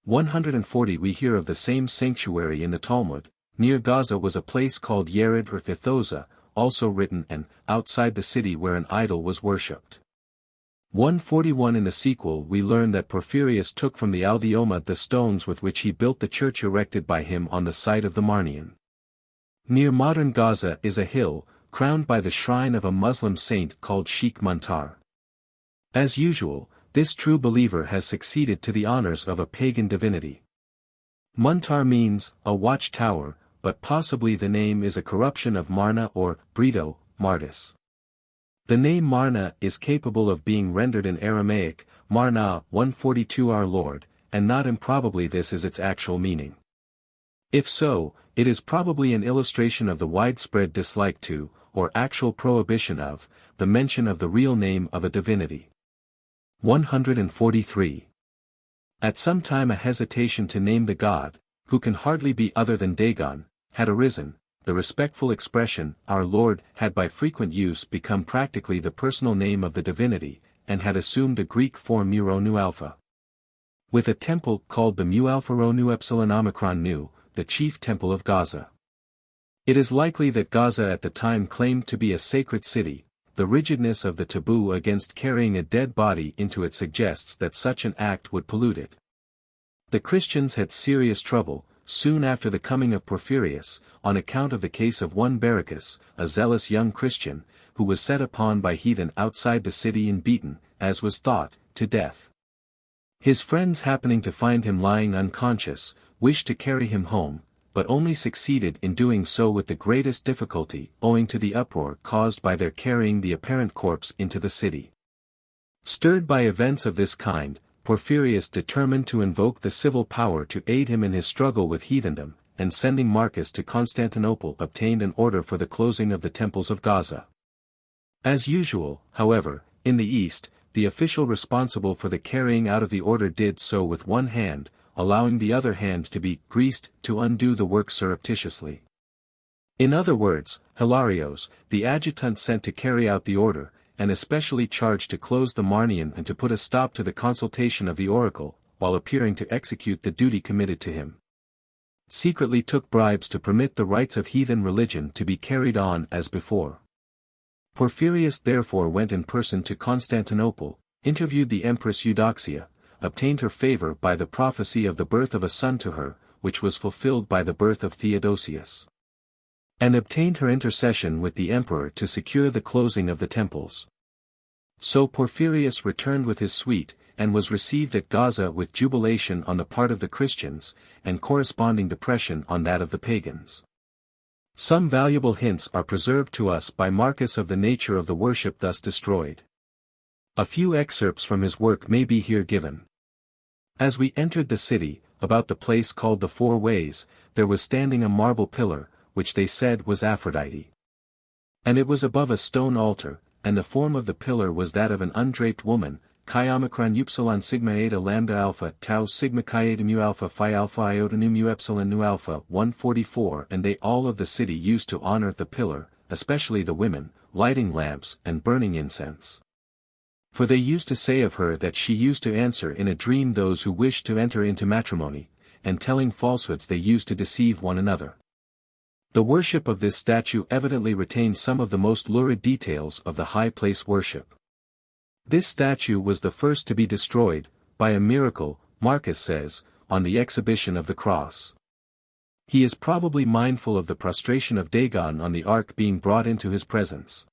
140 We hear of the same sanctuary in the Talmud. Near Gaza was a place called Yered or Fithoza, also written and outside the city where an idol was worshipped. 141 In the sequel we learn that Porphyrius took from the Aldioma the stones with which he built the church erected by him on the site of the Marnian. Near modern Gaza is a hill, crowned by the shrine of a Muslim saint called Sheikh Muntar. As usual, this true believer has succeeded to the honors of a pagan divinity. Muntar means, a watchtower, but possibly the name is a corruption of Marna or, Brito, Martis. The name Marna is capable of being rendered in Aramaic, Marna 142 Our Lord, and not improbably this is its actual meaning. If so, it is probably an illustration of the widespread dislike to, or actual prohibition of, the mention of the real name of a divinity. 143. At some time a hesitation to name the god, who can hardly be other than Dagon, had arisen. The respectful expression, Our Lord, had by frequent use become practically the personal name of the divinity, and had assumed a Greek form Mu Rho Nu Alpha. With a temple called the Mu Alpha Rho Nu Epsilon Omicron Nu, the chief temple of Gaza. It is likely that Gaza at the time claimed to be a sacred city. The rigidness of the taboo against carrying a dead body into it suggests that such an act would pollute it. The Christians had serious trouble, soon after the coming of Porphyrius, on account of the case of one Baracus, a zealous young Christian, who was set upon by heathen outside the city and beaten, as was thought, to death. His friends happening to find him lying unconscious, wished to carry him home, but only succeeded in doing so with the greatest difficulty, owing to the uproar caused by their carrying the apparent corpse into the city. Stirred by events of this kind, Porphyrius determined to invoke the civil power to aid him in his struggle with heathendom, and sending Marcus to Constantinople obtained an order for the closing of the temples of Gaza. As usual, however, in the East, the official responsible for the carrying out of the order did so with one hand, allowing the other hand to be greased to undo the work surreptitiously. In other words, Hilarios, the adjutant sent to carry out the order, and especially charged to close the Marnian and to put a stop to the consultation of the oracle, while appearing to execute the duty committed to him, secretly took bribes to permit the rites of heathen religion to be carried on as before. Porphyrius therefore went in person to Constantinople, interviewed the Empress Eudoxia, obtained her favor by the prophecy of the birth of a son to her, which was fulfilled by the birth of Theodosius, and obtained her intercession with the emperor to secure the closing of the temples. So Porphyrius returned with his suite, and was received at Gaza with jubilation on the part of the Christians, and corresponding depression on that of the pagans. Some valuable hints are preserved to us by Marcus of the nature of the worship thus destroyed. A few excerpts from his work may be here given. As we entered the city, about the place called the Four Ways, there was standing a marble pillar, which they said was Aphrodite. And it was above a stone altar, and the form of the pillar was that of an undraped woman, chi omicron upsilon sigma eta lambda alpha tau sigma chi eta mu alpha phi alpha iota nu mu epsilon nu alpha 144. And they all of the city used to honor the pillar, especially the women, lighting lamps and burning incense. For they used to say of her that she used to answer in a dream those who wished to enter into matrimony, and telling falsehoods they used to deceive one another. The worship of this statue evidently retains some of the most lurid details of the high place worship. This statue was the first to be destroyed, by a miracle, Marcus says, on the exhibition of the cross. He is probably mindful of the prostration of Dagon on the ark being brought into his presence.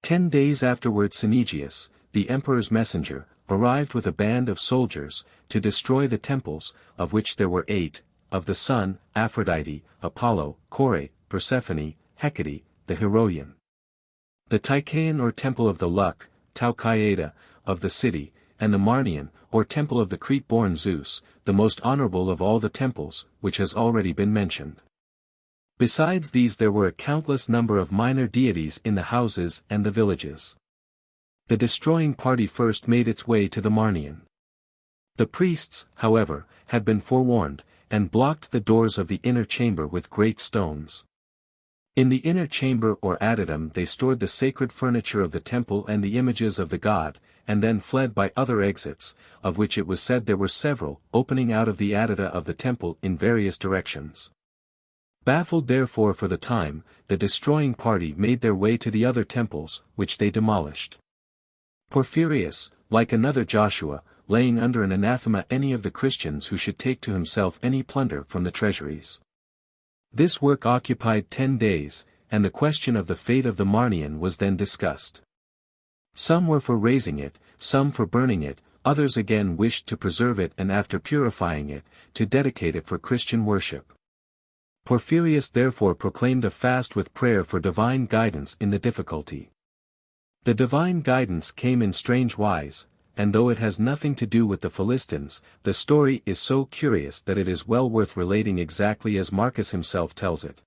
10 days afterward Cynegius, the emperor's messenger, arrived with a band of soldiers, to destroy the temples, of which there were 8, of the sun, Aphrodite, Apollo, Kore, Persephone, Hecate, the Heroian. The Tychaean or temple of the Luck, Tau Chi Eta, of the city, and the Marnian, or temple of the Crete-born Zeus, the most honorable of all the temples, which has already been mentioned. Besides these there were a countless number of minor deities in the houses and the villages. The destroying party first made its way to the Marnian. The priests, however, had been forewarned, and blocked the doors of the inner chamber with great stones. In the inner chamber or adytum they stored the sacred furniture of the temple and the images of the god, and then fled by other exits, of which it was said there were several, opening out of the adyta of the temple in various directions. Baffled therefore for the time, the destroying party made their way to the other temples, which they demolished. Porphyrius, like another Joshua, laying under an anathema any of the Christians who should take to himself any plunder from the treasuries. This work occupied 10 days, and the question of the fate of the Marnian was then discussed. Some were for razing it, some for burning it, others again wished to preserve it and after purifying it, to dedicate it for Christian worship. Porphyrius therefore proclaimed a fast with prayer for divine guidance in the difficulty. The divine guidance came in strange wise, and though it has nothing to do with the Philistines, the story is so curious that it is well worth relating exactly as Marcus himself tells it.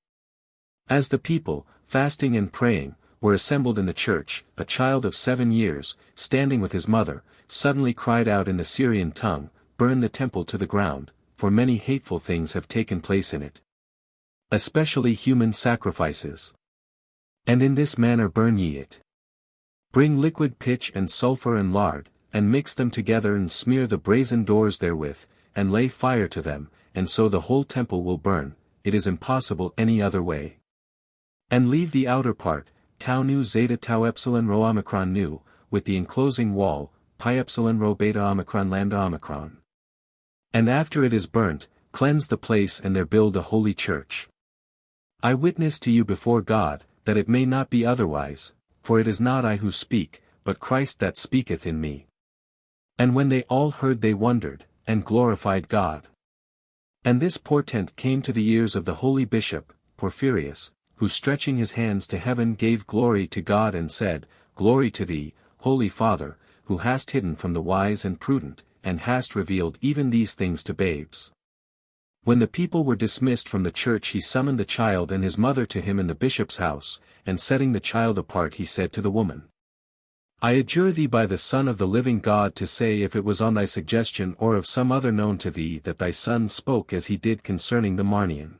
As the people, fasting and praying, were assembled in the church, a child of 7 years, standing with his mother, suddenly cried out in the Syrian tongue, "Burn the temple to the ground, for many hateful things have taken place in it. Especially human sacrifices. And in this manner burn ye it. Bring liquid pitch and sulfur and lard, and mix them together and smear the brazen doors therewith, and lay fire to them, and so the whole temple will burn, it is impossible any other way. And leave the outer part, tau nu zeta tau epsilon rho omicron nu, with the enclosing wall, pi epsilon rho beta omicron lambda omicron. And after it is burnt, cleanse the place and there build a holy church. I witness to you before God, that it may not be otherwise, for it is not I who speak, but Christ that speaketh in me." And when they all heard they wondered, and glorified God. And this portent came to the ears of the holy bishop, Porphyrius, who stretching his hands to heaven gave glory to God and said, "Glory to thee, Holy Father, who hast hidden from the wise and prudent, and hast revealed even these things to babes." When the people were dismissed from the church he summoned the child and his mother to him in the bishop's house, and setting the child apart he said to the woman, "I adjure thee by the Son of the living God to say if it was on thy suggestion or of some other known to thee that thy son spoke as he did concerning the Marnian."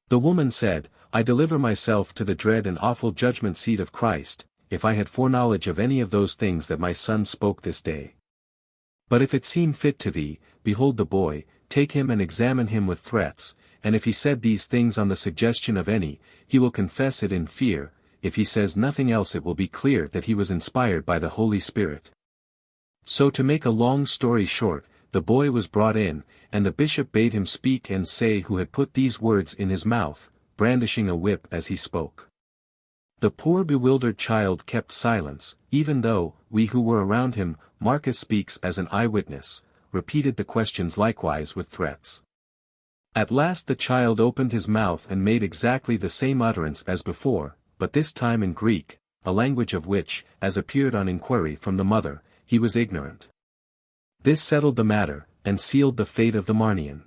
The woman said, "I deliver myself to the dread and awful judgment seat of Christ, if I had foreknowledge of any of those things that my son spoke this day. But if it seem fit to thee, behold the boy, take him and examine him with threats, and if he said these things on the suggestion of any, he will confess it in fear, if he says nothing else it will be clear that he was inspired by the Holy Spirit." So to make a long story short, the boy was brought in, and the bishop bade him speak and say who had put these words in his mouth, brandishing a whip as he spoke. The poor bewildered child kept silence, even though, we who were around him, Marcus speaks as an eyewitness, repeated the questions likewise with threats. At last the child opened his mouth and made exactly the same utterance as before, but this time in Greek, a language of which, as appeared on inquiry from the mother, he was ignorant. This settled the matter, and sealed the fate of the Marnian.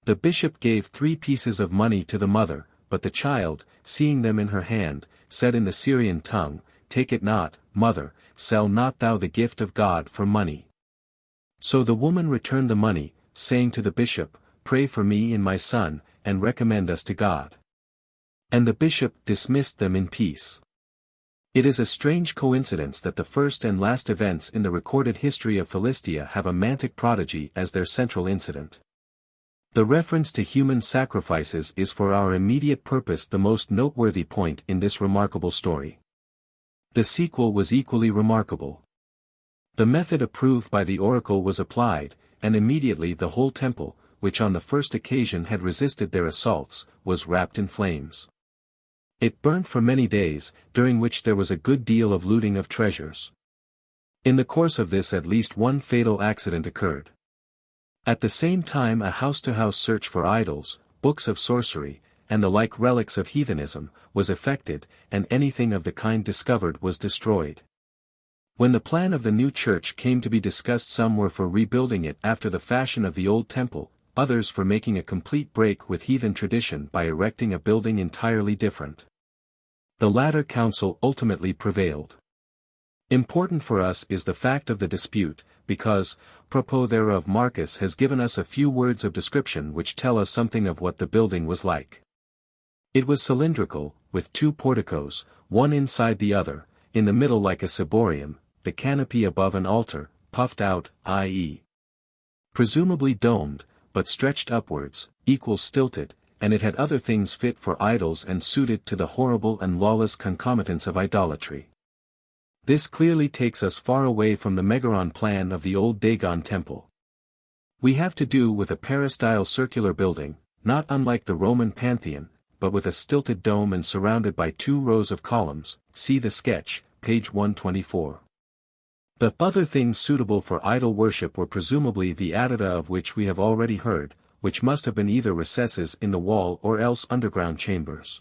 The bishop gave 3 pieces of money to the mother, but the child, seeing them in her hand, said in the Syrian tongue, "Take it not, mother, sell not thou the gift of God for money." So the woman returned the money, saying to the bishop, "Pray for me and my son, and recommend us to God." And the bishop dismissed them in peace. It is a strange coincidence that the first and last events in the recorded history of Philistia have a mantic prodigy as their central incident. The reference to human sacrifices is for our immediate purpose the most noteworthy point in this remarkable story. The sequel was equally remarkable. The method approved by the oracle was applied, and immediately the whole temple, which on the first occasion had resisted their assaults, was wrapped in flames. It burnt for many days, during which there was a good deal of looting of treasures. In the course of this at least one fatal accident occurred. At the same time a house-to-house search for idols, books of sorcery, and the like relics of heathenism, was effected, and anything of the kind discovered was destroyed. When the plan of the new church came to be discussed, some were for rebuilding it after the fashion of the old temple, others for making a complete break with heathen tradition by erecting a building entirely different. The latter counsel ultimately prevailed. Important for us is the fact of the dispute, because, propos thereof, Marcus has given us a few words of description which tell us something of what the building was like. It was cylindrical, with 2 porticos, one inside the other, in the middle like a ciborium, the canopy above an altar, puffed out, i.e. presumably domed, but stretched upwards, equals stilted, and it had other things fit for idols and suited to the horrible and lawless concomitants of idolatry. This clearly takes us far away from the Megaron plan of the old Dagon temple. We have to do with a peristyle circular building, not unlike the Roman Pantheon, but with a stilted dome and surrounded by 2 rows of columns, see the sketch, page 124. The other things suitable for idol worship were presumably the addita of which we have already heard, which must have been either recesses in the wall or else underground chambers.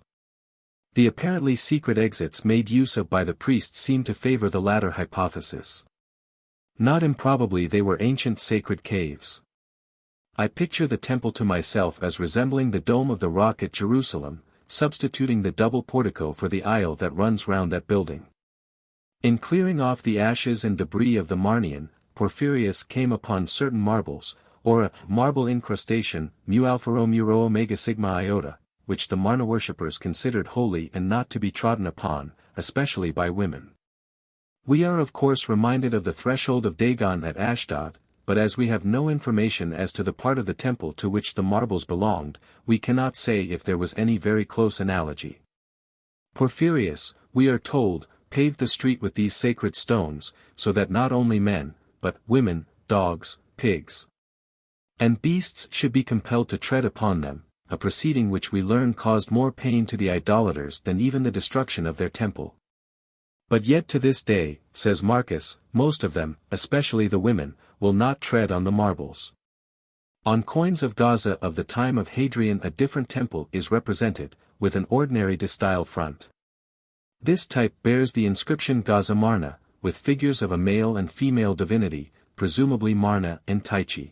The apparently secret exits made use of by the priests seem to favor the latter hypothesis. Not improbably they were ancient sacred caves. I picture the temple to myself as resembling the dome of the rock at Jerusalem, substituting the double portico for the aisle that runs round that building. In clearing off the ashes and debris of the Marnian, Porphyrius came upon certain marbles, or a marble incrustation, mu alpha rho mu rho omega sigma iota, which the Marna worshippers considered holy and not to be trodden upon, especially by women. We are of course reminded of the threshold of Dagon at Ashdod, but as we have no information as to the part of the temple to which the marbles belonged, we cannot say if there was any very close analogy. Porphyrius, we are told, paved the street with these sacred stones, so that not only men, but women, dogs, pigs, and beasts should be compelled to tread upon them, a proceeding which we learn caused more pain to the idolaters than even the destruction of their temple. But yet to this day, says Marcus, most of them, especially the women, will not tread on the marbles. On coins of Gaza of the time of Hadrian a different temple is represented, with an ordinary distyle front. This type bears the inscription Gaza Marna, with figures of a male and female divinity, presumably Marna and Tyche.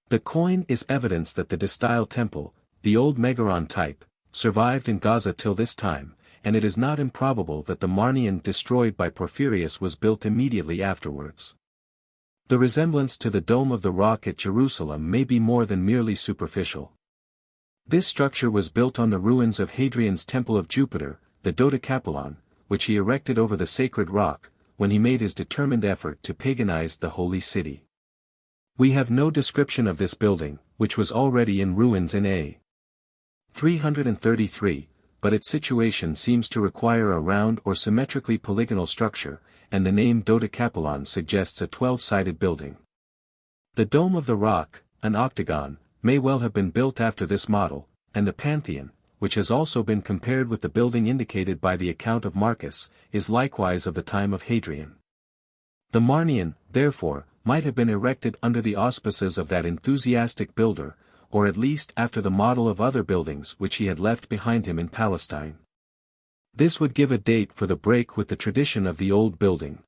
The coin is evidence that the distyle temple, the old Megaron type, survived in Gaza till this time, and it is not improbable that the Marnian destroyed by Porphyrius was built immediately afterwards. The resemblance to the Dome of the Rock at Jerusalem may be more than merely superficial. This structure was built on the ruins of Hadrian's Temple of Jupiter, the Dodecapelon, which he erected over the sacred rock, when he made his determined effort to paganize the holy city. We have no description of this building, which was already in ruins in A. 333, but its situation seems to require a round or symmetrically polygonal structure, and the name Dodecapelon suggests a 12-sided building. The Dome of the Rock, an octagon, may well have been built after this model, and the Pantheon, which has also been compared with the building indicated by the account of Marcus, is likewise of the time of Hadrian. The Marnean, therefore, might have been erected under the auspices of that enthusiastic builder, or at least after the model of other buildings which he had left behind him in Palestine. This would give a date for the break with the tradition of the old building.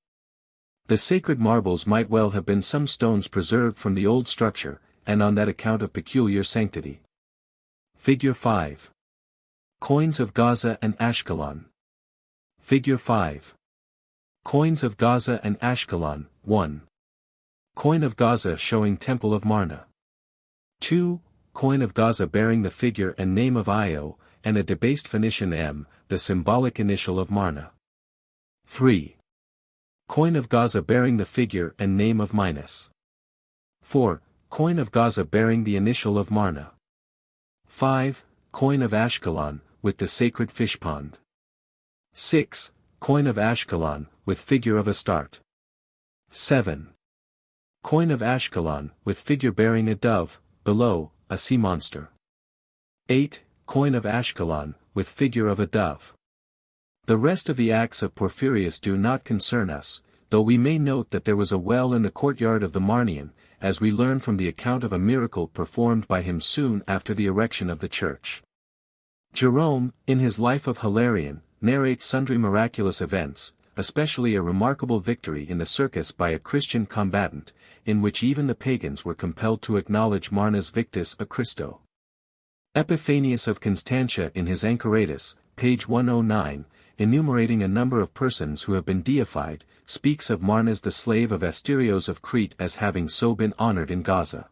The sacred marbles might well have been some stones preserved from the old structure, and on that account of peculiar sanctity. Figure 5. Coins of Gaza and Ashkelon. Figure 5. Coins of Gaza and Ashkelon, 1. Coin of Gaza showing Temple of Marna. 2. Coin of Gaza bearing the figure and name of Io, and a debased Phoenician M, the symbolic initial of Marna. 3. Coin of Gaza bearing the figure and name of Minos. 4. Coin of Gaza bearing the initial of Marna. 5. Coin of Ashkelon, with the sacred fish pond. 6. Coin of Ashkelon, with figure of Astarte. 7. Coin of Ashkelon, with figure bearing a dove, below, a sea monster. 8. Coin of Ashkelon, with figure of a dove. The rest of the acts of Porphyrius do not concern us, though we may note that there was a well in the courtyard of the Marnean, as we learn from the account of a miracle performed by him soon after the erection of the church. Jerome, in his Life of Hilarion, narrates sundry miraculous events, especially a remarkable victory in the circus by a Christian combatant, in which even the pagans were compelled to acknowledge Marna's Victus a Christo. Epiphanius of Constantia in his Anchoratus, page 109, enumerating a number of persons who have been deified, speaks of Marnas the slave of Asterios of Crete as having so been honored in Gaza.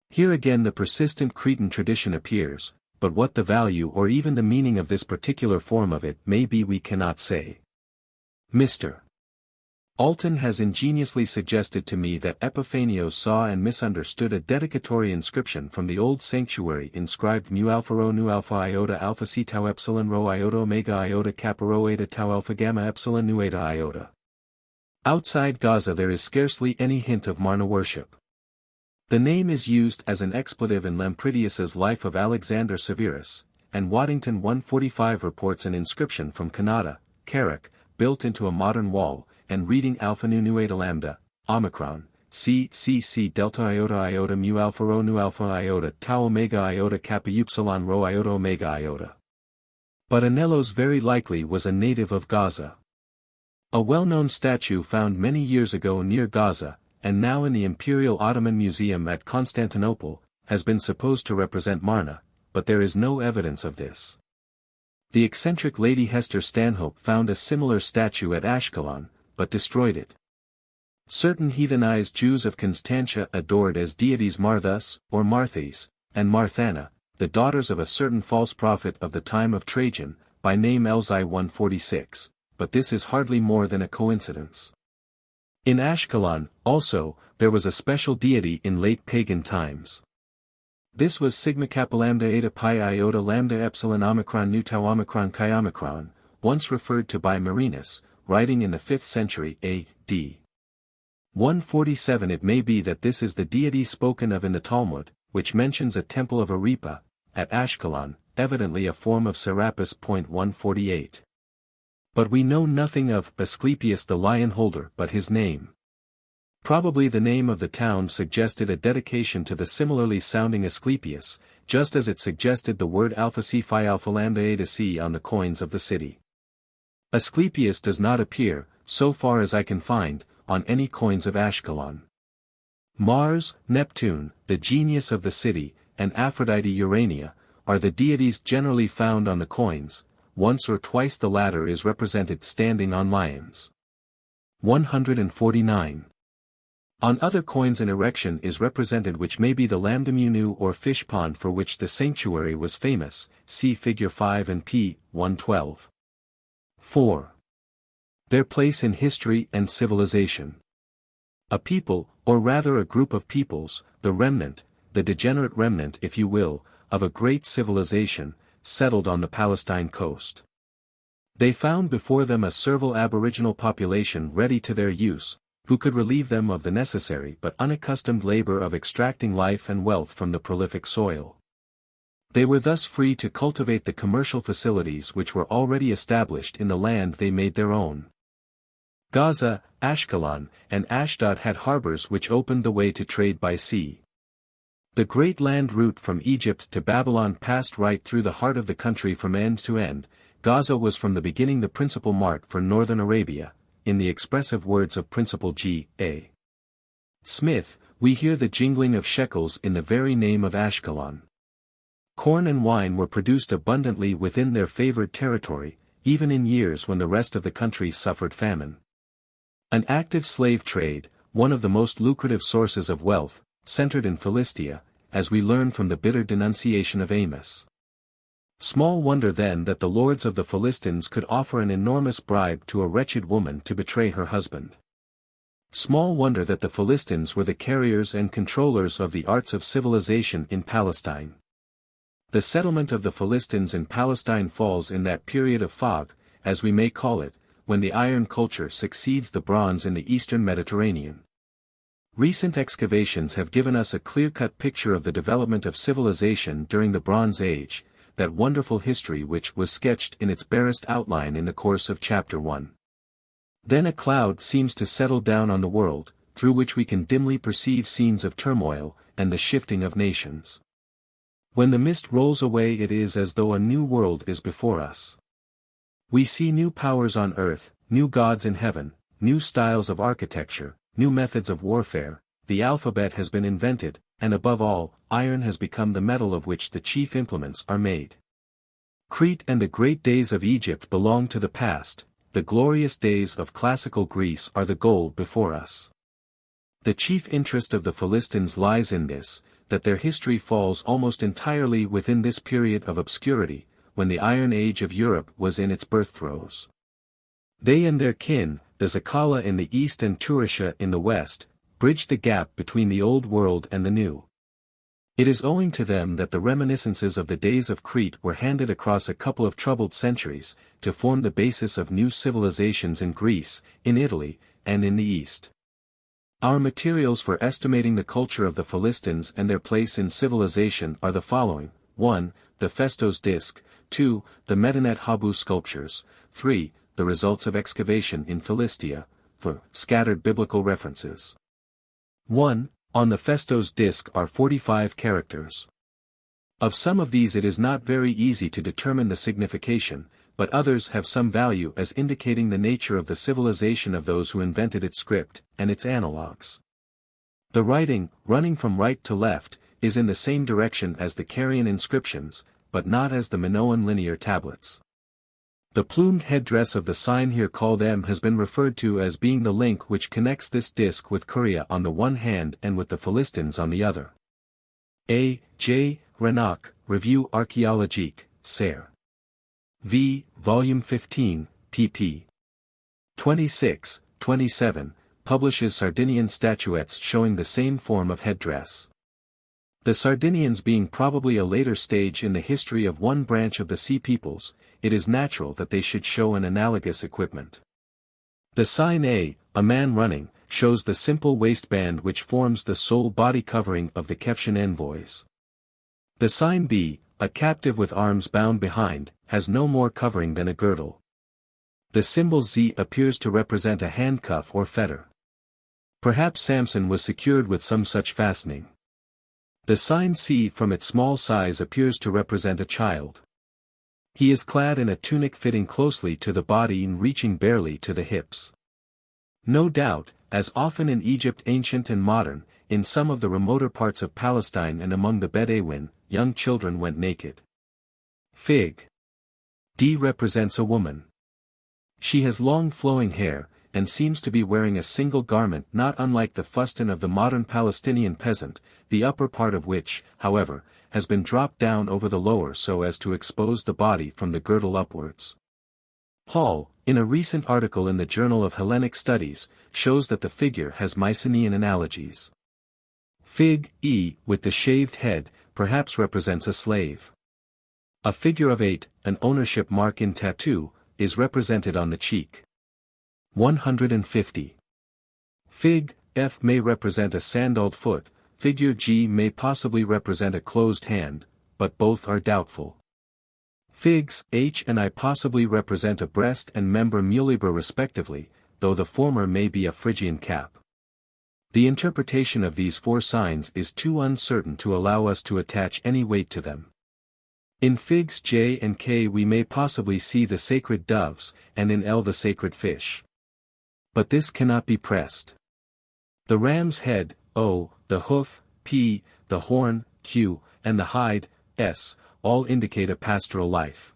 Here again the persistent Cretan tradition appears, but what the value or even the meaning of this particular form of it may be we cannot say. Mr. Alton has ingeniously suggested to me that Epiphanios saw and misunderstood a dedicatory inscription from the old sanctuary inscribed mu alpha rho nu alpha iota alpha c tau epsilon rho iota omega iota kappa rho eta tau alpha gamma epsilon nu eta iota. Outside Gaza there is scarcely any hint of Marna worship. The name is used as an expletive in Lampridius's Life of Alexander Severus, and Waddington 145 reports an inscription from Kanata, Carrick, built into a modern wall, and reading alpha nu eta lambda, omicron, c delta iota iota mu alpha rho nu alpha iota tau omega iota kappa upsilon rho iota omega iota. But Anellos very likely was a native of Gaza. A well-known statue found many years ago near Gaza, and now in the Imperial Ottoman Museum at Constantinople, has been supposed to represent Marna, but there is no evidence of this. The eccentric Lady Hester Stanhope found a similar statue at Ashkelon, but destroyed it. Certain heathenized Jews of Constantia adored as deities Marthas, or Marthes, and Marthana, the daughters of a certain false prophet of the time of Trajan, by name Elzai 146, but this is hardly more than a coincidence. In Ashkelon, also, there was a special deity in late pagan times. This was sigma kappa lambda eta pi iota lambda epsilon omicron nu tau omicron chi omicron, once referred to by Marinus, writing in the 5th century A.D. 147. It may be that this is the deity spoken of in the Talmud, which mentions a temple of Aripa, at Ashkelon, evidently a form of Serapis. 148. But we know nothing of Asclepius the lion holder but his name. Probably the name of the town suggested a dedication to the similarly sounding Asclepius, just as it suggested the word alpha c phi alpha lambda eta c on the coins of the city. Asclepius does not appear, so far as I can find, on any coins of Ashkelon. Mars, Neptune, the genius of the city, and Aphrodite Urania, are the deities generally found on the coins. Once or twice the latter is represented standing on lions. 149. On other coins an erection is represented which may be the lambda mu or fish pond for which the sanctuary was famous, see figure 5 and p. 112. 4. Their place in history and civilization. A people, or rather a group of peoples, the remnant, the degenerate remnant if you will, of a great civilization, settled on the Palestine coast. They found before them a servile aboriginal population ready to their use, who could relieve them of the necessary but unaccustomed labor of extracting life and wealth from the prolific soil. They were thus free to cultivate the commercial facilities which were already established in the land they made their own. Gaza, Ashkelon, and Ashdod had harbors which opened the way to trade by sea. The great land route from Egypt to Babylon passed right through the heart of the country from end to end. Gaza was from the beginning the principal mart for northern Arabia, in the expressive words of Principal G.A. Smith, we hear the jingling of shekels in the very name of Ashkelon. Corn and wine were produced abundantly within their favored territory, even in years when the rest of the country suffered famine. An active slave trade, one of the most lucrative sources of wealth, centered in Philistia, as we learn from the bitter denunciation of Amos. Small wonder then that the lords of the Philistines could offer an enormous bribe to a wretched woman to betray her husband. Small wonder that the Philistines were the carriers and controllers of the arts of civilization in Palestine. The settlement of the Philistines in Palestine falls in that period of fog, as we may call it, when the iron culture succeeds the bronze in the eastern Mediterranean. Recent excavations have given us a clear-cut picture of the development of civilization during the Bronze Age, that wonderful history which was sketched in its barest outline in the course of Chapter 1. Then a cloud seems to settle down on the world, through which we can dimly perceive scenes of turmoil, and the shifting of nations. When the mist rolls away it is as though a new world is before us. We see new powers on earth, new gods in heaven, new styles of architecture, new methods of warfare, the alphabet has been invented, and above all, iron has become the metal of which the chief implements are made. Crete and the great days of Egypt belong to the past, the glorious days of classical Greece are the goal before us. The chief interest of the Philistines lies in this, that their history falls almost entirely within this period of obscurity, when the Iron Age of Europe was in its birth throes. They and their kin, the Zakala in the east and Turisha in the west, bridged the gap between the old world and the new. It is owing to them that the reminiscences of the days of Crete were handed across a couple of troubled centuries, to form the basis of new civilizations in Greece, in Italy, and in the East. Our materials for estimating the culture of the Philistines and their place in civilization are the following: 1. The Festos disc, 2. The Medinet Habu sculptures, 3. The results of excavation in Philistia, 4. Scattered biblical references. 1. On the Festos disc are 45 characters. Of some of these it is not very easy to determine the signification, but others have some value as indicating the nature of the civilization of those who invented its script, and its analogues. The writing, running from right to left, is in the same direction as the Carian inscriptions, but not as the Minoan linear tablets. The plumed headdress of the sign here called M has been referred to as being the link which connects this disc with Curia on the one hand and with the Philistines on the other. A. J. Renach, Revue Archéologique, Serre. V. Volume 15, pp. 26, 27, publishes Sardinian statuettes showing the same form of headdress. The Sardinians being probably a later stage in the history of one branch of the Sea Peoples, it is natural that they should show an analogous equipment. The sign A man running, shows the simple waistband which forms the sole body covering of the Keftian envoys. The sign B, a captive with arms bound behind, has no more covering than a girdle. The symbol Z appears to represent a handcuff or fetter. Perhaps Samson was secured with some such fastening. The sign C from its small size appears to represent a child. He is clad in a tunic fitting closely to the body and reaching barely to the hips. No doubt, as often in Egypt ancient and modern, in some of the remoter parts of Palestine and among the Bedouin, young children went naked. Fig. D represents a woman. She has long flowing hair, and seems to be wearing a single garment not unlike the fustan of the modern Palestinian peasant, the upper part of which, however, has been dropped down over the lower so as to expose the body from the girdle upwards. Hall, in a recent article in the Journal of Hellenic Studies, shows that the figure has Mycenaean analogies. Fig. E, with the shaved head, perhaps represents a slave. A figure of 8, an ownership mark in tattoo, is represented on the cheek. 150. Fig. F may represent a sandaled foot, figure G may possibly represent a closed hand, but both are doubtful. Figs H and I possibly represent a breast and member mulibra respectively, though the former may be a Phrygian cap. The interpretation of these four signs is too uncertain to allow us to attach any weight to them. In figs J and K we may possibly see the sacred doves, and in L the sacred fish. But this cannot be pressed. The ram's head, O, the hoof, P, the horn, Q, and the hide, S, all indicate a pastoral life.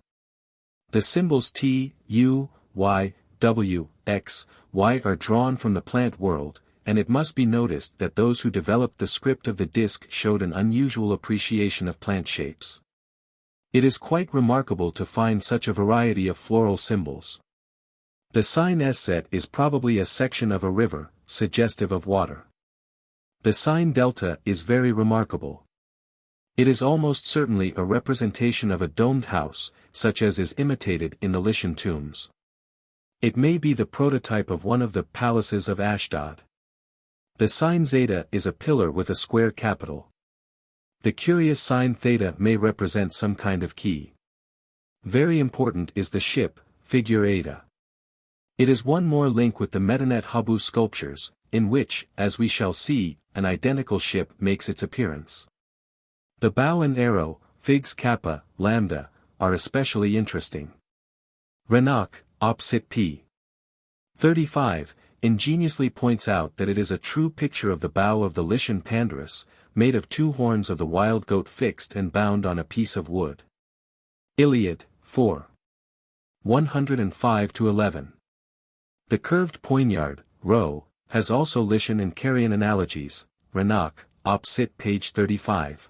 The symbols T, U, Y, W, X, Y are drawn from the plant world, and it must be noticed that those who developed the script of the disc showed an unusual appreciation of plant shapes. It is quite remarkable to find such a variety of floral symbols. The sign S set is probably a section of a river, suggestive of water. The sign delta is very remarkable. It is almost certainly a representation of a domed house, such as is imitated in the Lycian tombs. It may be the prototype of one of the palaces of Ashdod. The sign zeta is a pillar with a square capital. The curious sign theta may represent some kind of key. Very important is the ship, figure eta. It is one more link with the Medinet Habu sculptures, in which, as we shall see, an identical ship makes its appearance. The bow and arrow, figs kappa, lambda, are especially interesting. Renach, opposite p. 35, ingeniously points out that it is a true picture of the bow of the Lycian Pandarus, made of two horns of the wild goat fixed and bound on a piece of wood. Iliad, 4. 105-11. The curved poignard, rho, has also Lycian and Carian analogies, Renach, opposite page 35.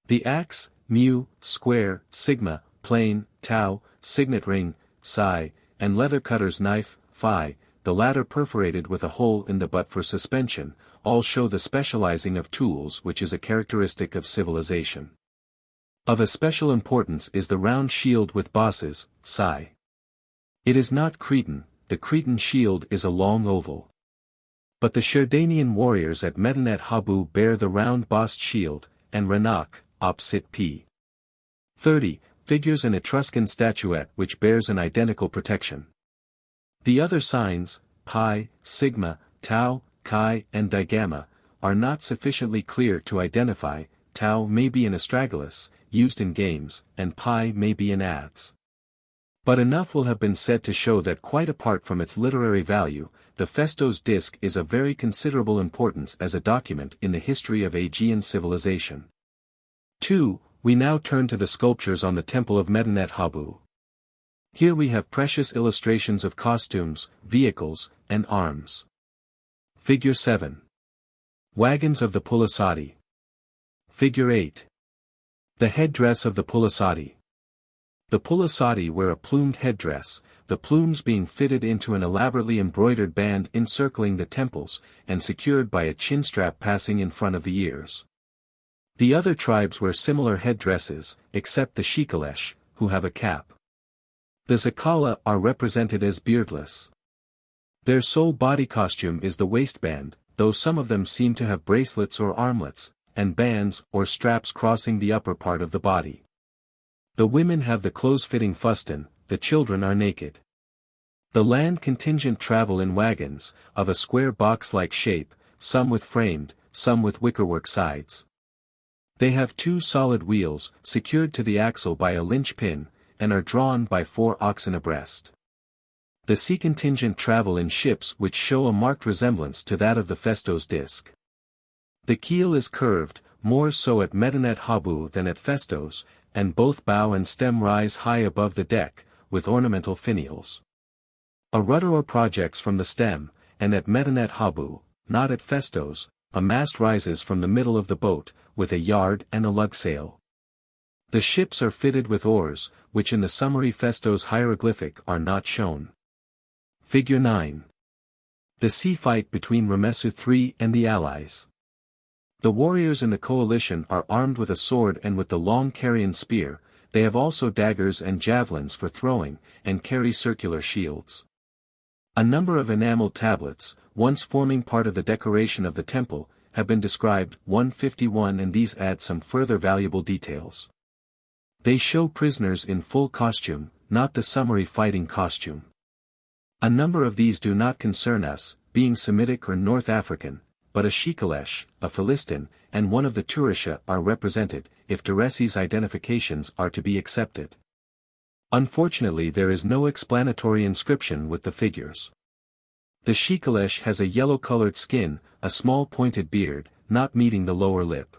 The axe, mu, square, sigma, plane, tau, signet ring, psi, and leather cutter's knife, phi, the latter perforated with a hole in the butt for suspension, all show the specializing of tools which is a characteristic of civilization. Of especial importance is the round shield with bosses, psi. It is not Cretan, the Cretan shield is a long oval. But the Sherdanian warriors at Medinet Habu bear the round bossed shield, and Renach, opposite p. 30, figures an Etruscan statuette which bears an identical protection. The other signs, pi, sigma, tau, chi, and digamma, are not sufficiently clear to identify. Tau may be an astragalus, used in games, and pi may be in ads. But enough will have been said to show that quite apart from its literary value, the Festos disc is of very considerable importance as a document in the history of Aegean civilization. 2. We now turn to the sculptures on the Temple of Medinet Habu. Here we have precious illustrations of costumes, vehicles, and arms. Figure 7. Wagons of the Pulisati. Figure 8. The headdress of the Pulisati. The Pulisati wear a plumed headdress, the plumes being fitted into an elaborately embroidered band encircling the temples, and secured by a chin strap passing in front of the ears. The other tribes wear similar headdresses, except the Shikalesh, who have a cap. The Zakala are represented as beardless. Their sole body costume is the waistband, though some of them seem to have bracelets or armlets, and bands or straps crossing the upper part of the body. The women have the close-fitting fustan, the children are naked. The land contingent travel in wagons, of a square box-like shape, some with framed, some with wickerwork sides. They have two solid wheels, secured to the axle by a linchpin, and are drawn by 4 oxen abreast. The sea contingent travel in ships which show a marked resemblance to that of the Festos disc. The keel is curved, more so at Medinet Habu than at Festos, and both bow and stem rise high above the deck, with ornamental finials. A rudder projects from the stem, and at Medinet Habu, not at Festos, a mast rises from the middle of the boat, with a yard and a lug sail. The ships are fitted with oars, which in the summary Festos hieroglyphic are not shown. Figure 9. The sea fight between Ramesu III and the allies. The warriors in the coalition are armed with a sword and with the long Carian spear, they have also daggers and javelins for throwing, and carry circular shields. A number of enameled tablets, once forming part of the decoration of the temple, have been described, 151, and these add some further valuable details. They show prisoners in full costume, not the summary fighting costume. A number of these do not concern us, being Semitic or North African, but a Shikalesh, a Philistine, and one of the Turisha are represented, if Deresi's identifications are to be accepted. Unfortunately, there is no explanatory inscription with the figures. The Shikalesh has a yellow-colored skin, a small pointed beard, not meeting the lower lip.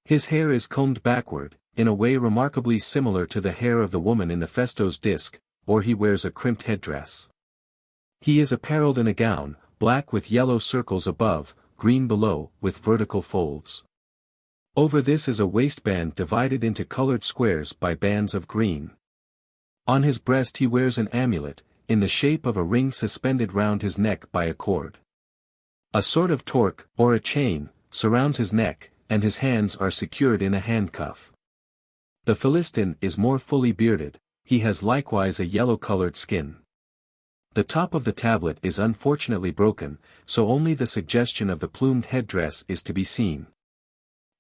His hair is combed backward, in a way remarkably similar to the hair of the woman in the Festos disc, or he wears a crimped headdress. He is apparelled in a gown, black with yellow circles above, green below, with vertical folds. Over this is a waistband divided into colored squares by bands of green. On his breast he wears an amulet, in the shape of a ring suspended round his neck by a cord. A sort of torque, or a chain, surrounds his neck, and his hands are secured in a handcuff. The Philistine is more fully bearded, he has likewise a yellow-colored skin. The top of the tablet is unfortunately broken, so only the suggestion of the plumed headdress is to be seen.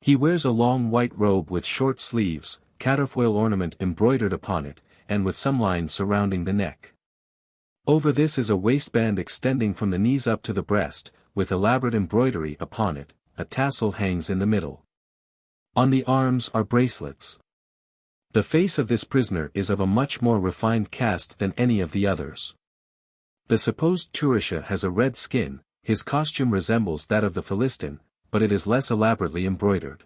He wears a long white robe with short sleeves, caterfoil ornament embroidered upon it, and with some lines surrounding the neck. Over this is a waistband extending from the knees up to the breast, with elaborate embroidery upon it, a tassel hangs in the middle. On the arms are bracelets. The face of this prisoner is of a much more refined cast than any of the others. The supposed Turisha has a red skin, his costume resembles that of the Philistine, but it is less elaborately embroidered.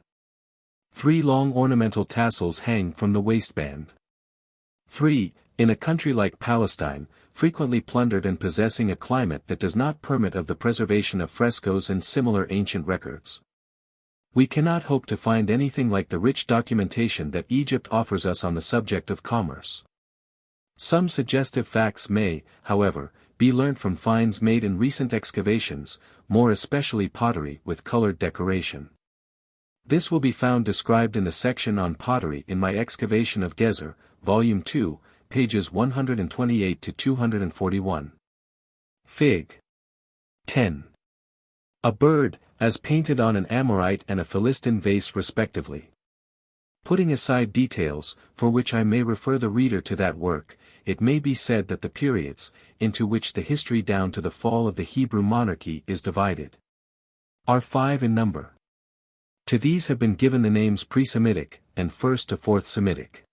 3 long ornamental tassels hang from the waistband. 3. In a country like Palestine, frequently plundered and possessing a climate that does not permit of the preservation of frescoes and similar ancient records, we cannot hope to find anything like the rich documentation that Egypt offers us on the subject of commerce. Some suggestive facts may, however, be learnt from finds made in recent excavations, more especially pottery with colored decoration. This will be found described in the section on pottery in my excavation of Gezer, Volume 2, pages 128 to 241. Fig. 10. A bird, as painted on an Amorite and a Philistine vase respectively. Putting aside details, for which I may refer the reader to that work, it may be said that the periods, into which the history down to the fall of the Hebrew monarchy is divided, are 5 in number. To these have been given the names pre-Semitic, and 1st to 4th Semitic.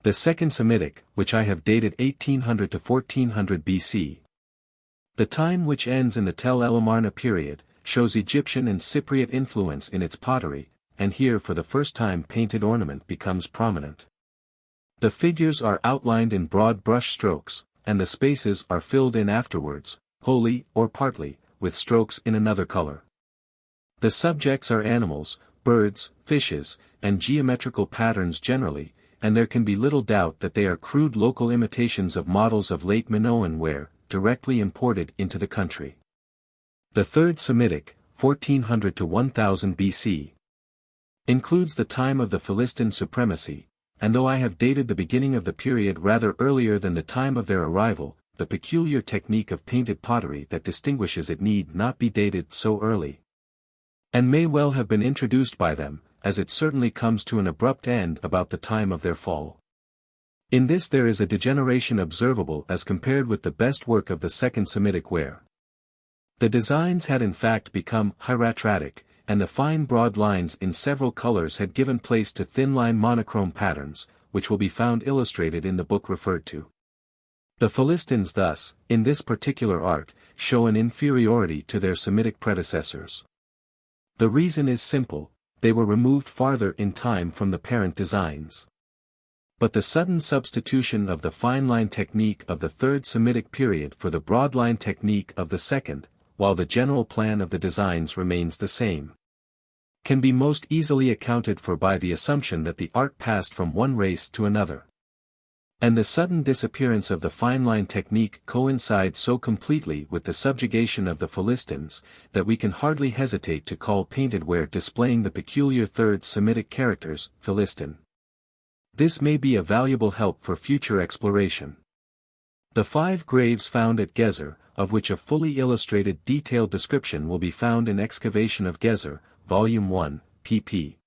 The 2nd Semitic, which I have dated 1800 to 1400 BC. The time which ends in the Tel El Amarna period, shows Egyptian and Cypriot influence in its pottery, and here for the first time painted ornament becomes prominent. The figures are outlined in broad brush strokes, and the spaces are filled in afterwards, wholly or partly, with strokes in another color. The subjects are animals, birds, fishes, and geometrical patterns generally, and there can be little doubt that they are crude local imitations of models of late Minoan ware, directly imported into the country. The 3rd Semitic, 1400 to 1000 BC, includes the time of the Philistine supremacy, and though I have dated the beginning of the period rather earlier than the time of their arrival, the peculiar technique of painted pottery that distinguishes it need not be dated so early, and may well have been introduced by them, as it certainly comes to an abrupt end about the time of their fall. In this there is a degeneration observable as compared with the best work of the 2nd Semitic ware. The designs had in fact become hieratic, and the fine broad lines in several colors had given place to thin-line monochrome patterns, which will be found illustrated in the book referred to. The Philistines thus, in this particular art, show an inferiority to their Semitic predecessors. The reason is simple, they were removed farther in time from the parent designs. But the sudden substitution of the fine-line technique of the 3rd Semitic period for the broad-line technique of the 2nd, while the general plan of the designs remains the same, can be most easily accounted for by the assumption that the art passed from one race to another. And the sudden disappearance of the fine-line technique coincides so completely with the subjugation of the Philistines, that we can hardly hesitate to call painted ware displaying the peculiar 3rd Semitic characters, Philistine. This may be a valuable help for future exploration. The 5 graves found at Gezer, of which a fully illustrated detailed description will be found in Excavation of Gezer, Volume 1, pp.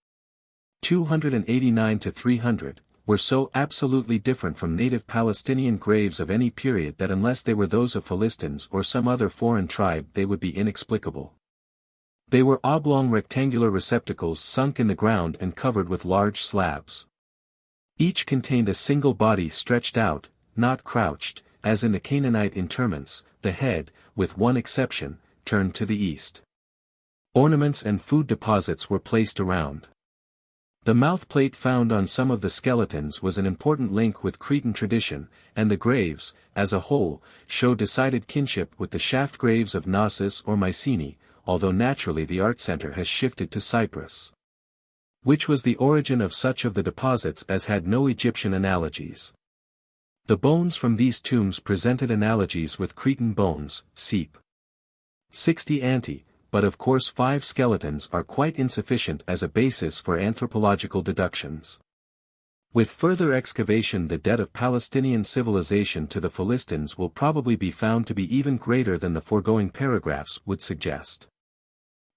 289 to 300, were so absolutely different from native Palestinian graves of any period that unless they were those of Philistines or some other foreign tribe they would be inexplicable. They were oblong rectangular receptacles sunk in the ground and covered with large slabs. Each contained a single body stretched out, not crouched, as in the Canaanite interments, the head, with one exception, turned to the east. Ornaments and food deposits were placed around. The mouthplate found on some of the skeletons was an important link with Cretan tradition, and the graves, as a whole, show decided kinship with the shaft graves of Knossos or Mycenae, although naturally the art center has shifted to Cyprus, which was the origin of such of the deposits as had no Egyptian analogies. The bones from these tombs presented analogies with Cretan bones, Seep. 60 ante, but of course 5 skeletons are quite insufficient as a basis for anthropological deductions. With further excavation the debt of Palestinian civilization to the Philistines will probably be found to be even greater than the foregoing paragraphs would suggest.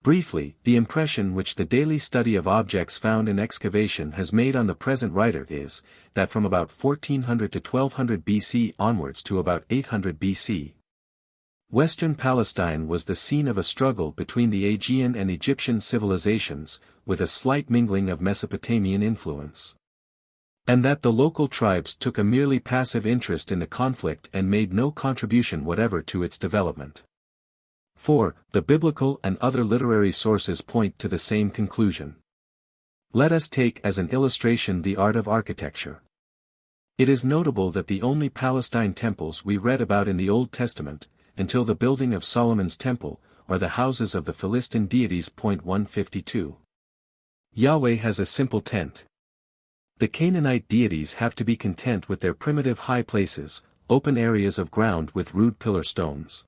Briefly, the impression which the daily study of objects found in excavation has made on the present writer is, that from about 1400 to 1200 BC onwards to about 800 BC, Western Palestine was the scene of a struggle between the Aegean and Egyptian civilizations, with a slight mingling of Mesopotamian influence. And that the local tribes took a merely passive interest in the conflict and made no contribution whatever to its development. 4. The biblical and other literary sources point to the same conclusion. Let us take as an illustration the art of architecture. It is notable that the only Palestine temples we read about in the Old Testament, until the building of Solomon's temple, are the houses of the Philistine deities. 152. Yahweh has a simple tent. The Canaanite deities have to be content with their primitive high places, open areas of ground with rude pillar stones.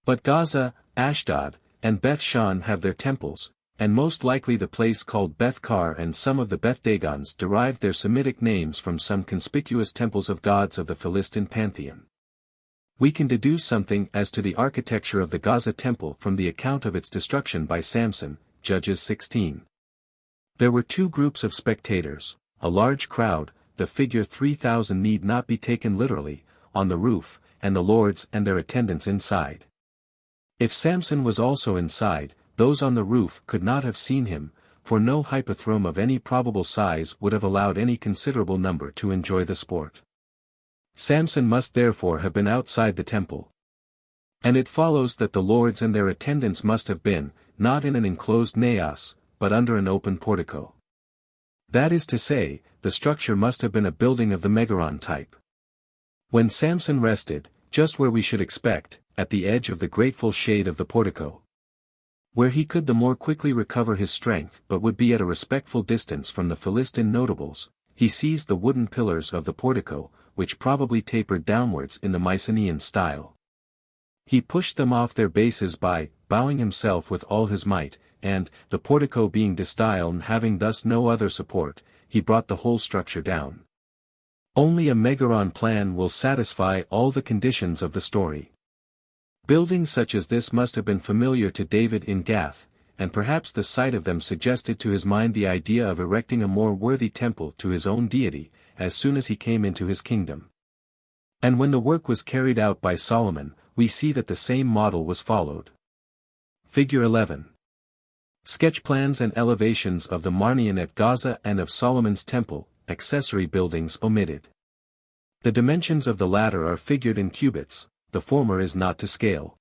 But Gaza, Ashdod, and Beth-shan have their temples, and most likely the place called Beth-kar and some of the Beth-dagons derived their Semitic names from some conspicuous temples of gods of the Philistine pantheon. We can deduce something as to the architecture of the Gaza temple from the account of its destruction by Samson, Judges 16. There were 2 groups of spectators, a large crowd, the figure 3,000 need not be taken literally, on the roof, and the lords and their attendants inside. If Samson was also inside, those on the roof could not have seen him, for no hippothrone of any probable size would have allowed any considerable number to enjoy the sport. Samson must therefore have been outside the temple. And it follows that the lords and their attendants must have been, not in an enclosed naos, but under an open portico. That is to say, the structure must have been a building of the megaron type. When Samson rested, just where we should expect, at the edge of the grateful shade of the portico, where he could the more quickly recover his strength but would be at a respectful distance from the Philistine notables, he seized the wooden pillars of the portico, which probably tapered downwards in the Mycenaean style. He pushed them off their bases by bowing himself with all his might, and, the portico being distile and having thus no other support, he brought the whole structure down. Only a megaron plan will satisfy all the conditions of the story. Buildings such as this must have been familiar to David in Gath, and perhaps the sight of them suggested to his mind the idea of erecting a more worthy temple to his own deity, as soon as he came into his kingdom. And when the work was carried out by Solomon, we see that the same model was followed. Figure 11. Sketch plans and elevations of the Marnean at Gaza and of Solomon's temple, accessory buildings omitted. The dimensions of the latter are figured in cubits, the former is not to scale.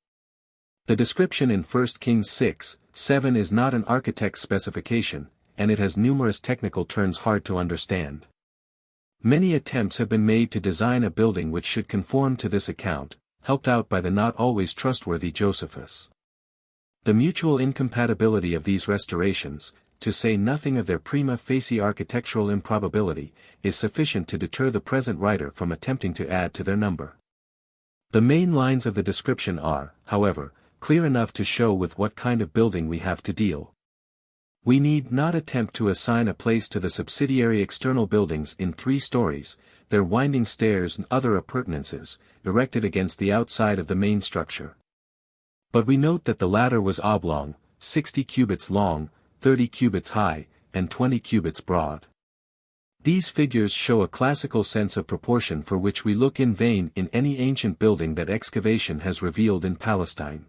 The description in 1 Kings 6:7 is not an architect's specification, and it has numerous technical terms hard to understand. Many attempts have been made to design a building which should conform to this account, helped out by the not always trustworthy Josephus. The mutual incompatibility of these restorations, to say nothing of their prima facie architectural improbability, is sufficient to deter the present writer from attempting to add to their number. The main lines of the description are, however, clear enough to show with what kind of building we have to deal. We need not attempt to assign a place to the subsidiary external buildings in 3 stories, their winding stairs and other appurtenances, erected against the outside of the main structure. But we note that the latter was oblong, 60 cubits long, 30 cubits high, and 20 cubits broad. These figures show a classical sense of proportion for which we look in vain in any ancient building that excavation has revealed in Palestine.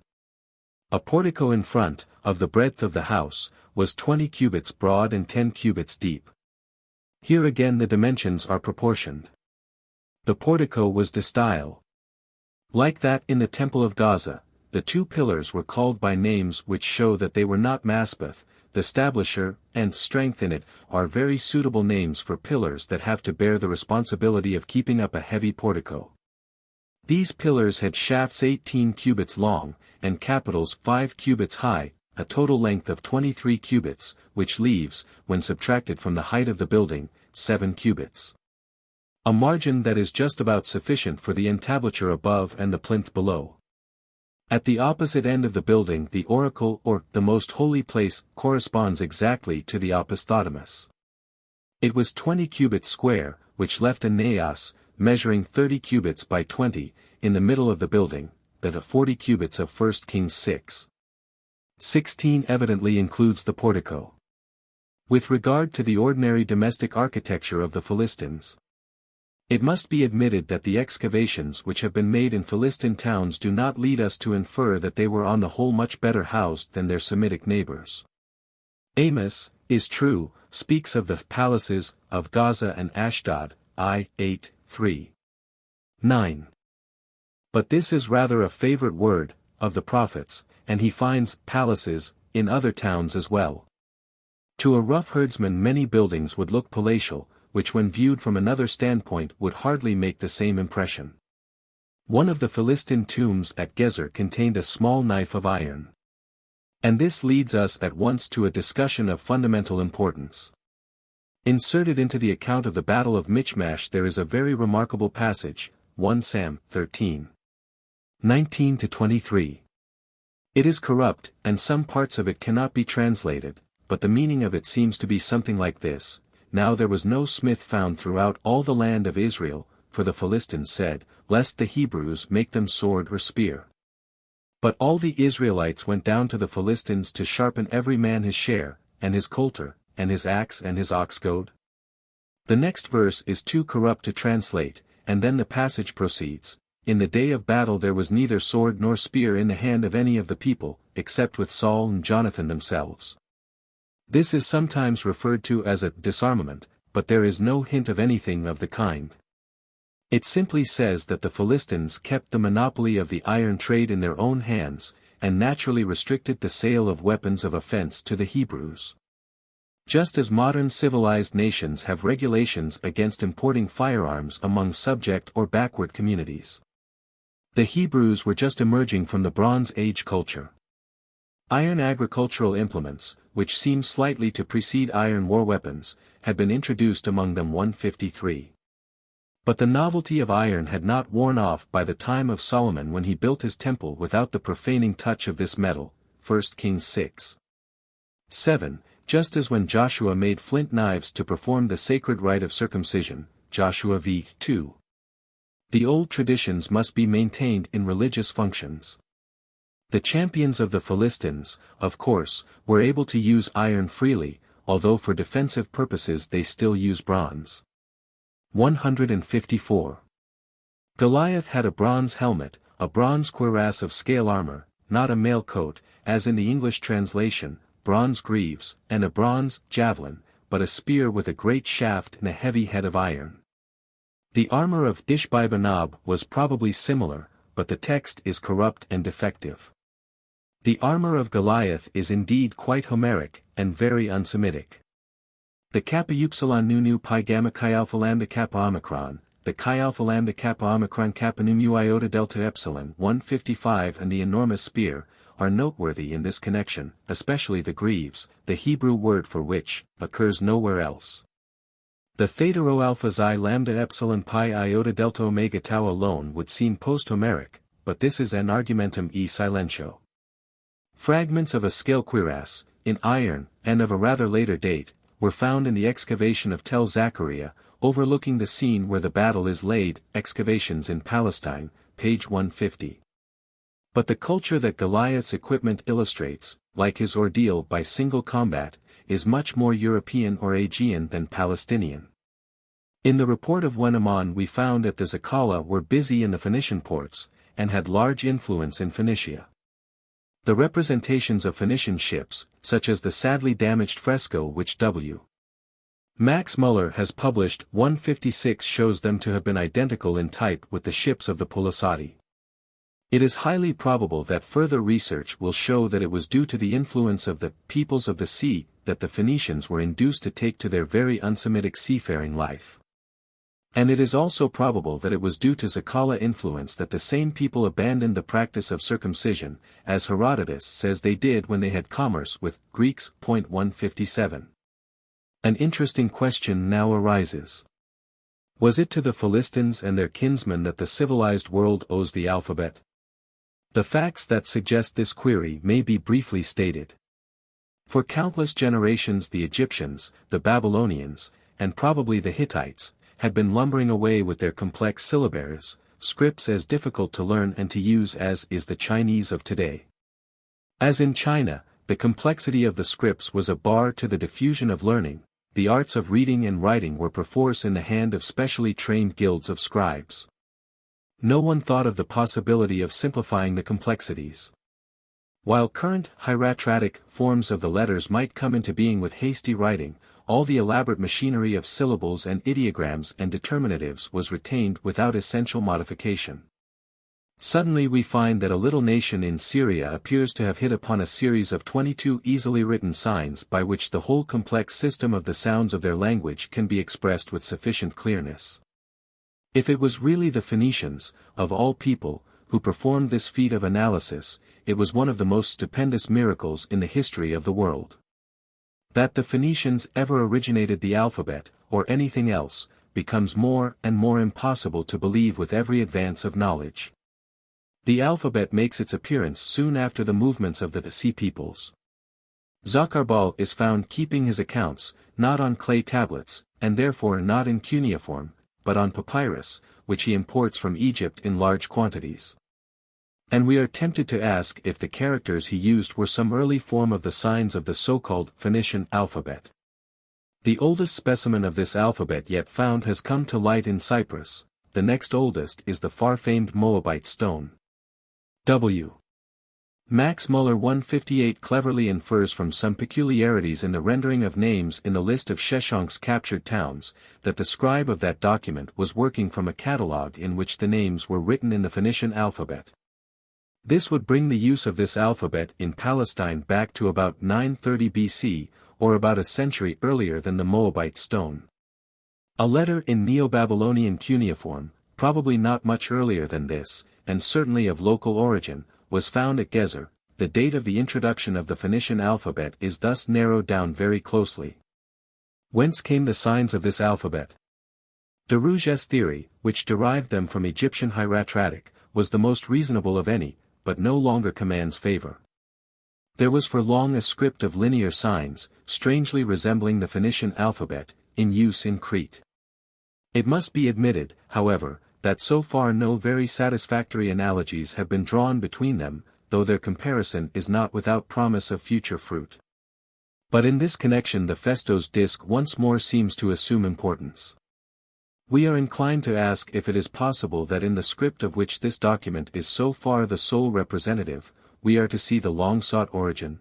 A portico in front, of the breadth of the house, was 20 cubits broad and 10 cubits deep. Here again the dimensions are proportioned. The portico was distyle. Like that in the Temple of Gaza, the two pillars were called by names which show that they were not Maspeth. The stablisher, and strength in it, are very suitable names for pillars that have to bear the responsibility of keeping up a heavy portico. These pillars had shafts 18 cubits long, and capitals 5 cubits high, a total length of 23 cubits, which leaves, when subtracted from the height of the building, 7 cubits. A margin that is just about sufficient for the entablature above and the plinth below. At the opposite end of the building the oracle or the most holy place corresponds exactly to the opisthotomus. It was 20 cubits square, which left a naos, measuring 30 cubits by 20, in the middle of the building, that of 40 cubits of 1 Kings 6:16 evidently includes the portico. With regard to the ordinary domestic architecture of the Philistines, it must be admitted that the excavations which have been made in Philistine towns do not lead us to infer that they were on the whole much better housed than their Semitic neighbors. Amos, is true, speaks of the palaces of Gaza and Ashdod, I. 8:3-9. But this is rather a favorite word, of the prophets, and he finds palaces in other towns as well. To a rough herdsman many buildings would look palatial, which when viewed from another standpoint would hardly make the same impression. One of the Philistine tombs at Gezer contained a small knife of iron. And this leads us at once to a discussion of fundamental importance. Inserted into the account of the Battle of Michmash there is a very remarkable passage, 1 Sam 13:19-23. It is corrupt, and some parts of it cannot be translated, but the meaning of it seems to be something like this. Now there was no smith found throughout all the land of Israel, for the Philistines said, lest the Hebrews make them sword or spear. But all the Israelites went down to the Philistines to sharpen every man his share, and his coulter, and his axe and his ox goad. The next verse is too corrupt to translate, and then the passage proceeds. In the day of battle there was neither sword nor spear in the hand of any of the people, except with Saul and Jonathan themselves. This is sometimes referred to as a disarmament, but there is no hint of anything of the kind. It simply says that the Philistines kept the monopoly of the iron trade in their own hands, and naturally restricted the sale of weapons of offense to the Hebrews. Just as modern civilized nations have regulations against importing firearms among subject or backward communities. The Hebrews were just emerging from the Bronze Age culture. Iron agricultural implements, which seem slightly to precede iron war weapons, had been introduced among them 153. But the novelty of iron had not worn off by the time of Solomon when he built his temple without the profaning touch of this metal, 1 Kings 6:7, just as when Joshua made flint knives to perform the sacred rite of circumcision, Joshua v. 2. The old traditions must be maintained in religious functions. The champions of the Philistines, of course, were able to use iron freely, although for defensive purposes they still use bronze. 154. Goliath had a bronze helmet, a bronze cuirass of scale armor, not a mail coat, as in the English translation, bronze greaves, and a bronze javelin, but a spear with a great shaft and a heavy head of iron. The armor of Ishbi-Benob was probably similar, but the text is corrupt and defective. The armor of Goliath is indeed quite Homeric, and very unsemitic. The kappa upsilon nu pi gamma chi alpha lambda kappa omicron, the chi alpha lambda kappa omicron kappa nu mu iota delta epsilon 155 and the enormous spear, are noteworthy in this connection, especially the greaves, the Hebrew word for which, occurs nowhere else. The theta rho alpha xi lambda epsilon pi iota delta omega tau alone would seem post-Homeric, but this is an argumentum e silentio. Fragments of a scale cuirass, in iron, and of a rather later date, were found in the excavation of Tel Zachariah, overlooking the scene where the battle is laid, Excavations in Palestine, page 150. But the culture that Goliath's equipment illustrates, like his ordeal by single combat, is much more European or Aegean than Palestinian. In the report of Wenamon we found that the Zakala were busy in the Phoenician ports, and had large influence in Phoenicia. The representations of Phoenician ships, such as the sadly damaged fresco which W. Max Muller has published 156, shows them to have been identical in type with the ships of the Pulisati. It is highly probable that further research will show that it was due to the influence of the peoples of the sea that the Phoenicians were induced to take to their very unsemitic seafaring life. And it is also probable that it was due to Zakala influence that the same people abandoned the practice of circumcision, as Herodotus says they did when they had commerce with Greeks. 157. An interesting question now arises. Was it to the Philistines and their kinsmen that the civilized world owes the alphabet? The facts that suggest this query may be briefly stated. For countless generations the Egyptians, the Babylonians, and probably the Hittites, had been lumbering away with their complex syllabaries, scripts as difficult to learn and to use as is the Chinese of today. As in China, the complexity of the scripts was a bar to the diffusion of learning. The arts of reading and writing were perforce in the hand of specially trained guilds of scribes. No one thought of the possibility of simplifying the complexities. While current hieratic forms of the letters might come into being with hasty writing, all the elaborate machinery of syllables and ideograms and determinatives was retained without essential modification. Suddenly we find that a little nation in Syria appears to have hit upon a series of 22 easily written signs by which the whole complex system of the sounds of their language can be expressed with sufficient clearness. If it was really the Phoenicians, of all people, who performed this feat of analysis, it was one of the most stupendous miracles in the history of the world. That the Phoenicians ever originated the alphabet, or anything else, becomes more and more impossible to believe with every advance of knowledge. The alphabet makes its appearance soon after the movements of the sea peoples. Zakarbal is found keeping his accounts, not on clay tablets, and therefore not in cuneiform, but on papyrus, which he imports from Egypt in large quantities. And we are tempted to ask if the characters he used were some early form of the signs of the so-called Phoenician alphabet. The oldest specimen of this alphabet yet found has come to light in Cyprus. The next oldest is the far-famed Moabite stone. W. Max Muller 158 cleverly infers from some peculiarities in the rendering of names in the list of Sheshonk's captured towns, that the scribe of that document was working from a catalogue in which the names were written in the Phoenician alphabet. This would bring the use of this alphabet in Palestine back to about 930 BC, or about a century earlier than the Moabite stone. A letter in Neo-Babylonian cuneiform, probably not much earlier than this, and certainly of local origin, was found at Gezer. The date of the introduction of the Phoenician alphabet is thus narrowed down very closely. Whence came the signs of this alphabet? De Rouget's theory, which derived them from Egyptian hieratic, was the most reasonable of any, but no longer commands favor. There was for long a script of linear signs, strangely resembling the Phoenician alphabet, in use in Crete. It must be admitted, however, that so far no very satisfactory analogies have been drawn between them, though their comparison is not without promise of future fruit. But in this connection the Festos disc once more seems to assume importance. We are inclined to ask if it is possible that in the script of which this document is so far the sole representative, we are to see the long-sought origin.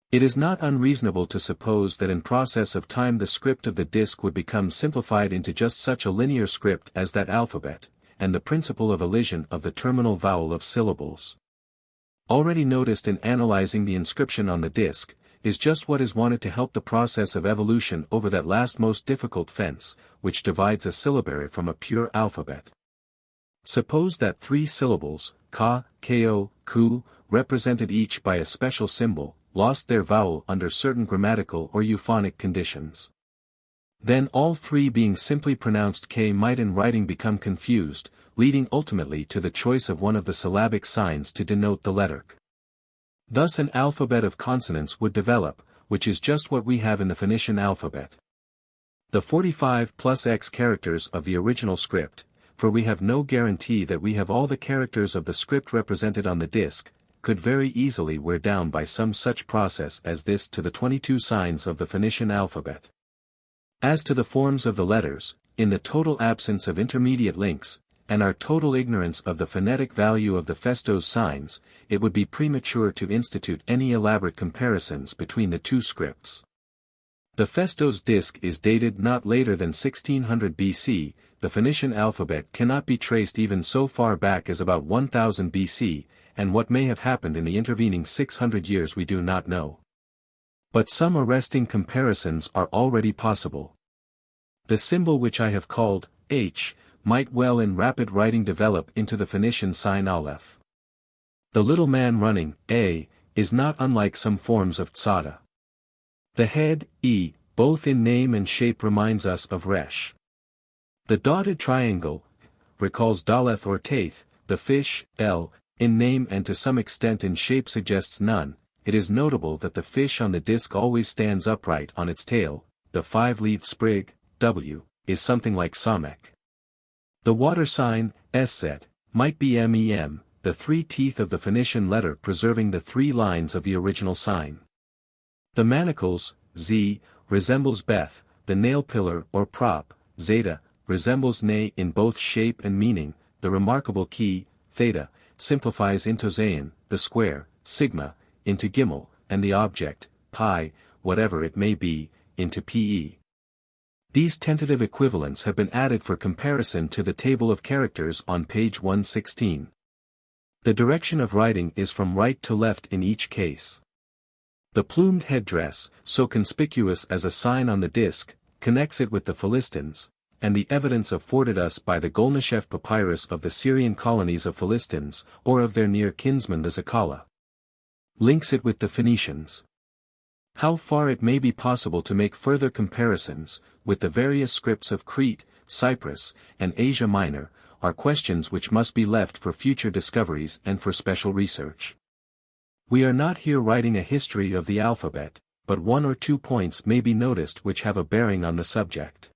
It is not unreasonable to suppose that in process of time the script of the disk would become simplified into just such a linear script as that alphabet, and the principle of elision of the terminal vowel of syllables, already noticed in analyzing the inscription on the disk, is just what is wanted to help the process of evolution over that last most difficult fence, which divides a syllabary from a pure alphabet. Suppose that 3 syllables, ka, ko, ku, represented each by a special symbol, lost their vowel under certain grammatical or euphonic conditions. Then all 3 being simply pronounced k might in writing become confused, leading ultimately to the choice of one of the syllabic signs to denote the letter k. Thus an alphabet of consonants would develop, which is just what we have in the Phoenician alphabet. The 45 plus X characters of the original script, for we have no guarantee that we have all the characters of the script represented on the disk, could very easily wear down by some such process as this to the 22 signs of the Phoenician alphabet. As to the forms of the letters, in the total absence of intermediate links, and our total ignorance of the phonetic value of the F.S.A.'s signs, it would be premature to institute any elaborate comparisons between the two scripts. The F.S.A.'s disk is dated not later than 1600 BC, the Phoenician alphabet cannot be traced even so far back as about 1000 BC, and what may have happened in the intervening 600 years we do not know. But some arresting comparisons are already possible. The symbol which I have called H might well in rapid writing develop into the Phoenician sign Aleph. The little man running, A, is not unlike some forms of Tsada. The head, E, both in name and shape reminds us of Resh. The dotted triangle recalls Daleth or Taith, the fish, L, in name and to some extent in shape suggests Nun. It is notable that the fish on the disc always stands upright on its tail. The five-leaved sprig, W, is something like Samek. The water sign, S-set, might be MEM, the three teeth of the Phoenician letter preserving the three lines of the original sign. The manacles, Z, resembles Beth, the nail pillar or prop, Zeta, resembles Ne in both shape and meaning, the remarkable key, Theta, simplifies into Zayin, the square, Sigma, into Gimel, and the object, Pi, whatever it may be, into Pe. These tentative equivalents have been added for comparison to the table of characters on page 116. The direction of writing is from right to left in each case. The plumed headdress, so conspicuous as a sign on the disc, connects it with the Philistines, and the evidence afforded us by the Golnashef papyrus of the Syrian colonies of Philistines, or of their near kinsman the Zakala, links it with the Phoenicians. How far it may be possible to make further comparisons, with the various scripts of Crete, Cyprus, and Asia Minor, are questions which must be left for future discoveries and for special research. We are not here writing a history of the alphabet, but one or two points may be noticed which have a bearing on the subject.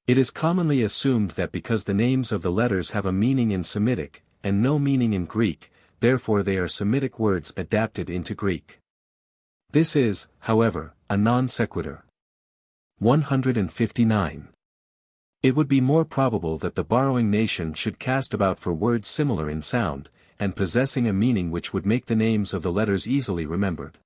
It is commonly assumed that because the names of the letters have a meaning in Semitic, and no meaning in Greek, therefore they are Semitic words adapted into Greek. This is, however, a non sequitur. 159. It would be more probable that the borrowing nation should cast about for words similar in sound, and possessing a meaning which would make the names of the letters easily remembered.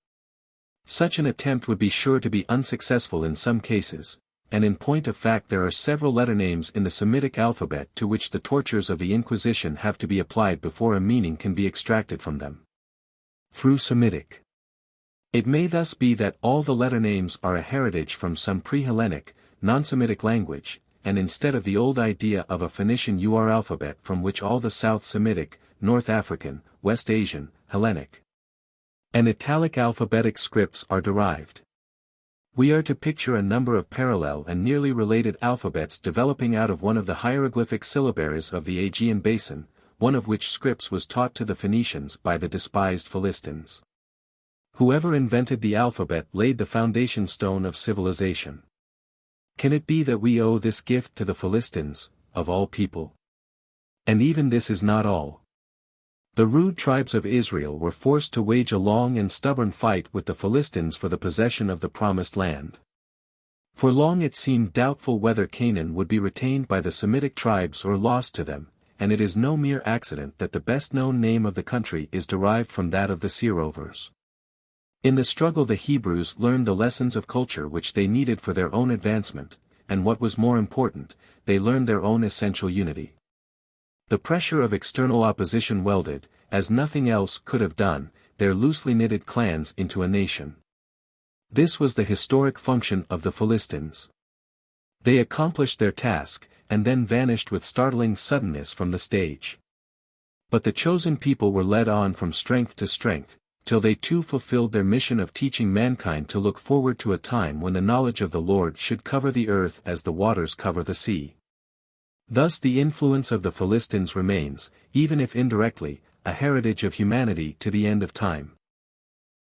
Such an attempt would be sure to be unsuccessful in some cases, and in point of fact there are several letter names in the Semitic alphabet to which the tortures of the Inquisition have to be applied before a meaning can be extracted from them. Through Semitic. It may thus be that all the letter names are a heritage from some pre-Hellenic, non-Semitic language, and instead of the old idea of a Phoenician UR alphabet from which all the South Semitic, North African, West Asian, Hellenic, and Italic alphabetic scripts are derived. We are to picture a number of parallel and nearly related alphabets developing out of one of the hieroglyphic syllabaries of the Aegean basin, one of which scripts was taught to the Phoenicians by the despised Philistines. Whoever invented the alphabet laid the foundation stone of civilization. Can it be that we owe this gift to the Philistines, of all people? And even this is not all. The rude tribes of Israel were forced to wage a long and stubborn fight with the Philistines for the possession of the promised land. For long it seemed doubtful whether Canaan would be retained by the Semitic tribes or lost to them, and it is no mere accident that the best-known name of the country is derived from that of the Sea Rovers. In the struggle the Hebrews learned the lessons of culture which they needed for their own advancement, and what was more important, they learned their own essential unity. The pressure of external opposition welded, as nothing else could have done, their loosely knitted clans into a nation. This was the historic function of the Philistines. They accomplished their task, and then vanished with startling suddenness from the stage. But the chosen people were led on from strength to strength, till they too fulfilled their mission of teaching mankind to look forward to a time when the knowledge of the Lord should cover the earth as the waters cover the sea. Thus the influence of the Philistines remains, even if indirectly, a heritage of humanity to the end of time.